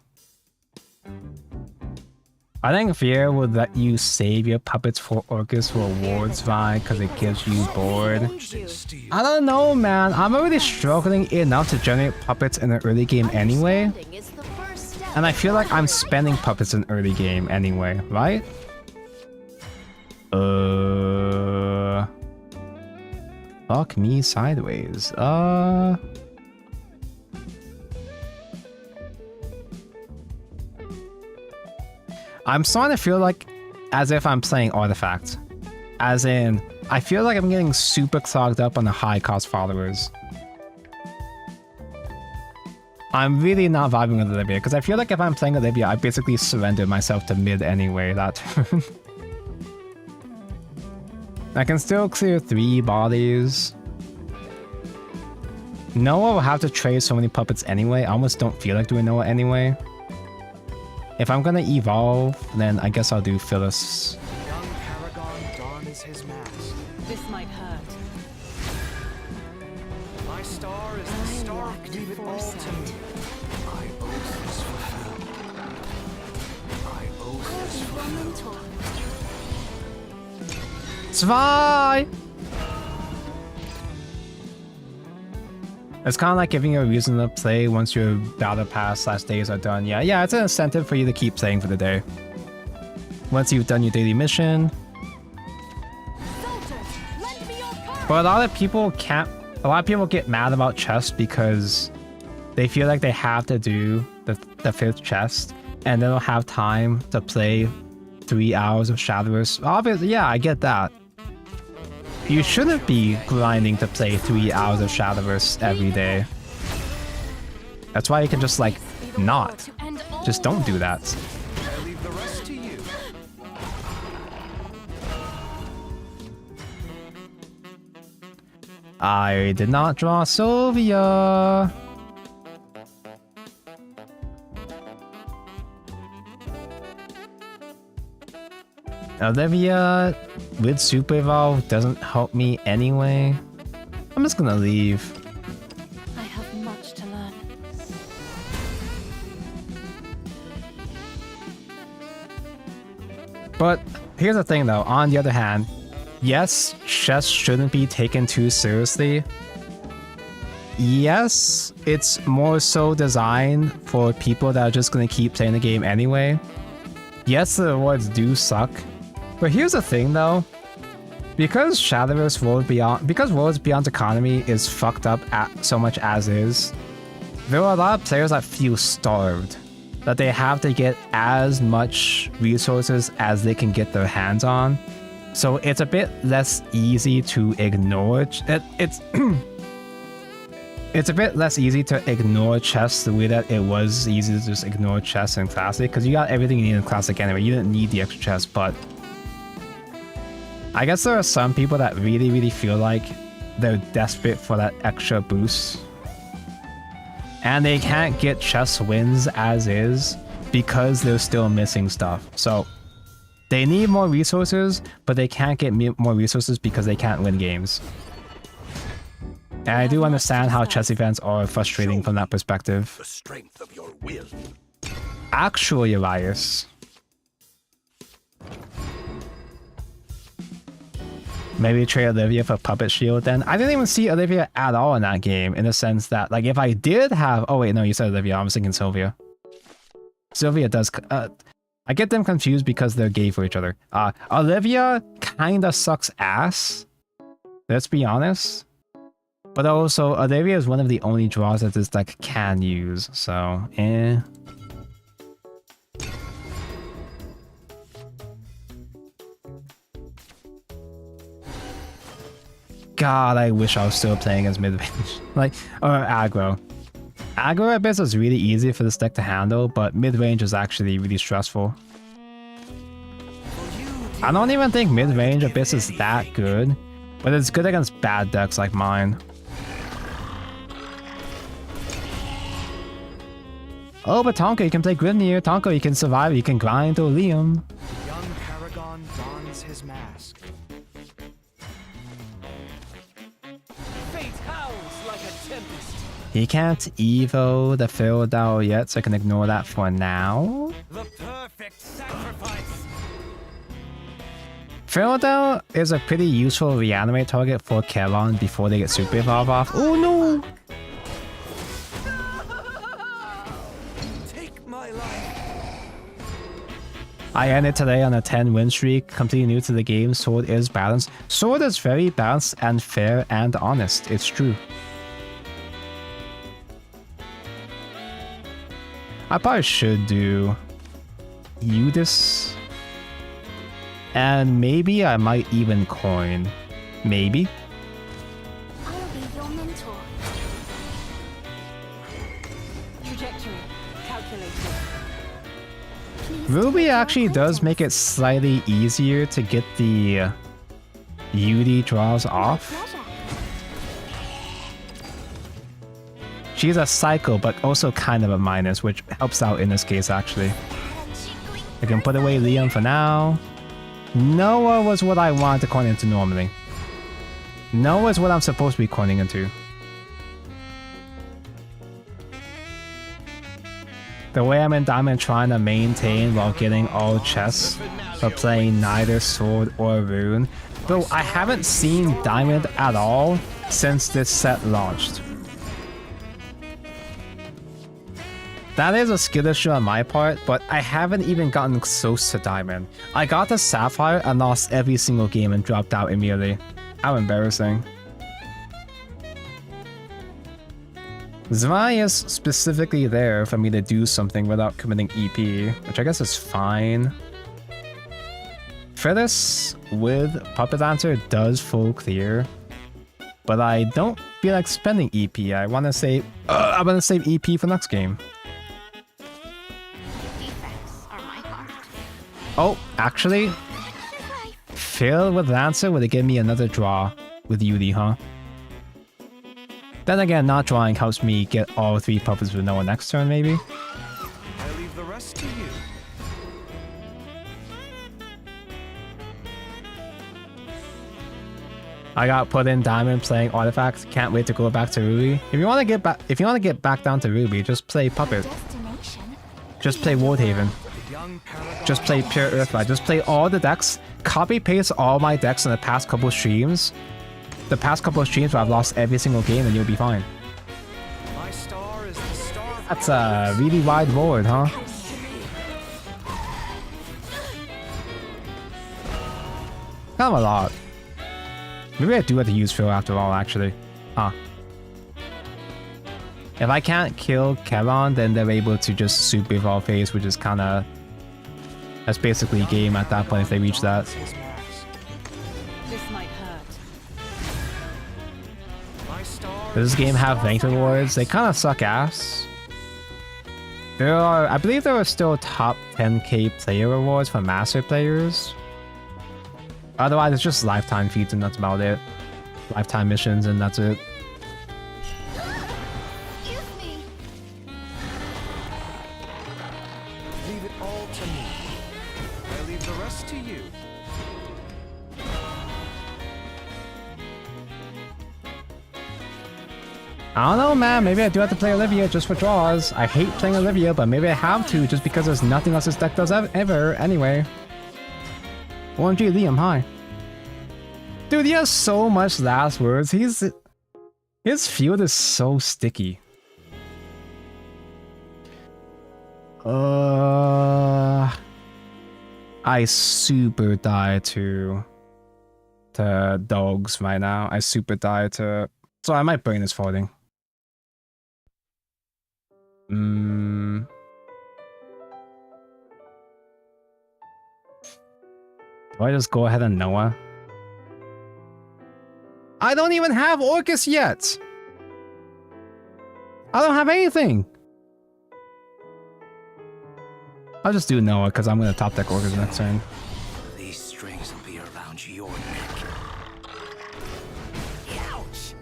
I think Fear would let you save your puppets for Orcus for awards, right? Because it gives you bored. I don't know, man. I'm already struggling enough to generate puppets in the early game anyway. And I feel like I'm spending puppets in early game anyway, right? Fuck me sideways. I'm starting to feel like as if I'm playing Artifact. As in, I feel like I'm getting super clogged up on the high cost followers. I'm really not vibing with Olivia, because I feel like if I'm playing Olivia, I basically surrender myself to mid anyway that turn. I can still clear 3 bodies. Noah will have to trade so many puppets anyway. I almost don't feel like doing Noah anyway. If I'm gonna evolve, then I guess I'll do Phyllis. Young Paragon dons his mask. This might hurt. My star is the star. Leave it all to me. My oath is fulfilled. My oath I'll is be your fulfilled. mentor. Zwei! It's kind of like giving you a reason to play once your battle pass / days are done. Yeah, it's an incentive for you to keep playing for the day. Once you've done your daily mission. Soldiers, lend me your courage. But a lot of people get mad about chests because they feel like they have to do the 5th chest and they don't have time to play 3 hours of Shadowverse. Obviously, yeah, I get that. You shouldn't be grinding to play 3 hours of Shadowverse every day. That's why you can just like not. Just don't do that. I leave the rest to you. I did not draw Sylvia. Olivia with Super Evolve doesn't help me anyway. I'm just gonna leave. I have much to learn. But here's the thing though, on the other hand, yes, chess shouldn't be taken too seriously. Yes, it's more so designed for people that are just gonna keep playing the game anyway. Yes, the rewards do suck. But here's the thing though, because Shadowverse Worlds Beyond Economy is fucked up so much as is, there are a lot of players that feel starved, that they have to get as much resources as they can get their hands on. So it's a bit less easy to ignore it's a bit less easy to ignore chess the way that it was easy to just ignore chess in Classic, because you got everything you need in Classic anyway. You didn't need the extra chess, but I guess there are some people that really feel like they're desperate for that extra boost. And they can't get chess wins as is because they're still missing stuff. So they need more resources, but they can't get more resources because they can't win games. And I do understand how chess events are frustrating from that perspective. The strength of your will. Actually, Elias. Maybe trade Olivia for Puppet Shield then. I didn't even see Olivia at all in that game, in the sense that, like, if I did have... Oh wait, no, you said Olivia. I was thinking Sylvia. Sylvia does... I get them confused because they're gay for each other. Olivia kinda sucks ass. Let's be honest. But also, Olivia is one of the only draws that this deck can use, so, eh. God, I wish I was still playing as mid-range. Like, or aggro. Aggro Abyss is really easy for this deck to handle, but mid-range is actually really stressful. I don't even think mid-range Abyss is that good, but it's good against bad decks like mine. Oh, but Tonka, you can play Grimnir. Tonka, you can survive, you can grind to Liam. Young Paragon dons his mask. Fate howls like a tempest. He can't evo the Ferodal yet, so I can ignore that for now. The perfect sacrifice. Ferodal is a pretty useful reanimate target for Kelon before they get Super Evolve off. Oh no! Take my life. I ended today on a 10 win streak, completely new to the game. Sword is balanced. Sword is very balanced and fair and honest. It's true. I probably should do Udis. And maybe I might even coin. Maybe. I'll be your mentor. Trajectory calculated. Please Ruby take your actually does contents. make it slightly easier to get the UD draws My off. pleasure. She's a psycho, but also kind of a minus, which helps out in this case, actually. I can put away Liam for now. Noah was what I wanted to coin into normally. Noah is what I'm supposed to be coining into. The way I'm in Diamond trying to maintain while getting all chests, but playing neither Sword or Rune. Though I haven't seen Diamond at all since this set launched. That is a skill issue on my part, but I haven't even gotten close to Diamond. I got the Sapphire and lost every single game and dropped out immediately. How embarrassing. Zwei is specifically there for me to do something without committing EP, which I guess is fine. Phyllis with Puppet Dancer does full clear, but I don't feel like spending EP. I want to save EP for next game. Oh, actually, Phil with Lancer would have given me another draw with Yuri, huh? Then again, not drawing helps me get all 3 puppets with Noah next turn, maybe? I leave the rest to you. I got put in Diamond playing Artifacts. Can't wait to go back to Ruby. If you want to get back down to Ruby, just play Puppet. Just play Wardhaven. Just play Pure Earthlight. Just play all the decks. Copy paste all my decks in the past couple streams. The past couple of streams where I've lost every single game and you'll be fine. My star is the star. That's a really wide board, huh? Kind of a lot. Maybe I do have to use Phil after all, actually. Huh. If I can't kill Kelon, then they're able to just super evolve phase, which is kind of... That's basically game at that point if they reach that. This might hurt. Does this game have rank rewards? They kind of suck ass. I believe there are still top 10k player rewards for master players. Otherwise, it's just lifetime feats and that's about it. Lifetime missions and that's it. Leave it all to me. I leave the rest to you. I don't know, man. Maybe I do have to play Olivia just for draws. I hate playing Olivia, but maybe I have to just because there's nothing else this deck does ever anyway. OMG, Liam, hi. Dude, he has so much last words. His field is so sticky. I super die to dogs right now. I super die to... So I might brain is folding. Do I just go ahead and Noah? I don't even have Orcus yet! I don't have anything! I'll just do Noah because I'm gonna top deck Orcus next turn. These strings will be around your neck. Ouch!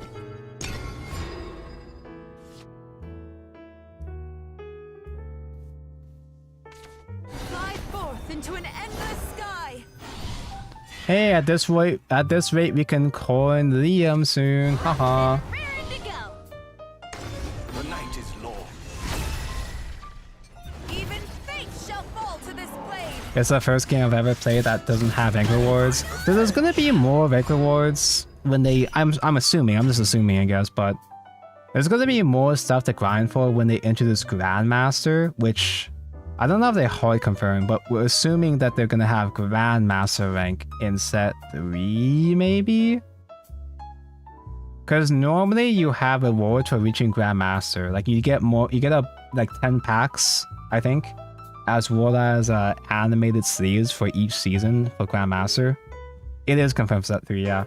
Fly forth into an endless sky. Hey, at this rate we can coin Liam soon. Haha. Rearing to go. The night is long. Even fate shall fall to this blade. It's the first game I've ever played that doesn't have rank rewards. So there's gonna be more rank rewards when they... I'm assuming, I'm just assuming I guess, but... There's gonna be more stuff to grind for when they introduce Grandmaster, which... I don't know if they hard confirm, but we're assuming that they're gonna have Grandmaster rank in set 3, maybe? Because normally you have rewards for reaching Grandmaster. Like you get like 10 packs, I think, as well as animated sleeves for each season for Grandmaster. It is confirmed for set 3, yeah.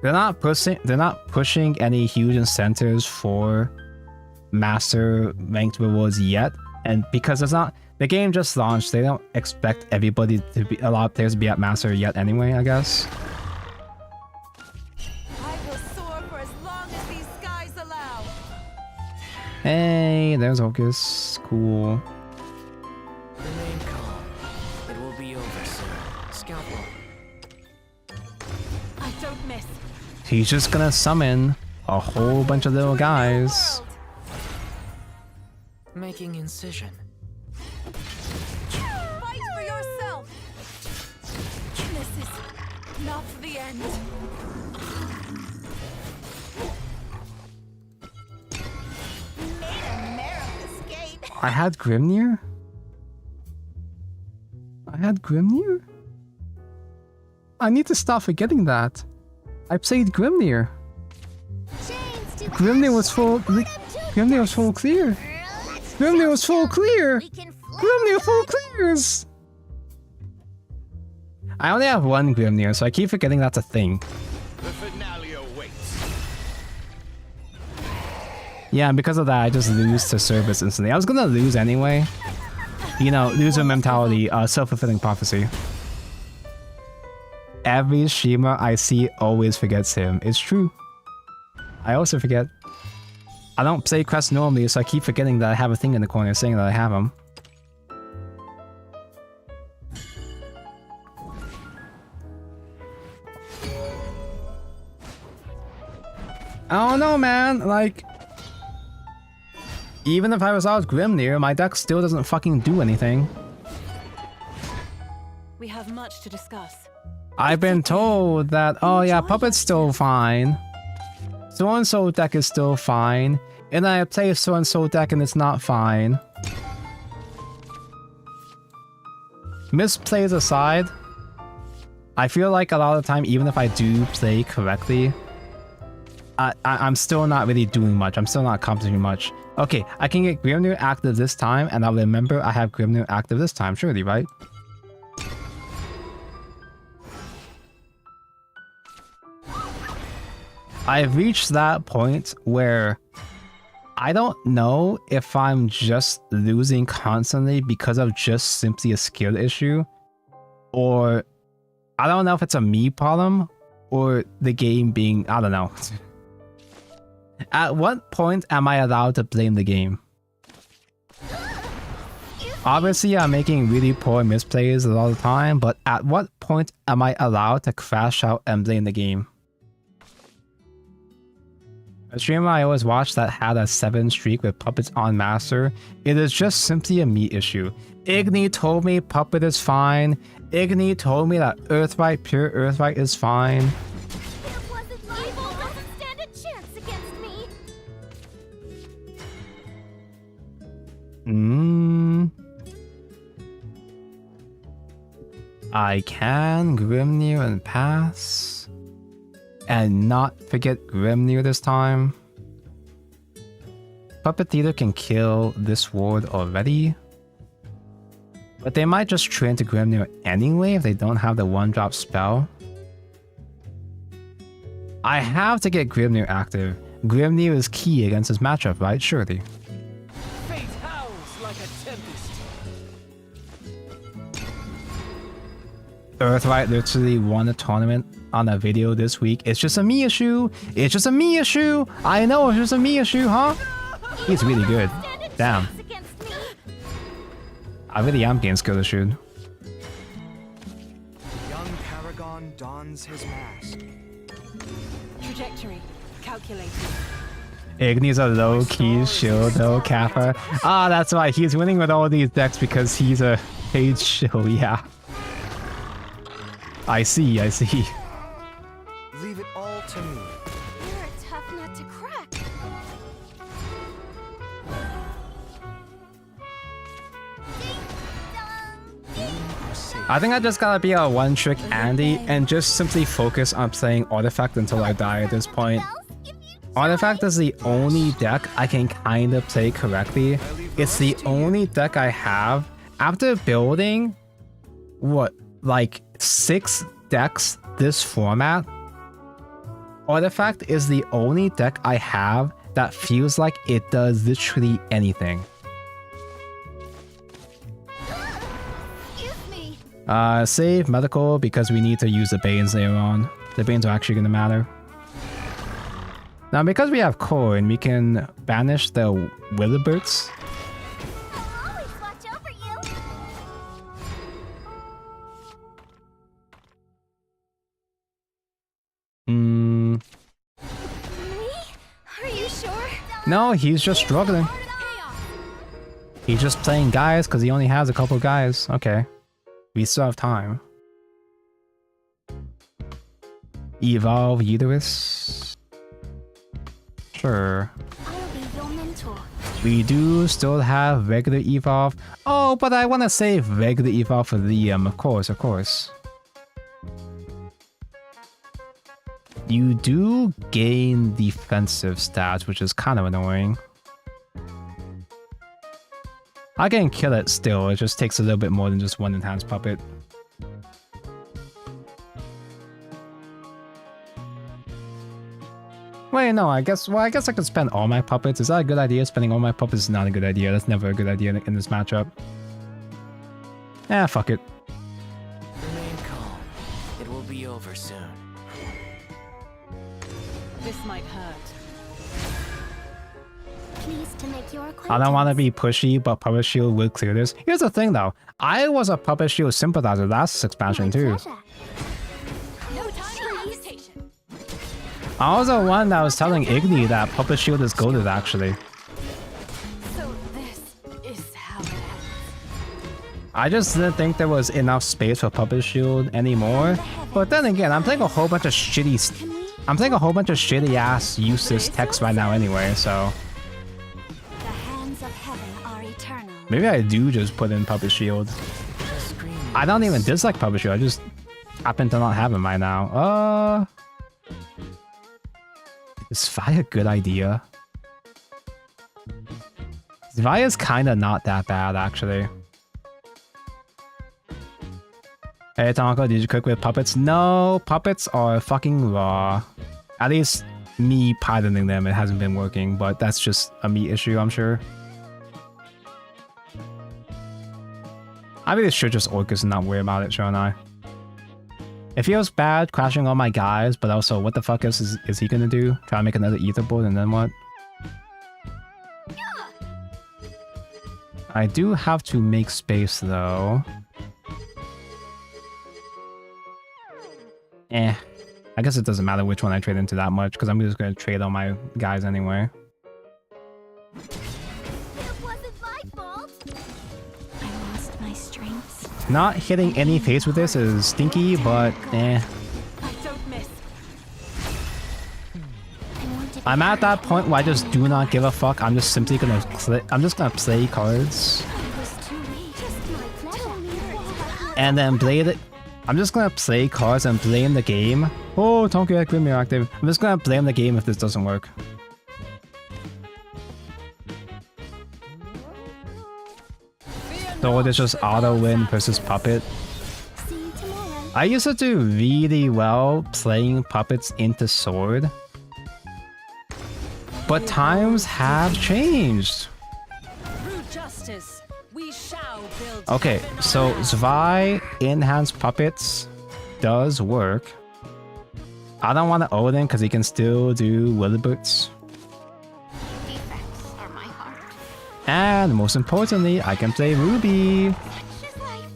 They're not pushing any huge incentives for Master ranked rewards yet. And because the game just launched, they don't expect everybody to be, a lot of players to be at Master yet anyway, I guess. I will soar for as long as these skies allow. Hey, there's Hocus. Cool. Remain calm. It will be over soon. Scalpel. I don't miss. He's just gonna summon a whole bunch of little guys. Making incision. Fight for yourself. This is not the end. Made a narrow escape. I had Grimnir? I need to stop forgetting that. I played Grimnir. Chains to Grimnir was full. Grimnir was full clear. Grimnir was full clear. We can fly. Grimnir full clears. I only have one Grimnir, so I keep forgetting that's a thing. The finale awaits. Yeah, and because of that, I just lose to service instantly. I was gonna lose anyway. You know, loser mentality, self-fulfilling prophecy. Every streamer I see always forgets him. It's true. I also forget. I don't play Crest normally, so I keep forgetting that I have a thing in the corner saying that I have him. I don't know, man. Like, even if I was out Grimnir, my deck still doesn't fucking do anything. We have much to discuss. I've been told that, oh yeah, Puppet's still fine. So-and-so deck is still fine. And I play so-and-so deck and it's not fine. Misplays aside, I feel like a lot of the time, even if I do play correctly, I'm still not really doing much. I'm still not accomplishing much. Okay, I can get Grimnir active this time, and I'll remember I have Grimnir active this time, surely, right? I've reached that point where I don't know if I'm just losing constantly because of just simply a skill issue, or I don't know if it's a me problem or the game being, I don't know. At what point am I allowed to blame the game? Obviously, I'm making really poor misplays a lot of the time, but at what point am I allowed to crash out and blame the game? A streamer I always watched that had a 7 streak with Puppets on Master, it is just simply a me issue. Igni told me Puppet is fine. Igni told me that Earthright, pure Earthright is fine. It wasn't evil doesn't stand a chance against me. I can Grimnir and pass. And not forget Grimnir this time. Puppet Theater can kill this ward already. But they might just train to Grimnir anyway if they don't have the 1-drop spell. I have to get Grimnir active. Grimnir is key against this matchup, right? Surely. Fate howls like a tempest. Earthright literally won a tournament on a video this week. It's just a me issue. It's just a me issue. I know it's just a me issue, huh? He's really good. Damn. I really am getting skill issued. Young Paragon dons his mask. Trajectory calculated. Igni's a low-key shield though, Kappa. Ah, that's why he's winning with all these decks because he's a paid shield, yeah. I see. Leave it all to me. You're a tough nut to crack. I think I just gotta be a one-trick Andy and just simply focus on playing Artifact until I die at this point. Artifact is the only deck I can kind of play correctly. It's the only deck I have after building, what, like 6 decks this format. Artifact is the only deck I have that feels like it does literally anything. Save medical because we need to use the Banes later on. The Banes are actually gonna matter. Now, because we have coin, we can banish the Willibirds. I'll always watch over you. Hmm. Me? Are you sure? No, he's just struggling. He's just playing guys because he only has a couple guys. Okay. We still have time. Evolve Uterus. Sure. I'll be your mentor. We do still have regular evolve. Oh, but I want to save regular evolve for Liam. Of course, of course. You do gain defensive stats, which is kind of annoying. I can kill it still, it just takes a little bit more than just one enhanced puppet. Wait, no, I guess I could spend all my puppets. Is that a good idea? Spending all my puppets is not a good idea. That's never a good idea in this matchup. Fuck it. Remain calm. It will be over soon. This might hurt. Pleased to make your acquaintance. I don't want to be pushy, but Puppet Shield will clear this. Here's the thing though, I was a Puppet Shield sympathizer last expansion My too. pleasure. No time for hesitation. I was the one that was telling Igni that Puppet Shield is goated actually. So this is how it ends. I just didn't think there was enough space for Puppet Shield anymore. But then again, I'm playing a whole bunch of shitty ass useless text right now anyway, so The hands of heaven are eternal. maybe I do just put in Puppet Shield. The screen I don't even dislike Puppet Shield, I just happen to not have him right now. Is Vi a good idea? Vi is kinda not that bad actually. Hey Tonko, did you cook with puppets? No, puppets are fucking raw. At least me piloting them, it hasn't been working, but that's just a me issue, I'm sure. I really should just Orcus and not worry about it, shouldn't I? It feels bad crashing all my guys, but also what the fuck else is he gonna do? Try to make another ether board and then what? I do have to make space though. I guess it doesn't matter which one I trade into that much, because I'm just going to trade all my guys anyway. It wasn't my fault. I lost my strengths. Not hitting any face with this is stinky, but I don't miss. I want to be I'm at that heard. point where I just do not give a fuck. I'm just simply gonna play cards I was too weak. Just my pleasure. and then blade it. I'm just gonna play cards and blame the game. Oh, Tonky had Grimir active. I'm just gonna blame the game if this doesn't work. So it's just auto win versus puppet. See you tomorrow. I used to do really well playing puppets into sword. But times have changed. Through justice, we shall build. Okay, heaven so on earth. Zwei enhanced puppets does work. I don't want to Odin because he can still do Willibirds. Defects are my heart. And most importantly, I can play Ruby. Such is life.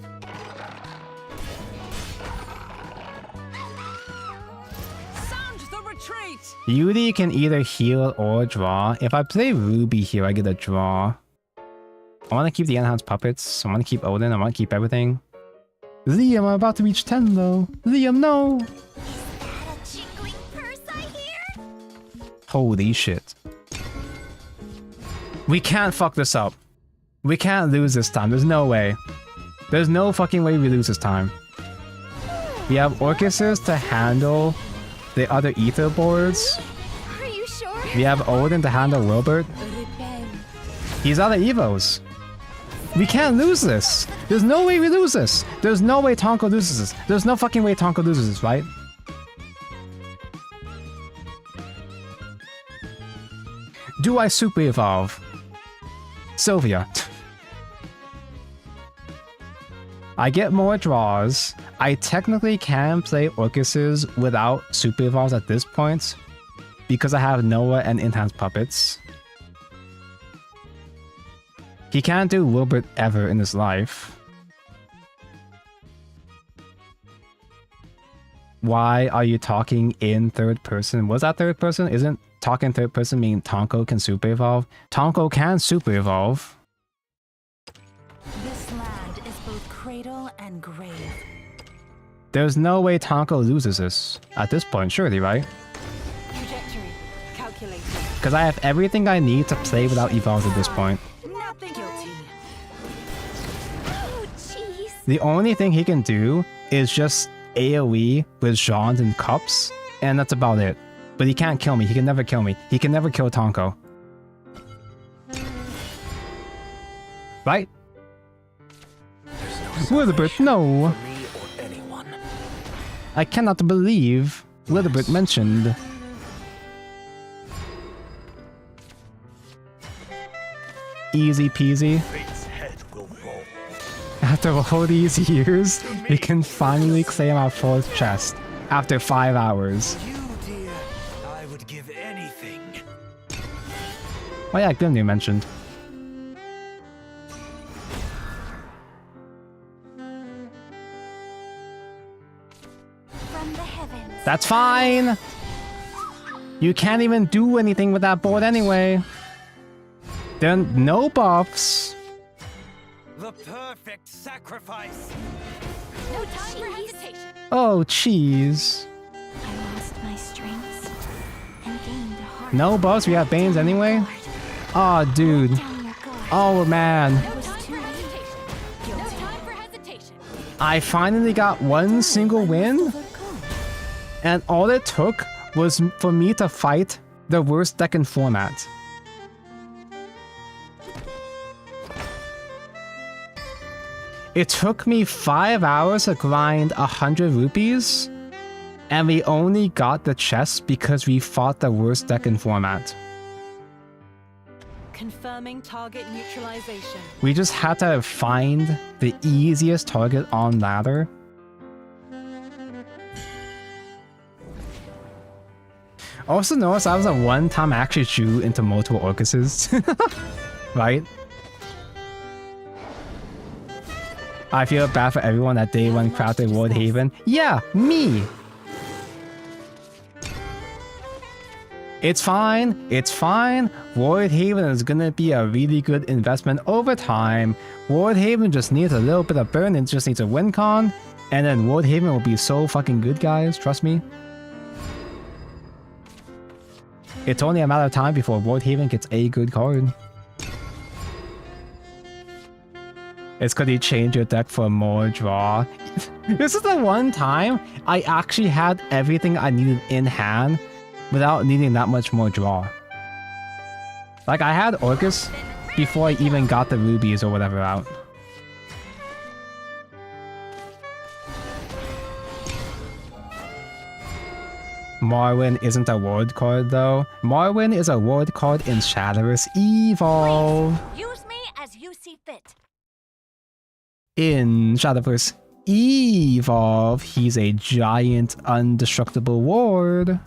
Sound the retreat. Yuri can either heal or draw. If I play Ruby here, I get a draw. I want to keep the enhanced puppets. I want to keep Odin. I want to keep everything. Liam, I'm about to reach 10 though. Liam, no! Is that a jingling purse I hear? Holy shit. We can't fuck this up. We can't lose this time. There's no way. There's no fucking way we lose this time. We have Orcuses to handle the other ether boards. Are you sure? We have Odin to handle Wilbert. He's out of Evos. We can't lose this. There's no way we lose this. There's no way Tonko loses this. There's no fucking way Tonko loses this, right? Do I super evolve? Sylvia. I get more draws. I technically can play Orcuses without super evolves at this point because I have Noah and enhanced puppets. He can't do Wilbert ever in his life. Why are you talking in third person? Was that third person? Isn't talking third person mean Tonko can super evolve? Tonko can super evolve. This land is both cradle and grave. There's no way Tonko loses this at this point, surely, right? Trajectory calculated. Because I have everything I need to play without evolve at this point. Nothing guilty. Oh, jeez. The only thing he can do is just AoE with Jeans and cups, and that's about it. But he can't kill me. He can never kill me. He can never kill Tonko. Right? Wilbert, no! For me or anyone. I cannot believe Wilbert mentioned. Easy peasy. Fate's head will roll. After all these years, we can finally claim our fourth chest. After 5 hours. You, dear, I would give anything. Oh yeah, Glimnir mentioned. From the heavens. That's fine! You can't even do anything with that board anyway. There are no buffs. The perfect sacrifice. No time for hesitation. Oh, cheese. I lost my strength and gained a heart. No buffs, we have Banes anyway? Aw, dude. Down your guard. Oh, man. No time for hesitation. No time for hesitation. I finally got one single win, and all it took was for me to fight the worst deck in format. It took me 5 hours to grind 100 rupees, and we only got the chest because we fought the worst deck in format. Confirming target neutralization. We just had to find the easiest target on ladder. Also notice that was the one time I actually drew into multiple Orcuses. Right? I feel bad for everyone that day one crafted World Haven. Yeah, me! It's fine, it's fine. World Haven is gonna be a really good investment over time. World Haven just needs a little bit of burn, it just needs a win con, and then World Haven will be so fucking good, guys, trust me. It's only a matter of time before World Haven gets a good card. It's because you change your deck for more draw. This is the one time I actually had everything I needed in hand without needing that much more draw. Like, I had Orcus before I even got the rubies or whatever out. Marwyn isn't a ward card though. Marwyn is a ward card in Shadowverse Evolve. Use me as you see fit. In Shadowverse Evolve, he's a giant undestructible ward.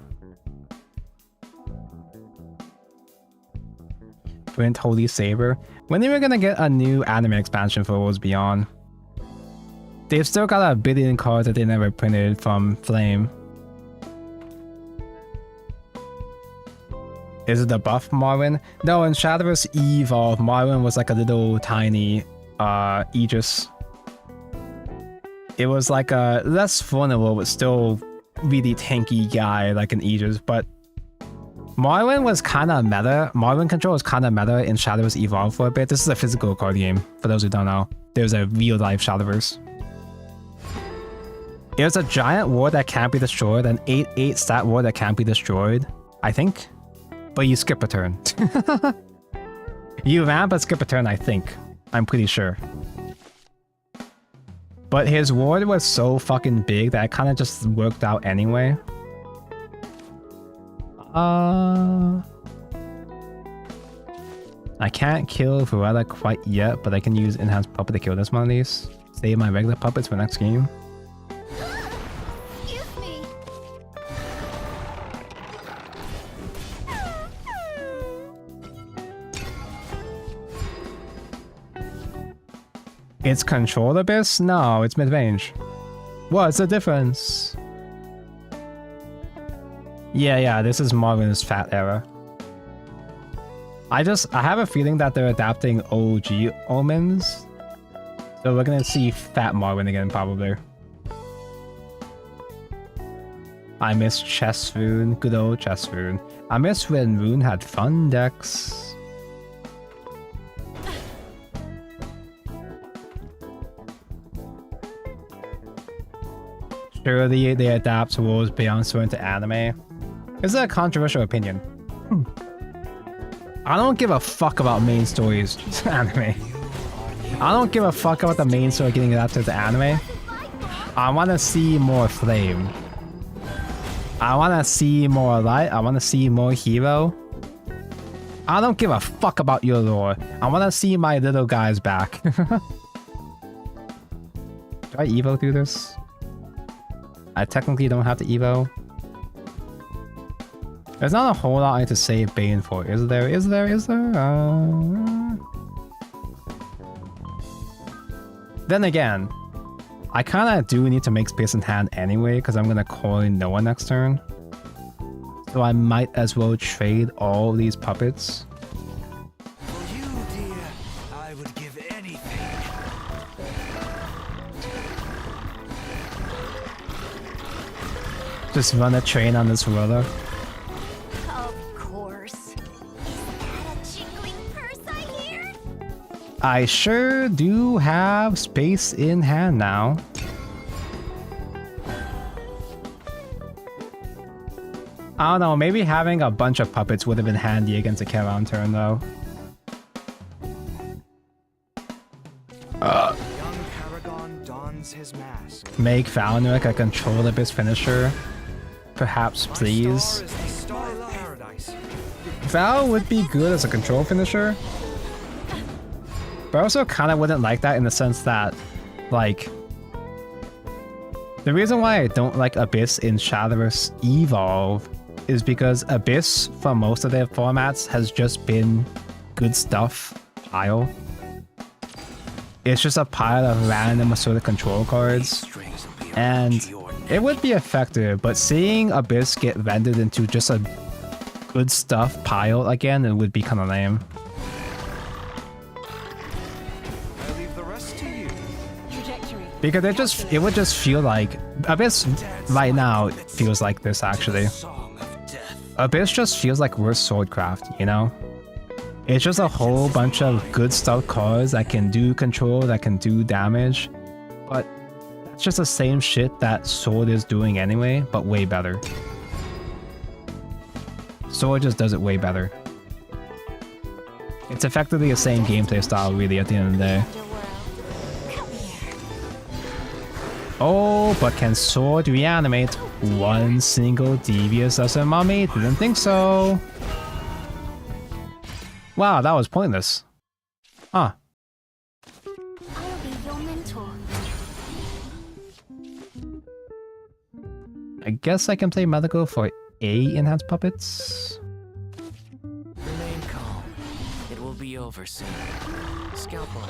Brent Holy Saber. When are we gonna get a new anime expansion for Worlds Beyond? They've still got a billion cards that they never printed from Flame. Is it the buff Marwyn? No, in Shadowverse Evolve, Marwyn was like a little tiny Aegis. It was like a less vulnerable but still really tanky guy like an Aegis, but Marwyn was kind of meta. Marwyn control was kind of meta in Shadowverse Evolve for a bit. This is a physical card game, for those who don't know. There's a real-life Shadowverse. It was a giant ward that can't be destroyed, an 8/8 stat ward that can't be destroyed, I think. But you skip a turn. You ramp but skip a turn, I think. I'm pretty sure. But his ward was so fucking big that it kind of just worked out anyway. I can't kill Veretta quite yet, but I can use Enhanced Puppet to kill this one of these. Save my regular puppets for next game. Excuse me. It's controlled abyss? No, it's mid-range. What's the difference? Yeah, this is Marvin's fat era. I have a feeling that they're adapting OG omens. So we're gonna see fat Marvin again, probably. I miss Chess Rune, good old Chess Rune. I miss when Rune had fun decks. Surely they adapt rules beyond sword into anime. This is a controversial opinion. I don't give a fuck about main stories, anime. I don't give a fuck about the main story getting adapted to anime. I want to see more flame. I want to see more light. I want to see more hero. I don't give a fuck about your lore. I want to see my little guys back. Do I Evo through this? I technically don't have to Evo. There's not a whole lot I need to save Bane for, is there? Then again, I kinda do need to make space in hand anyway, because I'm gonna coin Noah next turn. So I might as well trade all these puppets. For you, dear, I would give anything. Just run a train on this roller. Of course. Is that a jingling purse I hear? I sure do have space in hand now. I don't know, maybe having a bunch of puppets would have been handy against a Charon turn though. Young Paragon dons his mask. Make Valneric a control abyss finisher. Perhaps, please. Star is the star of paradise. Val would be good as a control finisher. But I also kind of wouldn't like that in the sense that, like, the reason why I don't like Abyss in Shadowverse Evolve is because Abyss, for most of their formats, has just been good stuff pile. It's just a pile of random assorted control cards, and it would be effective, but seeing Abyss get rendered into just a good stuff pile again, it would be kind of lame. I leave the rest to you. Trajectory. Because it would just feel like Abyss right now feels like this actually. Song of death. Abyss just feels like worse swordcraft, you know? It's just a whole bunch of good stuff cards that can do control, that can do damage, but that's just the same shit that Sword is doing anyway, but way better. Sword just does it way better. It's effectively the same gameplay style really at the end of the day. Come here. Oh, but can Sword reanimate one single devious lesser mummy? Didn't think so. Wow, that was pointless. Huh. I'll be your mentor. I guess I can play medical for A enhanced puppets. Remain calm. It will be over soon. Scalpel.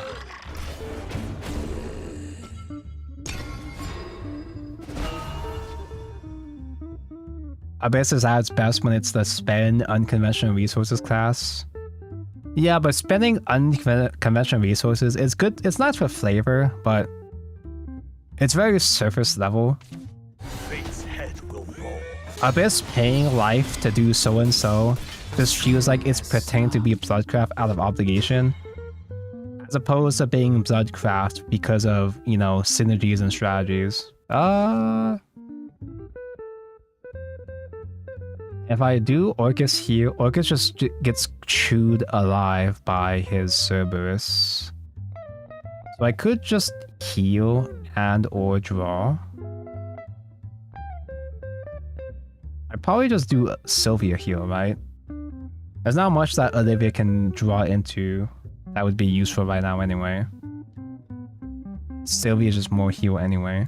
Abyss is at its best when it's the spend unconventional resources class. Yeah, but spending unconventional resources is good. It's nice for flavor, but it's very surface level. Fate's head will roll. Abyss paying life to do so and so just feels like it's pretending to be Bloodcraft out of obligation, as opposed to being Bloodcraft because of, you know, synergies and strategies. If I do Orcus here, Orcus just gets chewed alive by his Cerberus. So I could just heal and or draw. I'd probably just do Sylvia heal, right? There's not much that Olivia can draw into that would be useful right now anyway. Sylvia is just more heal anyway.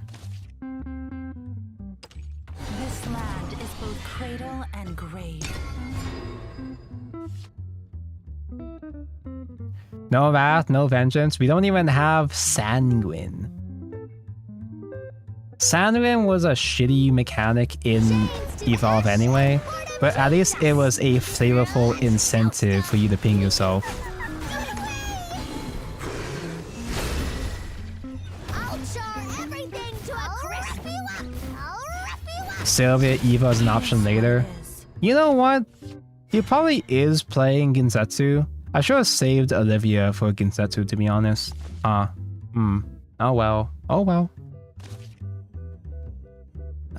This land is both cradle and grave. No wrath, no vengeance. We don't even have sanguine. Sanguine was a shitty mechanic in Evolve anyway, but at least it was a flavorful incentive for you to ping yourself. I'll char everything to a crisp. I'll wrap you up. Sylvia Eva is an option later. You know what? He probably is playing Ginsetsu. I should have saved Olivia for Ginsetsu, to be honest. Oh well. Oh well.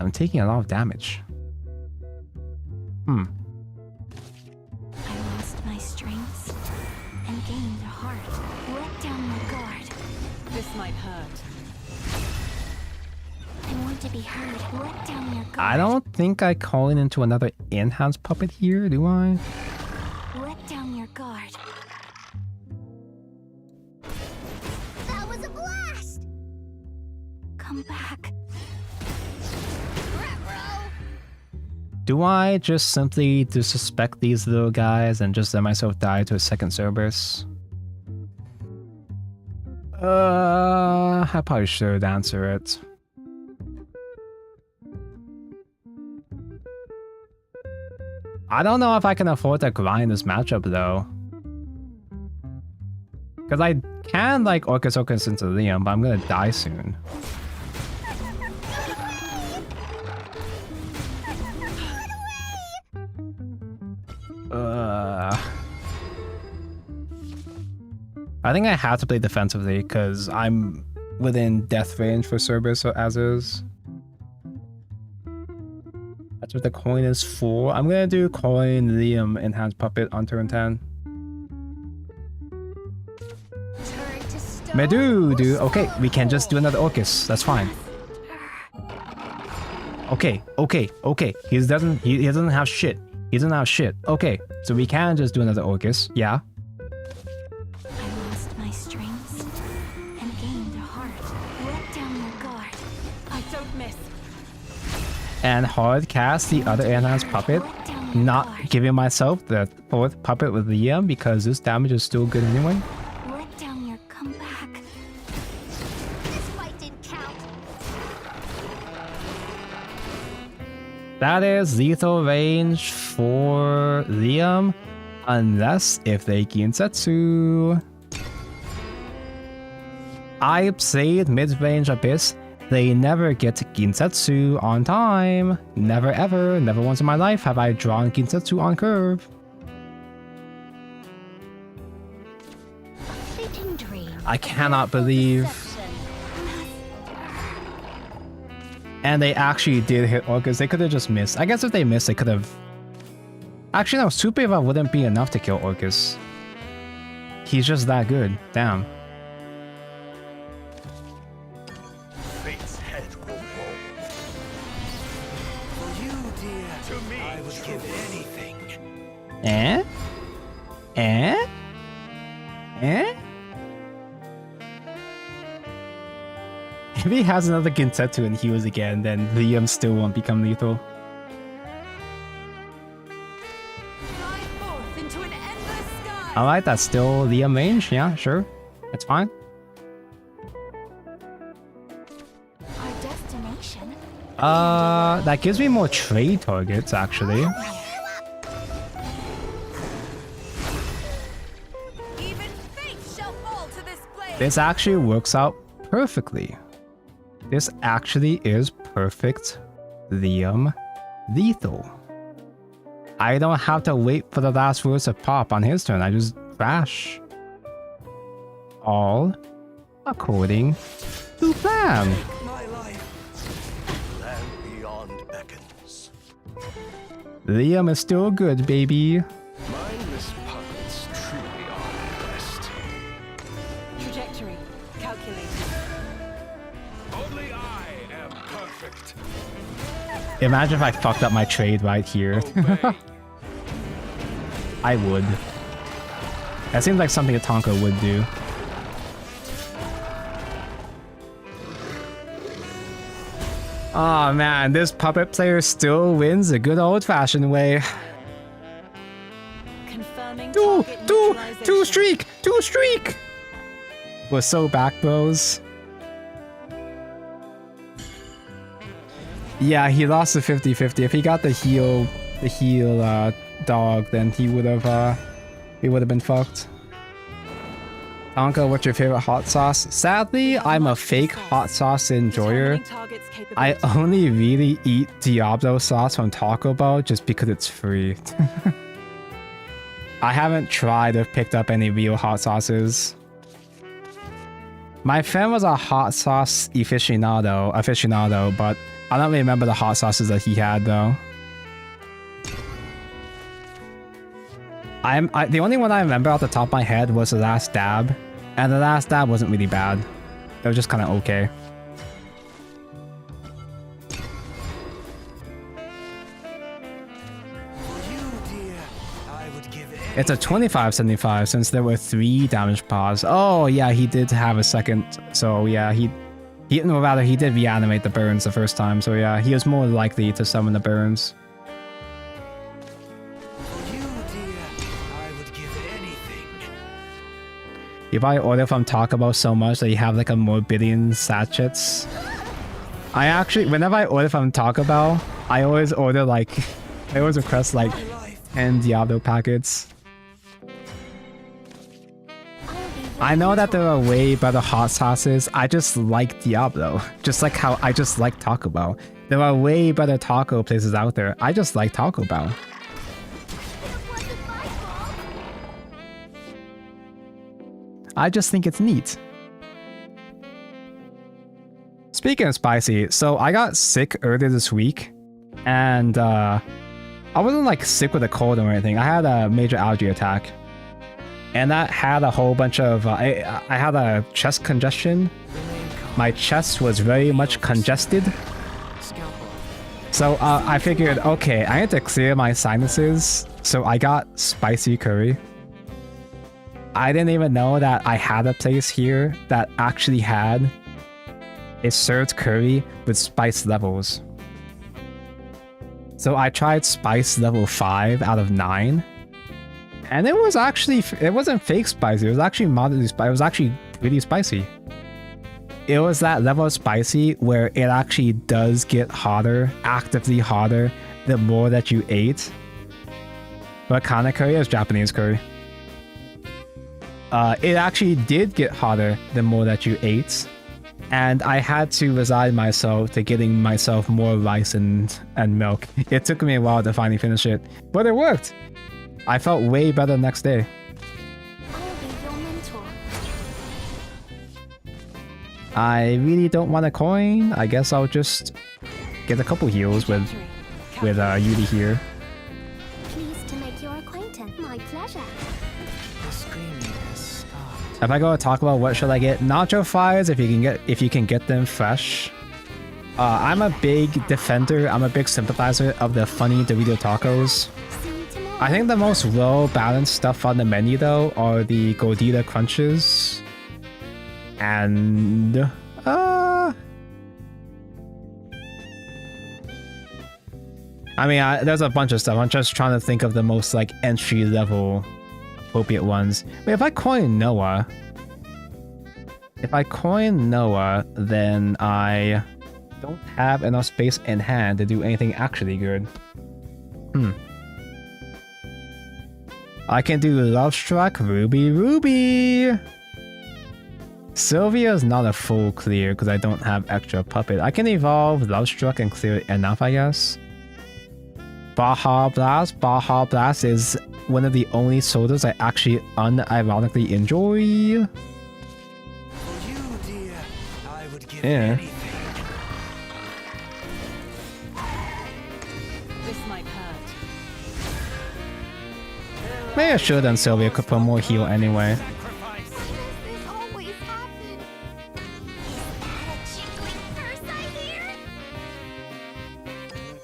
I'm taking a lot of damage. I lost my strengths and gained a heart. Let down my guard. This might hurt. I want to be heard. Let down your guard. I don't think I call it into another enhanced puppet here, do I? Let down your guard. That was a blast! Come back. Do I just simply disrespect these little guys and just let myself die to a second Cerberus? I probably should answer it. I don't know if I can afford to grind this matchup though. Because I can like Orcus into Liam, but I'm gonna die soon. I think I have to play defensively because I'm within death range for Cerberus as is. That's what the coin is for. I'm gonna do coin Liam enhanced puppet on turn 10. Medu, dude. Okay, we can just do another Orcus. That's fine. Okay. He doesn't have shit. He doesn't have shit. Okay, so we can just do another Orcus. Yeah. I lost my strengths and gained a heart. Let down your guard. I don't miss. And hard cast the other enhanced puppet. Let down your Not guard. giving myself the fourth puppet with Liam because this damage is still good anyway. Let down your come back. This fight didn't count. That is lethal range for Liam, unless if they Ginsetsu. I played mid-range Abyss. They never get Ginsetsu on time. Never ever, never once in my life have I drawn Ginsetsu on curve. Fleeting dream. I cannot believe. And they actually did hit Orcus. They could have just missed. I guess if they missed, they could have... Actually, no. Super Eva wouldn't be enough to kill Orcus. He's just that good. Damn. Fate's head will roll. For you, dear, To me, I would give anything. Eh? Eh? Eh? If he has another Ginsetsu and heals again, then Liam still won't become lethal. Fly forth into an endless sky. Alright, that's still Liam range. Yeah, sure. That's fine. Our destination. That gives me more trade targets, actually. Even fate shall fall to this blade. This actually works out perfectly. This actually is perfect Liam lethal. I don't have to wait for the last words to pop on his turn. I just crash. All according to plan. My life. Land beyond beckons. Liam is still good, baby. Mindless puppets truly are impressed. Trajectory calculated. Only I am perfect. Imagine if I fucked up my trade right here. Obey. I would. That seems like something a Tonka would do. Oh man, this puppet player still wins the good old-fashioned way. Confirming Duel Two streak! We're so back, bros. Yeah, he lost the 50-50. If he got the heal dog, then he would have been fucked. Tonka, what's your favorite hot sauce? Sadly, I'm a fake hot sauce enjoyer. I only really eat Diablo sauce from Taco Bell just because it's free. I haven't tried or picked up any real hot sauces. My friend was a hot sauce aficionado, but I don't remember the hot sauces that he had though. The only one I remember off the top of my head was The Last Dab, and The Last Dab wasn't really bad. It was just kind of okay. It's a 25-75 since there were 3 damage pods. Oh yeah, he did have a second. So yeah, he did reanimate the burns the first time. So yeah, he was more likely to summon the burns. You probably order from Taco Bell so much that you have like a more billion sachets. Whenever I order from Taco Bell, I always request like 10 Diablo packets. I know that there are way better hot sauces. I just like Diablo. Just like how I just like Taco Bell. There are way better taco places out there. I just like Taco Bell. I just think it's neat. Speaking of spicy, so I got sick earlier this week, and I wasn't like sick with a cold or anything. I had a major allergy attack, and that had a whole bunch of I had a chest congestion. My chest was very much congested, so I figured, okay, I need to clear my sinuses, so I got spicy curry. I didn't even know that I had a place here that actually had it served curry with spice levels. So I tried spice level 5 out of 9, and it wasn't fake spicy. It was actually moderately spicy. It was actually really spicy. It was that level of spicy where it actually does get hotter, actively hotter, the more that you ate. What kind of curry? It was Japanese curry. It actually did get hotter the more that you ate, and I had to resign myself to getting myself more rice and milk. It took me a while to finally finish it, but it worked. I felt way better the next day. I'll be your mentor. I really don't want a coin. I guess I'll just get a couple heals with Yuri here. Pleased to make your acquaintance. My pleasure. The screaming has stopped. If I go to talk about what should I get, nacho fries if you can get them fresh. I'm a big defender. I'm a big sympathizer of the funny Dorito tacos. See you tomorrow. I think the most well-balanced stuff on the menu though are the Gordita Crunches. And I mean, there's a bunch of stuff. I'm just trying to think of the most like entry-level appropriate ones. Wait, if I coin Noah, then I don't have enough space in hand to do anything actually good. I can do Love Struck, Ruby. Sylvia's not a full clear because I don't have extra puppet. I can evolve Love Struck and clear it enough, I guess. Baja Blast is one of the only sodas I actually unironically enjoy. For you, dear, I would give Yeah. anything. This might hurt. Maybe I should and Sylvia could put more heal anyway. Sacrifice. This always happens. Is that a jingling purse I hear?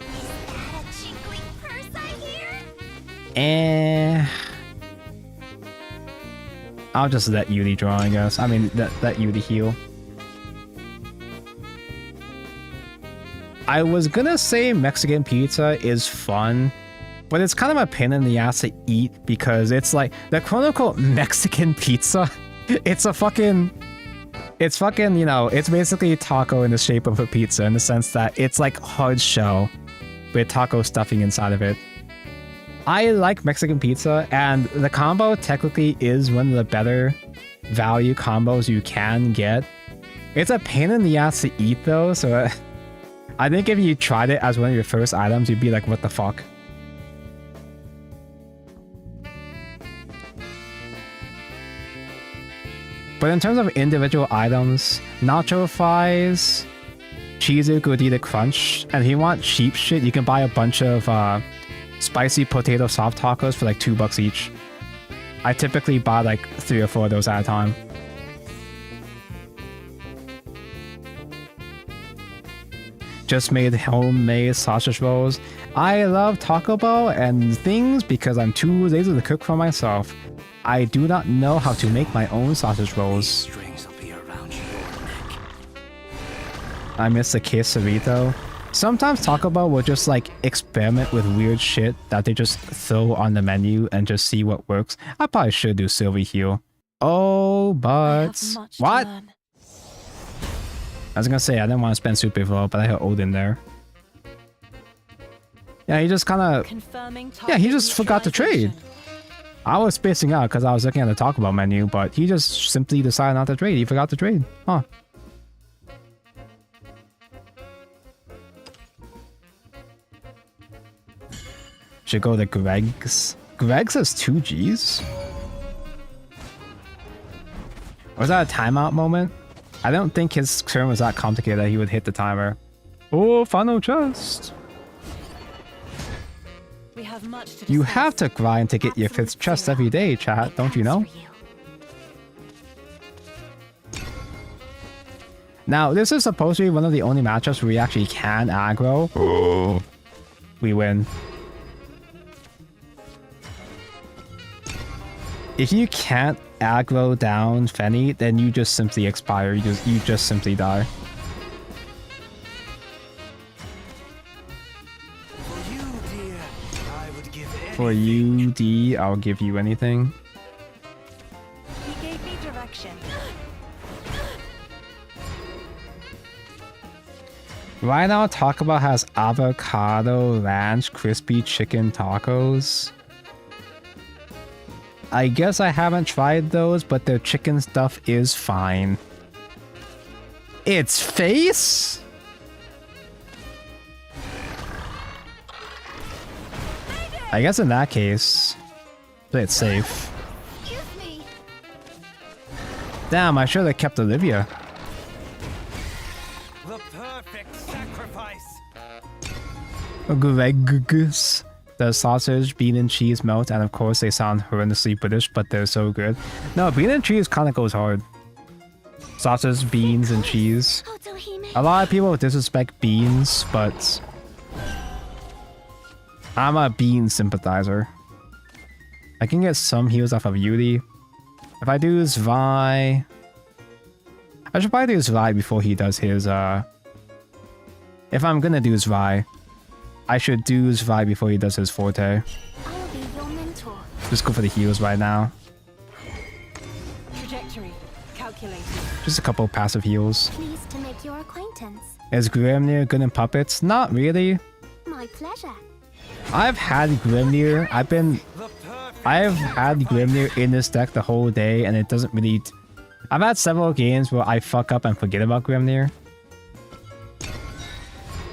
Is that a jingling purse I hear? I'll just let Yuri draw, I guess. I mean, let Yuri heal. I was gonna say Mexican pizza is fun, But it's kind of a pain in the ass to eat because it's like the quote unquote Mexican pizza. It's fucking, you know, it's basically taco in the shape of a pizza in the sense that it's like hard shell with taco stuffing inside of it. I like Mexican pizza, and the combo technically is one of the better value combos you can get. It's a pain in the ass to eat though, so I think if you tried it as one of your first items, you'd be like, what the fuck? But in terms of individual items, nacho fries, cheesy gordita crunch, and if you want cheap shit, you can buy a bunch of spicy potato soft tacos for like $2 each. I typically buy like 3 or 4 of those at a time. Just made homemade sausage rolls. I love Taco Bell and things because I'm too lazy to cook for myself. I do not know how to make my own sausage rolls. Strings will be around your neck. I miss the quesarito. Sometimes Taco Bell will just like experiment with weird shit that they just throw on the menu and just see what works. I probably should do Sylvie Heel. Oh, but what? I was gonna say I didn't want to spend super flow, but I had Odin there. Yeah, he just kind of. Yeah, he just forgot to trade. I was spacing out because I was looking at the Taco Bell menu, but he just simply decided not to trade. He forgot to trade. Huh. Should go to Greg's. Greg's has 2 Gs? Was that a timeout moment? I don't think his turn was that complicated that he would hit the timer. Oh, final chest! You have to grind to get your 5th chest every day, chat, don't you know? Now, this is supposed to be one of the only matchups where we actually can aggro. Oh. We win. If you can't aggro down Fenny, then you just simply expire. You just simply die. For you, D, I'll give you anything. He gave me direction. Right now, Taco Bell has avocado ranch crispy chicken tacos. I guess I haven't tried those, but their chicken stuff is fine. It's face? I guess in that case, play it safe. Damn, I should have kept Olivia. The perfect sacrifice. Greg's. The sausage, bean, and cheese melt, and of course they sound horrendously British, but they're so good. No, bean and cheese kind of goes hard. Sausage, beans, and cheese. A lot of people disrespect beans, but I'm a bean sympathizer. I can get some heals off of Yuri. If I do Zwei, I should probably do Zwei before he does his, if I'm gonna do Zwei, I should do Zwei before he does his forte. I'll be your mentor. Just go for the heals right now. Trajectory calculated. Just a couple passive heals. Pleased to make your acquaintance. Is Grimnir good in puppets? Not really. My pleasure. I've had Grimnir. I've had Grimnir in this deck the whole day, and it doesn't really. I've had several games where I fuck up and forget about Grimnir.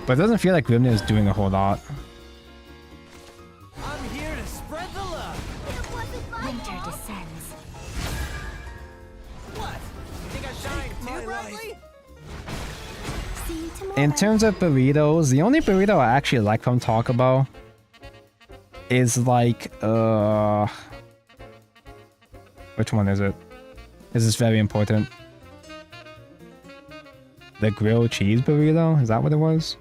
But it doesn't feel like Grimnir is doing a whole lot. I'm here to spread the love. Winter descends. What? You think I shine too brightly? See you tomorrow. In terms of burritos, the only burrito I actually like from Taco Bell is like, which one is it? This is very important. The grilled cheese burrito? Is that what it was?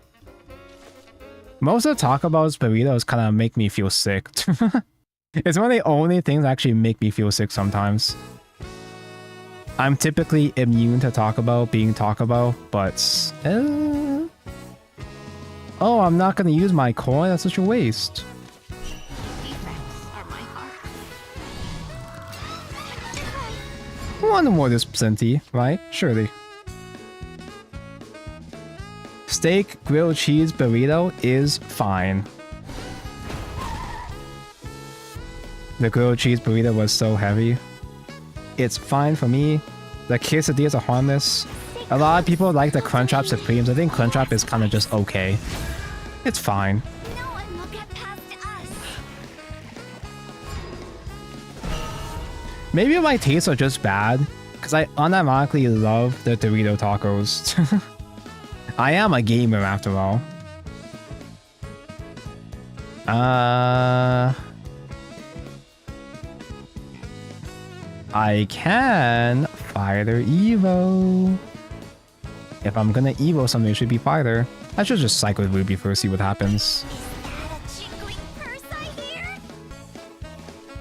Most of Taco Bell's burritos kind of make me feel sick. It's one of the only things that actually make me feel sick sometimes. I'm typically immune to Taco Bell being Taco Bell, but... oh, I'm not going to use my coin? That's such a waste. One more is plenty, right? Surely. Steak grilled cheese burrito is fine. The grilled cheese burrito was so heavy. It's fine for me. The quesadillas are harmless. A lot of people like the Crunchwrap Supremes. I think Crunchwrap is kind of just okay. It's fine. No one will get past us. Maybe my tastes are just bad, because I unironically love the Dorito tacos. I am a gamer after all. I can Fighter Evo. If I'm gonna Evo something, it should be Fighter. I should just cycle with Ruby first, see what happens. Is that a jiggling purse I hear?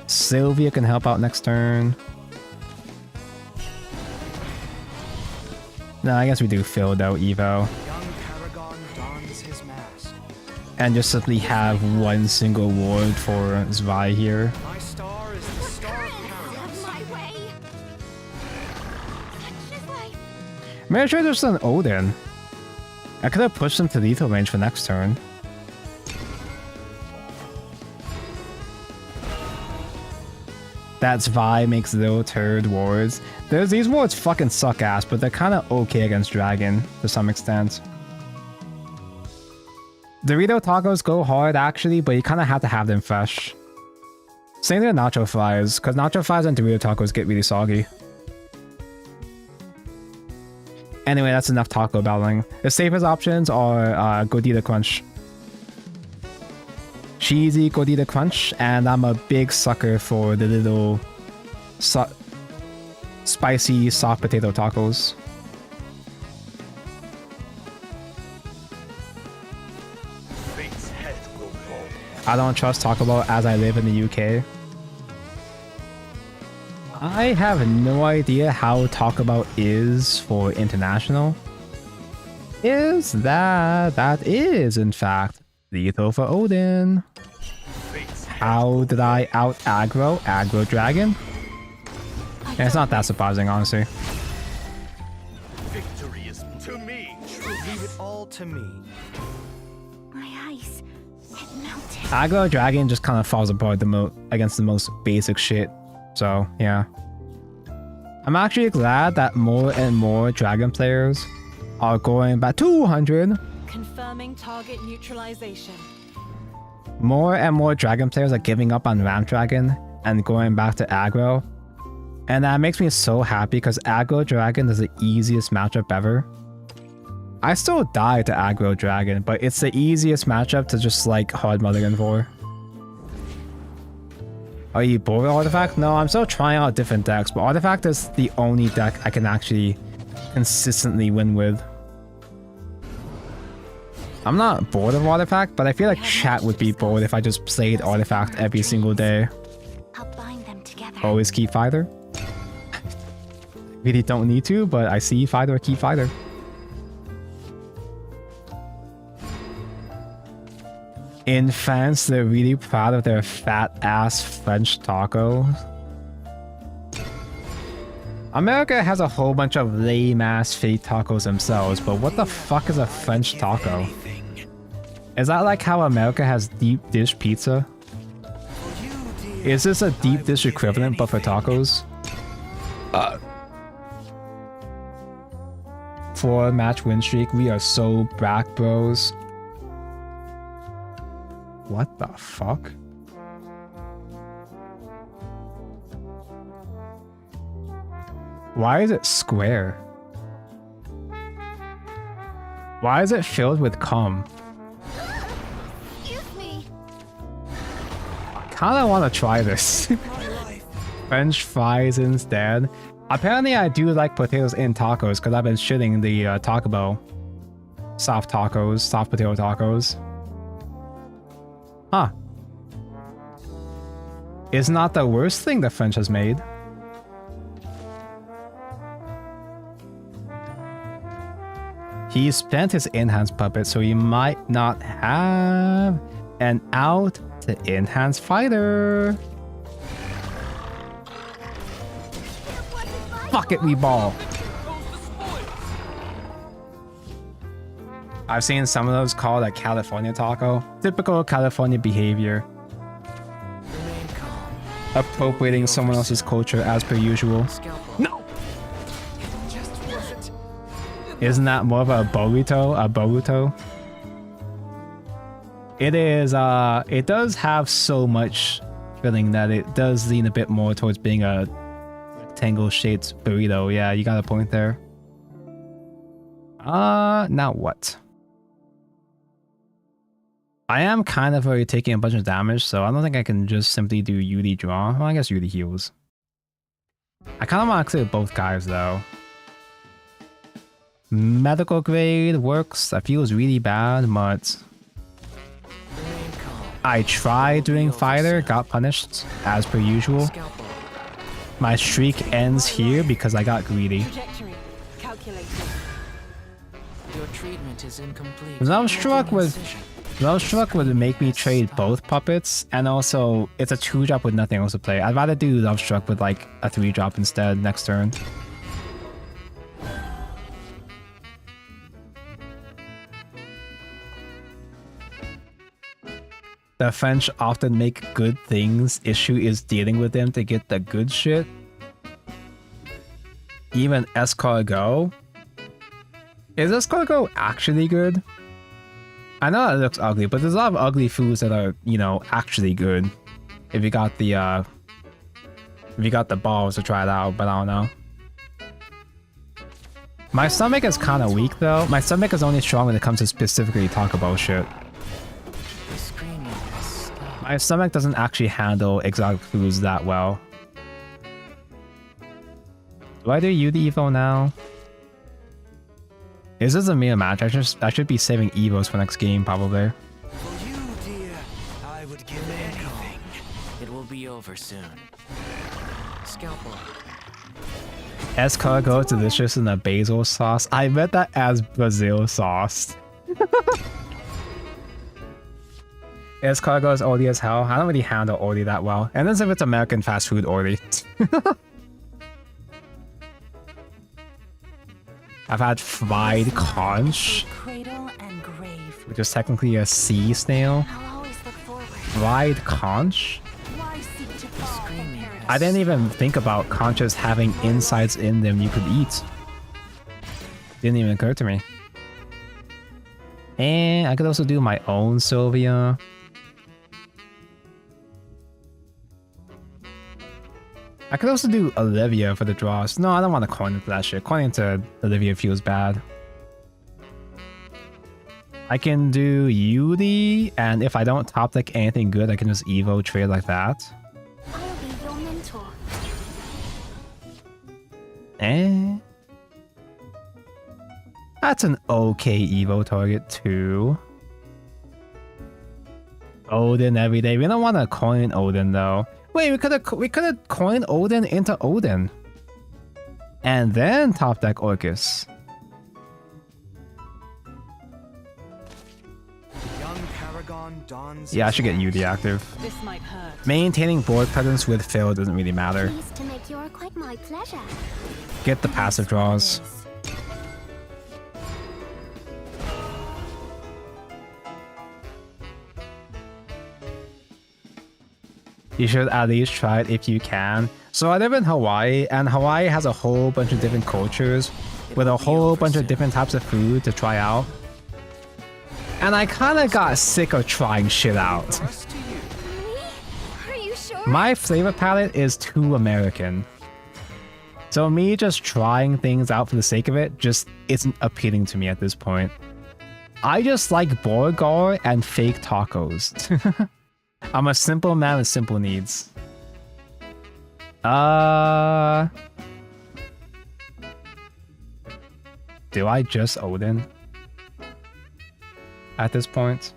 Sylvia can help out next turn. No, I guess we do Phil though, Evo. Young Paragon dons his mask. And just simply have one single ward for Zwei here. My star is the star of paradise. Have my way. Such is life. Maybe I should have just done Odin. I could have pushed him to lethal range for next turn. That Zwei makes little turd wards. These wards fucking suck ass, but they're kind of okay against Dragon to some extent. Dorito tacos go hard actually, but you kind of have to have them fresh. Same thing with nacho fries, because nacho fries and Dorito tacos get really soggy. Anyway, that's enough taco battling. The safest options are Gordita Crunch. Cheesy Gordita Crunch, and I'm a big sucker for the little spicy soft potato tacos. Fate's head will fall. I don't trust Taco Bell as I live in the UK. I have no idea how Taco Bell is for international. Is that is in fact lethal for Odin. How did I out aggro Dragon? Yeah, it's not that surprising, honestly. Victory is to me. Leave it all to me. My ice, it melted. Aggro Dragon just kind of falls apart against the most basic shit. So, yeah. I'm actually glad that more and more Dragon players are going back 200. Confirming target neutralization. More and more Dragon players are giving up on Ramp Dragon and going back to aggro. And that makes me so happy because aggro Dragon is the easiest matchup ever. I still die to aggro Dragon, but it's the easiest matchup to just like hard mulligan for. Are you bored with Artifact? No, I'm still trying out different decks, but Artifact is the only deck I can actually consistently win with. I'm not bored of Artifact, but I feel like chat would be bored if I just played Artifact every single day. I'll bind them together. Always keep Fighter. Really don't need to, but I see Fighter, keep Fighter. In France, they're really proud of their fat-ass French taco. America has a whole bunch of lame-ass fake tacos themselves, but what the fuck is a French taco? Is that like how America has deep dish pizza? Is this a deep dish equivalent but for tacos? 4-match win streak, we are so back, bros. What the fuck? Why is it square? Why is it filled with cum? Excuse me. Kinda wanna try this. French fries instead. Apparently I do like potatoes in tacos because I've been shitting the Taco Bell soft tacos, soft potato tacos. Huh. It's not the worst thing the French has made. He spent his enhanced puppet, so he might not have an out to enhance fighter. Fuck it, we ball. I've seen some of those called a California taco. Typical California behavior. Remain calm. Appropriating someone else's culture as per usual. Scalpel. No! It just wasn't. Isn't that more of a burrito? A burrito? It is, it does have so much filling that it does lean a bit more towards being a rectangle-shaped burrito. Yeah, you got a point there. Now what? I am kind of already taking a bunch of damage, so I don't think I can just simply do Yuri draw. Well, I guess Yuri heals. I kind of want to clear both guys, though. Medical grade works. That feels really bad, but... Remain calm. I tried doing fighter, got punished, as per usual. Scalpel. My streak ends here because I got greedy. Trajectory. Calculated. Your treatment is incomplete. Lovestruck Making was... incision. Lovestruck would make me trade both puppets, and also it's a 2-drop with nothing else to play. I'd rather do Lovestruck with like a 3-drop instead next turn. The French often make good things. Issue is dealing with them to get the good shit. Even escargot. Is escargot actually good? I know it looks ugly, but there's a lot of ugly foods that are, you know, actually good. If you got the balls to try it out, but I don't know. My stomach is kind of weak though. My stomach is only strong when it comes to specifically Taco Bell shit. The screaming has stopped. My stomach doesn't actually handle exotic foods that well. Do I do Yuri Evo now? Is this a mere match? I should be saving Evos for next game, probably. For you, dear, I would give anything. It will be over soon. Scalpel. Escargot delicious in a basil sauce. I read that as Brazil sauce. Escargot is oldie as hell. I don't really handle oldie that well. And as if it's American fast food oldie. I've had fried conch, Cradle and grave. which is technically a sea snail. I'll always look forward. Fried conch? Why seek to fall from paradise? I didn't even think about conches having insides in them you could eat. Didn't even occur to me. And I could also do my own Sylvia. I could also do Olivia for the draws. No, I don't want to coin into that shit. Coining into Olivia feels bad. I can do Yuri, and if I don't top deck anything good, I can just Evo trade like that. I'll be your mentor. That's an okay Evo target too. Odin every day. We don't want to coin Odin though. Wait, we could have coined Odin into Odin, and then top deck Orcus. Young Paragon dons. Yeah, I should get Yuri active. This might hurt. Maintaining board presence with Phil doesn't really matter. Pleased to make your quite my pleasure. Get the passive draws. You should at least try it if you can. So I live in Hawaii, and Hawaii has a whole bunch of different cultures with a whole bunch of different types of food to try out. And I kind of got sick of trying shit out. Really? Are you sure? My flavor palette is too American. So me just trying things out for the sake of it just isn't appealing to me at this point. I just like Borgar and fake tacos. I'm a simple man with simple needs. Do I just Odin? At this point?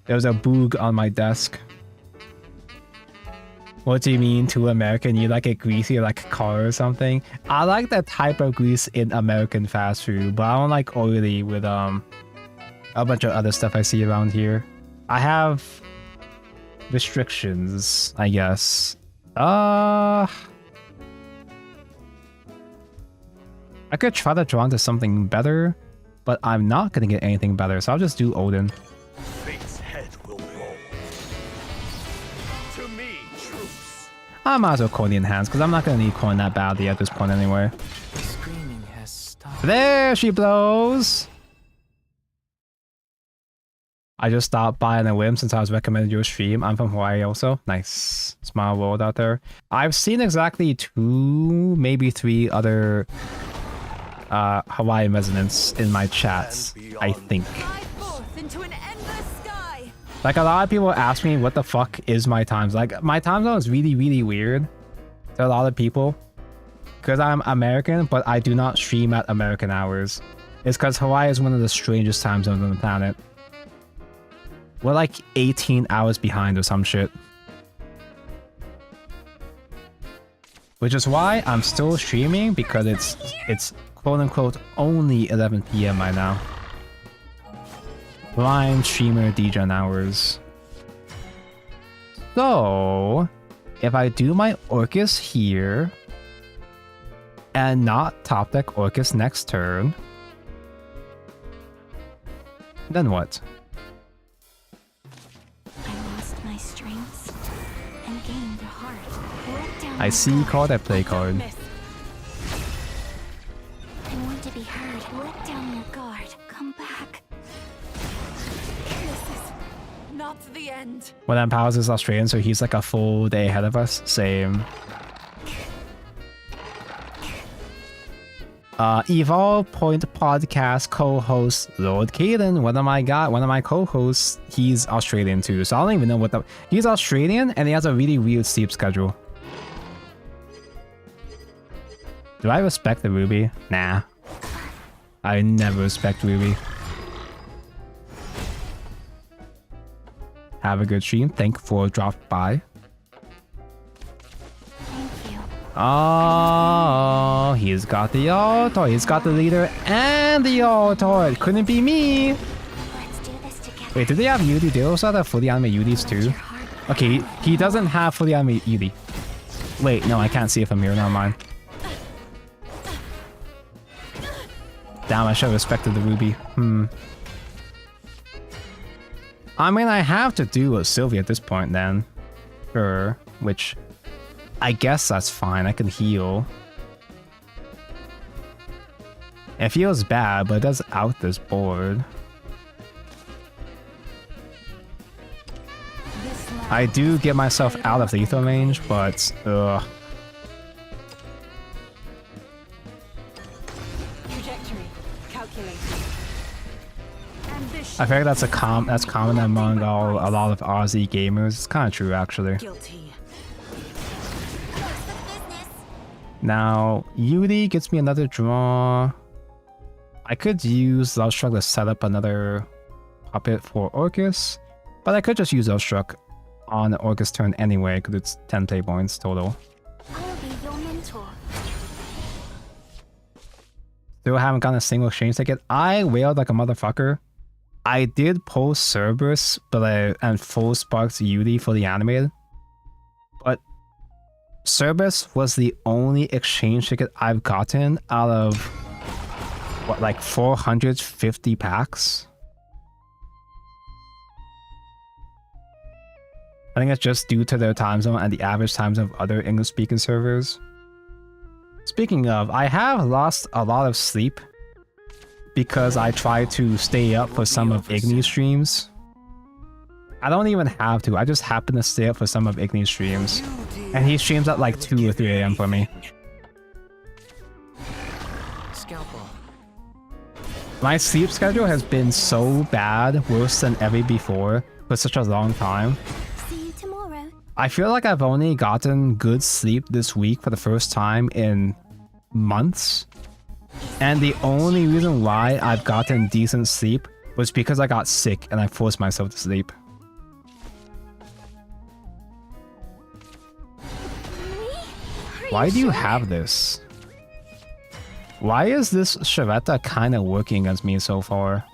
There's a boog on my desk. What do you mean too American? You like it greasy like car or something? I like that type of grease in American fast food, but I don't like oily with a bunch of other stuff I see around here. I have restrictions, I guess. I could try to draw into something better, but I'm not gonna get anything better, so I'll just do Odin. Fate's head will roll. To me, troops. I might as well coin the enhance, because I'm not gonna need coin that badly at this point anyway. The screaming has stopped. There she blows! I just stopped by on a whim since I was recommended your stream. I'm from Hawaii also. Nice. Small world out there. I've seen exactly 2, maybe 3 other Hawaiian residents in my chats, I think. Fly forth into an endless sky. Like, a lot of people ask me what the fuck is my time zone. Like, my time zone is really, really weird to a lot of people. Because I'm American, but I do not stream at American hours. It's because Hawaii is one of the strangest time zones on the planet. We're like 18 hours behind or some shit. Which is why I'm still streaming, because it's quote-unquote only 11 PM right now. Blind streamer DJ hours. So, if I do my Orcus here, and not top deck Orcus next turn, then what? I lost my strengths and gained a heart. Let down I my see guard. card, I play card. I want to be heard. Let down your guard. Come back. This is not the end. When I'm Powers is Australian, so he's like a full day ahead of us. Same. Evolve Point Podcast co-host Lord Caden, one of my co-hosts, he's Australian too, so I don't even know what the... He's Australian, and he has a really weird sleep schedule. Do I respect the Ruby? Nah. I never respect Ruby. Have a good stream. Thank you for dropping by. Thank you. Oh, he's got the auto. He's got the leader and the auto. It couldn't be me. Let's do this together. Wait, did they have Yudi? They also have fully animated Yudis too. Your heart. Okay, he doesn't have fully animated Yudi. Wait, no, I can't see it from here. Never mind. Damn, I should have respected the Ruby. I mean, I have to do a Sylvia at this point then. Sure, which... I guess that's fine. I can heal. It feels bad, but it does out this board. I do get myself out of lethal range, but ugh. Trajectory calculated. Ambition. I feel like that's common among a lot of RZ gamers. It's kind of true, actually. Guilty. Now, Yudi gets me another draw. I could use Love Struck to set up another puppet for Orcus, but I could just use Love Struck on the Orcus turn anyway, because it's 10 play points total. I'll be your mentor. Still haven't gotten a single exchange ticket. I wailed like a motherfucker. I did post Cerberus, and full sparks Yudi for the animated, but Cerberus was the only exchange ticket I've gotten out of, what, like 450 packs? I think it's just due to their time zone and the average time zone of other English-speaking servers. Speaking of, I have lost a lot of sleep because I try to stay up for some of Igni's streams. I don't even have to, I just happen to stay up for some of Igni's streams. And he streams at like 2 or 3 AM for me. Scalpel. My sleep schedule has been so bad, worse than ever before, for such a long time. See you tomorrow. I feel like I've only gotten good sleep this week for the first time in months. And the only reason why I've gotten decent sleep was because I got sick and I forced myself to sleep. Why do you have this? Why is this Sharetta kind of working against me so far?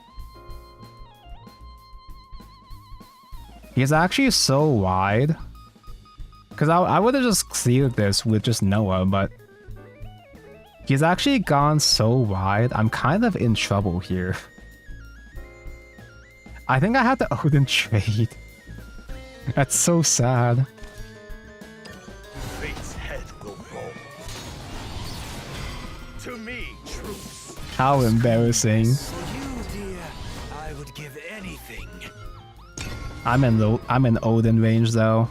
He's actually so wide. Because I would have just cleared this with just Noah, but he's actually gone so wide. I'm kind of in trouble here. I think I have to Odin trade. That's so sad. Fate's head will fall. To me, troops. How embarrassing. For you, dear, I would give anything. I'm in Odin range though.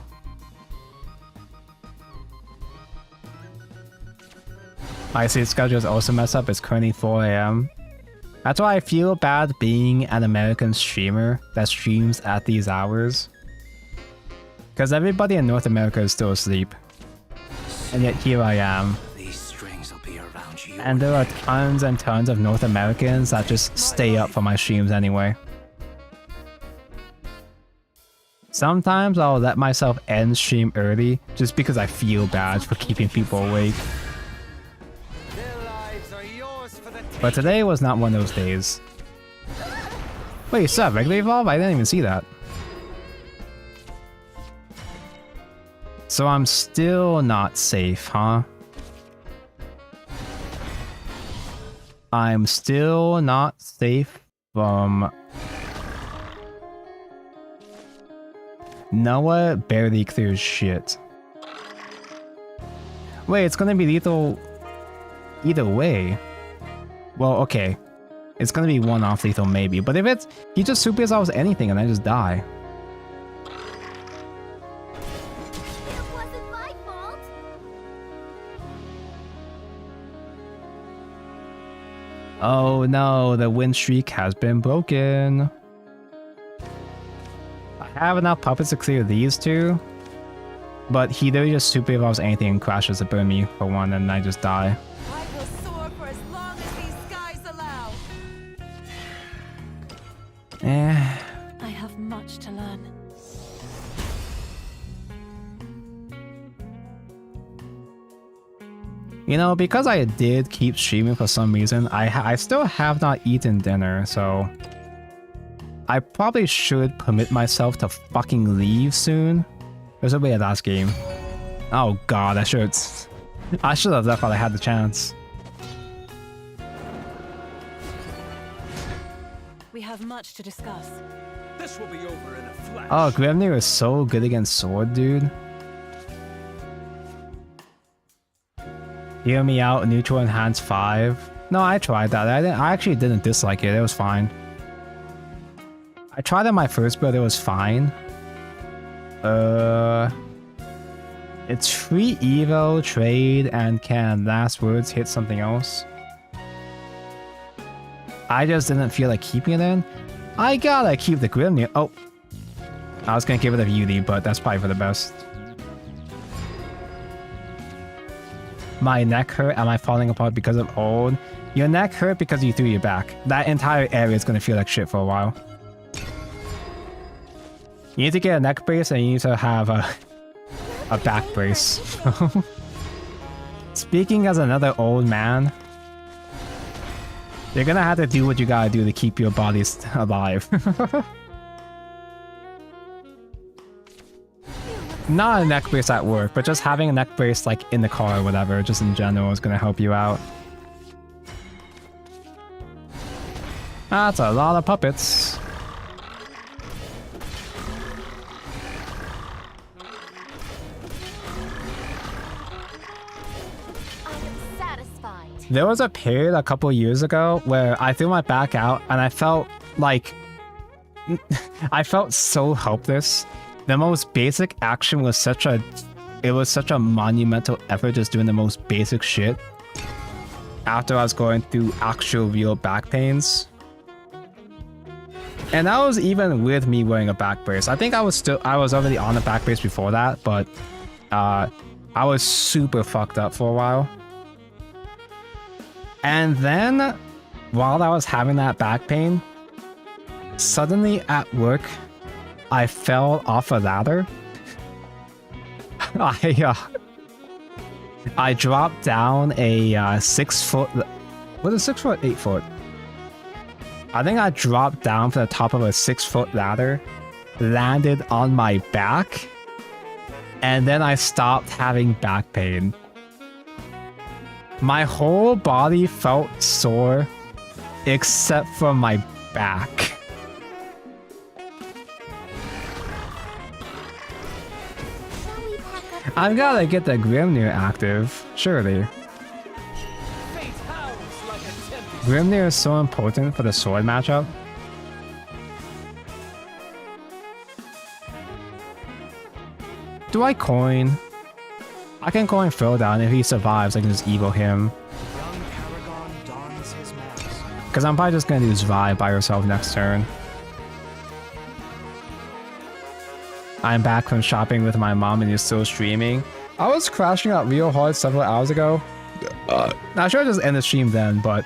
My sleep schedule is also messed up. It's currently 4 AM. That's why I feel bad being an American streamer that streams at these hours. Because everybody in North America is still asleep. And yet here I am. These strings will be around you. And there are tons and tons of North Americans that just stay up for my streams anyway. Sometimes I'll let myself end stream early just because I feel bad for keeping people awake. But today was not one of those days. Wait, is that regular evolve? I didn't even see that. So I'm still not safe, huh? I'm still not safe from... Noah barely clears shit. Wait, it's gonna be lethal either way. Well, okay. It's gonna be one off lethal maybe, but if it's... He just super resolves anything and I just die. It wasn't my fault. Oh no, the win streak has been broken. I have enough puppets to clear these two, but he literally just super evolves anything and crashes to burn me for one and I just die. I will soar for as long as these skies allow. I have much to learn. You know, because I did keep streaming for some reason, I still have not eaten dinner, so... I probably should permit myself to fucking leave soon. There's a way at last game. Oh god, I should have left while I had the chance. We have much to discuss. This will be over in a flash. Oh, Grimnir is so good against sword, dude. Hear me out, neutral enhance 5. No, I tried that. I actually didn't dislike it. It was fine. I tried it on my first build. It was fine. It's free evo, trade, and can last words hit something else? I just didn't feel like keeping it in. I gotta keep the Grimnir. Oh, I was gonna give it a beauty, but that's probably for the best. My neck hurt. Am I falling apart because of old? Your neck hurt because you threw your back. That entire area is gonna feel like shit for a while. You need to get a neck brace and you need to have a back brace. Speaking as another old man, you're gonna have to do what you gotta do to keep your body alive. Not a neck brace at work, but just having a neck brace like in the car or whatever, just in general, is gonna help you out. That's a lot of puppets. I am satisfied. There was a period a couple years ago where I threw my back out and I felt like... I felt so helpless. The most basic action was such a... It was such a monumental effort just doing the most basic shit. After I was going through actual real back pains. And that was even with me wearing a back brace. I think I was already on a back brace before that, but I was super fucked up for a while. And then, while I was having that back pain, suddenly at work, I fell off a ladder. I dropped down a 6 foot... Was it 6 foot? 8 foot? I think I dropped down from the top of a 6 foot ladder landed on my back, and then I stopped having back pain. My whole body felt sore except for my back. Shall we pack up? I've gotta get the Grimnir active, surely. Fate howls like a tempest. Grimnir is so important for the sword matchup. Do I coin? I can coin Throwdown. If he survives, I can just evo him. Young Paragon dons his mask. Because I'm probably just gonna do Zwei by herself next turn. I'm back from shopping with my mom and you're still streaming. I was crashing out real hard several hours ago. I should have just ended the stream then, but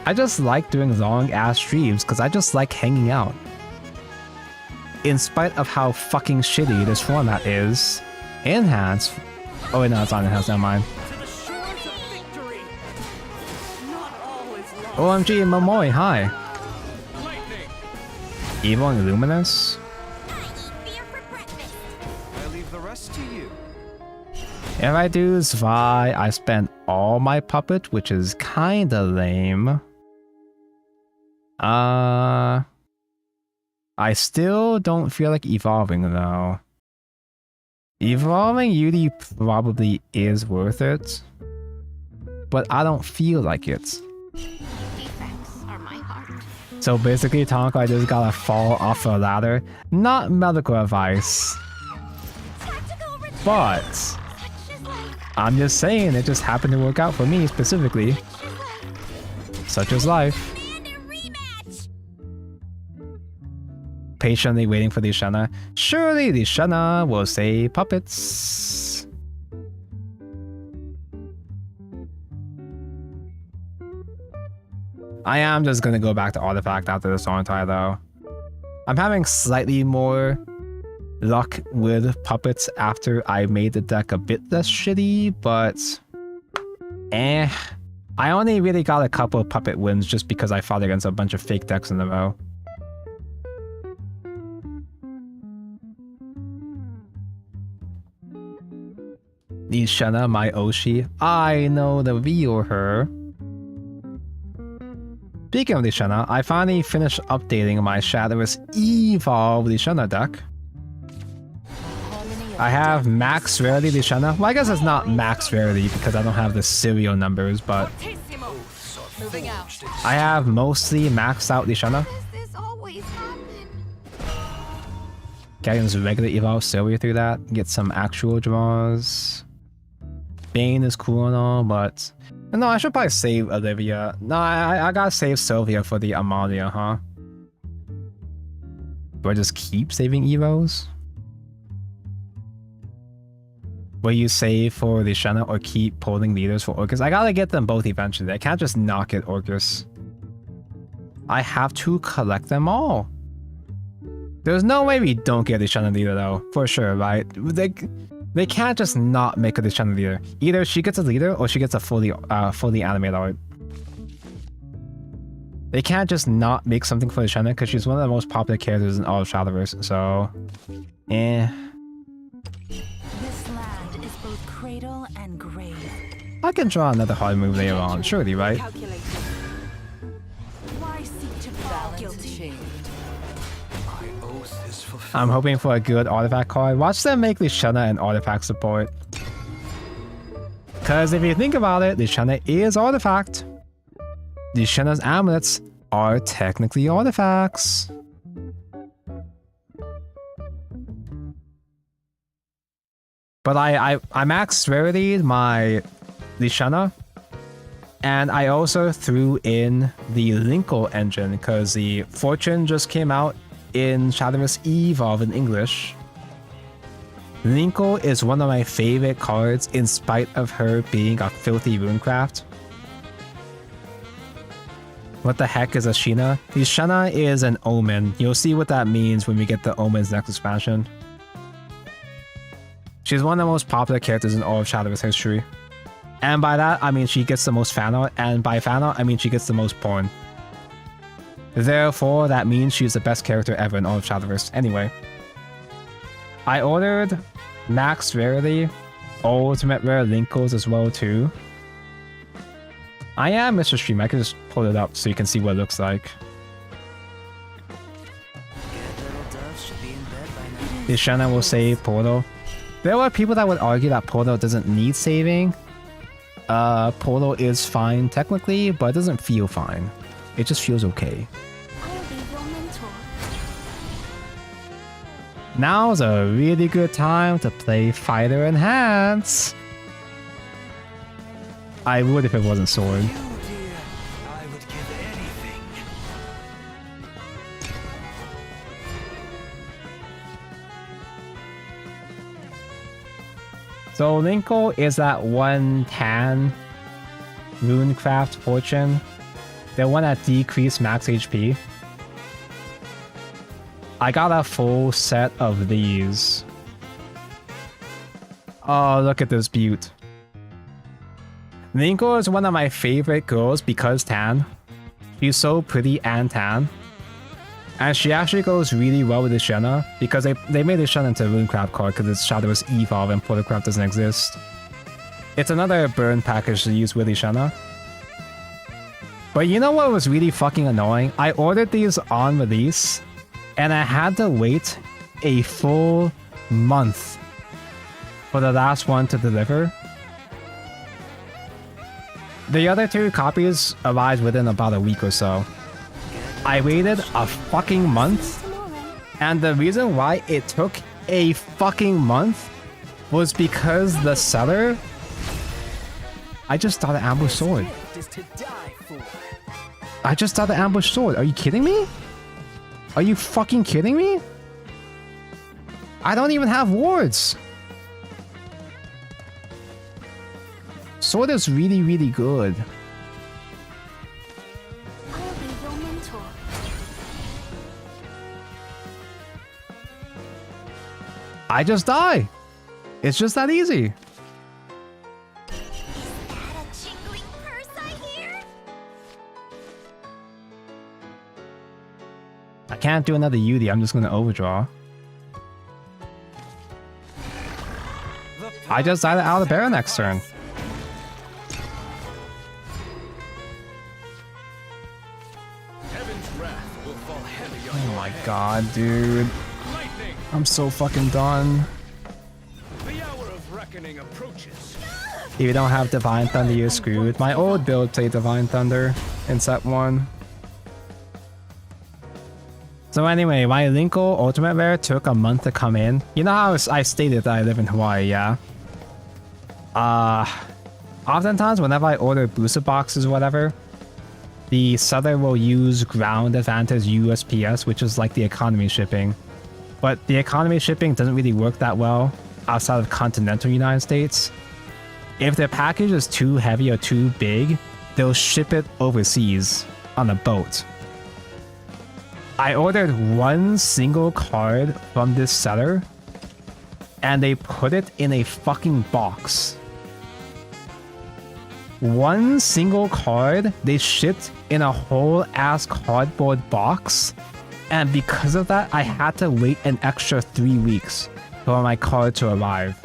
I just like doing long ass streams because I just like hanging out. In spite of how fucking shitty this format is. Enhance. Oh wait, no, it's not enhanced, never mind. To the shores of victory. Not all is lost. OMG, Momoi, hi. Lightning. Evil and Luminous? I eat beer for breakfast. I leave the rest to you. If I do Zwei, I spend all my puppet, which is kinda lame. I still don't feel like evolving though. Evolving Yuri probably is worth it, but I don't feel like it. Defects are my heart. So basically, Tonka, I just gotta fall off a ladder. Not medical advice, Tactical retreat. but Such is life. I'm just saying it just happened to work out for me specifically. Such is life. And a rematch. Patiently waiting for the Shana. Surely the Shana will say puppets. I am just gonna go back to Artifact after the Sontai though. I'm having slightly more luck with puppets after I made the deck a bit less shitty, but I only really got a couple of puppet wins just because I fought against a bunch of fake decks in a row. The Shana, my Oshi. I know the real her. Speaking of the Shana, I finally finished updating my Shadowverse Evolve the Shana deck. I have max rarity the Shana. Well, I guess it's not max rarity because I don't have the serial numbers, but Moving out. I have mostly maxed out the Shana. Does this always happen? Getting this regular Evolve Sylvia through that, get some actual draws. Bane is cool and all, but no, I should probably save Olivia. No, I gotta save Sylvia for the Amalia, huh? Do I just keep saving Evos? Will you save for the Shana or keep pulling leaders for Orcus? I gotta get them both eventually. I can't just not get Orcus. I have to collect them all. There's no way we don't get the Shana leader though, for sure, right? They can't just not make a Shana leader. Either she gets a leader or she gets a fully animated art. They can't just not make something for the Shana because she's one of the most popular characters in all of Shadowverse, so This land is both cradle and grave. I can draw another hard move later on, surely, right? Calculated. Why seek to fall guilty? My oath is fulfilled. I'm hoping for a good artifact card. Watch them make the Shana an artifact support. Because if you think about it, the Shana is artifact. The Shana's amulets are technically artifacts. But I maxed rarity the Shana, and I also threw in the Linkle engine because the Fortune just came out in Shadowverse Evolve in English. Linkle is one of my favorite cards in spite of her being a filthy runecraft. What the heck is a Shina? The Shana is an omen. You'll see what that means when we get the Omen's next expansion. She's one of the most popular characters in all of Shadowverse history. And by that, I mean she gets the most fan art, and by fan art, I mean she gets the most porn. Therefore, that means she's the best character ever in all of Shadowverse. Anyway. I ordered Max Rarity, Ultimate Rare Linkles as well too. I am Mr. Stream, I can just pull it up so you can see what it looks like. Ishana will save Portal. There are people that would argue that Portal doesn't need saving. Portal is fine technically, but it doesn't feel fine. It just feels okay. I'll be your mentor. Now's a really good time to play Fighter Enhance. I would if it wasn't Sword. You, dear, I would give anything. So Linkle is that one tan Runecraft Fortune. The one that decreased max HP. I got a full set of these. Oh, look at this beaut. Linkle is one of my favorite girls because tan. She's so pretty and tan. And she actually goes really well with the Ishana because they made Ishana into a Runecraft card because it's Shadowverse Evolve and portalcraft doesn't exist. It's another burn package to use with Ishana. But you know what was really fucking annoying? I ordered these on release and I had to wait a full month for the last one to deliver. The other two copies arrived within about a week or so. I waited a fucking month, and the reason why it took a fucking month was because the seller... I just thought an ambush sword. I just thought an ambush sword. Are you kidding me? Are you fucking kidding me? I don't even have wards. Sword is really, really good. I'll be your mentor. I just die. It's just that easy. Is that a jingling purse I hear? I can't do another Yudi. I'm just gonna overdraw. I just died out of the Baron next turn. Oh my god, dude. I'm so fucking done. The hour of reckoning approaches. If you don't have Divine Thunder, you're screwed. My old build played Divine Thunder in set 1. So anyway, my Linkle Ultimate Rare took a month to come in. You know how I stated that I live in Hawaii, yeah? Oftentimes whenever I order booster boxes or whatever, the seller will use Ground Advantage USPS, which is like the economy shipping. But the economy shipping doesn't really work that well outside of continental United States. If the package is too heavy or too big, they'll ship it overseas on a boat. I ordered one single card from this seller, and they put it in a fucking box. One single card they shipped in a whole ass cardboard box, and because of that I had to wait an extra 3 weeks for my card to arrive.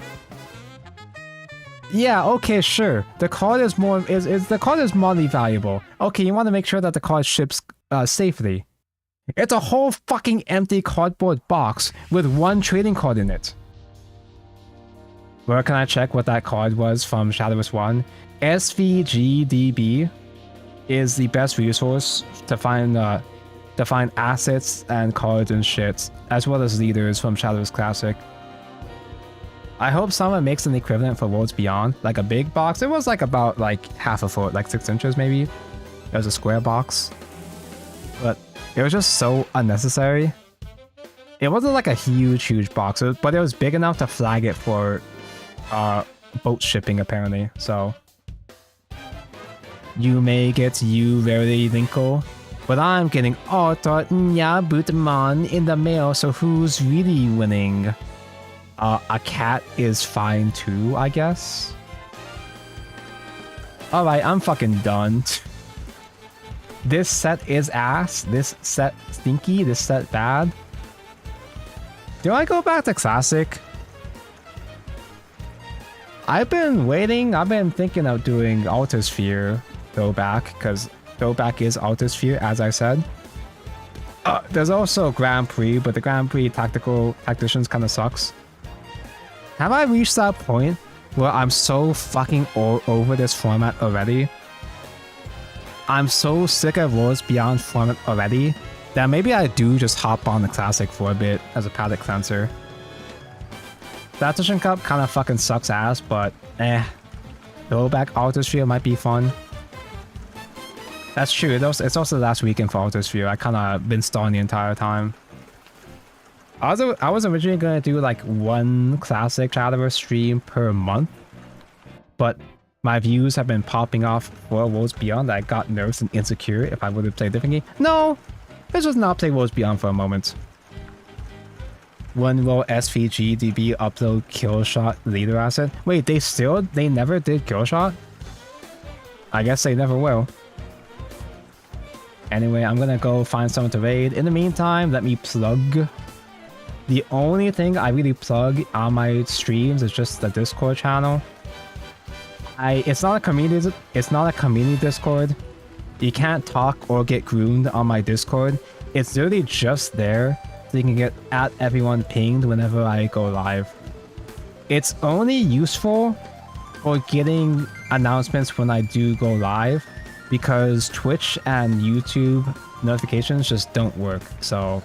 Yeah, okay, sure. The card is more the card is money valuable. Okay, you want to make sure that the card ships safely. It's a whole fucking empty cardboard box with one trading card in it. Where can I check what that card was from Shadowverse 1? SVGDB is the best resource to find assets and cards and shit, as well as leaders from Shadowverse Classic. I hope someone makes an equivalent for Worlds Beyond, like a big box. It was like about like half a foot, like 6 inches maybe. It was a square box. But it was just so unnecessary. It wasn't like a huge box, but it was big enough to flag it for boat shipping apparently, so... You may get you very Linkle, but I'm getting Auto Nya Bootman in the mail, so who's really winning? A cat is fine too, I guess. Alright, I'm fucking done. This set is ass. This set stinky. This set bad. Do I go back to Classic? I've been waiting. I've been thinking of doing Altosphere throwback because throwback is Altosphere, as I said. There's also Grand Prix, but the Grand Prix tacticians kind of sucks. Have I reached that point where I'm so fucking over this format already? I'm so sick of Worlds Beyond format already that maybe I do just hop on the Classic for a bit as a palate cleanser. Tactician Cup kind of fucking sucks ass, but throwback Altosphere might be fun. That's true. It's also the last weekend for Altosphere. I kind of been stalling the entire time. I was originally gonna do like one classic Shadowverse stream per month, but my views have been popping off for Worlds Beyond that I got nervous and insecure if I would have played differently. No, let's just not play Worlds Beyond for a moment. When will SVG DB upload Killshot leader asset? Wait, they never did Killshot? I guess they never will. Anyway, I'm gonna go find someone to raid. In the meantime, let me plug. The only thing I really plug on my streams is just the Discord channel. It's not a community Discord. You can't talk or get groomed on my Discord. It's literally just there so you can get at everyone pinged whenever I go live. It's only useful for getting announcements when I do go live, because Twitch and YouTube notifications just don't work. So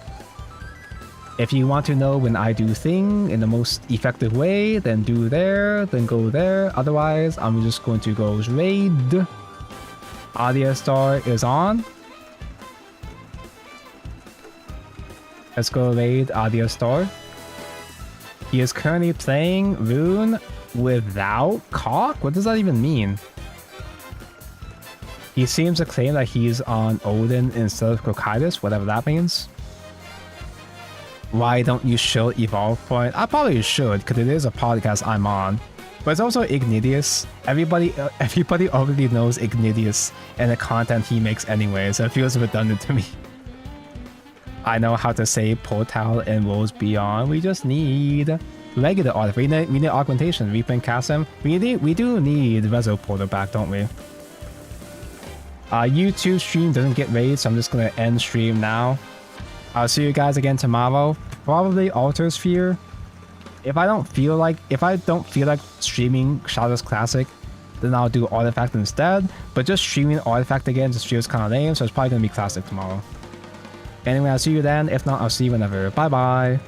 if you want to know when I do thing in the most effective way, then do there, then go there. Otherwise, I'm just going to go raid. Audio Star is on. Let's go raid Audio Star. He is currently playing Rune without Cock? What does that even mean? He seems to claim that he's on Odin instead of Crocidus, whatever that means. Why don't you show Evolve Point? I probably should, because it is a podcast I'm on. But it's also Ignidius. Everybody already knows Ignidius and the content he makes anyway, so it feels redundant to me. I know how to say Portal and Worlds Beyond. We just need regular artifact. We need augmentation. Reprint Chasm. We do need Rezo Portal back, don't we? YouTube stream doesn't get raided, so I'm just gonna end stream now. I'll see you guys again tomorrow. Probably Altosphere. If I don't feel like streaming Shadowverse Classic, then I'll do Artifact instead. But just streaming Artifact again just feels kind of lame, so it's probably gonna be Classic tomorrow. Anyway, I'll see you then. If not, I'll see you whenever. Bye bye.